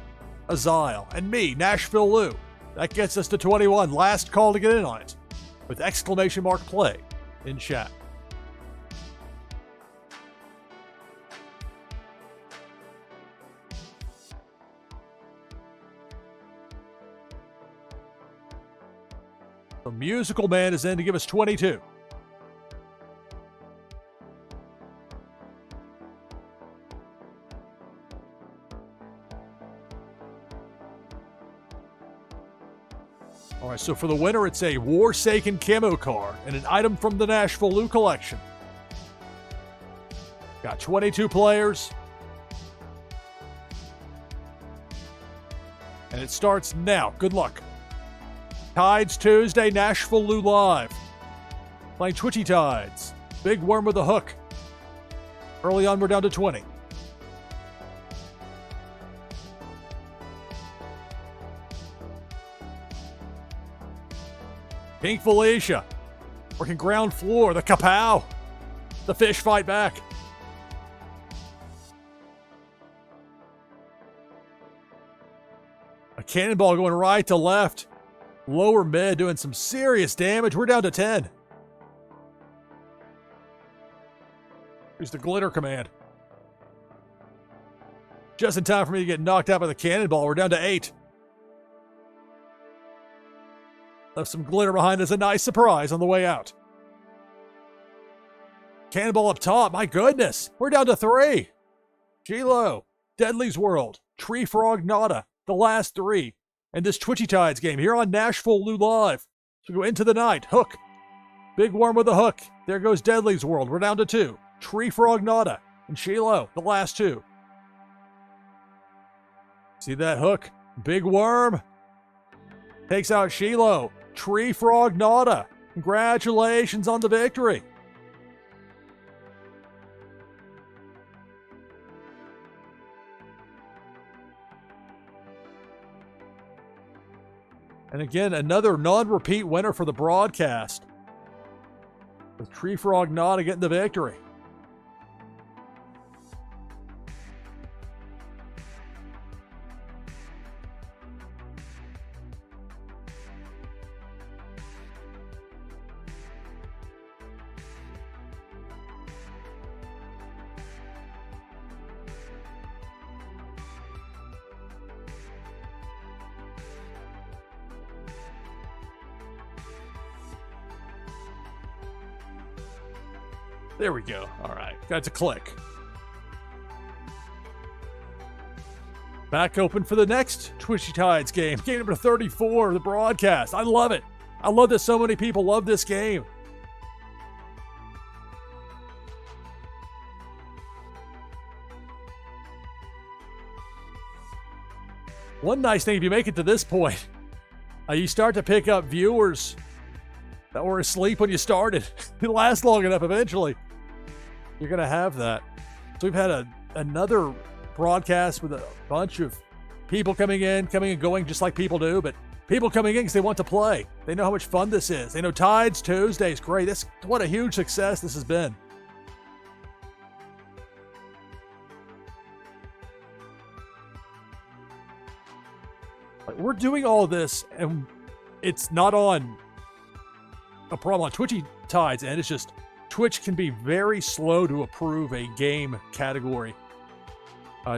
Azile, and me, NashvilleLou. That gets us to 21. Last call to get in on it with exclamation mark play in chat. The Musical Man is in to give us 22. All right, so for the winner, it's a Warsaken camo card and an item from the NashvilleLou collection. Got 22 players. And it starts now. Good luck. Tides Tuesday, NashvilleLou live. Playing Twitchy Tides. Big worm with a hook. Early on, we're down to 20. Pink Felicia. Working ground floor. The kapow. The fish fight back. A cannonball going right to left. Lower mid doing some serious damage. We're down to 10. Here's the glitter command. Just in time for me to get knocked out by the cannonball. We're down to 8. Left some glitter behind as a nice surprise on the way out. Cannonball up top. My goodness. We're down to 3. G-Lo. Deadly's World. Tree Frog Nada. The last 3. And this Twitchy Tides game here on NashvilleLou Live. So we go into the night. Hook. Big worm with a hook. There goes Deadly's World. We're down to 2. Tree Frog Nada. And G-Lo. The last 2. See that hook? Big worm. Takes out G-Lo. Tree Frog Nada. Congratulations on the victory. And again, another non-repeat winner for the broadcast. With Tree Frog Nada getting the victory. There we go. All right. Got to click. Back open for the next Twitchy Tides game. Game number 34 of the broadcast. I love it. I love that so many people love this game. One nice thing, if you make it to this point, you start to pick up viewers that were asleep when you started. It lasts long enough eventually. You're going to have that. So we've had another broadcast with a bunch of people coming and going just like people do, but people coming in because they want to play. They know how much fun this is. They know Tides Tuesday is great. What a huge success this has been. We're doing all this, and it's not on a problem on Twitchy Tides, and it's just Twitch can be very slow to approve a game category.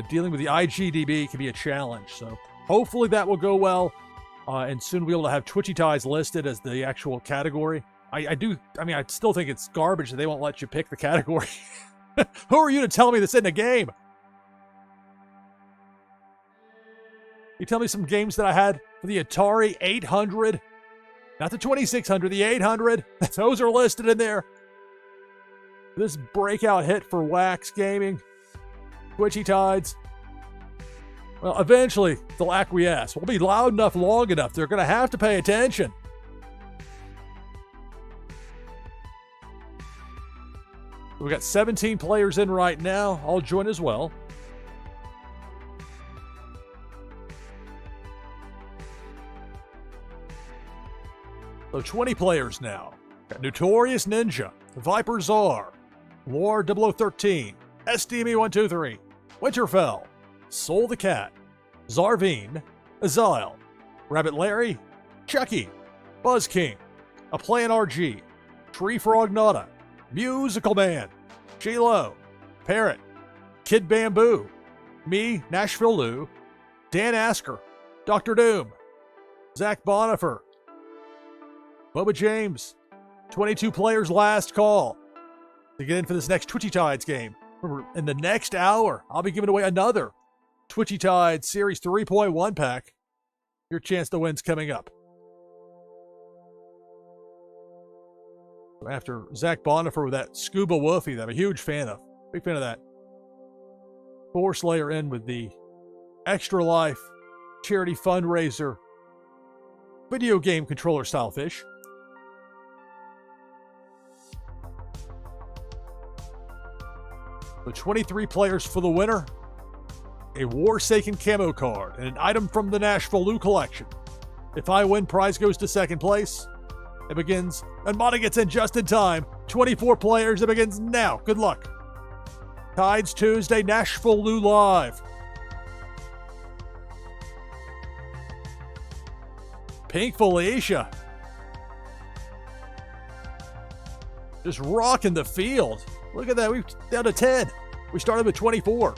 Dealing with the IGDB can be a challenge, so hopefully that will go well, and soon we'll be able to have Twitchy Tides listed as the actual category. I still think it's garbage that they won't let you pick the category. Who are you to tell me this isn't a game? You tell me some games that I had for the Atari 800, not the 2600, the 800. Those are listed in there. This breakout hit for Wax Gaming, Twitchy Tides. Well, eventually they'll acquiesce. We'll be loud enough, long enough. They're going to have to pay attention. We got 17 players in right now. I'll join as well. So 20 players now. Got Notorious Ninja, Viper Czar, War 0013, SDME123, Winterfell, Soul the Cat, Zarveen, Azile, Rabbit Larry, Chucky, Buzz King, A Plan RG, Tree Frog Nada, Musical Man, G-Lo, Parrot, Kid Bamboo, me, NashvilleLou, Dan Asker, Dr. Doom, Zach Bonifer, Bubba James. 22 players last call to get in for this next Twitchy Tides game. Remember, in the next hour, I'll be giving away another Twitchy Tides Series 3.1 pack. Your chance to win's coming up. After Zach Bonifer with that Scuba Woofie that I'm a huge fan of. Big fan of that. Force layer in with the Extra Life charity fundraiser video game controller style fish. The 23 players for the winner, a Warsaken camo card, and an item from the NashvilleLou collection. If I win, prize goes to second place. It begins, and Mata gets in just in time. 24 players, it begins now. Good luck. Tides Tuesday, NashvilleLou Live. Pink Felicia. Just rocking the field. Look at that, we're down to 10. We started with 24.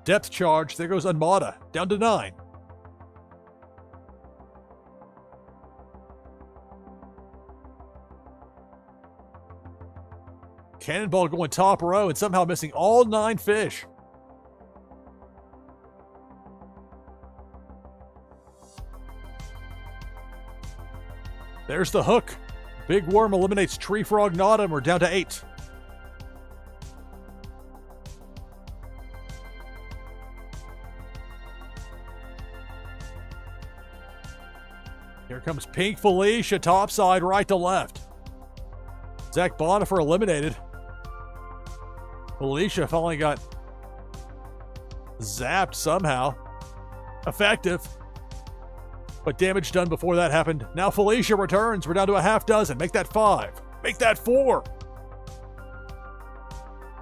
Depth charge, there goes Unmata, down to 9. Cannonball going top row and somehow missing all 9 fish. There's the hook. Big Worm eliminates Tree Frog Nada, and we're down to 8. Here comes Pink Felicia, topside, right to left. Zach Bonifer eliminated. Felicia finally got zapped somehow. Effective, but damage done before that happened. Now Felicia returns. We're down to a half dozen. Make that 5. Make that 4.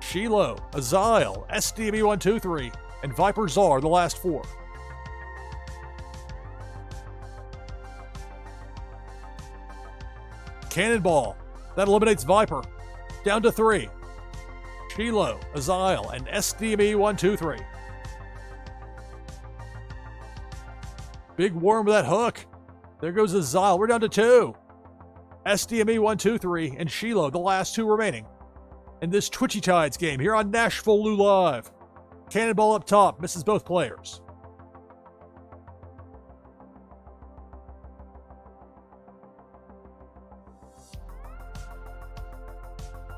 Shiloh, Azile, SDB123, and Viper Czar, the last 4. Cannonball, that eliminates Viper. Down to 3. Shiloh, Azile, and SDB123. Big Worm with that hook. There goes Azile. We're down to 2. SDME123 and Shiloh, the last 2 remaining in this Twitchy Tides game here on NashvilleLou Live. Cannonball up top, misses both players.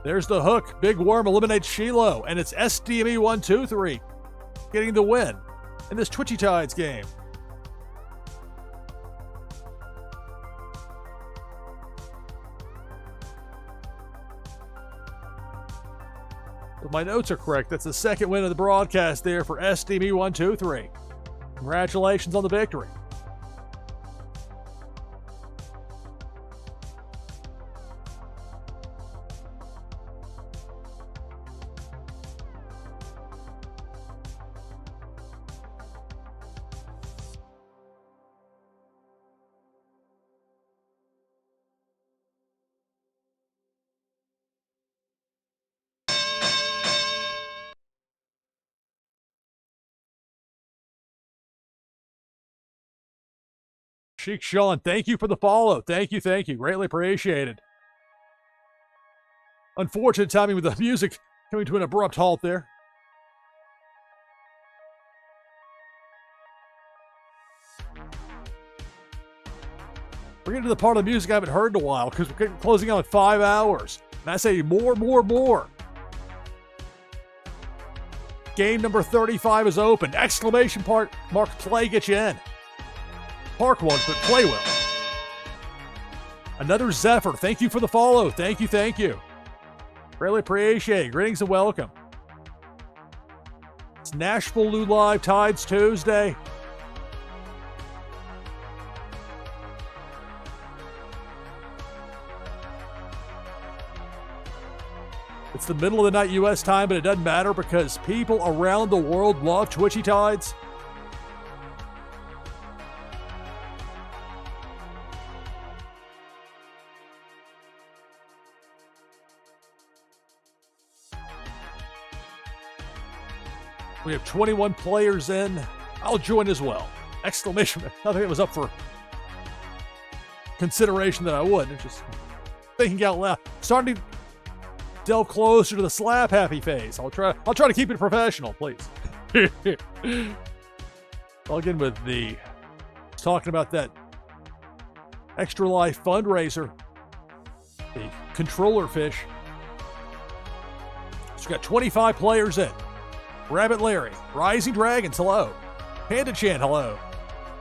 There's the hook. Big Worm eliminates Shiloh, and it's SDME123 getting the win in this Twitchy Tides game. If my notes are correct, that's the second win of the broadcast there for SDB123. Congratulations on the victory. Sheik Sean, thank you for the follow. Thank you. Greatly appreciated. Unfortunate timing with the music coming to an abrupt halt there. We're getting to the part of the music I haven't heard in a while because we're closing out at 5 hours. And I say more. Game number 35 is open. Exclamation mark play, get you in. Park won't, but play will. Another Zephyr. Thank you for the follow. Thank you. Really appreciate it. Greetings and welcome. It's NashvilleLou Live Tides Tuesday. It's the middle of the night U.S. time, but it doesn't matter because people around the world love Twitchy Tides. We have 21 players in. I'll join as well. Exclamation. I think it was up for consideration that I would. It's just thinking out loud. Starting to delve closer to the slap happy phase. I'll try to keep it professional, please. I'll again with talking about that Extra Life fundraiser the controller fish. So we got 25 players in. Rabbit Larry, Rising Dragons, hello. Panda Chan, hello.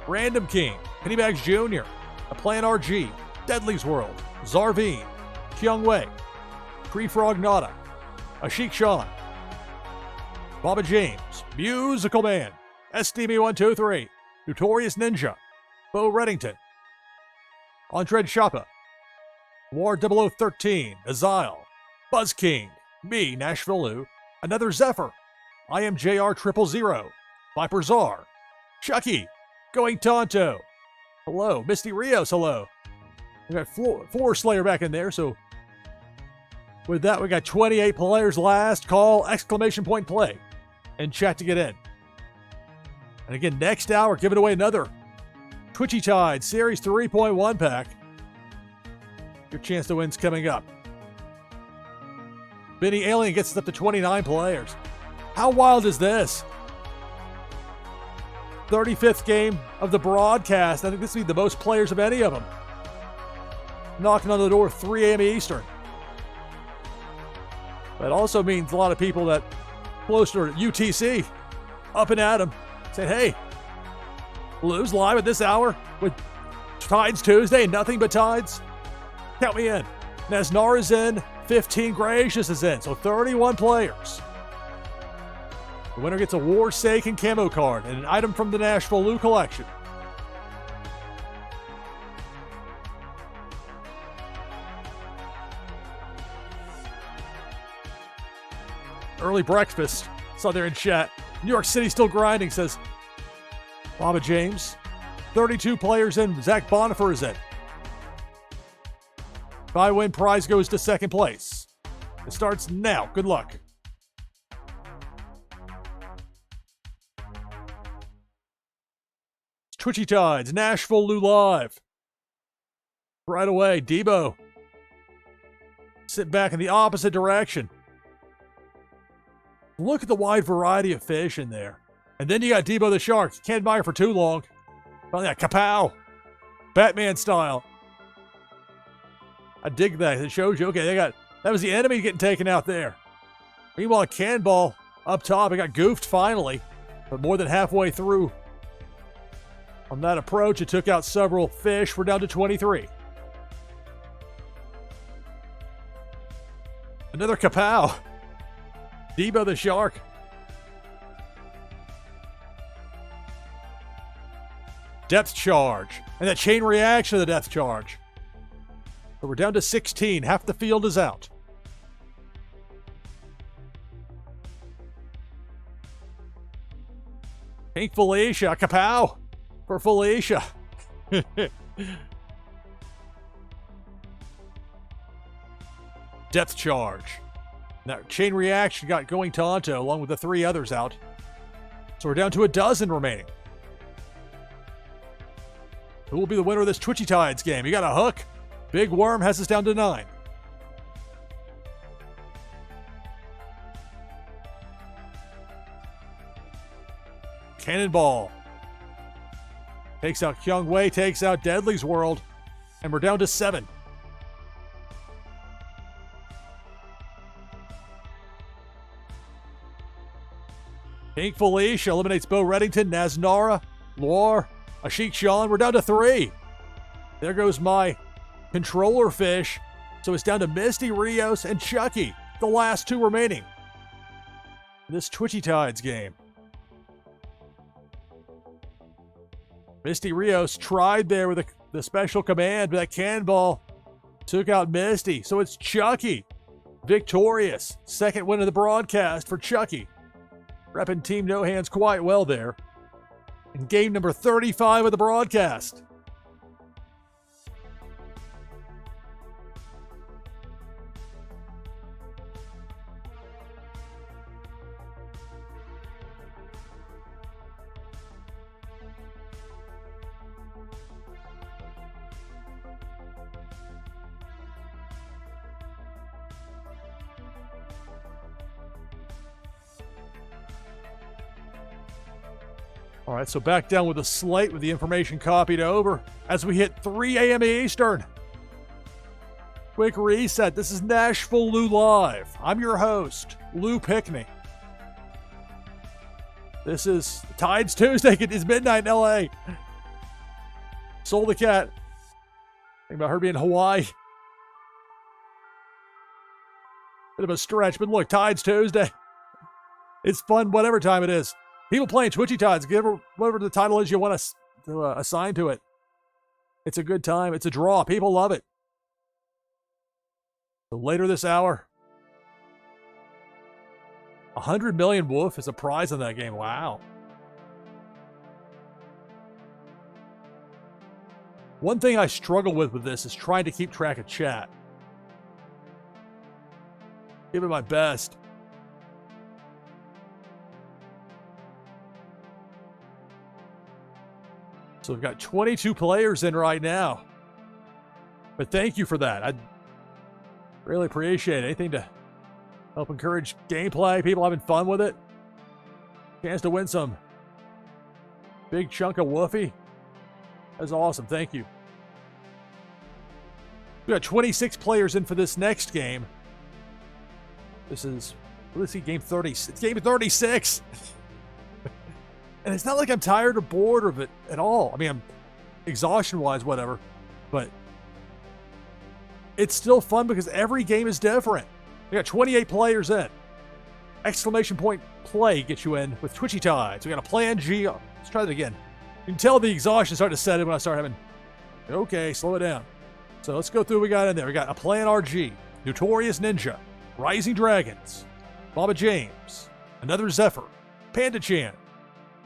Random King, Pennybags Jr., A Plan RG, Deadly's World, Zarveen, Kyung Wei, Tree Frog Nada, Ashik Sean, Baba James, Musical Man, SDB123, Notorious Ninja, Bo Reddington, Andred Shoppa, War 0013, Azile, Buzz King, me, NashvilleLou, Another Zephyr, I am JR000, Viper Czar, Chucky, Going Tonto, hello, Misty Rios, hello. We got four Slayer back in there, so with that, we got 28 players last call, exclamation point play, and chat to get in. And again, next hour, giving away another Twitchy Tide Series 3.1 pack. Your chance to win's coming up. Benny Alien gets us up to 29 players. How wild is this? 35th game of the broadcast. I think this will be the most players of any of them. Knocking on the door 3 a.m. Eastern. That also means a lot of people that closer to UTC up and at 'em saying, hey, Lou's live at this hour with Tides Tuesday and nothing but Tides. Count me in. Nasnar is in. 15 Gracious is in. So 31 players. The winner gets a Warsaken camo card and an item from the NashvilleLou collection. Early breakfast. Saw there in chat. New York City still grinding, says Baba James. 32 players in. Zach Bonifer is in. If I win, prize goes to second place. It starts now. Good luck. It's Twitchy Tides, NashvilleLou live. Right away, Debo. Sit back in the opposite direction. Look at the wide variety of fish in there. And then you got Debo the Shark. Can't buy her for too long. Finally got Kapow. Batman style. I dig that. It shows you, okay, that was the enemy getting taken out there. Meanwhile, Cannonball up top, it got goofed finally. But more than halfway through on that approach, it took out several fish. We're down to 23. Another Kapow. Debo the Shark. Depth charge. And that chain reaction of the depth charge. So we're down to 16. Half the field is out. Pink Felicia. Kapow for Felicia. Depth charge. That chain reaction got Going Tonto along with the 3 others out. So we're down to a dozen remaining. Who will be the winner of this Twitchy Tides game? You got a hook. Big Worm has us down to 9. Cannonball. Takes out Kyung Wei, takes out Deadly's World. And we're down to 7. Pink Felicia eliminates Bo Reddington, Naznara, Loire, Ashik Sean. We're down to 3. There goes my controller fish. So it's down to Misty Rios and Chucky, the last 2 remaining. This Twitchy Tides game. Misty Rios tried there with the special command, but that Cannonball took out Misty. So it's Chucky, victorious. Second win of the broadcast for Chucky. Repping Team No Hands quite well there. In game number 35 of the broadcast. All right, so back down with the slate with the information copied over as we hit 3 a.m. Eastern. Quick reset. This is NashvilleLou Live. I'm your host, Lou Pickney. This is Tides Tuesday. It is midnight in LA. Sold the cat. Think about her being in Hawaii. Bit of a stretch, but look, Tides Tuesday. It's fun whatever time it is. People playing Twitchy Tides, give her whatever the title is you want to assign to it. It's a good time. It's a draw. People love it. So later this hour, 100 million Wolf is a prize in that game. Wow. One thing I struggle with this is trying to keep track of chat. Give it my best. So we've got 22 players in right now. But thank you for that. I really appreciate it. Anything to help encourage gameplay, people having fun with it. Chance to win some big chunk of woofy. That's awesome. Thank you. We got 26 players in for this next game. This is, let's see, game 30. It's game 36. And it's not like I'm tired or bored of it at all. I mean, I'm exhaustion-wise, whatever. But it's still fun because every game is different. We got 28 players in. Exclamation point play gets you in with Twitchy Tides. We got a plan G. Let's try that again. You can tell the exhaustion starting to set in when I start having, okay, slow it down. So let's go through what we got in there. We got a plan RG, Notorious Ninja, Rising Dragons, Baba James, Another Zephyr, Panda Chan,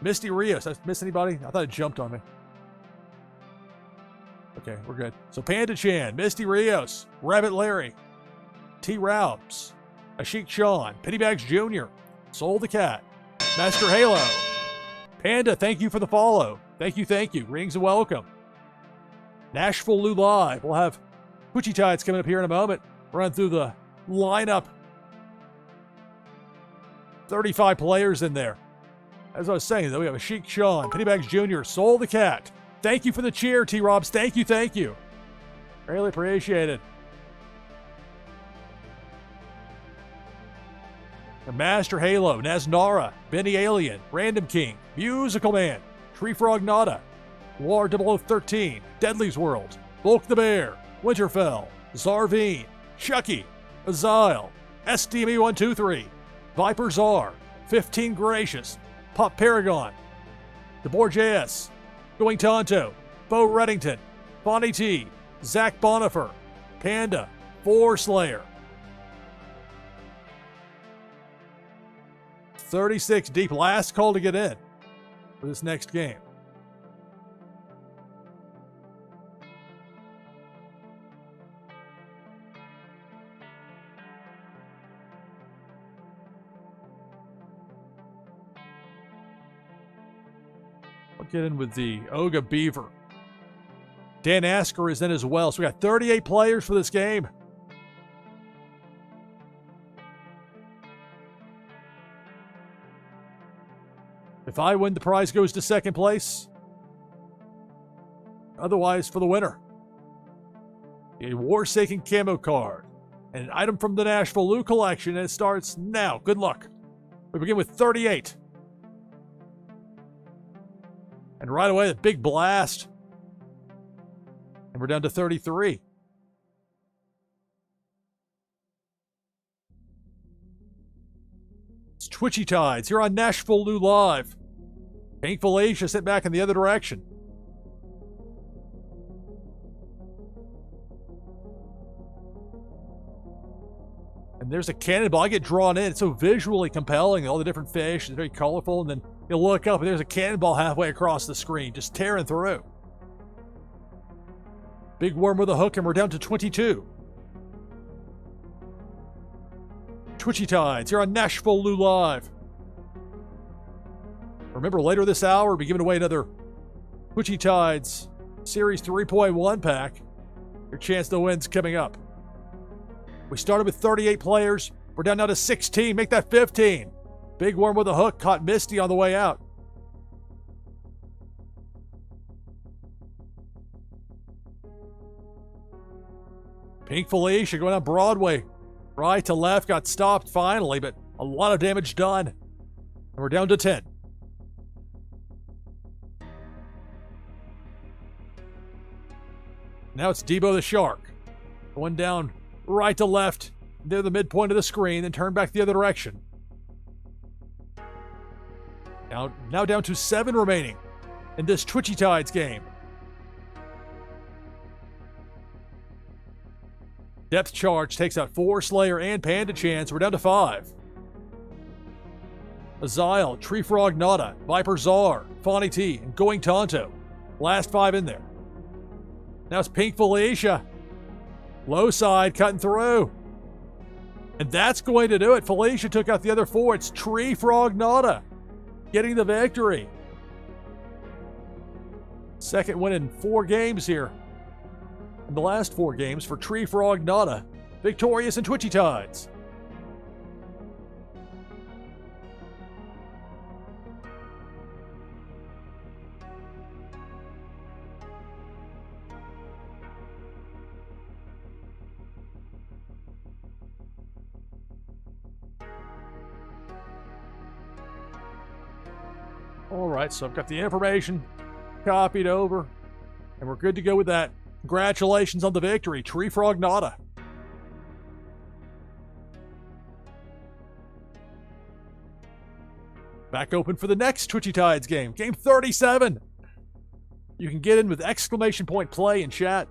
Misty Rios. Did I miss anybody? I thought it jumped on me. Okay, we're good. So Panda Chan, Misty Rios, Rabbit Larry, T. Roubs, Ashik Sean, Pennybags Jr., Soul the Cat, Master Halo, Panda, thank you for the follow. Thank you. Rings and welcome. NashvilleLou Live. We'll have Twitchy Tides coming up here in a moment. Run through the lineup. 35 players in there. As I was saying, though, we have Ashik Sean, Pennybags Jr., Soul the Cat. Thank you for the cheer, T. Robs. Thank you. Really appreciate it. The Master Halo, Naznara, Benny Alien, Random King, Musical Man, Tree Frog Nada, War 0013, Deadly's World, Bulk the Bear, Winterfell, Zarveen, Chucky, Azile, SDME123, Viper Czar, 15 Gracious, Pop Paragon, DeBoer JS, Going Tonto, Bo Reddington, Bonnie T, Zach Bonifer, Panda, Four Slayer. 36 deep. Last call to get in for this next game. I'll get in with the Oga Beaver. Dan Asker is in as well. So we got 38 players for this game. If I win, the prize goes to second place. Otherwise, for the winner, a Warsaken camo card and an item from the NashvilleLou collection, and it starts now. Good luck. We begin with 38. And right away, the big blast. And we're down to 33. It's Twitchy Tides here on NashvilleLou Live. Painful Asia sent back in the other direction. And there's a cannonball. I get drawn in. It's so visually compelling. All the different fish. It's very colorful. And then you'll look up and there's a cannonball halfway across the screen, just tearing through. Big worm with a hook, and we're down to 22. Twitchy Tides here on NashvilleLou Live. Remember, later this hour, we'll be giving away another Twitchy Tides Series 3.1 pack. Your chance to win's coming up. We started with 38 players. We're down now to 16. Make that 15. Big worm with a hook caught Misty on the way out. Pink Felicia going on Broadway. Right to left, got stopped finally, but a lot of damage done. And we're down to 10. Now it's Debo the Shark. Going down right to left, near the midpoint of the screen, then turn back the other direction. Now down to 7 remaining in this Twitchy Tides game. Depth Charge takes out 4 Slayer and Panda Chance. We're down to 5. Azile, Tree Frog Nada, Viper Czar, Fawny T, and Going Tonto. Last 5 in there. Now it's Pink Felicia. Low side, cutting through. And that's going to do it. Felicia took out the other 4. It's Tree Frog Nada getting the victory. Second win in 4 games here. In the last 4 games for Tree Frog Nada. Victorious in Twitchy Tides. All right, so I've got the information copied over, and we're good to go with that. Congratulations on the victory, Tree Frog Nada. Back open for the next Twitchy Tides game, game 37. You can get in with exclamation point play in chat.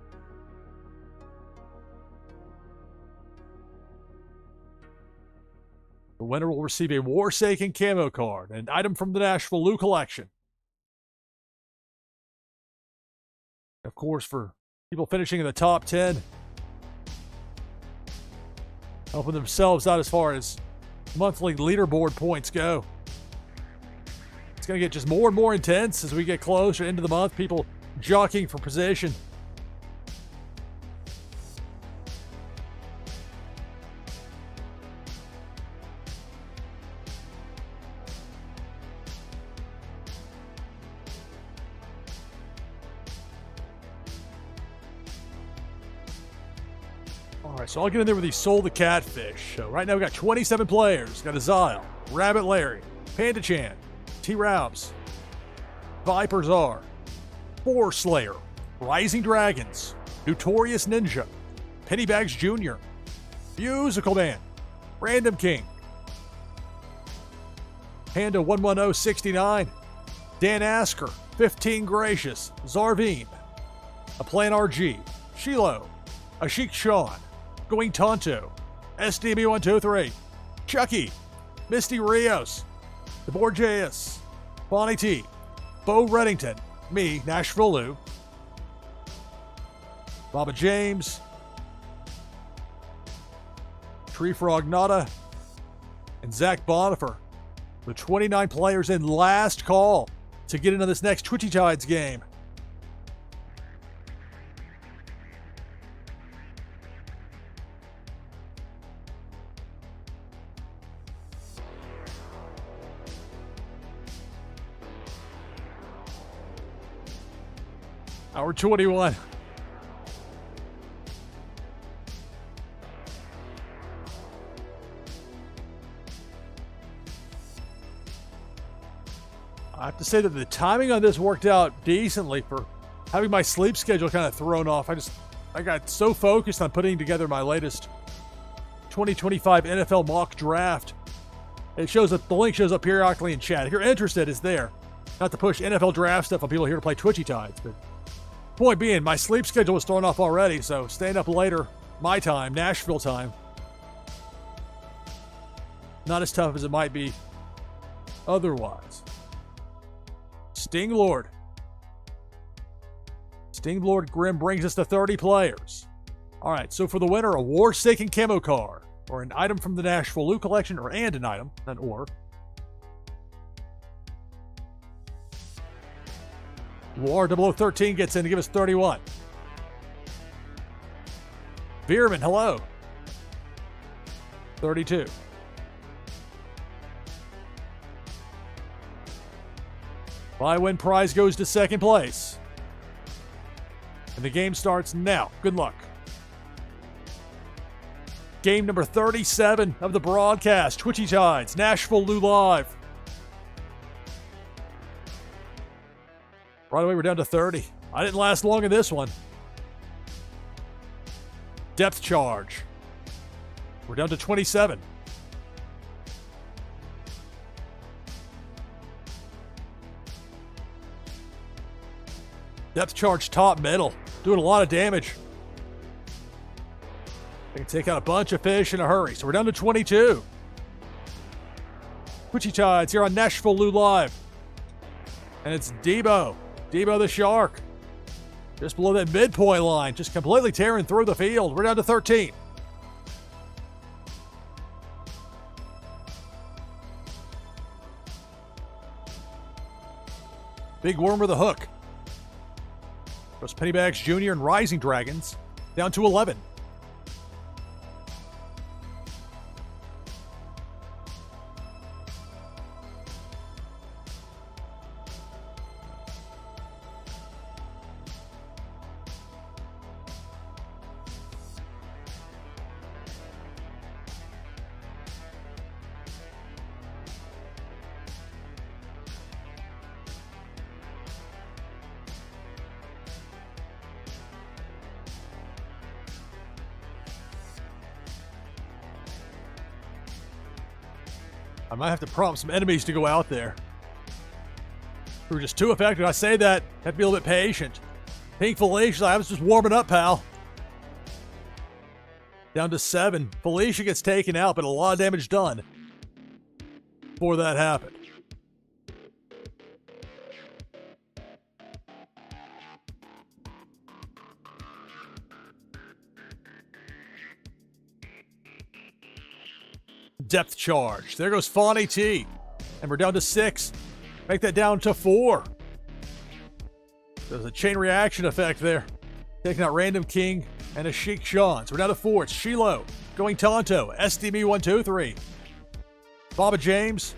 The winner will receive a Warsaken camo card, an item from the NashvilleLou collection. Of course, for people finishing in the top 10, helping themselves out as far as monthly leaderboard points go. It's going to get just more and more intense as we get closer into the month. People jockeying for position. All right, so I'll get in there with the Soul the Catfish. So right now we got 27 players. Got Azile, Rabbit Larry, Panda Chan, T-Rouse, Viper Czar, 4 Slayer, Rising Dragons, Notorious Ninja, Pennybags Jr., Musical Man, Random King, Panda 11069, Dan Asker, 15 Gracious, Zarveen, A Plan RG, Shiloh, Ashik Sean, Going Tonto, SDB123, Chucky, Misty Rios, The Borges, Bonnie T, Bo Reddington, me, NashvilleLou, Baba James, Tree Frog Nada, and Zach Bonifer. The 29 players in last call to get into this next Twitchy Tides game. Hour 21. I have to say that the timing on this worked out decently for having my sleep schedule kind of thrown off. I got so focused on putting together my latest 2025 NFL mock draft. It shows up, the link shows up periodically in chat. If you're interested, it's there. Not to push NFL draft stuff on people here to play Twitchy Tides, but point being, my sleep schedule was thrown off already, so staying up later, my time, Nashville time, not as tough as it might be otherwise. Stinglord Grimm brings us to 30 players. All right, so for the winner, a Warsaken camo card, or an item from the NashvilleLou collection, and an item, not or. War 0013 gets in to give us 31. Veerman, hello. 32. By-win prize goes to second place. And the game starts now. Good luck. Game number 37 of the broadcast. Twitchy Tides, NashvilleLou live. Right away, we're down to 30. I didn't last long in this one. Depth charge. We're down to 27. Depth charge top middle. Doing a lot of damage. They can take out a bunch of fish in a hurry. So we're down to 22. Twitchy Tides here on NashvilleLou live. And it's Debo. Debo the Shark. Just below that midpoint line. Just completely tearing through the field. We're down to 13. Big Worm with a hook. Goes Pennybags Jr. and Rising Dragons. Down to 11. I might have to prompt some enemies to go out there. We were just too effective. I say that. Have to be a little bit patient. Pink Felicia, I was just warming up, pal. Down to 7. Felicia gets taken out, but a lot of damage done before that happened. Depth charge. There goes Fawny T. And we're down to 6. Make that down to 4. There's a chain reaction effect there. Taking out Random King and a Sheik Sean. So we're down to 4. It's Shiloh. Going Tonto. SDB 123. Baba James.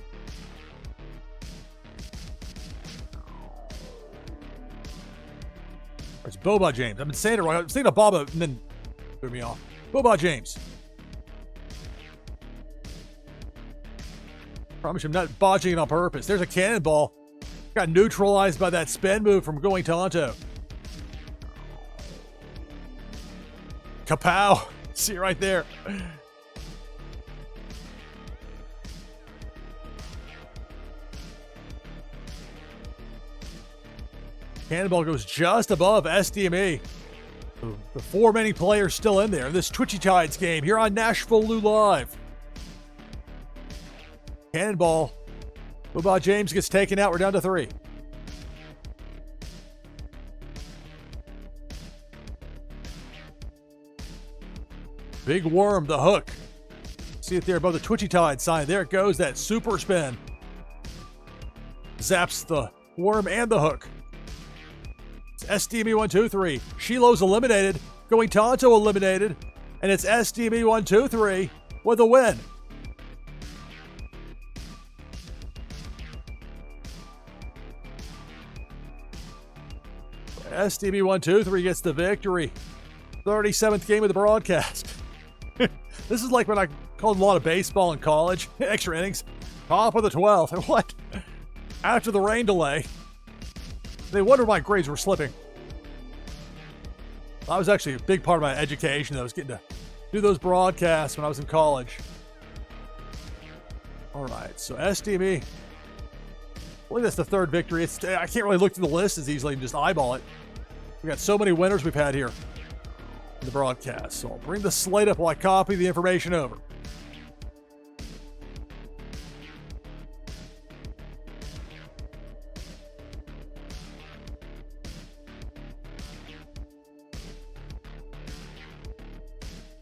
It's Boba James. I've been saying it wrong. I was thinking of Baba and then threw me off. Boba James. Promise you I'm not botching it on purpose. There's a cannonball. Got neutralized by that spin move from Going Tonto. Kapow. See it right there. Cannonball goes just above SDME. The 4 remaining players still in there in this Twitchy Tides game here on NashvilleLou live. Cannonball. Boba James gets taken out. We're down to 3. Big Worm, the hook. See it there above the Twitchy Tide sign. There it goes, that super spin. Zaps the worm and the hook. It's SDB 123. Shiloh's eliminated. Going Tonto eliminated. And it's SDB 123 with a win. SDB 123 gets the victory. 37th game of the broadcast. This is like when I called a lot of baseball in college. Extra innings. Top of the 12th. And what? After the rain delay. They wondered my grades were slipping. That was actually a big part of my education. I was getting to do those broadcasts when I was in college. All right, so SDB. I believe that's the 3rd victory. I can't really look through the list as easily and just eyeball it. We got so many winners we've had here in the broadcast. So I'll bring the slate up while I copy the information over.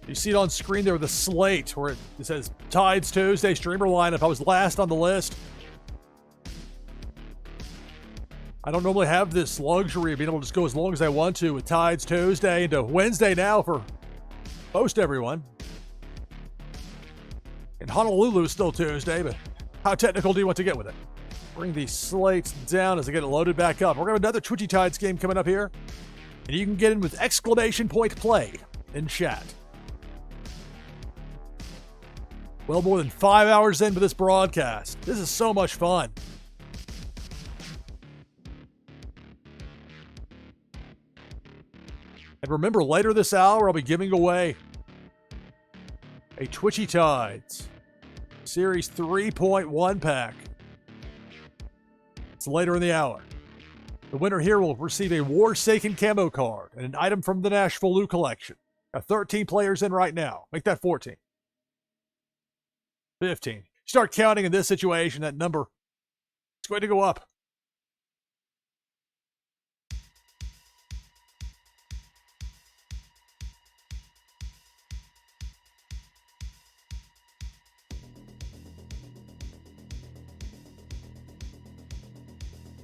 You see it on screen there with the slate where it says Tides Tuesday streamer lineup. I was last on the list. I don't normally have this luxury of being able to just go as long as I want to with Tides Tuesday into Wednesday now for most everyone. And Honolulu is still Tuesday, but how technical do you want to get with it? Bring these slates down as I get it loaded back up. We're going to have another Twitchy Tides game coming up here. And you can get in with exclamation point play in chat. Well more than 5 hours into this broadcast. This is so much fun. And remember, later this hour, I'll be giving away a Twitchy Tides Series 3.1 pack. It's later in the hour. The winner here will receive a War-Saken camo card and an item from the NashvilleLou collection. Got 13 players in right now. Make that 14. 15. Start counting in this situation, that number is going to go up.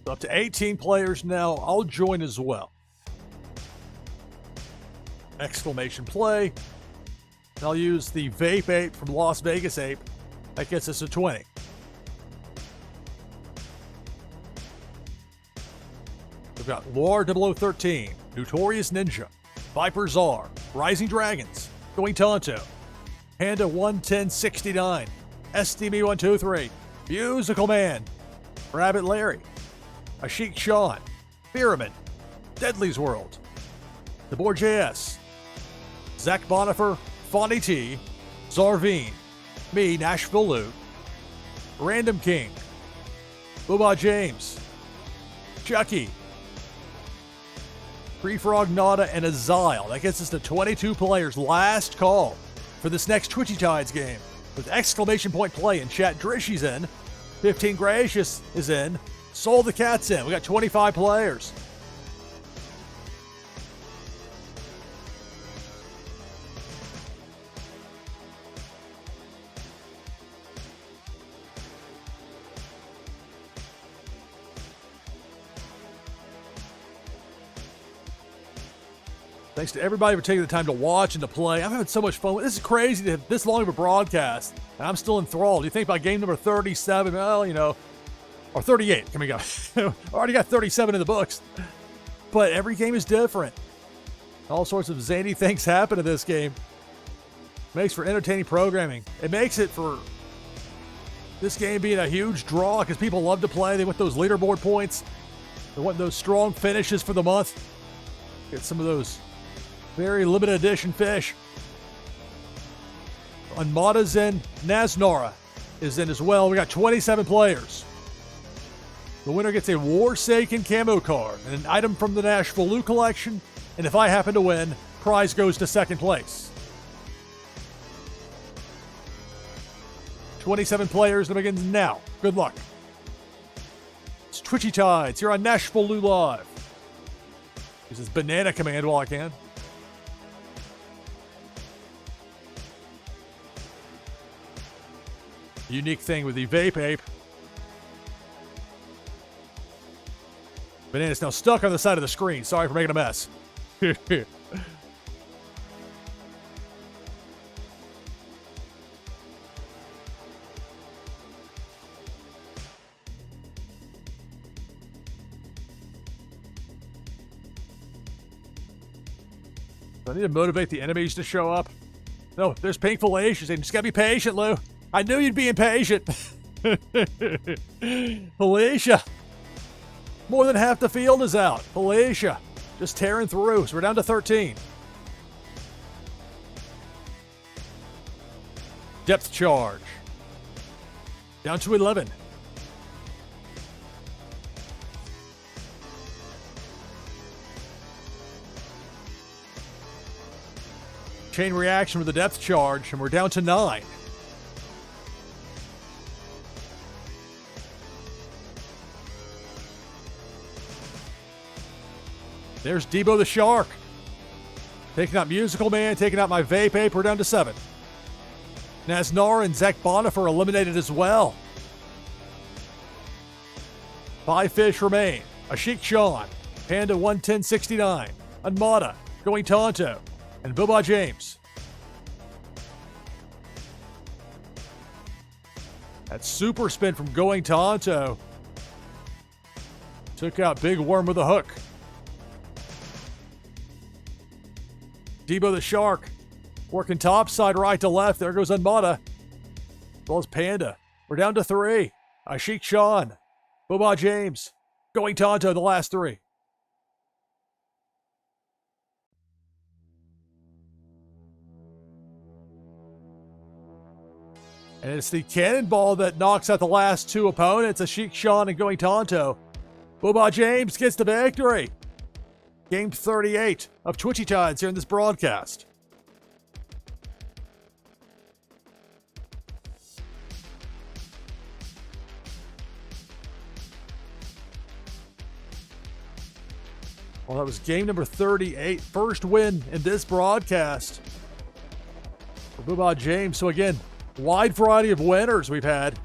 Up to 18 players now. I'll join as well. Exclamation play. And I'll use the Vape Ape from Las Vegas Ape. That gets us to 20. We've got War 0013, Notorious Ninja, Viper Czar, Rising Dragons, Going Tonto, Panda 11069, SDME 123, Musical Man, Rabbit Larry, Ashik Sean, Pyramid, Deadly's World, The Board JS, Zach Bonifer, Fonny T, Zarveen, me, NashvilleLou, Random King, Booba James, Chucky, Pre-Frog Nada, and Azile. That gets us to 22 players. Last call for this next Twitchy Tides game. With exclamation point play in chat. Drishy's in. 15 Gracious is in. Soul the Cat's in. We got 25 players. Thanks to everybody for taking the time to watch and to play. I'm having so much fun. This is crazy to have this long of a broadcast, and I'm still enthralled. You think by game number 37, well, you know, or 38. Can we go? Already got 37 in the books. But every game is different. All sorts of zany things happen in this game. Makes for entertaining programming. It makes it for this game being a huge draw because people love to play. They want those leaderboard points. They want those strong finishes for the month. Get some of those very limited edition fish. Unmada's in. Naznara is in as well. We got 27 players. The winner gets a War-Saken camo card and an item from the NashvilleLou collection. And if I happen to win, prize goes to second place. 27 players, and it begins now. Good luck. It's Twitchy Tides here on NashvilleLou Live. Use this banana command while I can. Unique thing with the Vape Ape. Banana's now stuck on the side of the screen. Sorry for making a mess. I need to motivate the enemies to show up. No, there's painful Asians. You just gotta be patient, Lou. I knew you'd be impatient. Felicia. More than half the field is out. Felicia. Just tearing through. So we're down to 13. Depth charge. Down to 11. Chain reaction with the depth charge, and we're down to 9. There's Debo the Shark. Taking out Musical Man, taking out my Vape Ape. We're down to 7. Naznar and Zach Bonifer eliminated as well. 5 fish remain. Ashik Sean, Panda 11069, Unmada, Going Tonto, and Booba James. That super spin from Going Tonto took out Big Worm with a hook. Debo the Shark working top side right to left. There goes Unmada. well as Panda. We're down to 3. Sheik Sean, Boba James, Going Tonto, the last 3. And it's the Cannonball that knocks out the last 2 opponents, Sheik Sean and Going Tonto. Boba James gets the victory. Game 38 of Twitchy Tides here in this broadcast. Well, that was game number 38. First win in this broadcast for Boba James. So again, wide variety of winners we've had.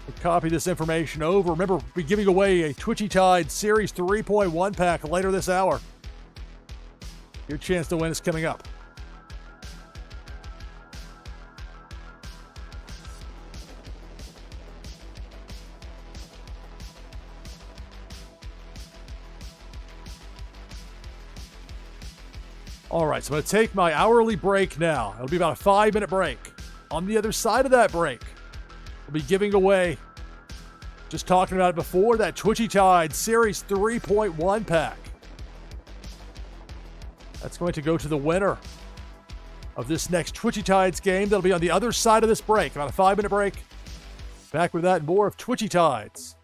We'll copy this information over. Remember, we'll be giving away a Twitchy Tide Series 3.1 pack later this hour. Your chance to win is coming up. All right, so I'm going to take my hourly break now. It'll be about a 5-minute break. On the other side of that break, we'll be giving away, just talking about it before, that Twitchy Tide Series 3.1 pack. That's going to go to the winner of this next Twitchy Tides game. That'll be on the other side of this break, about a 5-minute break. Back with that and more of Twitchy Tides.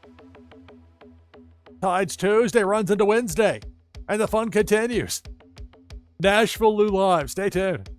Tides Tuesday runs into Wednesday, and the fun continues. NashvilleLou Live. Stay tuned.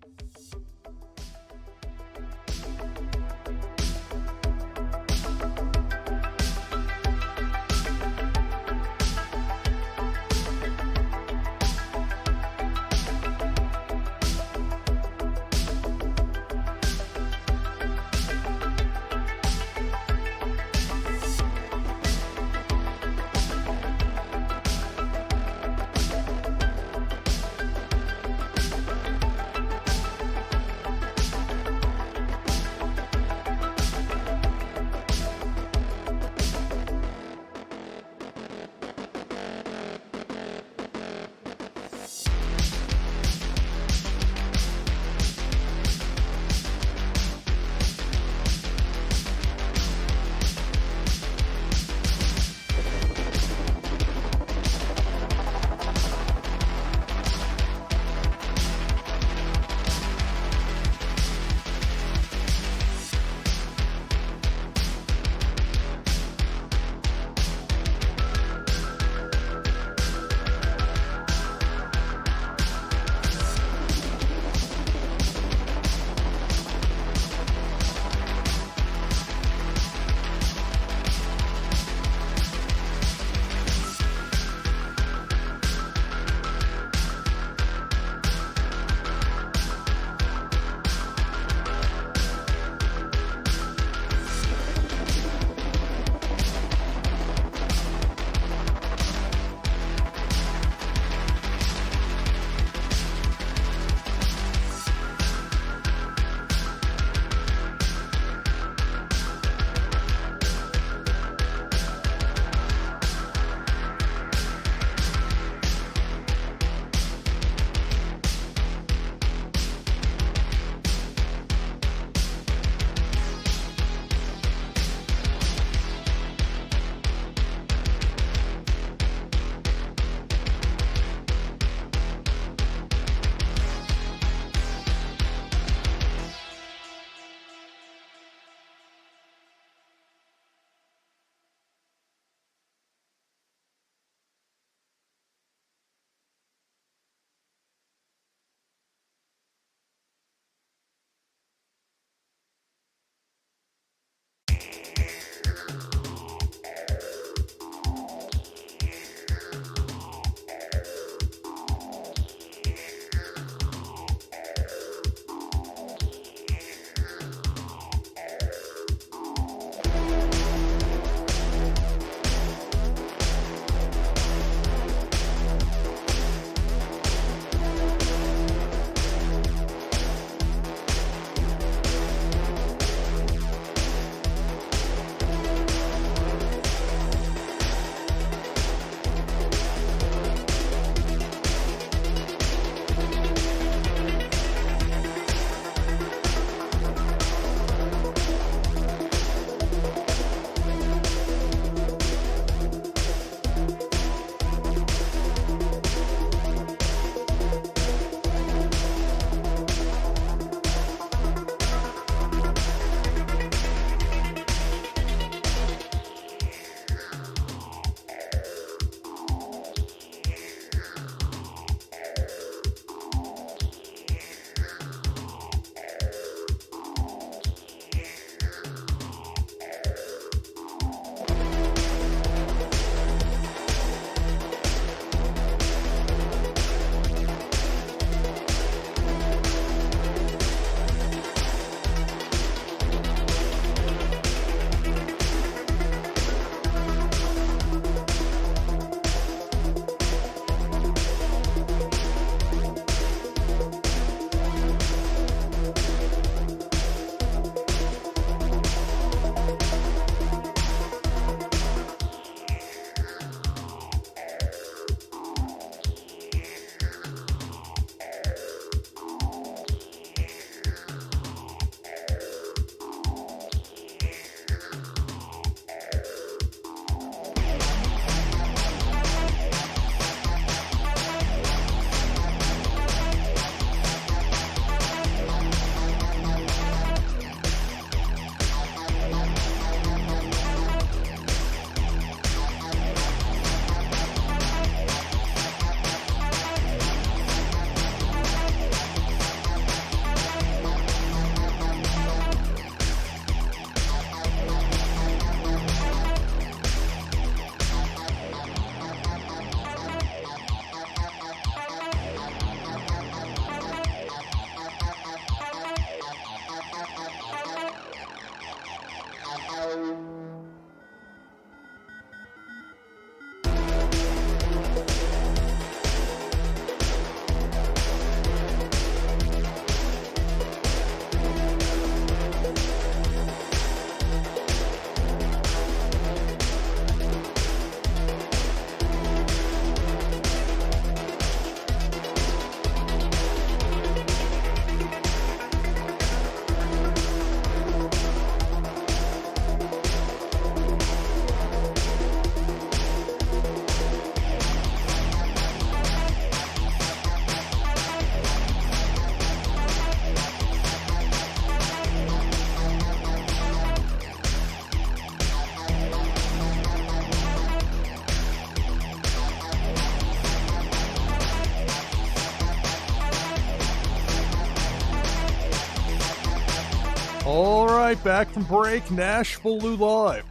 All right, back from break, NashvilleLou Live.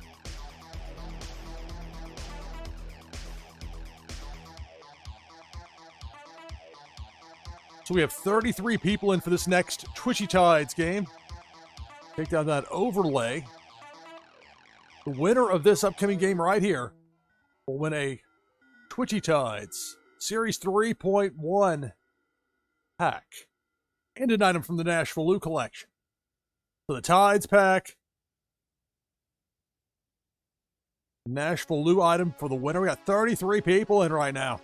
So we have 33 people in for this next Twitchy Tides game. Take down that overlay. The winner of this upcoming game right here will win a Twitchy Tides Series 3.1 pack and an item from the NashvilleLou collection. So the Tides pack, NashvilleLou item for the winner. We got 33 people in right now.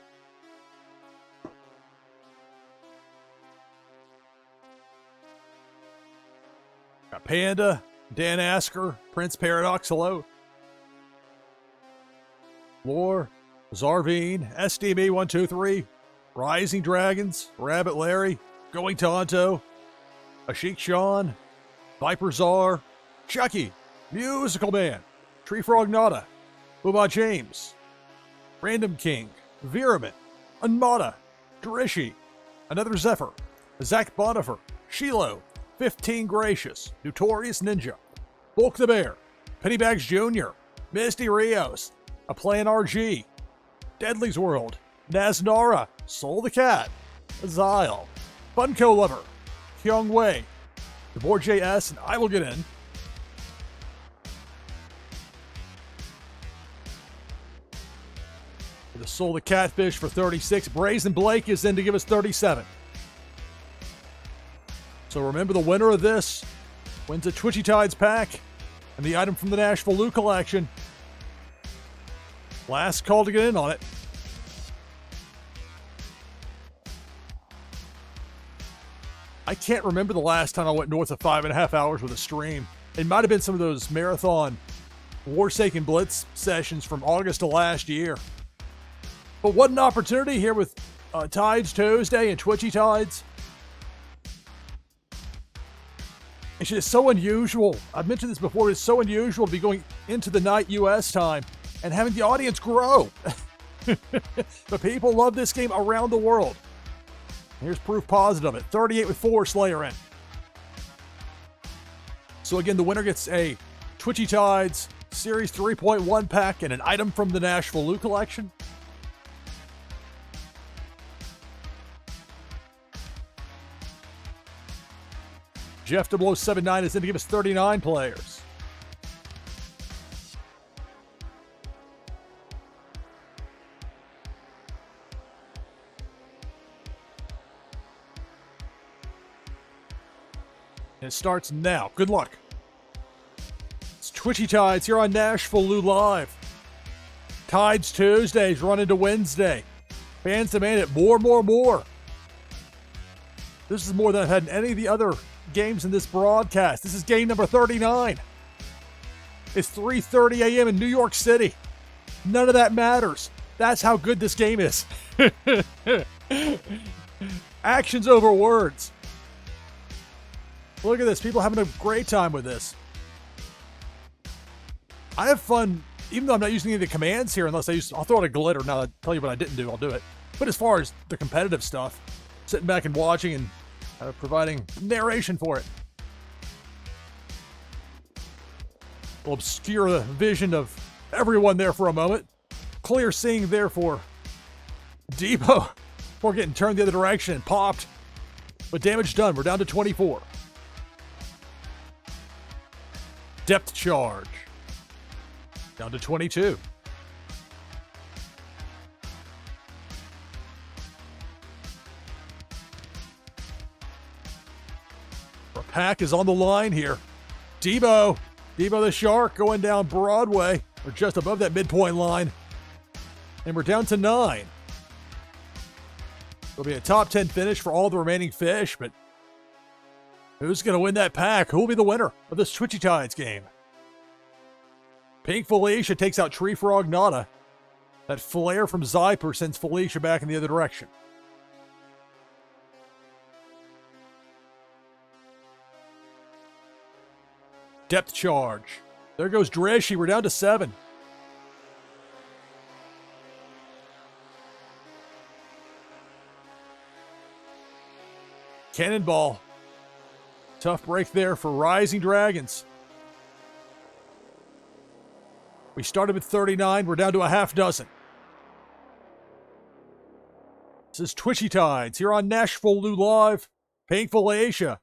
Got Panda, Dan Asker, Prince Paradox, hello. Lore, Zarvine, SDB123, Rising Dragons, Rabbit Larry, Going Tonto, Ashik Sean, Viper Czar, Chucky, Musical Man, Tree Frog Nada, Booba James, Random King, Viraman, Unmata, Drishy, Another Zephyr, Zach Bonifer, Shiloh, 15 Gracious, Notorious Ninja, Bulk the Bear, Pennybags Jr., Misty Rios, A Plan RG, Deadly's World, Naznara, Soul the Cat, Azile, Funko Lover, Kyung Wei, DeBoer JS, and I will get in. The Soul the Catfish for 36. Brazen Blake is in to give us 37. So remember, the winner of this wins a Twitchy Tides pack and the item from the NashvilleLou collection. Last call to get in on it. I can't remember the last time I went north of 5.5 hours with a stream. It might have been some of those marathon Warsaken Blitz sessions from August of last year. But what an opportunity here with Tides Tuesday and Twitchy Tides. It's just so unusual. I've mentioned this before. It's so unusual to be going into the night U.S. time and having the audience grow. The people love this game around the world. Here's proof positive of it. 38 with 4 Slayer in. So again, the winner gets a Twitchy Tides Series 3.1 pack and an item from the NashvilleLou collection. Jeff 0079 is in to give us 39 players. And it starts now. Good luck. It's Twitchy Tides here on NashvilleLou Live. Tides Tuesdays run into Wednesday. Fans demand it more. This is more than I've had in any of the other games in this broadcast. This is game number 39. It's 3:30 a.m. in New York City. None of that matters. That's how good this game is. Actions over words. Look at this. People having a great time with this. I have fun, even though I'm not using any of the commands here, unless I'll throw out a glitter. Now, I'll tell you what I didn't do. I'll do it. But as far as the competitive stuff, sitting back and watching and providing narration for it. We'll obscure the vision of everyone there for a moment. Clear seeing there for Depot. Before getting turned the other direction and popped. But damage done. We're down to 24. Depth charge. Down to 22. Our pack is on the line here. Debo the Shark going down Broadway. We're just above that midpoint line. And we're down to 9. It'll be a top 10 finish for all the remaining fish, but who's going to win that pack? Who will be the winner of this Twitchy Tides game? Pink Felicia takes out Tree Frog Nada. That flare from Zyper sends Felicia back in the other direction. Depth charge. There goes Drishy. We're down to 7. Cannonball Tough break there for Rising Dragons. We started with 39. We're down to a half dozen. This is Twitchy Tides here on NashvilleLou Live. Painful Asia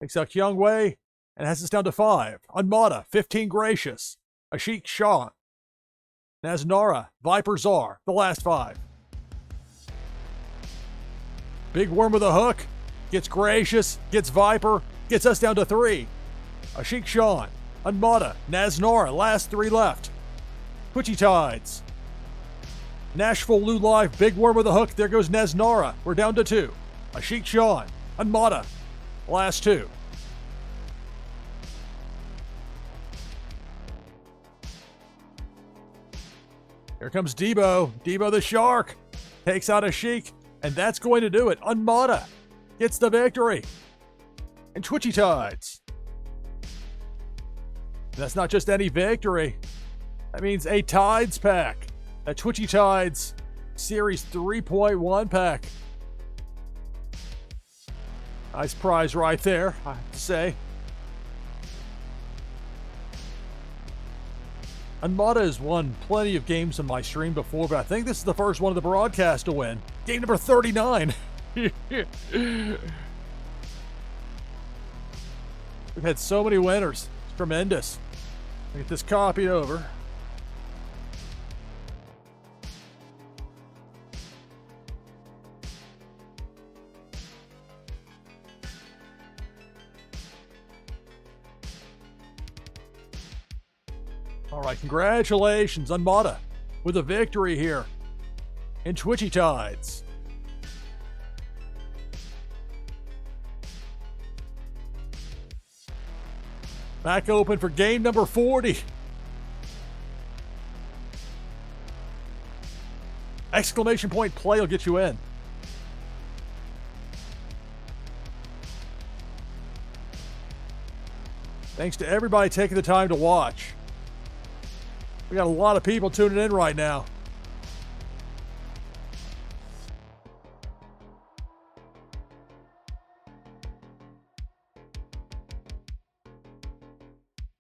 takes out Kyung Wei and has us down to 5. Unmada, 15 Gracious. Ashik Shah. Naznara, Viper Czar, the last 5. Big Worm with a hook. Gets Gracious, gets Viper, gets us down to 3. Ashik Shah, Unmada, Naznara, last 3 left. Twitchy Tides. NashvilleLou Live, Big Worm with a hook. There goes Naznara. We're down to 2. Ashik Shah, Unmada, last 2. Here comes Debo. Debo the Shark takes out Ashik, and that's going to do it. Unmada gets the victory. And Twitchy Tides. And that's not just any victory. That means a Tides pack. A Twitchy Tides Series 3.1 pack. Nice prize right there, I have to say. Unmada has won plenty of games on my stream before, but I think this is the first one of the broadcast to win. Game number 39. We've had so many winners. It's tremendous. Get this copied over. All right, congratulations, Unmada, with a victory here in Twitchy Tides. Back open for game number 40. Exclamation point play will get you in. Thanks to everybody taking the time to watch. We got a lot of people tuning in right now.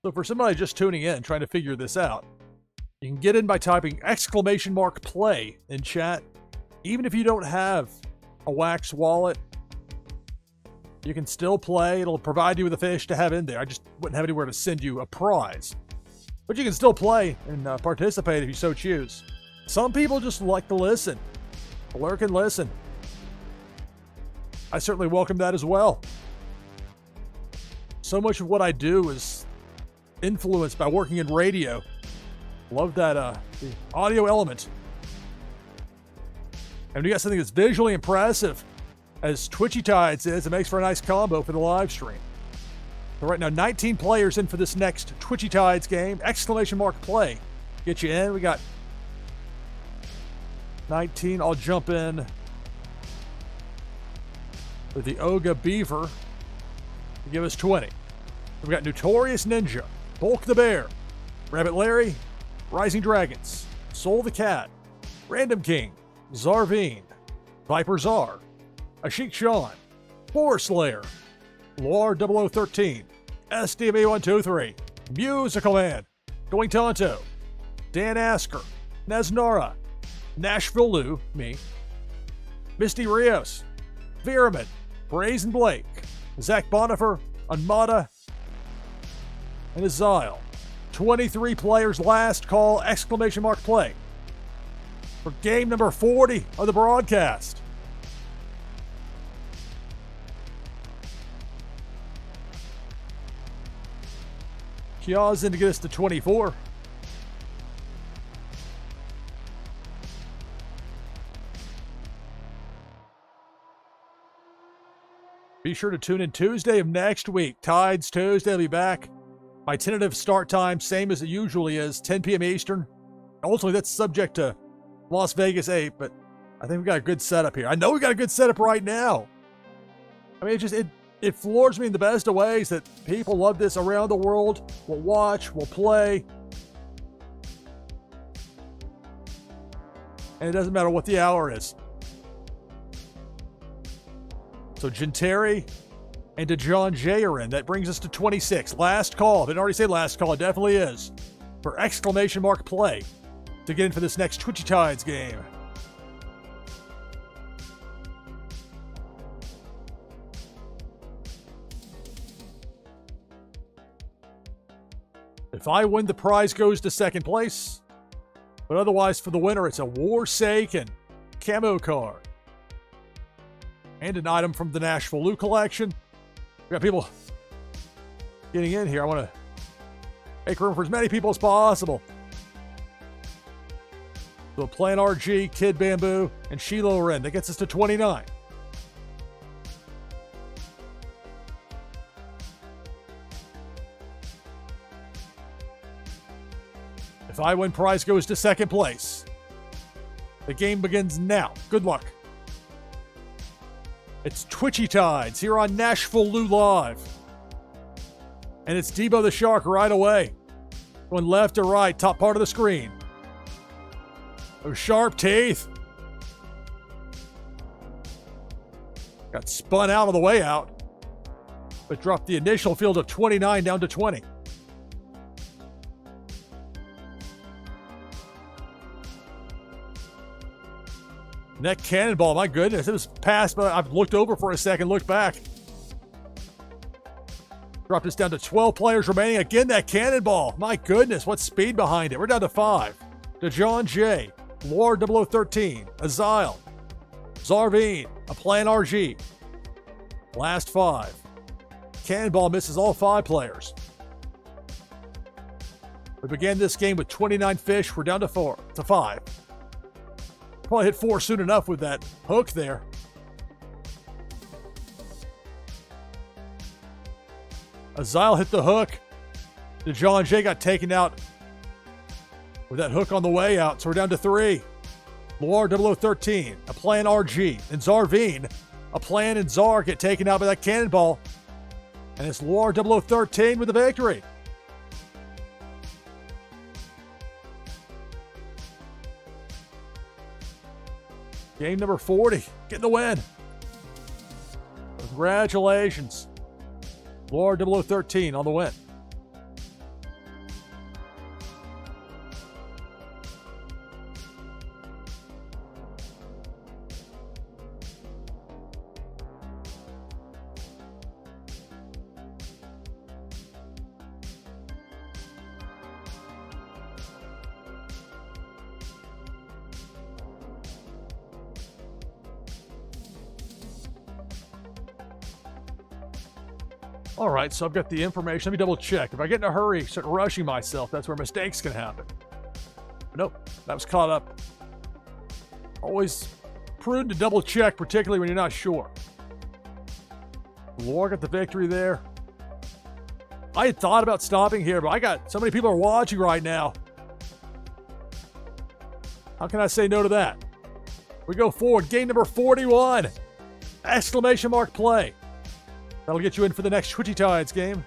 So for somebody just tuning in, trying to figure this out, you can get in by typing exclamation mark play in chat. Even if you don't have a Wax wallet, you can still play. It'll provide you with a fish to have in there. I just wouldn't have anywhere to send you a prize. But you can still play and participate if you so choose. Some people just like to listen. Lurk and listen. I certainly welcome that as well. So much of what I do is influenced by working in radio. Love that the audio element. And when you got something that's visually impressive, as Twitchy Tides is, it makes for a nice combo for the live stream. So right now, 19 players in for this next Twitchy Tides game. Exclamation mark play. Get you in. We got 19. I'll jump in with the Oga Beaver to give us 20. We've got Notorious Ninja, Bulk the Bear, Rabbit Larry, Rising Dragons, Soul the Cat, Random King, Zarveen, Viper Czar, Ashik Sean, Forest Slayer, Loar 0013, SDB123, Musical Man, Going Tonto, Dan Asker, Naznara, NashvilleLou, me, Misty Rios, Veerman, Brazen Blake, Zach Bonifer, Unmada, and Azile. 23 players, last call, exclamation mark play. For game number 40 of the broadcast. Kia's in to get us to 24. Be sure to tune in Tuesday of next week. Tides Tuesday will be back. My tentative start time, same as it usually is, 10 p.m. Eastern. Ultimately, that's subject to Las Vegas 8, but I think we got a good setup here. I know we got a good setup right now. I mean, it floors me in the best of ways that people love this around the world, will watch, will play. And it doesn't matter what the hour is. So Genteri, and DeJohn J are in. That brings us to 26. Last call. Didn't already say last call. It definitely is. For exclamation mark play to get in for this next Twitchy Tides game. If I win, the prize goes to second place. But otherwise, for the winner, it's a Warsaken camo card. And an item from the NashvilleLou collection. We got people getting in here. I want to make room for as many people as possible. So Plan RG, Kid Bamboo, and Shiloh Ren. That gets us to 29. If I win, prize goes to second place. The game begins now. Good luck. It's Twitchy Tides here on NashvilleLou Live. And it's Debo the Shark right away. Going left to right, top part of the screen. Those sharp teeth. Got spun out on the way out, but dropped the initial field of 29 down to 20. That cannonball, my goodness, it was passed, but I've looked over for a second, looked back. Dropped us down to 12 players remaining. Again, that cannonball. My goodness, what speed behind it. We're down to 5. DeJohn J, Lord 0013, Azile, Zarveen, a Plan RG. Last 5. Cannonball misses all 5 players. We began this game with 29 fish. We're down to 5. Probably hit 4 soon enough with that hook there. Azile hit the hook. DeJohn J got taken out with that hook on the way out, so we're down to 3. Lord 0013, a Plan RG, and Zarveen, a Plan and Zar get taken out by that cannonball. And it's Lord 0013 with the victory. Game number 40, getting the win. Congratulations. Lord 0013 on the win. All right, so I've got the information. Let me double check. If I get in a hurry, start rushing myself, that's where mistakes can happen. But nope, that was caught up. Always prudent to double check, particularly when you're not sure. Lore got the victory there. I had thought about stopping here, but I got so many people are watching right now. How can I say no to that? We go forward. Game number 41. Exclamation mark play. That'll get you in for the next Twitchy Tides game.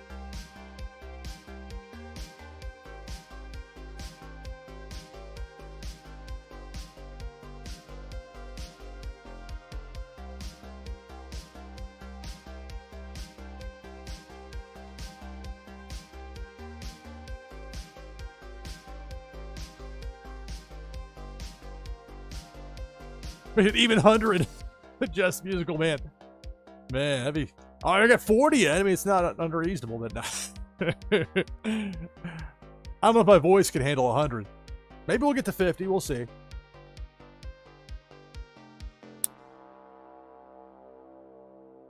Made it even 100. Just musical, man. Man, that'd be... Oh, I got 40 in. I mean, it's not unreasonable, but I don't know if my voice can handle 100. Maybe we'll get to 50. We'll see.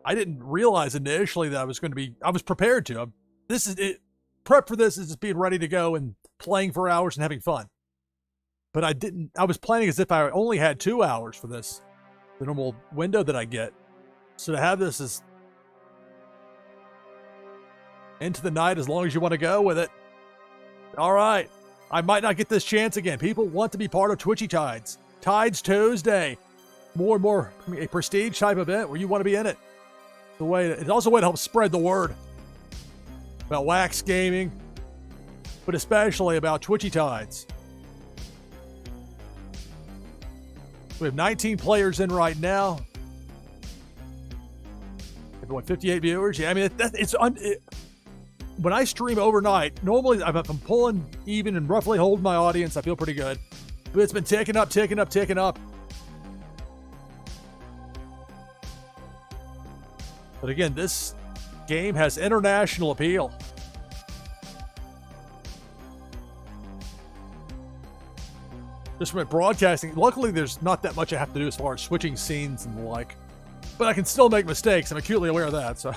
I didn't realize initially that I was going to be... I was prepared to. This is it. Prep for this is just being ready to go and playing for hours and having fun. But I didn't... I was planning as if I only had 2 hours for this. The normal window that I get. So to have this is... into the night as long as you want to go with it. All right. I might not get this chance again. People want to be part of Twitchy Tides. Tides Tuesday. More and more a prestige type event where you want to be in it. It's also a way to help spread the word about Wax Gaming, but especially about Twitchy Tides. We have 19 players in right now. If what, 58 viewers? Yeah, I mean, when I stream overnight, normally if I'm pulling even and roughly holding my audience, I feel pretty good. But it's been ticking up. But again, this game has international appeal. Just from broadcasting, luckily there's not that much I have to do as far as switching scenes and the like. But I can still make mistakes. I'm acutely aware of that. So,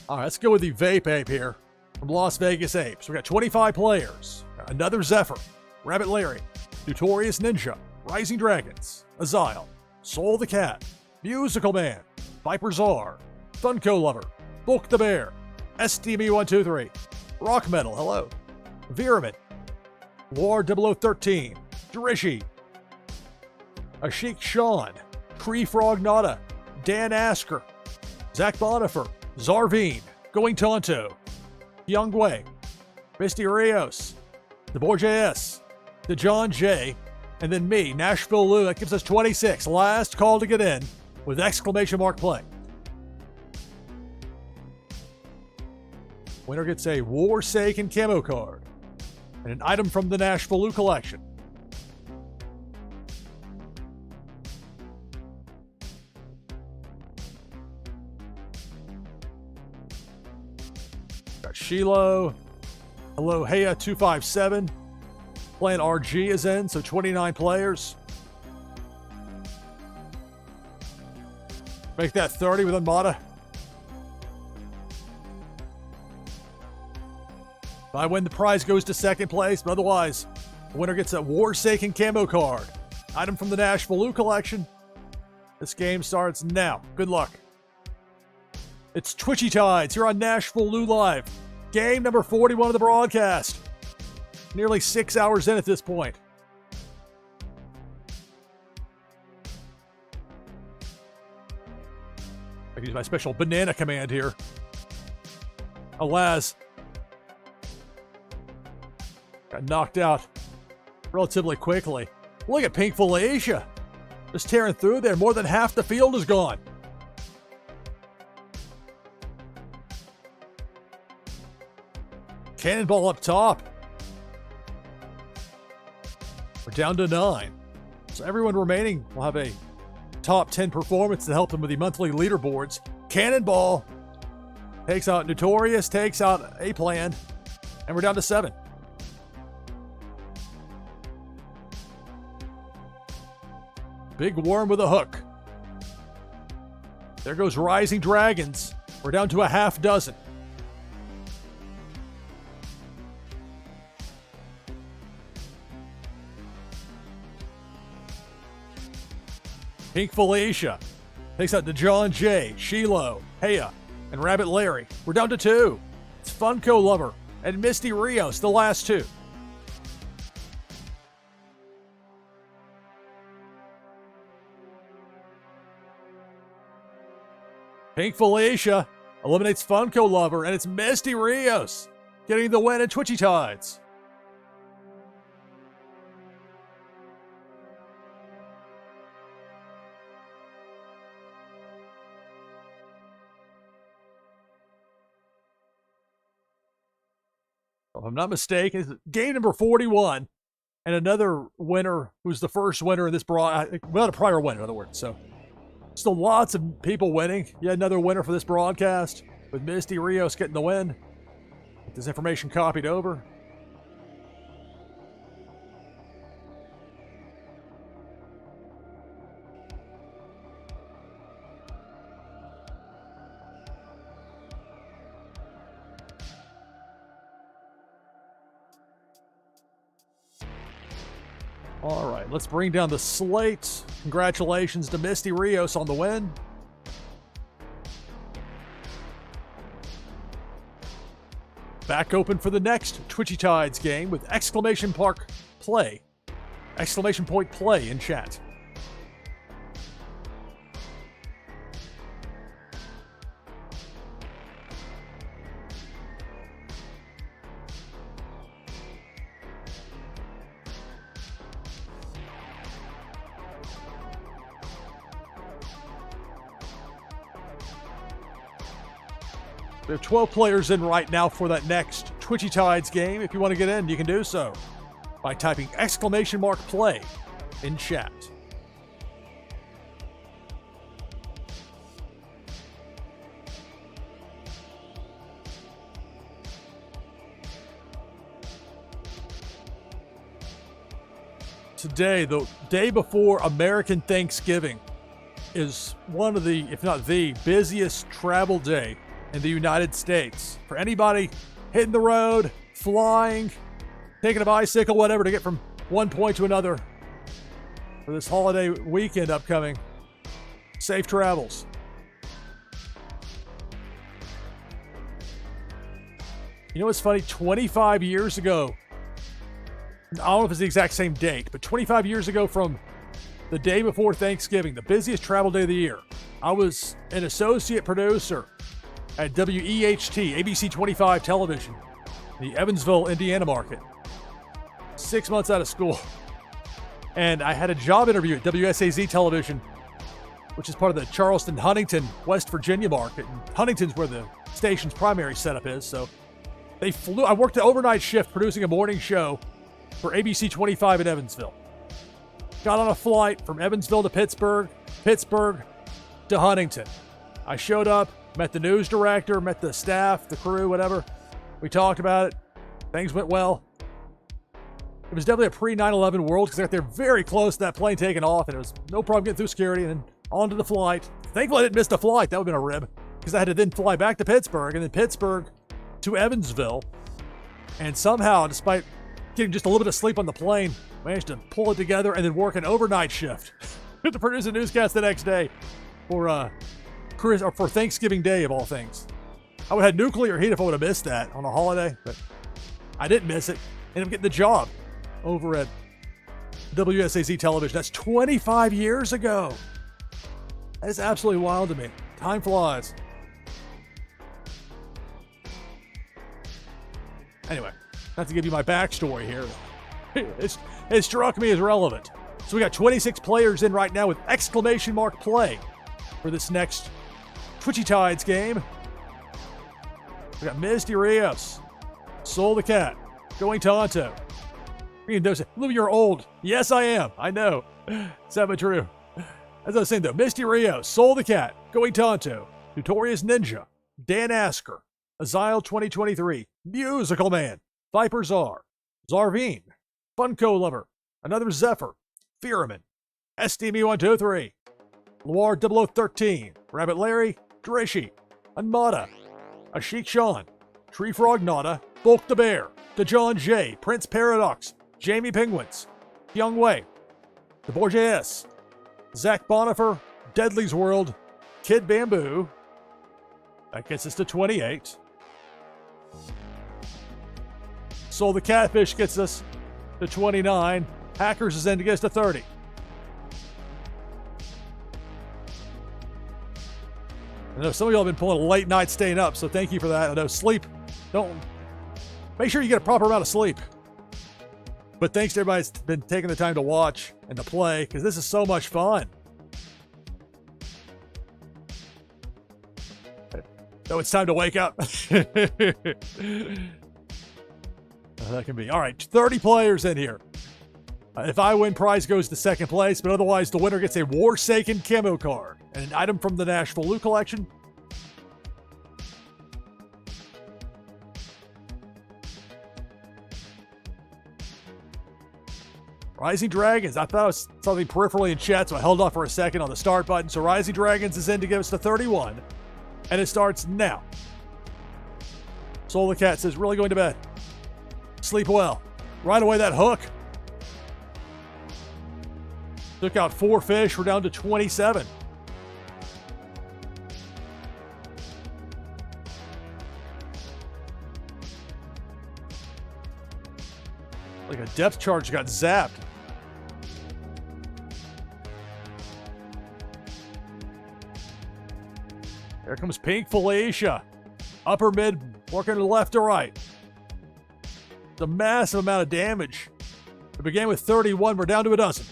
all right, let's go with the Vape Ape here from Las Vegas Apes. We got 25 players. Another Zephyr, Rabbit Larry, Notorious Ninja, Rising Dragons, Azile, Soul the Cat, Musical Man, Viper Czar, Funko Lover, Bulk the Bear, STB123, Rock Metal, hello, Viramin, War 0013, Drishy, Ashik Sean, Cree Frog Nada, Dan Asker, Zach Bonifer, Zarvine, Going Tonto, Youngway, Misty Rios, the Borges, the John J, and then me, NashvilleLou. That gives us 26. Last call to get in with exclamation mark play. Winner gets a Warsaken camo card and an item from the NashvilleLou collection. Got Shiloh. Hello, Heya257. Playing RG is in, so 29 players. Make that 30 with Unmata. If I win, the prize goes to second place, but otherwise, the winner gets a Warsaken camo card. Item from the NashvilleLou collection. This game starts now. Good luck. It's Twitchy Tides here on NashvilleLou Live. Game number 41 of the broadcast. Nearly 6 hours in at this point. I can use my special banana command here. Alas, got knocked out relatively quickly. Look at Pink Felicia. Just tearing through there. More than half the field is gone. Cannonball up top. We're down to 9. So everyone remaining will have a top 10 performance to help them with the monthly leaderboards. Cannonball takes out Notorious, takes out A-Plan, and we're down to 7. Big Worm with a hook. There goes Rising Dragons. We're down to a half dozen. Pink Felicia takes out the John J, Shiloh, Heya, and Rabbit Larry. We're down to 2. It's Funko Lover and Misty Rios, the last 2. Pink Felicia eliminates Funko Lover, and it's Misty Rios getting the win at Twitchy Tides. If I'm not mistaken, it's game number 41, and another winner who's the first winner in this without a prior win, in other words. So, still lots of people winning. Yet another winner for this broadcast, with Misty Rios getting the win. Get this information copied over. All right, let's bring down the slate. Congratulations to Misty Rios on the win. Back open for the next Twitchy Tides game with exclamation point play in chat. We have 12 players in right now for that next Twitchy Tides game. If you want to get in, you can do so by typing !play in chat. Today, the day before American Thanksgiving, is one of the, if not the busiest travel day in the United States. For anybody hitting the road, flying, taking a bicycle, whatever, to get from one point to another for this holiday weekend upcoming. Safe travels. You know what's funny? 25 years ago, I don't know if it's the exact same date, but 25 years ago from the day before Thanksgiving, the busiest travel day of the year, I was an associate producer at WEHT, ABC 25 television, the Evansville, Indiana market. 6 months out of school. And I had a job interview at WSAZ television, which is part of the Charleston, Huntington, West Virginia market. And Huntington's where the station's primary setup is. So they flew. I worked an overnight shift producing a morning show for ABC 25 in Evansville. Got on a flight from Evansville to Pittsburgh, Pittsburgh to Huntington. I showed up, met the news director, met the staff, the crew, whatever. We talked about it. Things went well. It was definitely a pre-9/11 world because I got there very close to that plane taking off, and it was no problem getting through security and then onto the flight. Thankfully, I didn't miss the flight. That would have been a rib because I had to then fly back to Pittsburgh and then Pittsburgh to Evansville. And somehow, despite getting just a little bit of sleep on the plane, managed to pull it together and then work an overnight shift to produce a newscast the next day for Thanksgiving Day, of all things. I would have had nuclear heat if I would have missed that on a holiday, but I didn't miss it. Ended up getting the job over at WSAZ television. That's 25 years ago. That is absolutely wild to me. Time flies. Anyway, not to give you my backstory here. It struck me as relevant. So we got 26 players in right now with !play for this next Twitchy Tides game. We got Misty Rios, Soul the Cat, Going Tonto. Lou, you're old. Yes, I am. I know. Is that true? As I was saying, though, Misty Rios, Soul the Cat, Going Tonto, Notorious Ninja, Dan Asker, Azile 2023, Musical Man, Viper Czar, Zarveen, Funko Lover, Another Zephyr, Fearman, SDME123, Loire 0013, Rabbit Larry, Drishy, Anmada, Ashik Sean, Tree Frog Nada, Bulk the Bear, DeJohn J, Prince Paradox, Jamie Penguins, Young Wei, The Borges, Zach Bonifer, Deadly's World, Kid Bamboo. That gets us to 28. Soul the Catfish gets us to 29. Hackers is in to get us to 30. I know some of y'all have been pulling a late night staying up, so thank you for that. I know sleep, make sure you get a proper amount of sleep. But thanks to everybody that's been taking the time to watch and to play, because this is so much fun. So it's time to wake up. That can be. All right, 30 players in here. If I win, prize goes to second place, but otherwise the winner gets a Warsaken camo card and an item from the NashvilleLou collection. Rising Dragons. I thought it was something peripherally in chat, so I held off for a second on the start button. So Rising Dragons is in to give us to 31. And it starts now. Soul the Cat says, really going to bed. Sleep well. Right away, that hook. Took out 4 fish. We're down to 27. Like a depth charge got zapped. There comes Pink Felicia. Upper mid, working to left to right. It's a massive amount of damage. We began with 31. We're down to a dozen.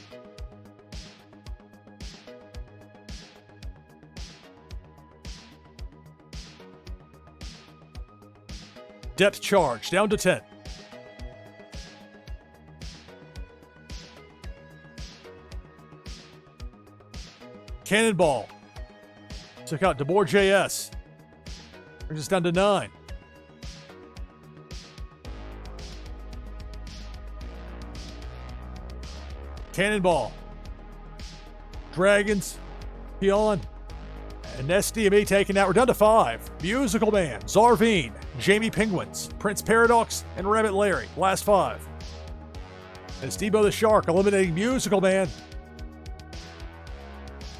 Depth charge, down to 10. Cannonball. Took out DeBoer JS. Brings us down to 9. Cannonball. Dragons. Peon. And SDME taken out. We're down to 5. Musical Man. Zarvine. Jamie Penguins. Prince Paradox. And Rabbit Larry. Last 5. As Debo the Shark eliminating Musical Man.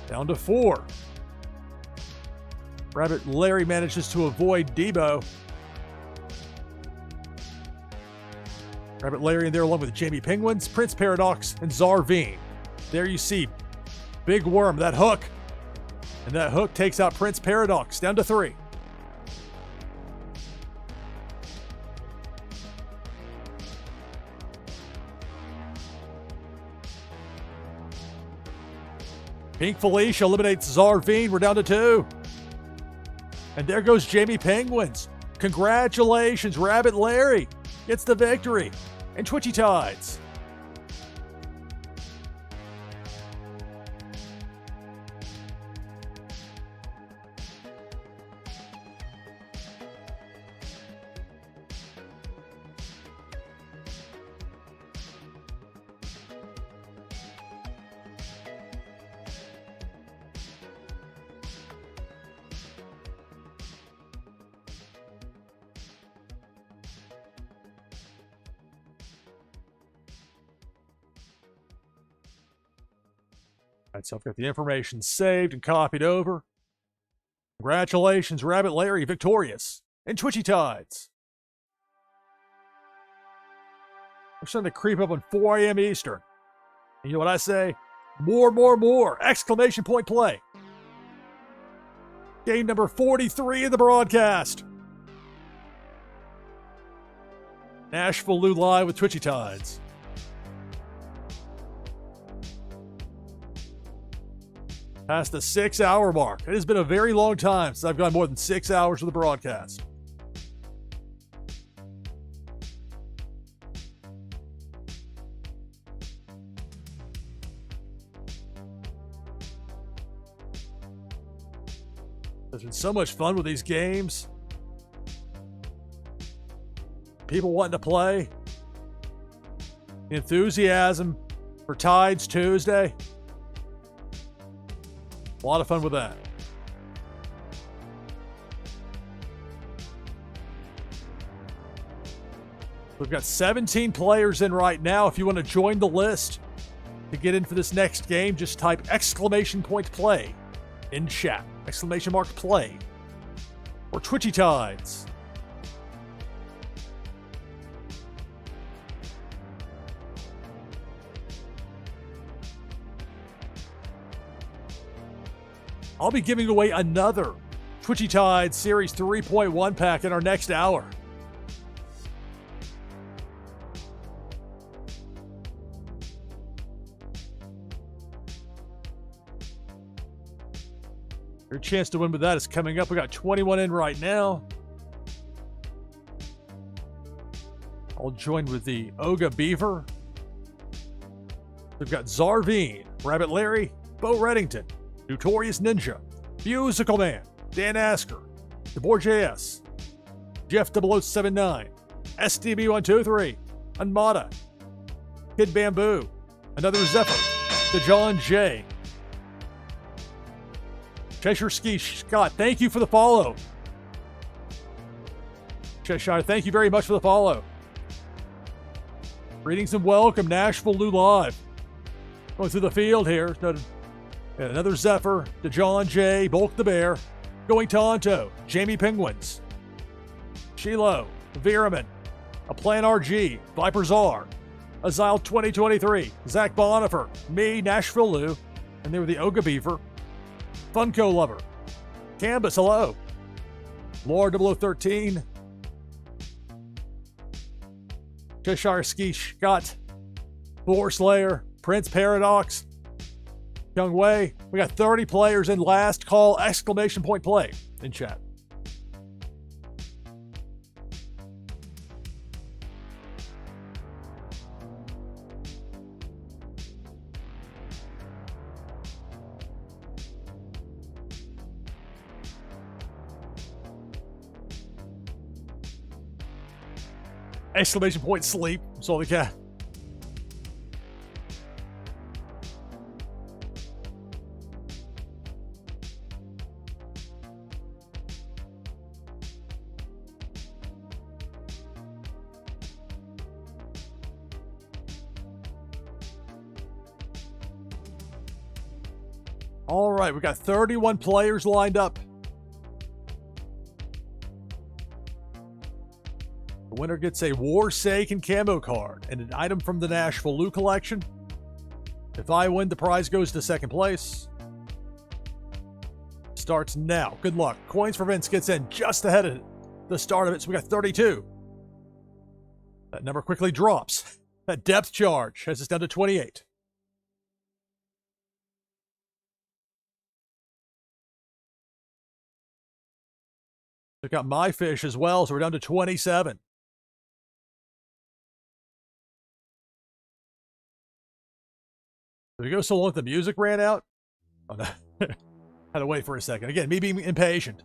Down to 4. Rabbit Larry manages to avoid Debo. Rabbit Larry in there along with Jamie Penguins, Prince Paradox, and Zarvine. There you see Big Worm, that hook. And that hook takes out Prince Paradox, down to 3. Pink Felicia eliminates Zarvine. We're down to 2. And there goes Jamie Penguins. Congratulations, Rabbit Larry gets the victory. And Twitchy Tides. All right, so I've got the information saved and copied over. Congratulations, Rabbit Larry, victorious. And Twitchy Tides. We're starting to creep up on 4 a.m. Eastern. And you know what I say? More, more, more! Exclamation point play. Game number 43 of the broadcast. NashvilleLou live with Twitchy Tides. Past the 6-hour mark. It has been a very long time since I've gone more than 6 hours of the broadcast. There's been so much fun with these games. People wanting to play. The enthusiasm for Tides Tuesday. A lot of fun with that. We've got 17 players in right now. If you want to join the list to get in for this next game, just type exclamation point play in chat. Exclamation mark play. Or Twitchy Tides. I'll be giving away another Twitchy Tides Series 3.1 pack in our next hour. Your chance to win with that is coming up. We got 21 in right now. I'll join with the Oga Beaver. We've got Zarvine, Rabbit Larry, Bo Reddington, Notorious Ninja, Musical Man, Dan Asker, DeBoer JS, Jeff 0079, SDB123, Unmata, Kid Bamboo, Another Zephyr, DeJohn J, Cheshire Ski Scott, thank you for the follow. Cheshire, thank you very much for the follow. Greetings and welcome, NashvilleLou live. Going through the field here. Another Zephyr, DeJohn J, Bulk the Bear, Going Tonto, Jamie Penguins, Shiloh, Viraman, A Plan RG, Viper's R, Azile 2023, Zach Bonifer, me, NashvilleLou, and they were the Oga Beaver, Funko Lover, Canvas, hello, Lord 0013, Cheshire Ski Scott, Boar Slayer, Prince Paradox, Young Wei. We got 30 players in last call, exclamation point play in chat. Exclamation point sleep. Saw the cat. All right, we've got 31 players lined up. The winner gets a Forsaken camo card and an item from the NashvilleLou collection. If I win, the prize goes to second place. Starts now. Good luck. Coins for Vince gets in just ahead of the start of it, so we got 32. That number quickly drops. That depth charge has us down to 28. Took out my fish as well, so we're down to 27. Did we go so long the music ran out? Oh, no. Had to wait for a second. Again, me being impatient.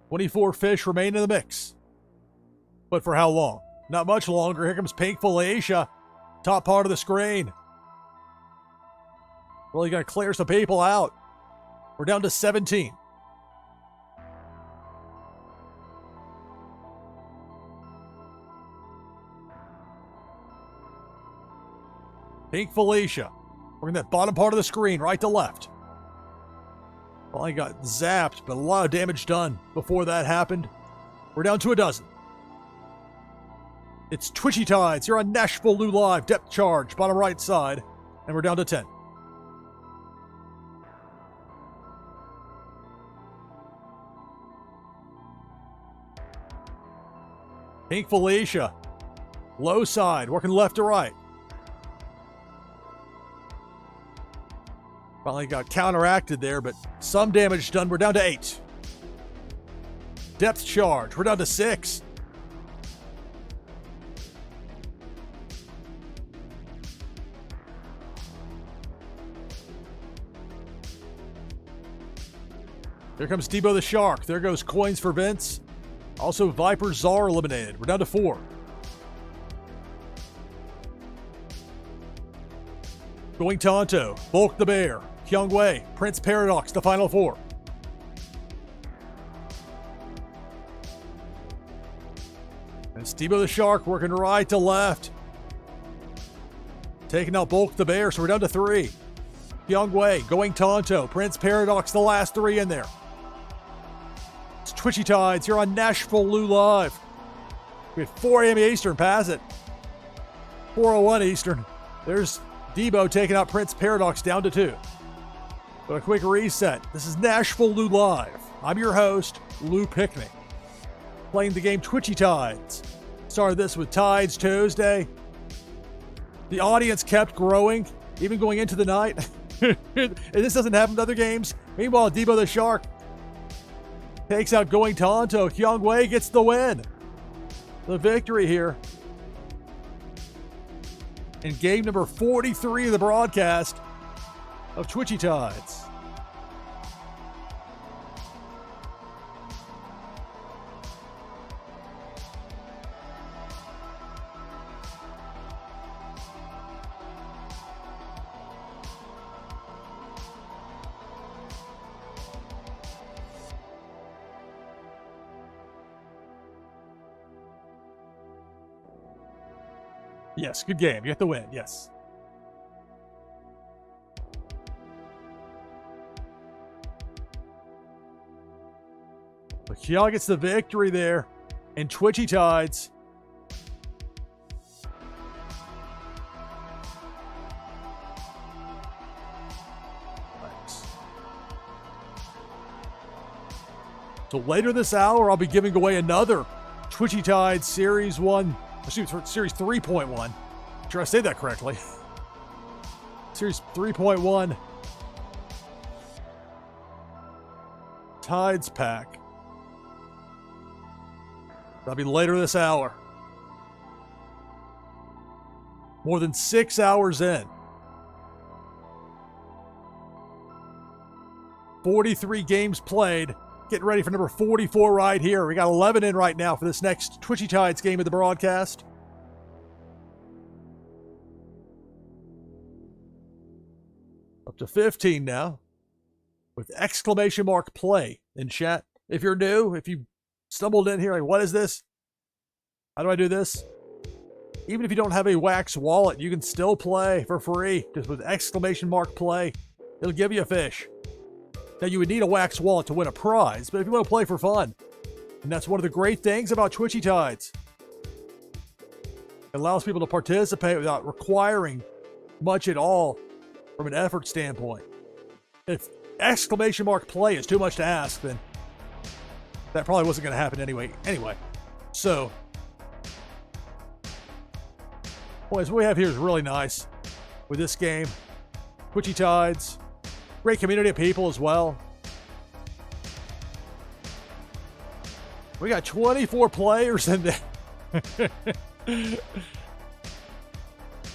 24 fish remain in the mix. But for how long? Not much longer. Here comes Pink Felicia. Top part of the screen. Really got to clear some people out. We're down to 17. Pink Felicia. We're in that bottom part of the screen, right to left. Well, I got zapped, but a lot of damage done before that happened. We're down to a dozen. It's Twitchy Tides here on NashvilleLou Live. Depth charge, bottom right side. And we're down to 10. Pink Felicia. Low side, working left to right. Finally got counteracted there, but some damage done. We're down to 8. Depth charge. We're down to 6. Here comes Debo the Shark. There goes coins for Vince. Also, Viper Czar eliminated. We're down to 4. Going Tonto, Bulk the Bear, Kyung Wei, Prince Paradox, the final 4. And Steve-O the Shark working right to left. Taking out Bulk the Bear, so we're down to 3. Kyung Wei, Going Tonto, Prince Paradox, the last 3 in there. It's Twitchy Tides here on NashvilleLou Live. We have 4 a.m. Eastern, pass it. 4:01 Eastern. There's Debo taking out Prince Paradox down to 2. But a quick reset. This is NashvilleLou Live. I'm your host, Lou Pickney. Playing the game Twitchy Tides. Started this with Tides Tuesday. The audience kept growing, even going into the night. And this doesn't happen in other games. Meanwhile, Debo the Shark takes out Going Tonto. Kyung Wei gets the win. The victory here. In game number 43 of the broadcast of Twitchy Tides. Yes, good game. You get the win. Yes. But Kyung gets the victory there in Twitchy Tides. Thanks. So later this hour, I'll be giving away another Twitchy Tides Series 1. Series 3.1. Sure I say that correctly. Series 3.1 Tides pack. That'll be later this hour. More than 6 hours in. 43 games played, Getting ready for number 44 right here. We got 11 in right now for this next Twitchy Tides game of the broadcast. Up to 15 now. With exclamation mark play in chat. If you're new, if you stumbled in here like, what is this? How do I do this? Even if you don't have a Wax wallet, you can still play for free. Just with exclamation mark play. It'll give you a fish. Now, you would need a Wax wallet to win a prize, but if you want to play for fun, and that's one of the great things about Twitchy Tides. It allows people to participate without requiring much at all from an effort standpoint. If exclamation mark play is too much to ask, then that probably wasn't going to happen anyway. So, boys, what we have here is really nice with this game. Twitchy Tides. Great community of people as well. We got 24 players in there.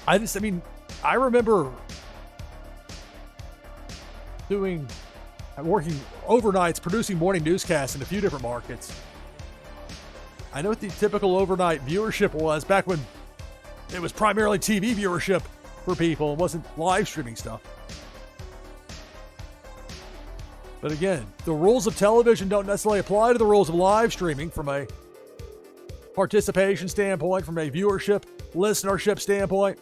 I remember working overnights, producing morning newscasts in a few different markets. I know what the typical overnight viewership was back when it was primarily TV viewership for people. It wasn't live streaming stuff. But again, the rules of television don't necessarily apply to the rules of live streaming from a participation standpoint, from a viewership, listenership standpoint.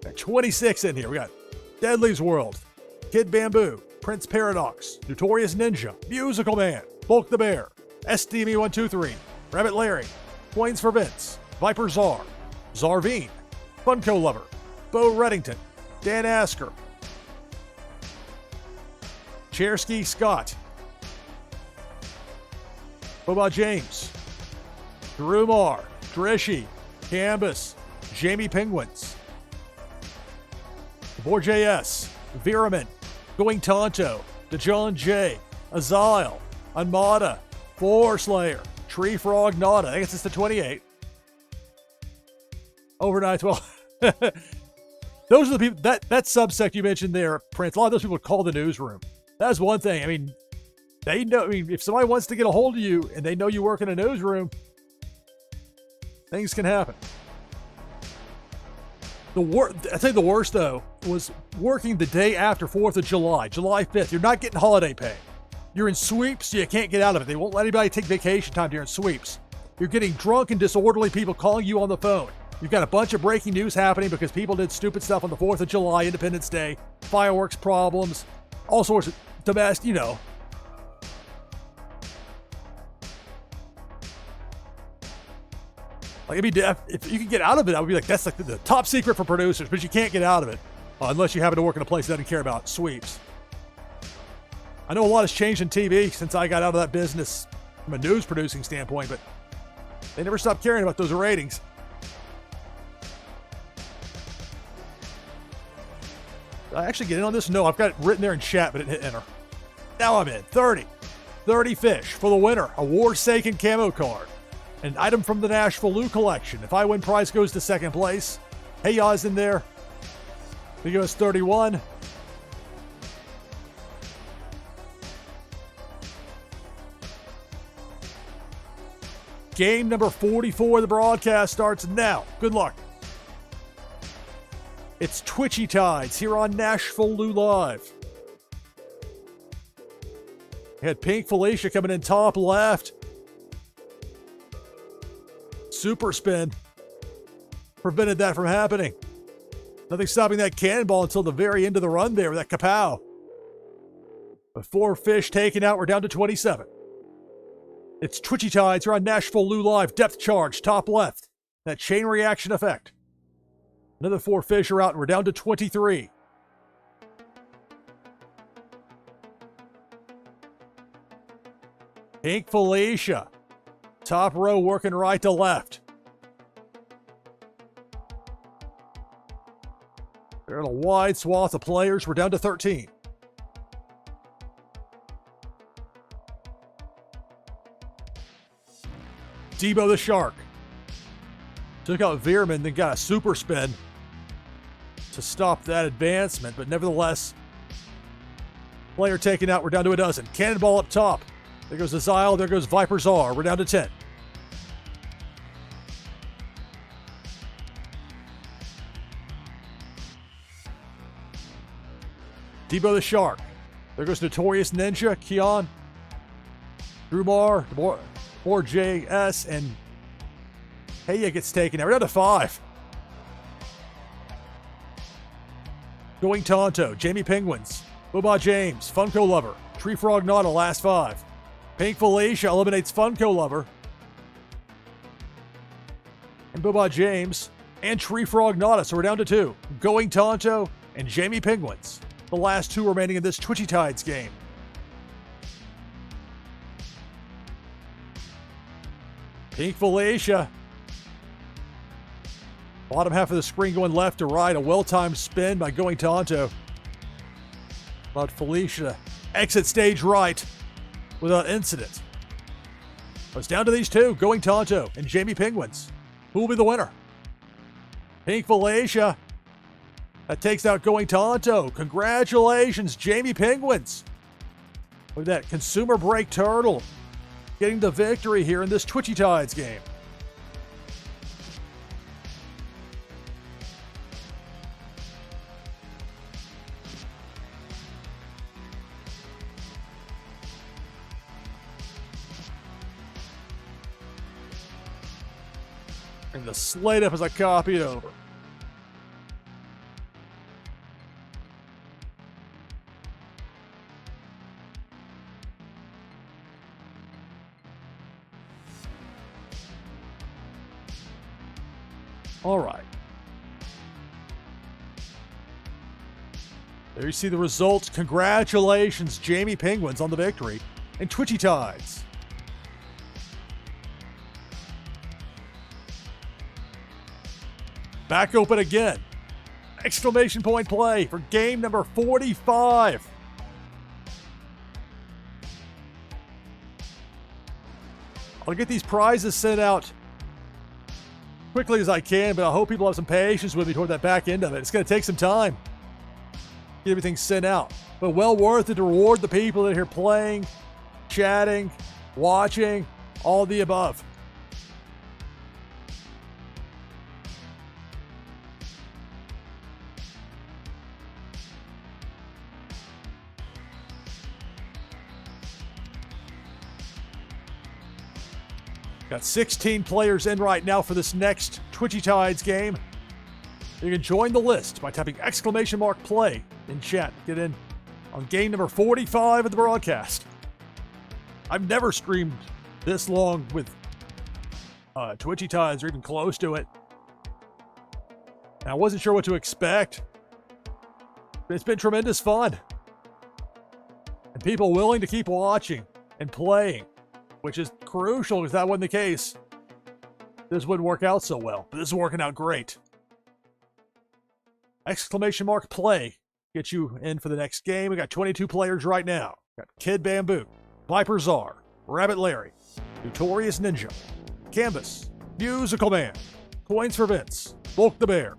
Got 26 in here. We got Deadly's World, Kid Bamboo, Prince Paradox, Notorious Ninja, Musical Man, Bulk the Bear, SDME123, Rabbit Larry, Coins for Vince, Viper Czar, Zarveen, Funko Lover, Bo Reddington, Dan Asker, Chersky Scott, Boba James, Drew Marr, Drishy, Canvas, Jamie Penguins, Devor JS, Viraman, Going Tonto, DeJohn J, Azile, Unmada, Floor Slayer, Tree Frog Nada. I guess it's the 28. Overnight, well, those are the people, that subsect you mentioned there, Prince, a lot of those people call the newsroom. That's one thing. I mean, they know. I mean, if somebody wants to get a hold of you and they know you work in a newsroom, things can happen. I think the worst though was working the day after 4th of July, July 5th. You're not getting holiday pay. You're in sweeps, so you can't get out of it. They won't let anybody take vacation time during sweeps. You're getting drunk and disorderly people calling you on the phone. You've got a bunch of breaking news happening because people did stupid stuff on the 4th of July, Independence Day, fireworks problems, all sorts of domestic, you know. Like, if you can get out of it, I would be like, that's like the top secret for producers, but you can't get out of it unless you happen to work in a place that doesn't care about sweeps. I know a lot has changed in TV since I got out of that business from a news producing standpoint, but they never stopped caring about those ratings. Did I actually get in on this? No, I've got it written there in chat, but it didn't hit enter. Now I'm in. 30 fish for the winner. A Warsaken camo card. An item from the NashvilleLou collection. If I win, prize goes to second place. Hey, y'all's in there. He goes 31. Game number 44 of the broadcast starts now. Good luck. It's Twitchy Tides here on NashvilleLou Live. We had Pink Felicia coming in top left. Super spin prevented that from happening. Nothing stopping that cannonball until the very end of the run there with that kapow. With 4 fish taken out, we're down to 27. It's Twitchy Tides here on NashvilleLou Live. Depth charge, top left. That chain reaction effect. Another 4 fish are out, and we're down to 23. Pink Felicia. Top row working right to left. They're in a wide swath of players. We're down to 13. Debo the Shark. Took out Veerman, then got a super spin to stop that advancement, but nevertheless, Player taken out. We're down to a dozen. Cannonball up top. There goes Azile. There goes Viper's R. We're down to 10. Debo the Shark. There goes Notorious Ninja, Keon, Drumar, More JS, and Heya gets taken out. We're down to 5. Going Tonto, Jamie Penguins, Boba James, Funko Lover, Tree Frog Nana, last 5. Pink Felicia eliminates Funko Lover, and Boba James, and Tree Frog Nana, so we're down to 2. Going Tonto and Jamie Penguins, the last 2 remaining in this Twitchy Tides game. Pink Felicia. Bottom half of the screen going left to right. A well-timed spin by Going Tonto. Allowed Felicia to exit stage right without incident. But it's down to these 2, Going Tonto and Jamie Penguins. Who will be the winner? Pink Felicia. That takes out Going Tonto. Congratulations, Jamie Penguins. Look at that. Consumer Break Turtle getting the victory here in this Twitchy Tides game. And the slate up as I copy it over. All right. There you see the results. Congratulations, Jamie Penguins, on the victory in Twitchy Tides. Back open again. Exclamation point play for game number 45. I'll get these prizes sent out quickly as I can, but I hope people have some patience with me toward that back end of it. It's going to take some time to get everything sent out, but well worth it to reward the people that are here playing, chatting, watching, all of the above. Got 16 players in right now for this next Twitchy Tides game. You can join the list by typing !play in chat. Get in on game number 45 of the broadcast. I've never streamed this long with Twitchy Tides or even close to it. And I wasn't sure what to expect. But it's been tremendous fun. And people willing to keep watching and playing, which is crucial. If that wasn't the case, this wouldn't work out so well. But this is working out great. !play gets you in for the next game. We got 22 players right now. Got Kid Bamboo, Viper Czar, Rabbit Larry, Notorious Ninja, Canvas, Musical Man, Coins for Vince, Bulk the Bear,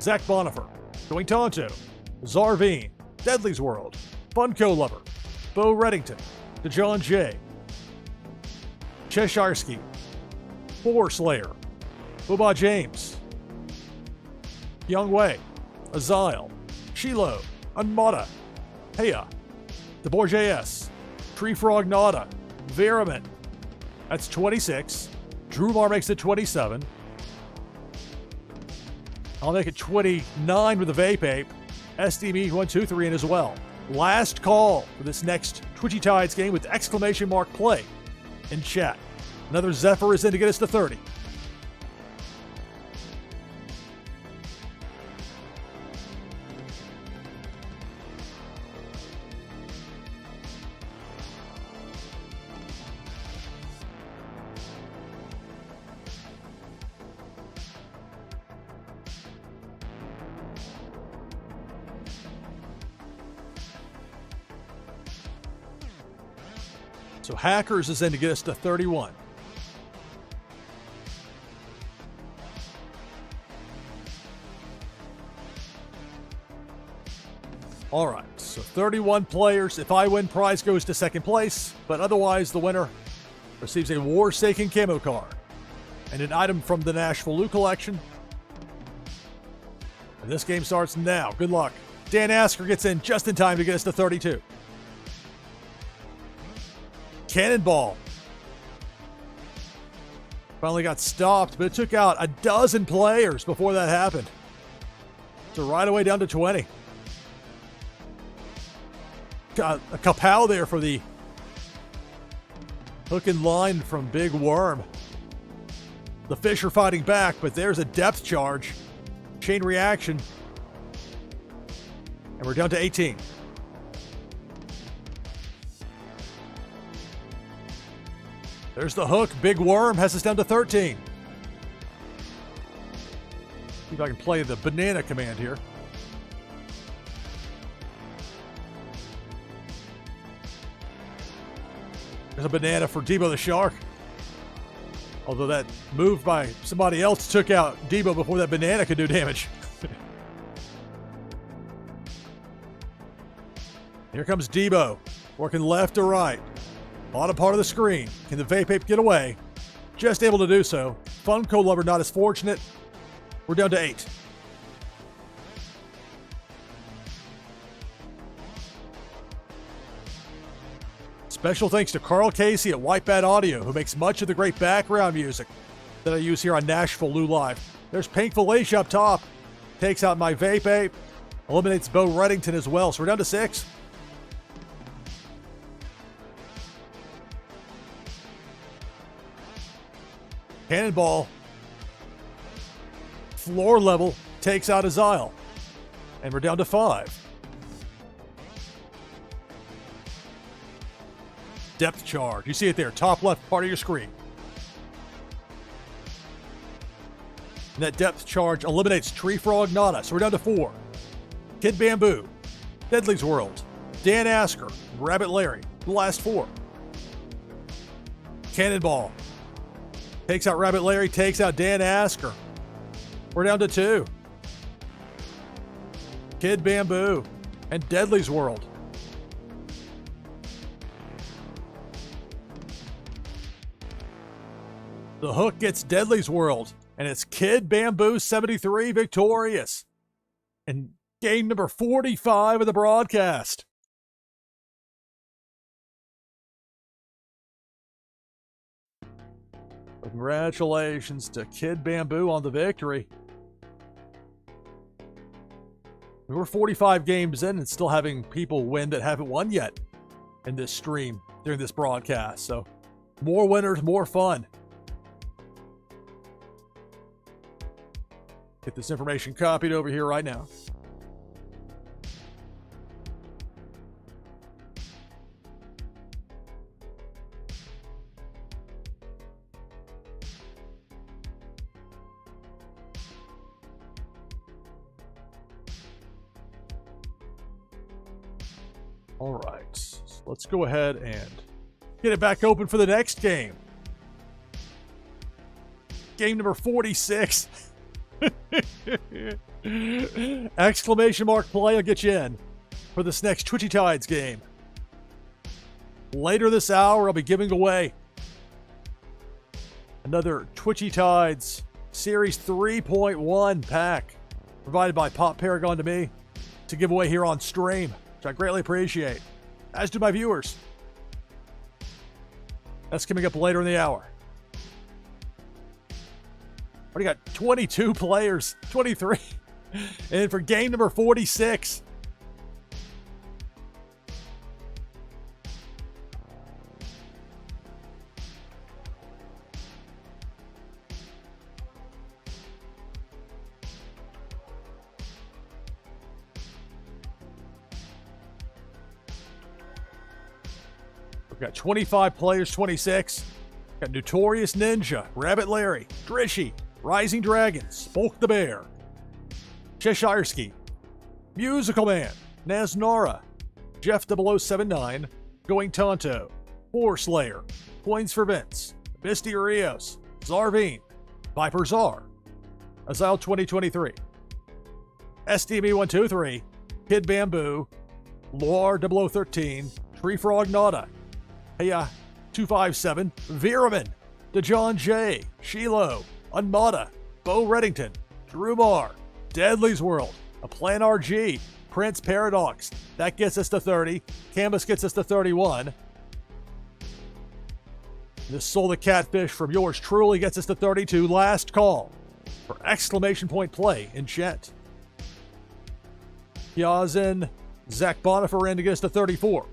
Zach Bonifer, Going Tonto, Zarveen, Deadly's World, Funko Lover, Bo Reddington, DeJohn J, Cheshireski, Four Slayer, Boba James, Young Wei, Azile, Shiloh, Unmata, Heya, DeBourJS, Tree Frog Nada, Veramin. That's 26. Drumar makes it 27. I'll make it 29 with the Vape Ape. SDB123 in as well. Last call for this next Twitchy Tides game with !play in chat. Another Zephyr is in to get us to 30. So Hackers is in to get us to 31. All right, so 31 players. If I win, prize goes to second place, but otherwise the winner receives a War-Saken camo card and an item from the NashvilleLou collection. And this game starts now. Good luck. Dan Asker gets in just in time to get us to 32. Cannonball. Finally got stopped, but it took out a dozen players before that happened. So right away down to 20. Got a kapow there for the hook and line from Big Worm. The fish are fighting back, but there's a depth charge. Chain reaction. And we're down to 18. There's the hook. Big Worm has us down to 13. See if I can play the banana command here. There's a banana for Debo the Shark. Although that move by somebody else took out Debo before that banana could do damage. Here comes Debo, working left to right. Bottom part of the screen. Can the Vape Ape get away? Just able to do so. Funko Lover not as fortunate. We're down to 8. Special thanks to Carl Casey at Whitebat Audio, who makes much of the great background music that I use here on NashvilleLou Live. There's Pink Felicia up top. Takes out my Vape Ape. Eliminates Bo Reddington as well. So we're down to 6. Cannonball. Floor level. Takes out Azile. And we're down to 5. Depth charge. You see it there. Top left part of your screen. And that depth charge eliminates Tree Frog Nada. So we're down to 4. Kid Bamboo. Deadly's World. Dan Asker. Rabbit Larry. The last 4. Cannonball. Takes out Rabbit Larry. Takes out Dan Asker. We're down to 2. Kid Bamboo. And Deadly's World. The hook gets Deadly's World. And it's Kid Bamboo 73 victorious. And game number 45 of the broadcast. Congratulations to Kid Bamboo on the victory. We were 45 games in and still having people win that haven't won yet in this stream during this broadcast. So more winners, more fun. Get this information copied over here right now. All right, so let's go ahead and get it back open for the next game. Game number 46. Exclamation mark play will get you in for this next Twitchy Tides game. Later this hour, I'll be giving away another Twitchy Tides Series 3.1 pack provided by Pop Paragon to me to give away here on stream, which I greatly appreciate, as do my viewers. That's coming up later in the hour. Already got 22 players, 23. And for game number 46. We've got 25 players, 26. Got Notorious Ninja, Rabbit Larry, Drishy, Rising Dragon, Spoke the Bear, Cheshireski, Musical Man, Naznara, Jeff 0079, Going Tonto, Four Slayer, Coins for Vince, Misty Rios, Zarvine, Viper Czar, Azile 2023, SDB123, Kid Bamboo, Loire 0013, Tree Frog Nada, Heya 257, Viraman, DeJohn J, Shiloh, Unmada, Bo Reddington, Drew Marr, Deadly's World, A Plan RG, Prince Paradox. That gets us to 30. Canvas gets us to 31. This Soul the Catfish from yours truly gets us to 32. Last call for exclamation point play in chat. Yazin, Zach Bonifer in to get us to 34.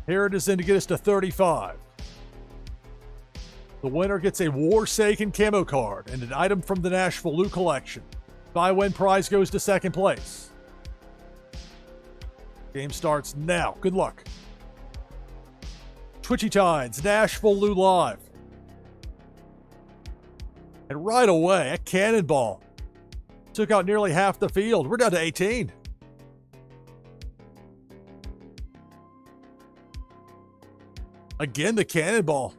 Here it is in to get us to 35. The winner gets a Warsaken camo card and an item from the NashvilleLou collection. By-win prize goes to second place. Game starts now. Good luck. Twitchy Tides, NashvilleLou Live. And right away, a cannonball took out nearly half the field. We're down to 18. Again, the cannonball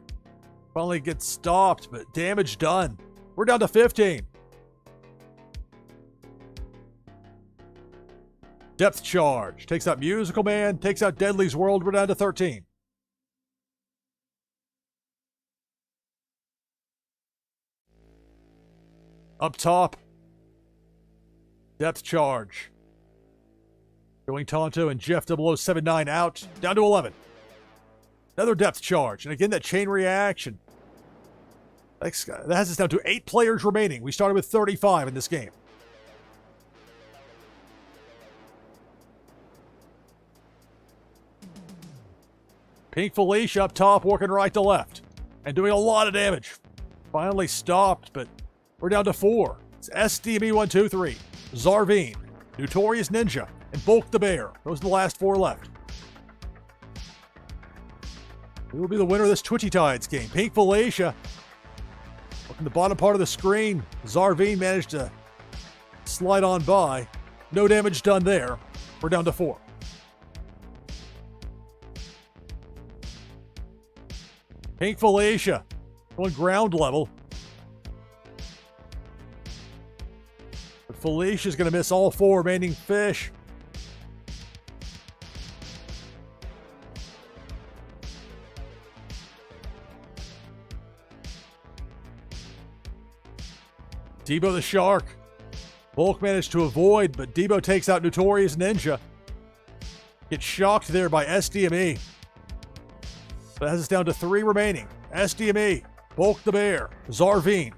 finally gets stopped, but damage done. We're down to 15. Depth Charge takes out Musical Man, takes out Deadly's World. We're down to 13. Up top, Depth Charge. Going Tonto and Jeff 0079 out, down to 11. Another Depth Charge, and again that chain reaction. That has us down to 8 players remaining. We started with 35 in this game. Pink Felicia up top, working right to left, and doing a lot of damage. Finally stopped, but we're down to 4. It's SDME123, Zarveen, Notorious Ninja, and Bulk the Bear. Those are the last 4 left. Who will be the winner of this Twitchy Tides game? Pink Felicia. Look in the bottom part of the screen. Zarveen managed to slide on by. No damage done there. We're down to 4. Pink Felicia going ground level. But Felicia's going to miss all 4 remaining fish. Debo the Shark. Bulk managed to avoid, but Debo takes out Notorious Ninja. Gets shocked there by SDME. That has us down to 3 remaining. SDME, Bulk the Bear, Zarveen.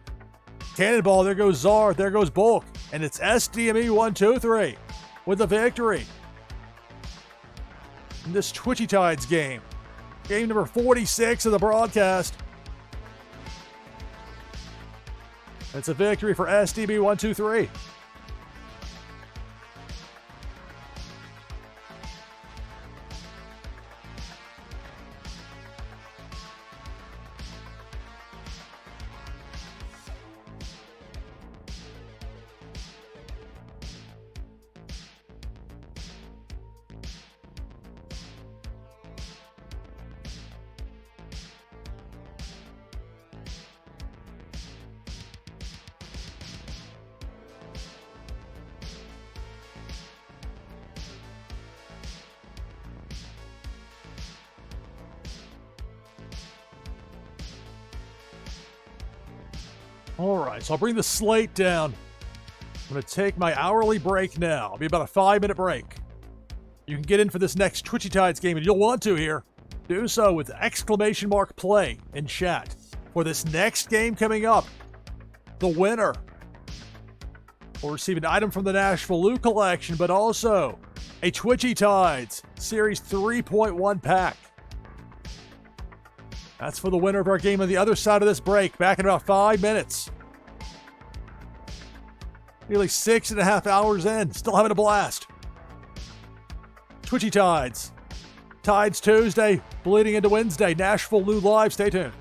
Cannonball, there goes Zar, there goes Bulk. And it's SDME 123 with the victory in this Twitchy Tides game. Game number 46 of the broadcast. It's a victory for SDB 123. All right, so I'll bring the slate down. I'm going to take my hourly break now. It'll be about a 5-minute break. You can get in for this next Twitchy Tides game, and you'll want to here. Do so with exclamation mark play in chat. For this next game coming up, the winner will receive an item from the NashvilleLou collection, but also a Twitchy Tides Series 3.1 pack. That's for the winner of our game on the other side of this break, back in about 5 minutes. Nearly 6.5 hours in, still having a blast. Twitchy Tides. Tides Tuesday, bleeding into Wednesday. NashvilleLou Live, stay tuned.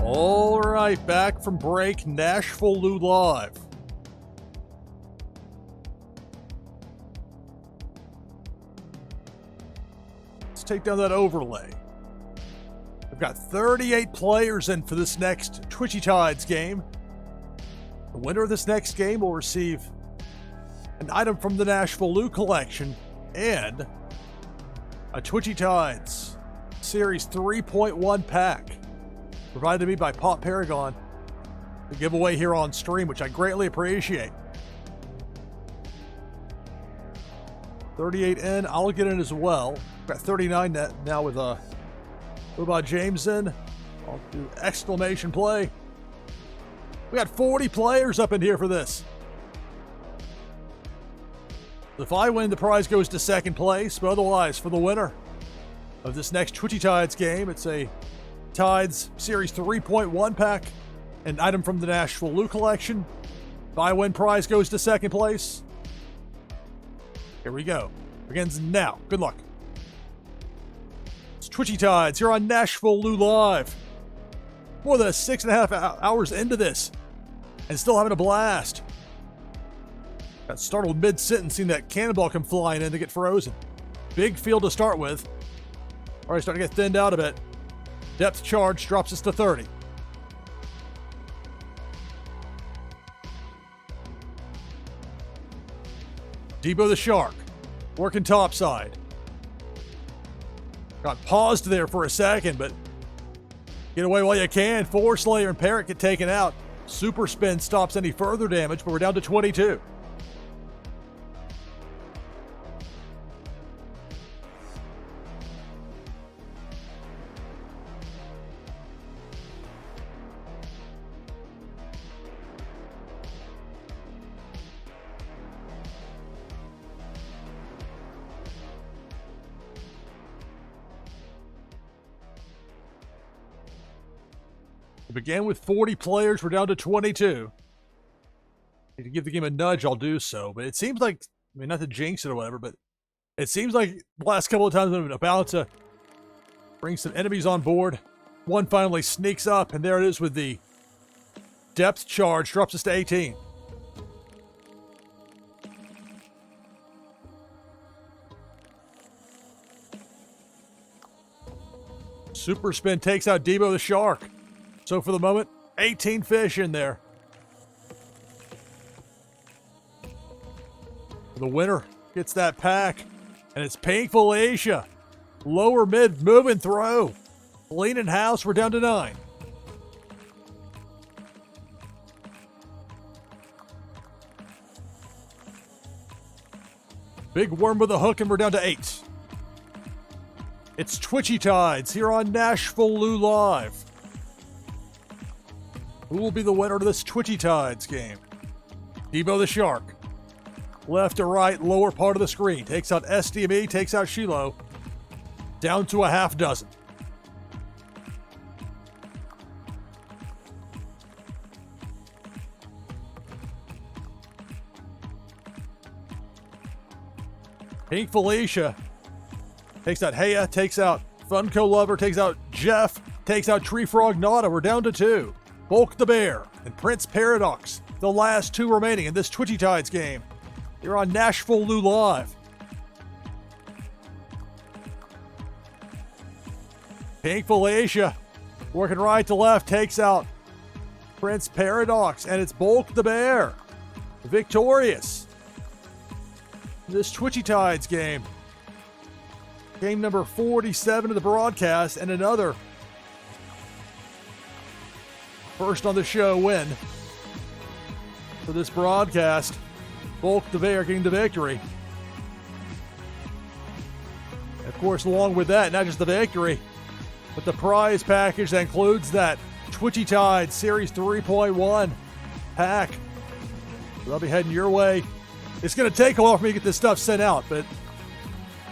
All right, back from break, NashvilleLou Live. Let's take down that overlay. We've got 38 players in for this next Twitchy Tides game. The winner of this next game will receive an item from the NashvilleLou collection and a Twitchy Tides Series 3.1 pack provided to me by Pop Paragon. The giveaway here on stream, which I greatly appreciate. 38 in, I'll get in as well. Got 39 net now with Robot James in. I'll do exclamation play. We got 40 players up in here for this. If I win, the prize goes to second place, but otherwise, for the winner of this next Twitchy Tides game, it's a Tides Series 3.1 pack, an item from the NashvilleLou collection. If I win, prize goes to second place. Here we go. Begins now. Good luck. It's Twitchy Tides here on NashvilleLou Live. More than 6.5 hours into this, and still having a blast. Got startled mid-sentence seeing that cannonball come flying in to get frozen. Big field to start with. All right, starting to get thinned out a bit. Depth charge drops us to 30. Debo the Shark, working topside. Got paused there for a second, but get away while you can. Four Slayer and Parrot get taken out. Super spin stops any further damage, but we're down to 22. Began with 40 players. We're down to 22. Need to give the game a nudge, I'll do so. But it seems like, I mean, not to jinx it or whatever, but it seems like the last couple of times I've been about to bring some enemies on board. One finally sneaks up, and there it is with the depth charge. Drops us to 18. Super spin takes out Debo the Shark. So for the moment, 18 fish in there. The winner gets that pack, and it's Painful Asia. Lower mid, move and throw. Leaning house, we're down to 9. Big worm with a hook, and we're down to 8. It's Twitchy Tides here on NashvilleLou Live. Who will be the winner of this Twitchy Tides game? Debo the Shark. Left to right, lower part of the screen. Takes out SDME, takes out Shiloh. Down to a half dozen. Pink Felicia. Takes out Heya, takes out Funko Lover, takes out Jeff, takes out Tree Frog Nada. We're down to 2. Bulk the Bear and Prince Paradox, the last 2 remaining in this Twitchy Tides game. You're on NashvilleLou Live. Painful Asia, working right to left, takes out Prince Paradox, and it's Bulk the Bear, victorious. This Twitchy Tides game. Game number 47 of the broadcast, and another first on the show win for this broadcast. Bulk the Bear getting the victory. And of course, along with that, not just the victory, but the prize package that includes that Twitchy Tide Series 3.1 pack. So I'll be heading your way. It's going to take a while for me to get this stuff sent out, but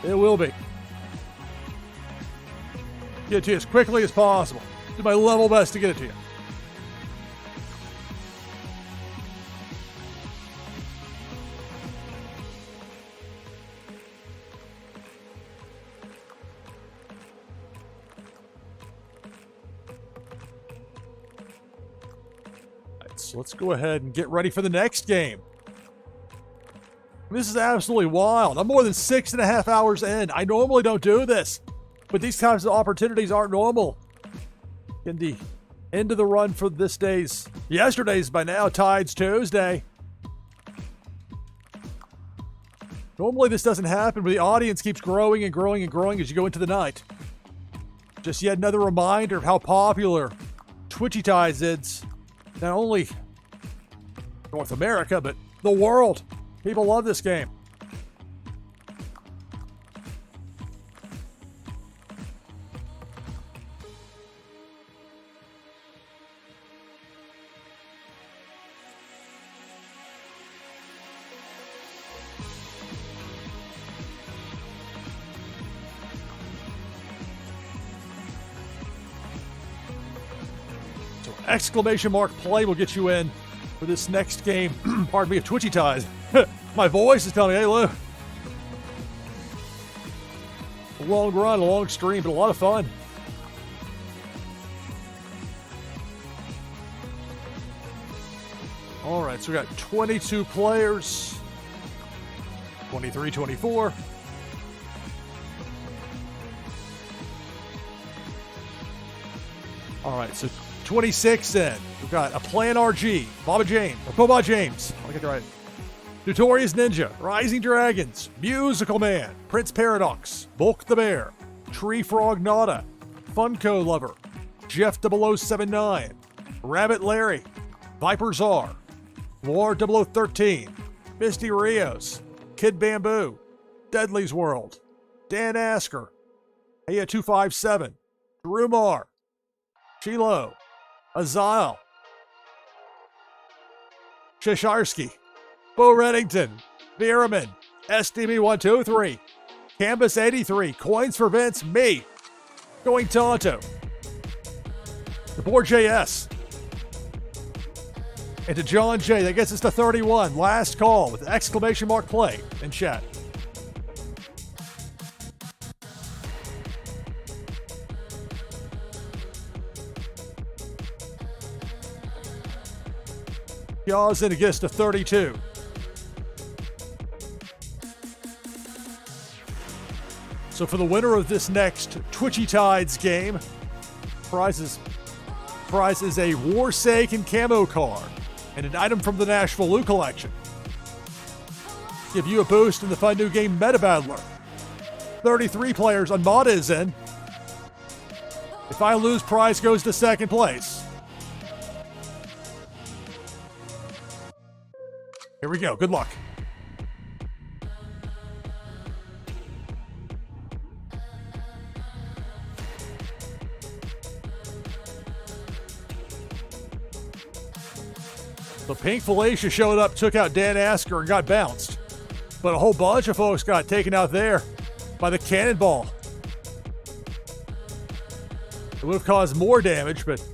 it will be. Get it to you as quickly as possible. Do my level best to get it to you. So let's go ahead and get ready for the next game. This is absolutely wild. I'm more than 6.5 hours in. I normally don't do this, but these kinds of opportunities aren't normal. In the end of the run for yesterday's by now, Tides Tuesday. Normally this doesn't happen, but the audience keeps growing and growing and growing as you go into the night. Just yet another reminder of how popular Twitchy Tides is. Not only North America, but the world. People love this game. Exclamation mark play will get you in for this next game. Pardon me, of Twitchy Tides. My voice is telling me, hey, Lou. A long run, a long stream, but a lot of fun. All right, so we got 22 players. 23, 24. All right, so 26 in. We've got a Plan RG, Boba James. I'll get it right. Notorious Ninja, Rising Dragons, Musical Man, Prince Paradox, Bulk the Bear, Tree Frog Nada, Funko Lover, Jeff 0079, Rabbit Larry, Viper Czar, War 0013, Misty Rios, Kid Bamboo, Deadly's World, Dan Asker, Aya 257, Drew Marr, Chilo, Azal, Cheshirsky, Bo Reddington, Viraman, SDB123, Canvas 83, Coins for Vince, me, Going Tonto, the Board JS, and to John J. That gets us to 31. Last call with exclamation mark play in chat. Yaws in to get us to 32. So for the winner of this next Twitchy Tides game, prize is a Warsaken camo card and an item from the NashvilleLou collection. Give you a boost in the fun new game Meta Battler. 33 players on Mata is in. If I lose, prize goes to second place. Here we go. Good luck. The Pink Felicia showed up, took out Dan Asker, and got bounced. But a whole bunch of folks got taken out there by the cannonball. It would have caused more damage, but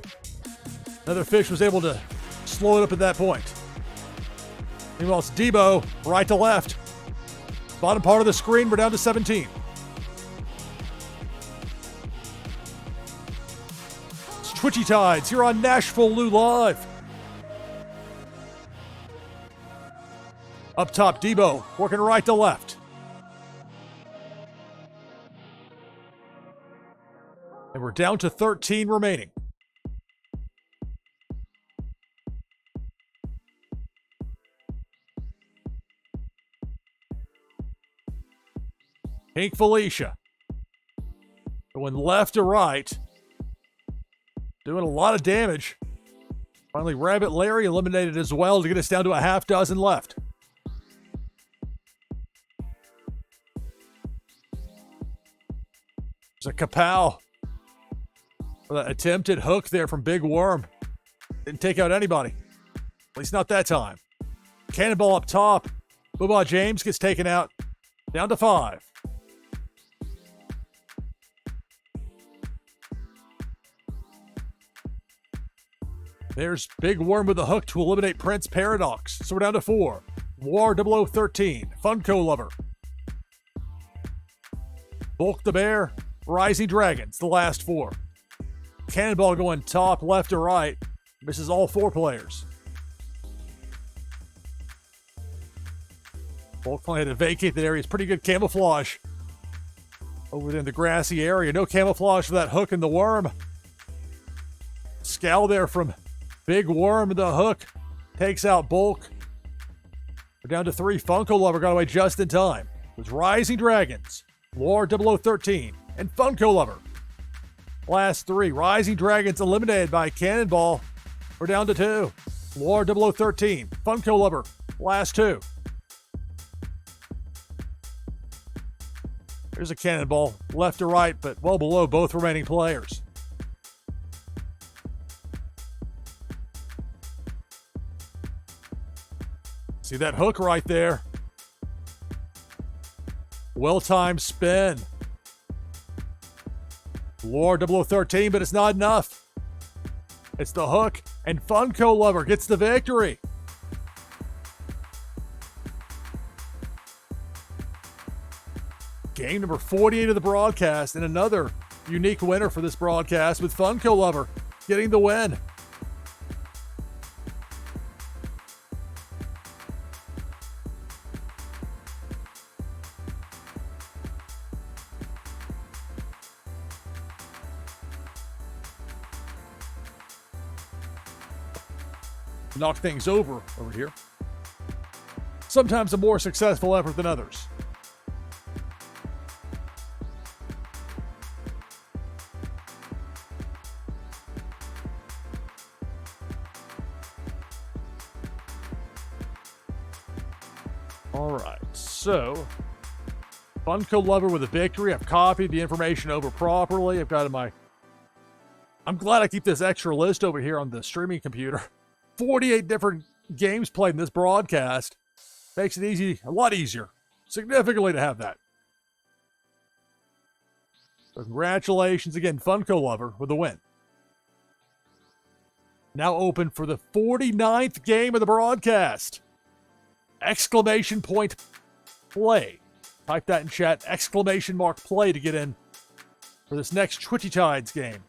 another fish was able to slow it up at that point. Meanwhile, it's Debo, right to left. Bottom part of the screen, we're down to 17. It's Twitchy Tides here on NashvilleLou Live. Up top, Debo, working right to left. And we're down to 13 remaining. Pink Felicia. Going left to right. Doing a lot of damage. Finally, Rabbit Larry eliminated as well to get us down to a half dozen left. There's a kapow. That attempted hook there from Big Worm. Didn't take out anybody. At least not that time. Cannonball up top. Booba James gets taken out. Down to 5. There's Big Worm with a hook to eliminate Prince Paradox. So we're down to 4. War 0013. Funko Lover. Bulk the Bear. Rising Dragons, the last 4. Cannonball going top, left, to right. Misses all 4 players. Bulk finally had to vacate that area. It's pretty good camouflage over there in the grassy area. No camouflage for that hook and the worm. Scowl there from Big Worm. The hook takes out Bulk. We're down to 3. Funko Lover got away just in time. It was Rising Dragons, Lore 0013, and Funko Lover. Last 3. Rising Dragons eliminated by Cannonball. We're down to 2. Lore 0013, Funko Lover, last 2. Here's a Cannonball, left to right, but well below both remaining players. See that hook right there? Well-timed spin. Lore 0013, but it's not enough. It's the hook, and Funko Lover gets the victory. Game number 48 of the broadcast, and another unique winner for this broadcast with Funko Lover getting the win. Knock things over here. Sometimes a more successful effort than others. All right, so Funko Lover with a victory. I've copied the information over properly. I've got in my... I'm glad I keep this extra list over here on the streaming computer. 48 different games played in this broadcast. Makes it easy, a lot easier, significantly, to have that. So congratulations again, Funko Lover, with the win. Now open for the 49th game of the broadcast. Exclamation point play. Type that in chat, exclamation mark play, to get in for this next Twitchy Tides game.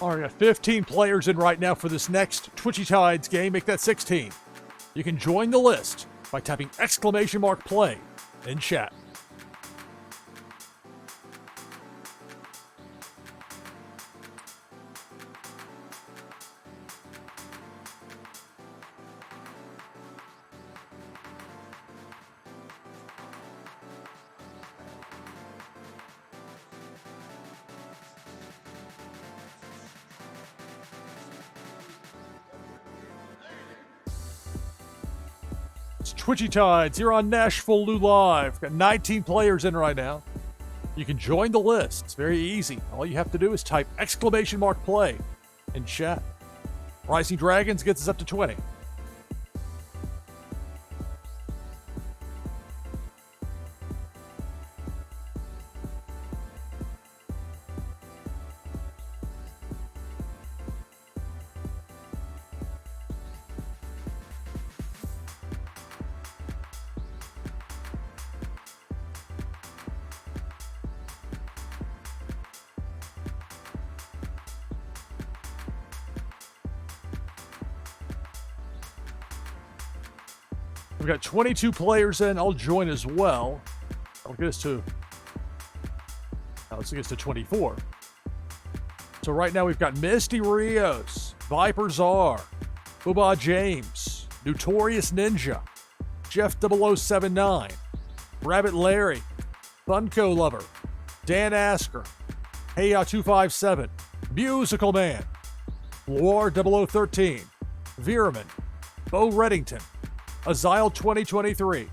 All right, we got 15 players in right now for this next Twitchy Tides game. Make that 16. You can join the list by typing exclamation mark play in chat. Twitchy Tides, you're on NashvilleLou Live. Got 19 players in right now. You can join the list. It's very easy. All you have to do is type exclamation mark play in chat. Rising Dragons gets us up to 20. We've got 22 players in. I'll join as well. Let's get us to 24. So right now we've got Misty Rios, Viper Czar, Booba James, Notorious Ninja, Jeff 0079, Rabbit Larry, Funko Lover, Dan Asker, Heya257, Musical Man, Lore 0013, Veerman, Bo Reddington, Azile 2023,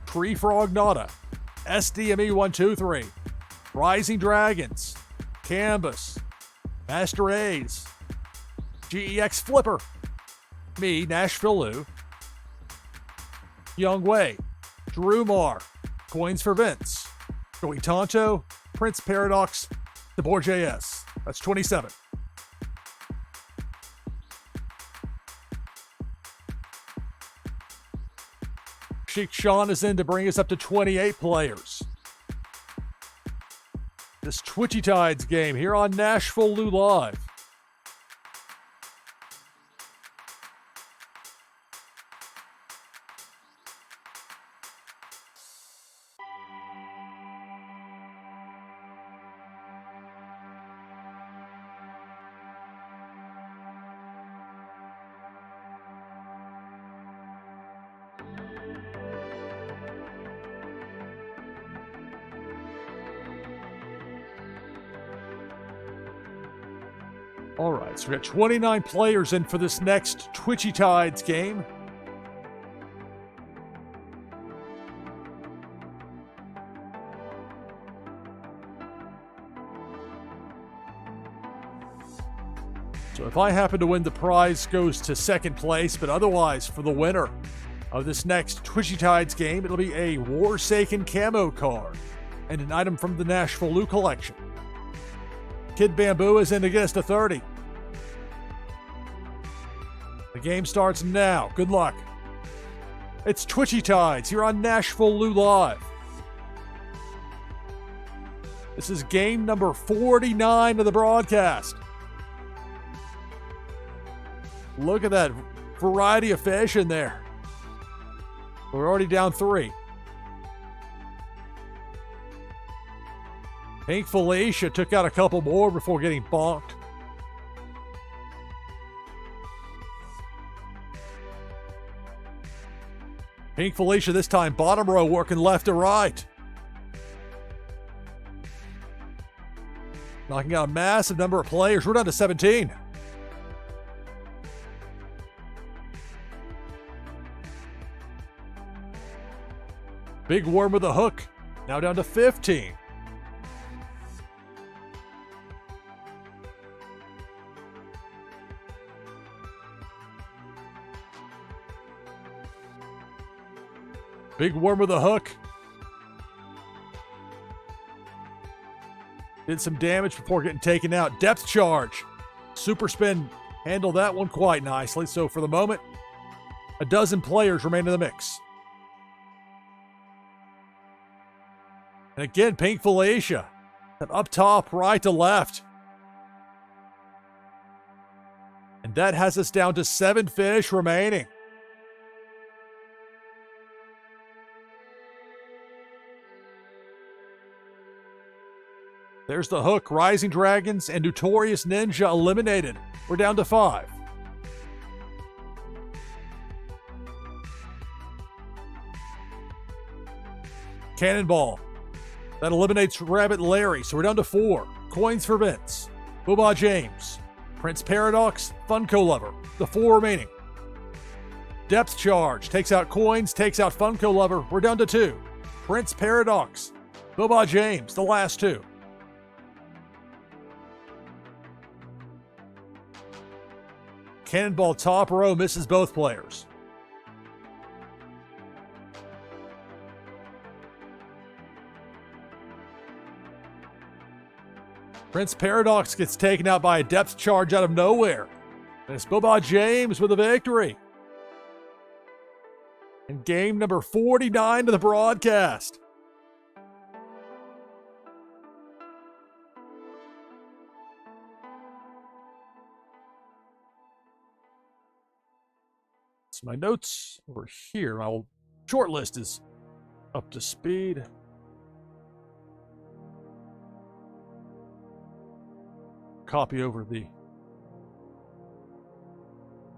Tree Frog Nada, SDME 123, Rising Dragons, Canvas, Master A's, GEX Flipper. Me, NashvilleLou. Young Wei. Drew Marr. Coins for Vince. Joey Tonto. Prince Paradox. DeBoer JS. That's 27. Sheik Sean is in to bring us up to 28 players. This Twitchy Tides game here on NashvilleLou Live. All right, so we got 29 players in for this next Twitchy Tides game. So if I happen to win, the prize goes to second place, but otherwise, for the winner of this next Twitchy Tides game, it'll be a Warsaken camo card and an item from the NashvilleLou collection. Kid Bamboo is in to get us to 30. The game starts now. Good luck. It's Twitchy Tides here on NashvilleLou Live. This is game number 49 of the broadcast. Look at that variety of fish in there. We're already down 3. Pink Felicia took out a couple more before getting bonked. Pink Felicia this time, bottom row, working left to right. Knocking out a massive number of players. We're down to 17. Big Worm with a hook. Now down to 15. Big Worm with a hook. Did some damage before getting taken out. Depth charge. Super spin handled that one quite nicely. So for the moment, a dozen players remain in the mix. And again, Pink Felicia. Up top, right to left. And that has us down to 7 fish remaining. There's the hook. Rising Dragons and Notorious Ninja eliminated. We're down to 5. Cannonball. That eliminates Rabbit Larry, so we're down to 4. Coins for Vince. Boobah James. Prince Paradox. Funko Lover. The 4 remaining. Depth Charge. Takes out Coins, takes out Funko Lover. We're down to 2. Prince Paradox. Boobah James. The last 2. Cannonball top row misses both players. Prince Paradox gets taken out by a depth charge out of nowhere. And it's Boobah James with a victory. In game number 49 of the broadcast. So my notes over here, my short list is up to speed. Copy over the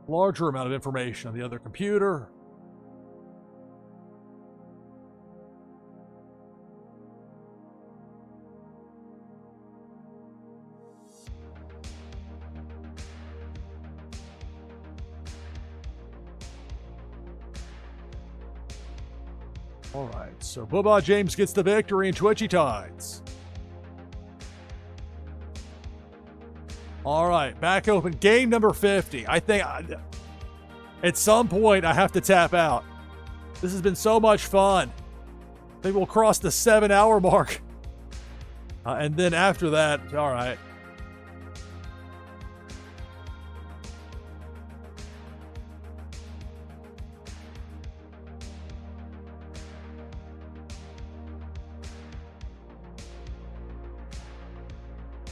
larger amount of information on the other computer. All right, so Boobah James gets the victory in Twitchy Tides. All right, back open. Game number 50. I think at some point I have to tap out. This has been so much fun. I think we'll cross the 7-hour mark. And then after that, all right.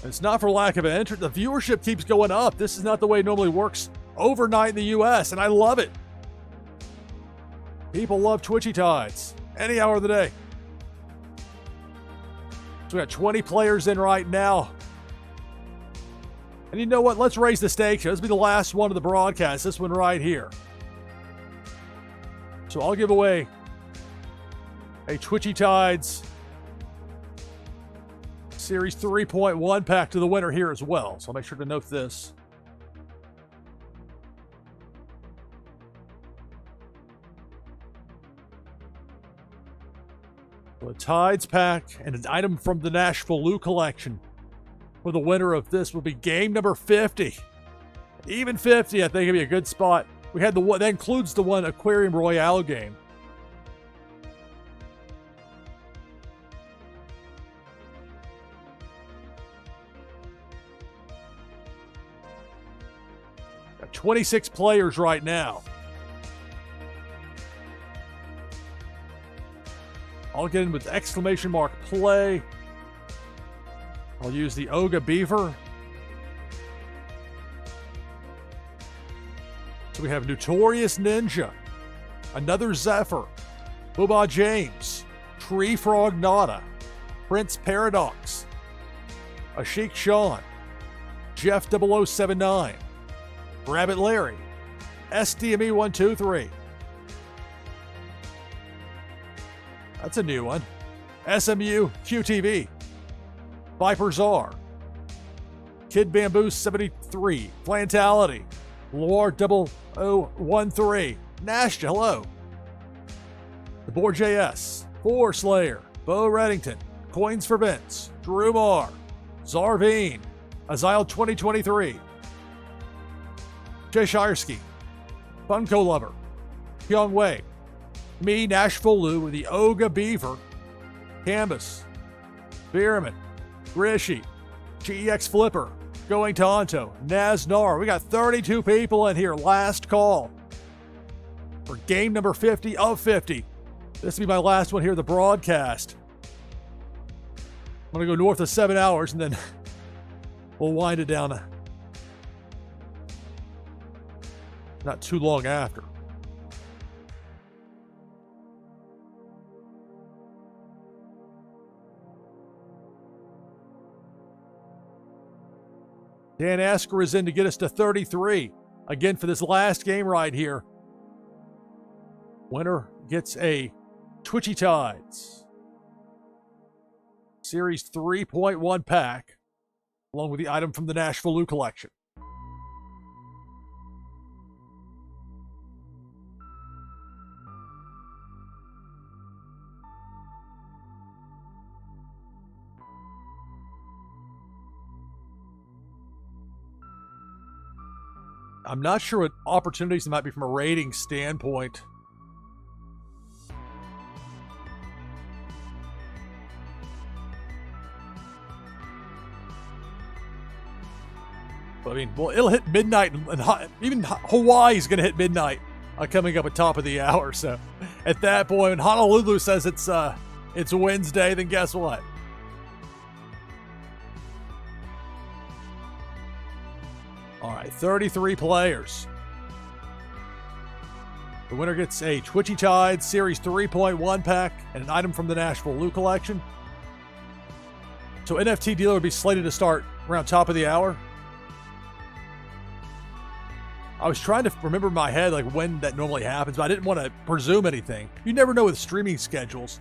It's not for lack of interest. The viewership keeps going up. This is not the way it normally works overnight in the U.S., and I love it. People love Twitchy Tides any hour of the day. So we got 20 players in right now. And you know what? Let's raise the stakes here. This will be the last one of the broadcast. This one right here. So I'll give away a Twitchy Tides Series 3.1 pack to the winner here as well. So I'll make sure to note this. The Tides pack and an item from the NashvilleLou collection for the winner of this will be game number 50. Even 50, I think it'd be a good spot. We had the one that includes the one Aquarium Royale game. Got 26 players right now. I'll get in with exclamation mark play. I'll use the Oga Beaver. So we have Notorious Ninja, another Zephyr, Boba James, Tree Frog Nada, Prince Paradox, Ashik Sean, Jeff 0079, Rabbit Larry, SDME 123. That's a new one. SMU QTV, Viper Czar, Kid Bamboo 73, Flantality, Lore 0013, Nash, hello. The Board JS, Four Slayer, Bo Reddington, Coins for Vince, Drew Marr, Zarveen, Azile 2023, Jay Shireski, Funko Lover, Pyong Wei, me, NashvilleLou, with the Oga Beaver, Canvas, Bierman, Rishi, GEX Flipper, Going Tonto, Naznar. We got 32 people in here. Last call for game number 50 of 50. This will be my last one here, the broadcast. I'm going to go north of 7 hours, and then we'll wind it down not too long after. Dan Asker is in to get us to 33. Again, for this last game right here. Winner gets a Twitchy Tides Series 3.1 pack, along with the item from the NashvilleLou collection. I'm not sure what opportunities there might be from a rating standpoint. I mean, well, it'll hit midnight, and even Hawaii's going to hit midnight coming up at top of the hour. So at that point, when Honolulu says it's Wednesday, then guess what? All right, 33 players. The winner gets a Twitchy Tides Series 3.1 pack and an item from the NashvilleLou collection. So NFT dealer would be slated to start around top of the hour. I was trying to remember in my head like when that normally happens, but I didn't want to presume anything. You never know with streaming schedules.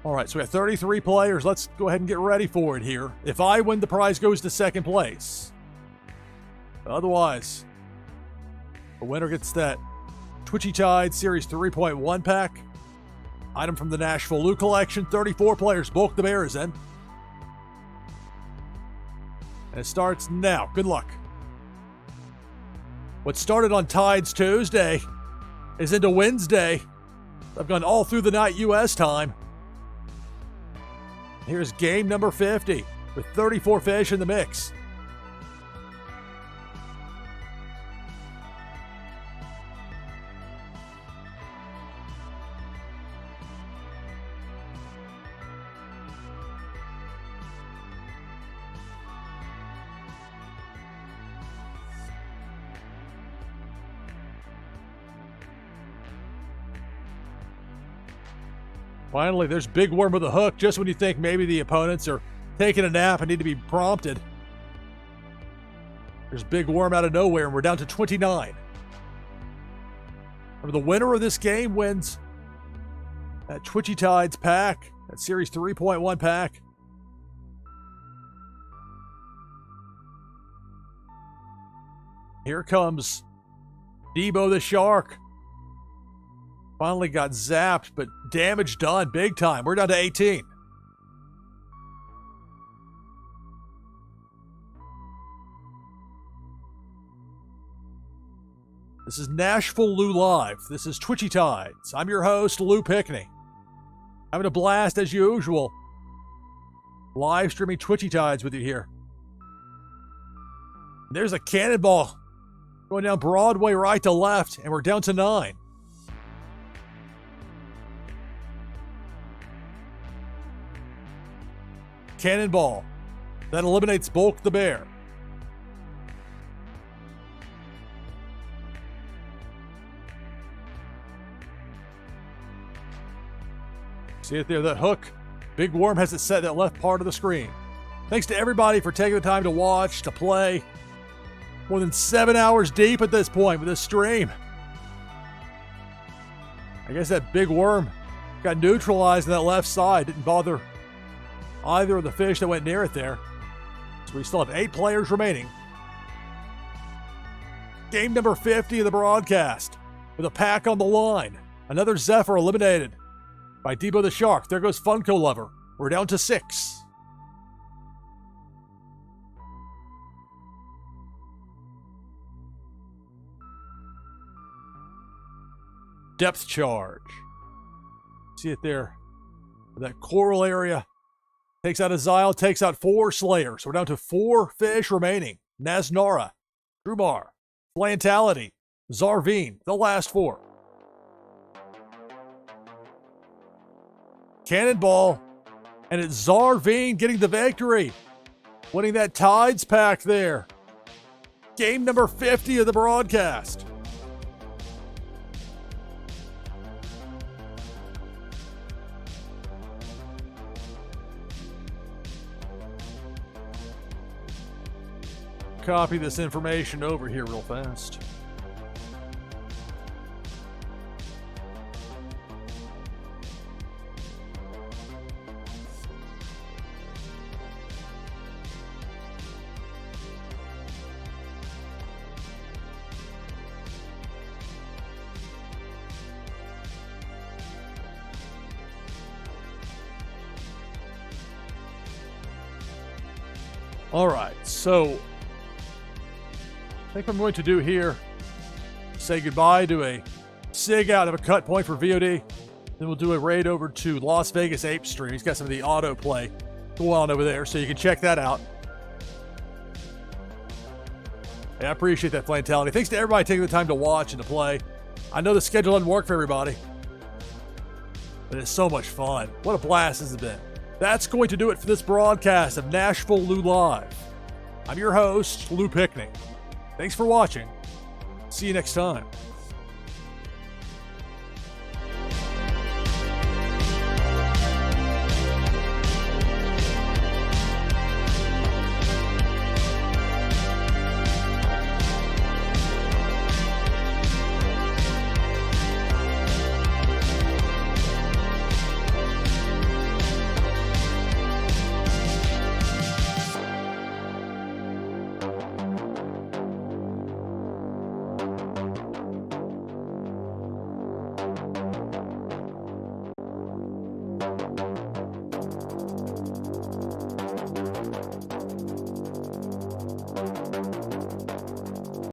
All right, so we have 33 players. Let's go ahead and get ready for it here. If I win, the prize goes to second place. Otherwise, the winner gets that Twitchy Tide Series 3.1 pack Item from the NashvilleLou collection, 34 players. Bulk the Bear is in. And it starts now. Good luck. What started on Tides Tuesday is into Wednesday. I've gone all through the night U.S. time. Here's game number 50 with 34 fish in the mix. Finally, there's Big Worm with a hook just when you think maybe the opponents are taking a nap and need to be prompted. There's Big Worm out of nowhere, and we're down to 29. Remember, the winner of this game wins that Twitchy Tides pack, that Series 3.1 pack. Here comes Debo the Shark. Finally got zapped, but damage done big time. We're down to 18. This is NashvilleLou Live. This is Twitchy Tides. I'm your host, Lou Pickney. Having a blast as usual. Live streaming Twitchy Tides with you here. There's a cannonball going down Broadway right to left, and we're down to 9. Cannonball. That eliminates Bulk the Bear. See it there, that hook. Big Worm has it set that left part of the screen. Thanks to everybody for taking the time to watch, to play. More than 7 hours deep at this point with this stream. I guess that Big Worm got neutralized on that left side. Didn't bother either of the fish that went near it there. So we still have 8 players remaining. Game number 50 of the broadcast with a pack on the line. Another Zephyr eliminated by Debo the Shark. There goes Funko Lover. We're down to 6. Depth charge. See it there. That coral area. Takes out a Xyle, takes out 4 Slayers. We're down to 4 fish remaining. Naznara, Drumar, Flantality, Zarvine, the last 4. Cannonball, and it's Zarvine getting the victory. Winning that Tides pack there. Game number 50 of the broadcast. Copy this information over here real fast. All right, so I think what I'm going to do here, say goodbye to a sig out of a cut point for VOD. Then we'll do a raid over to Las Vegas Ape Stream. He's got some of the autoplay going on over there, so you can check that out. Yeah, I appreciate that Flantality. Thanks to everybody taking the time to watch and to play. I know the schedule doesn't work for everybody, but it's so much fun. What a blast this has been. That's going to do it for this broadcast of NashvilleLou Live. I'm your host, Lou Pickney. Thanks for watching. See you next time.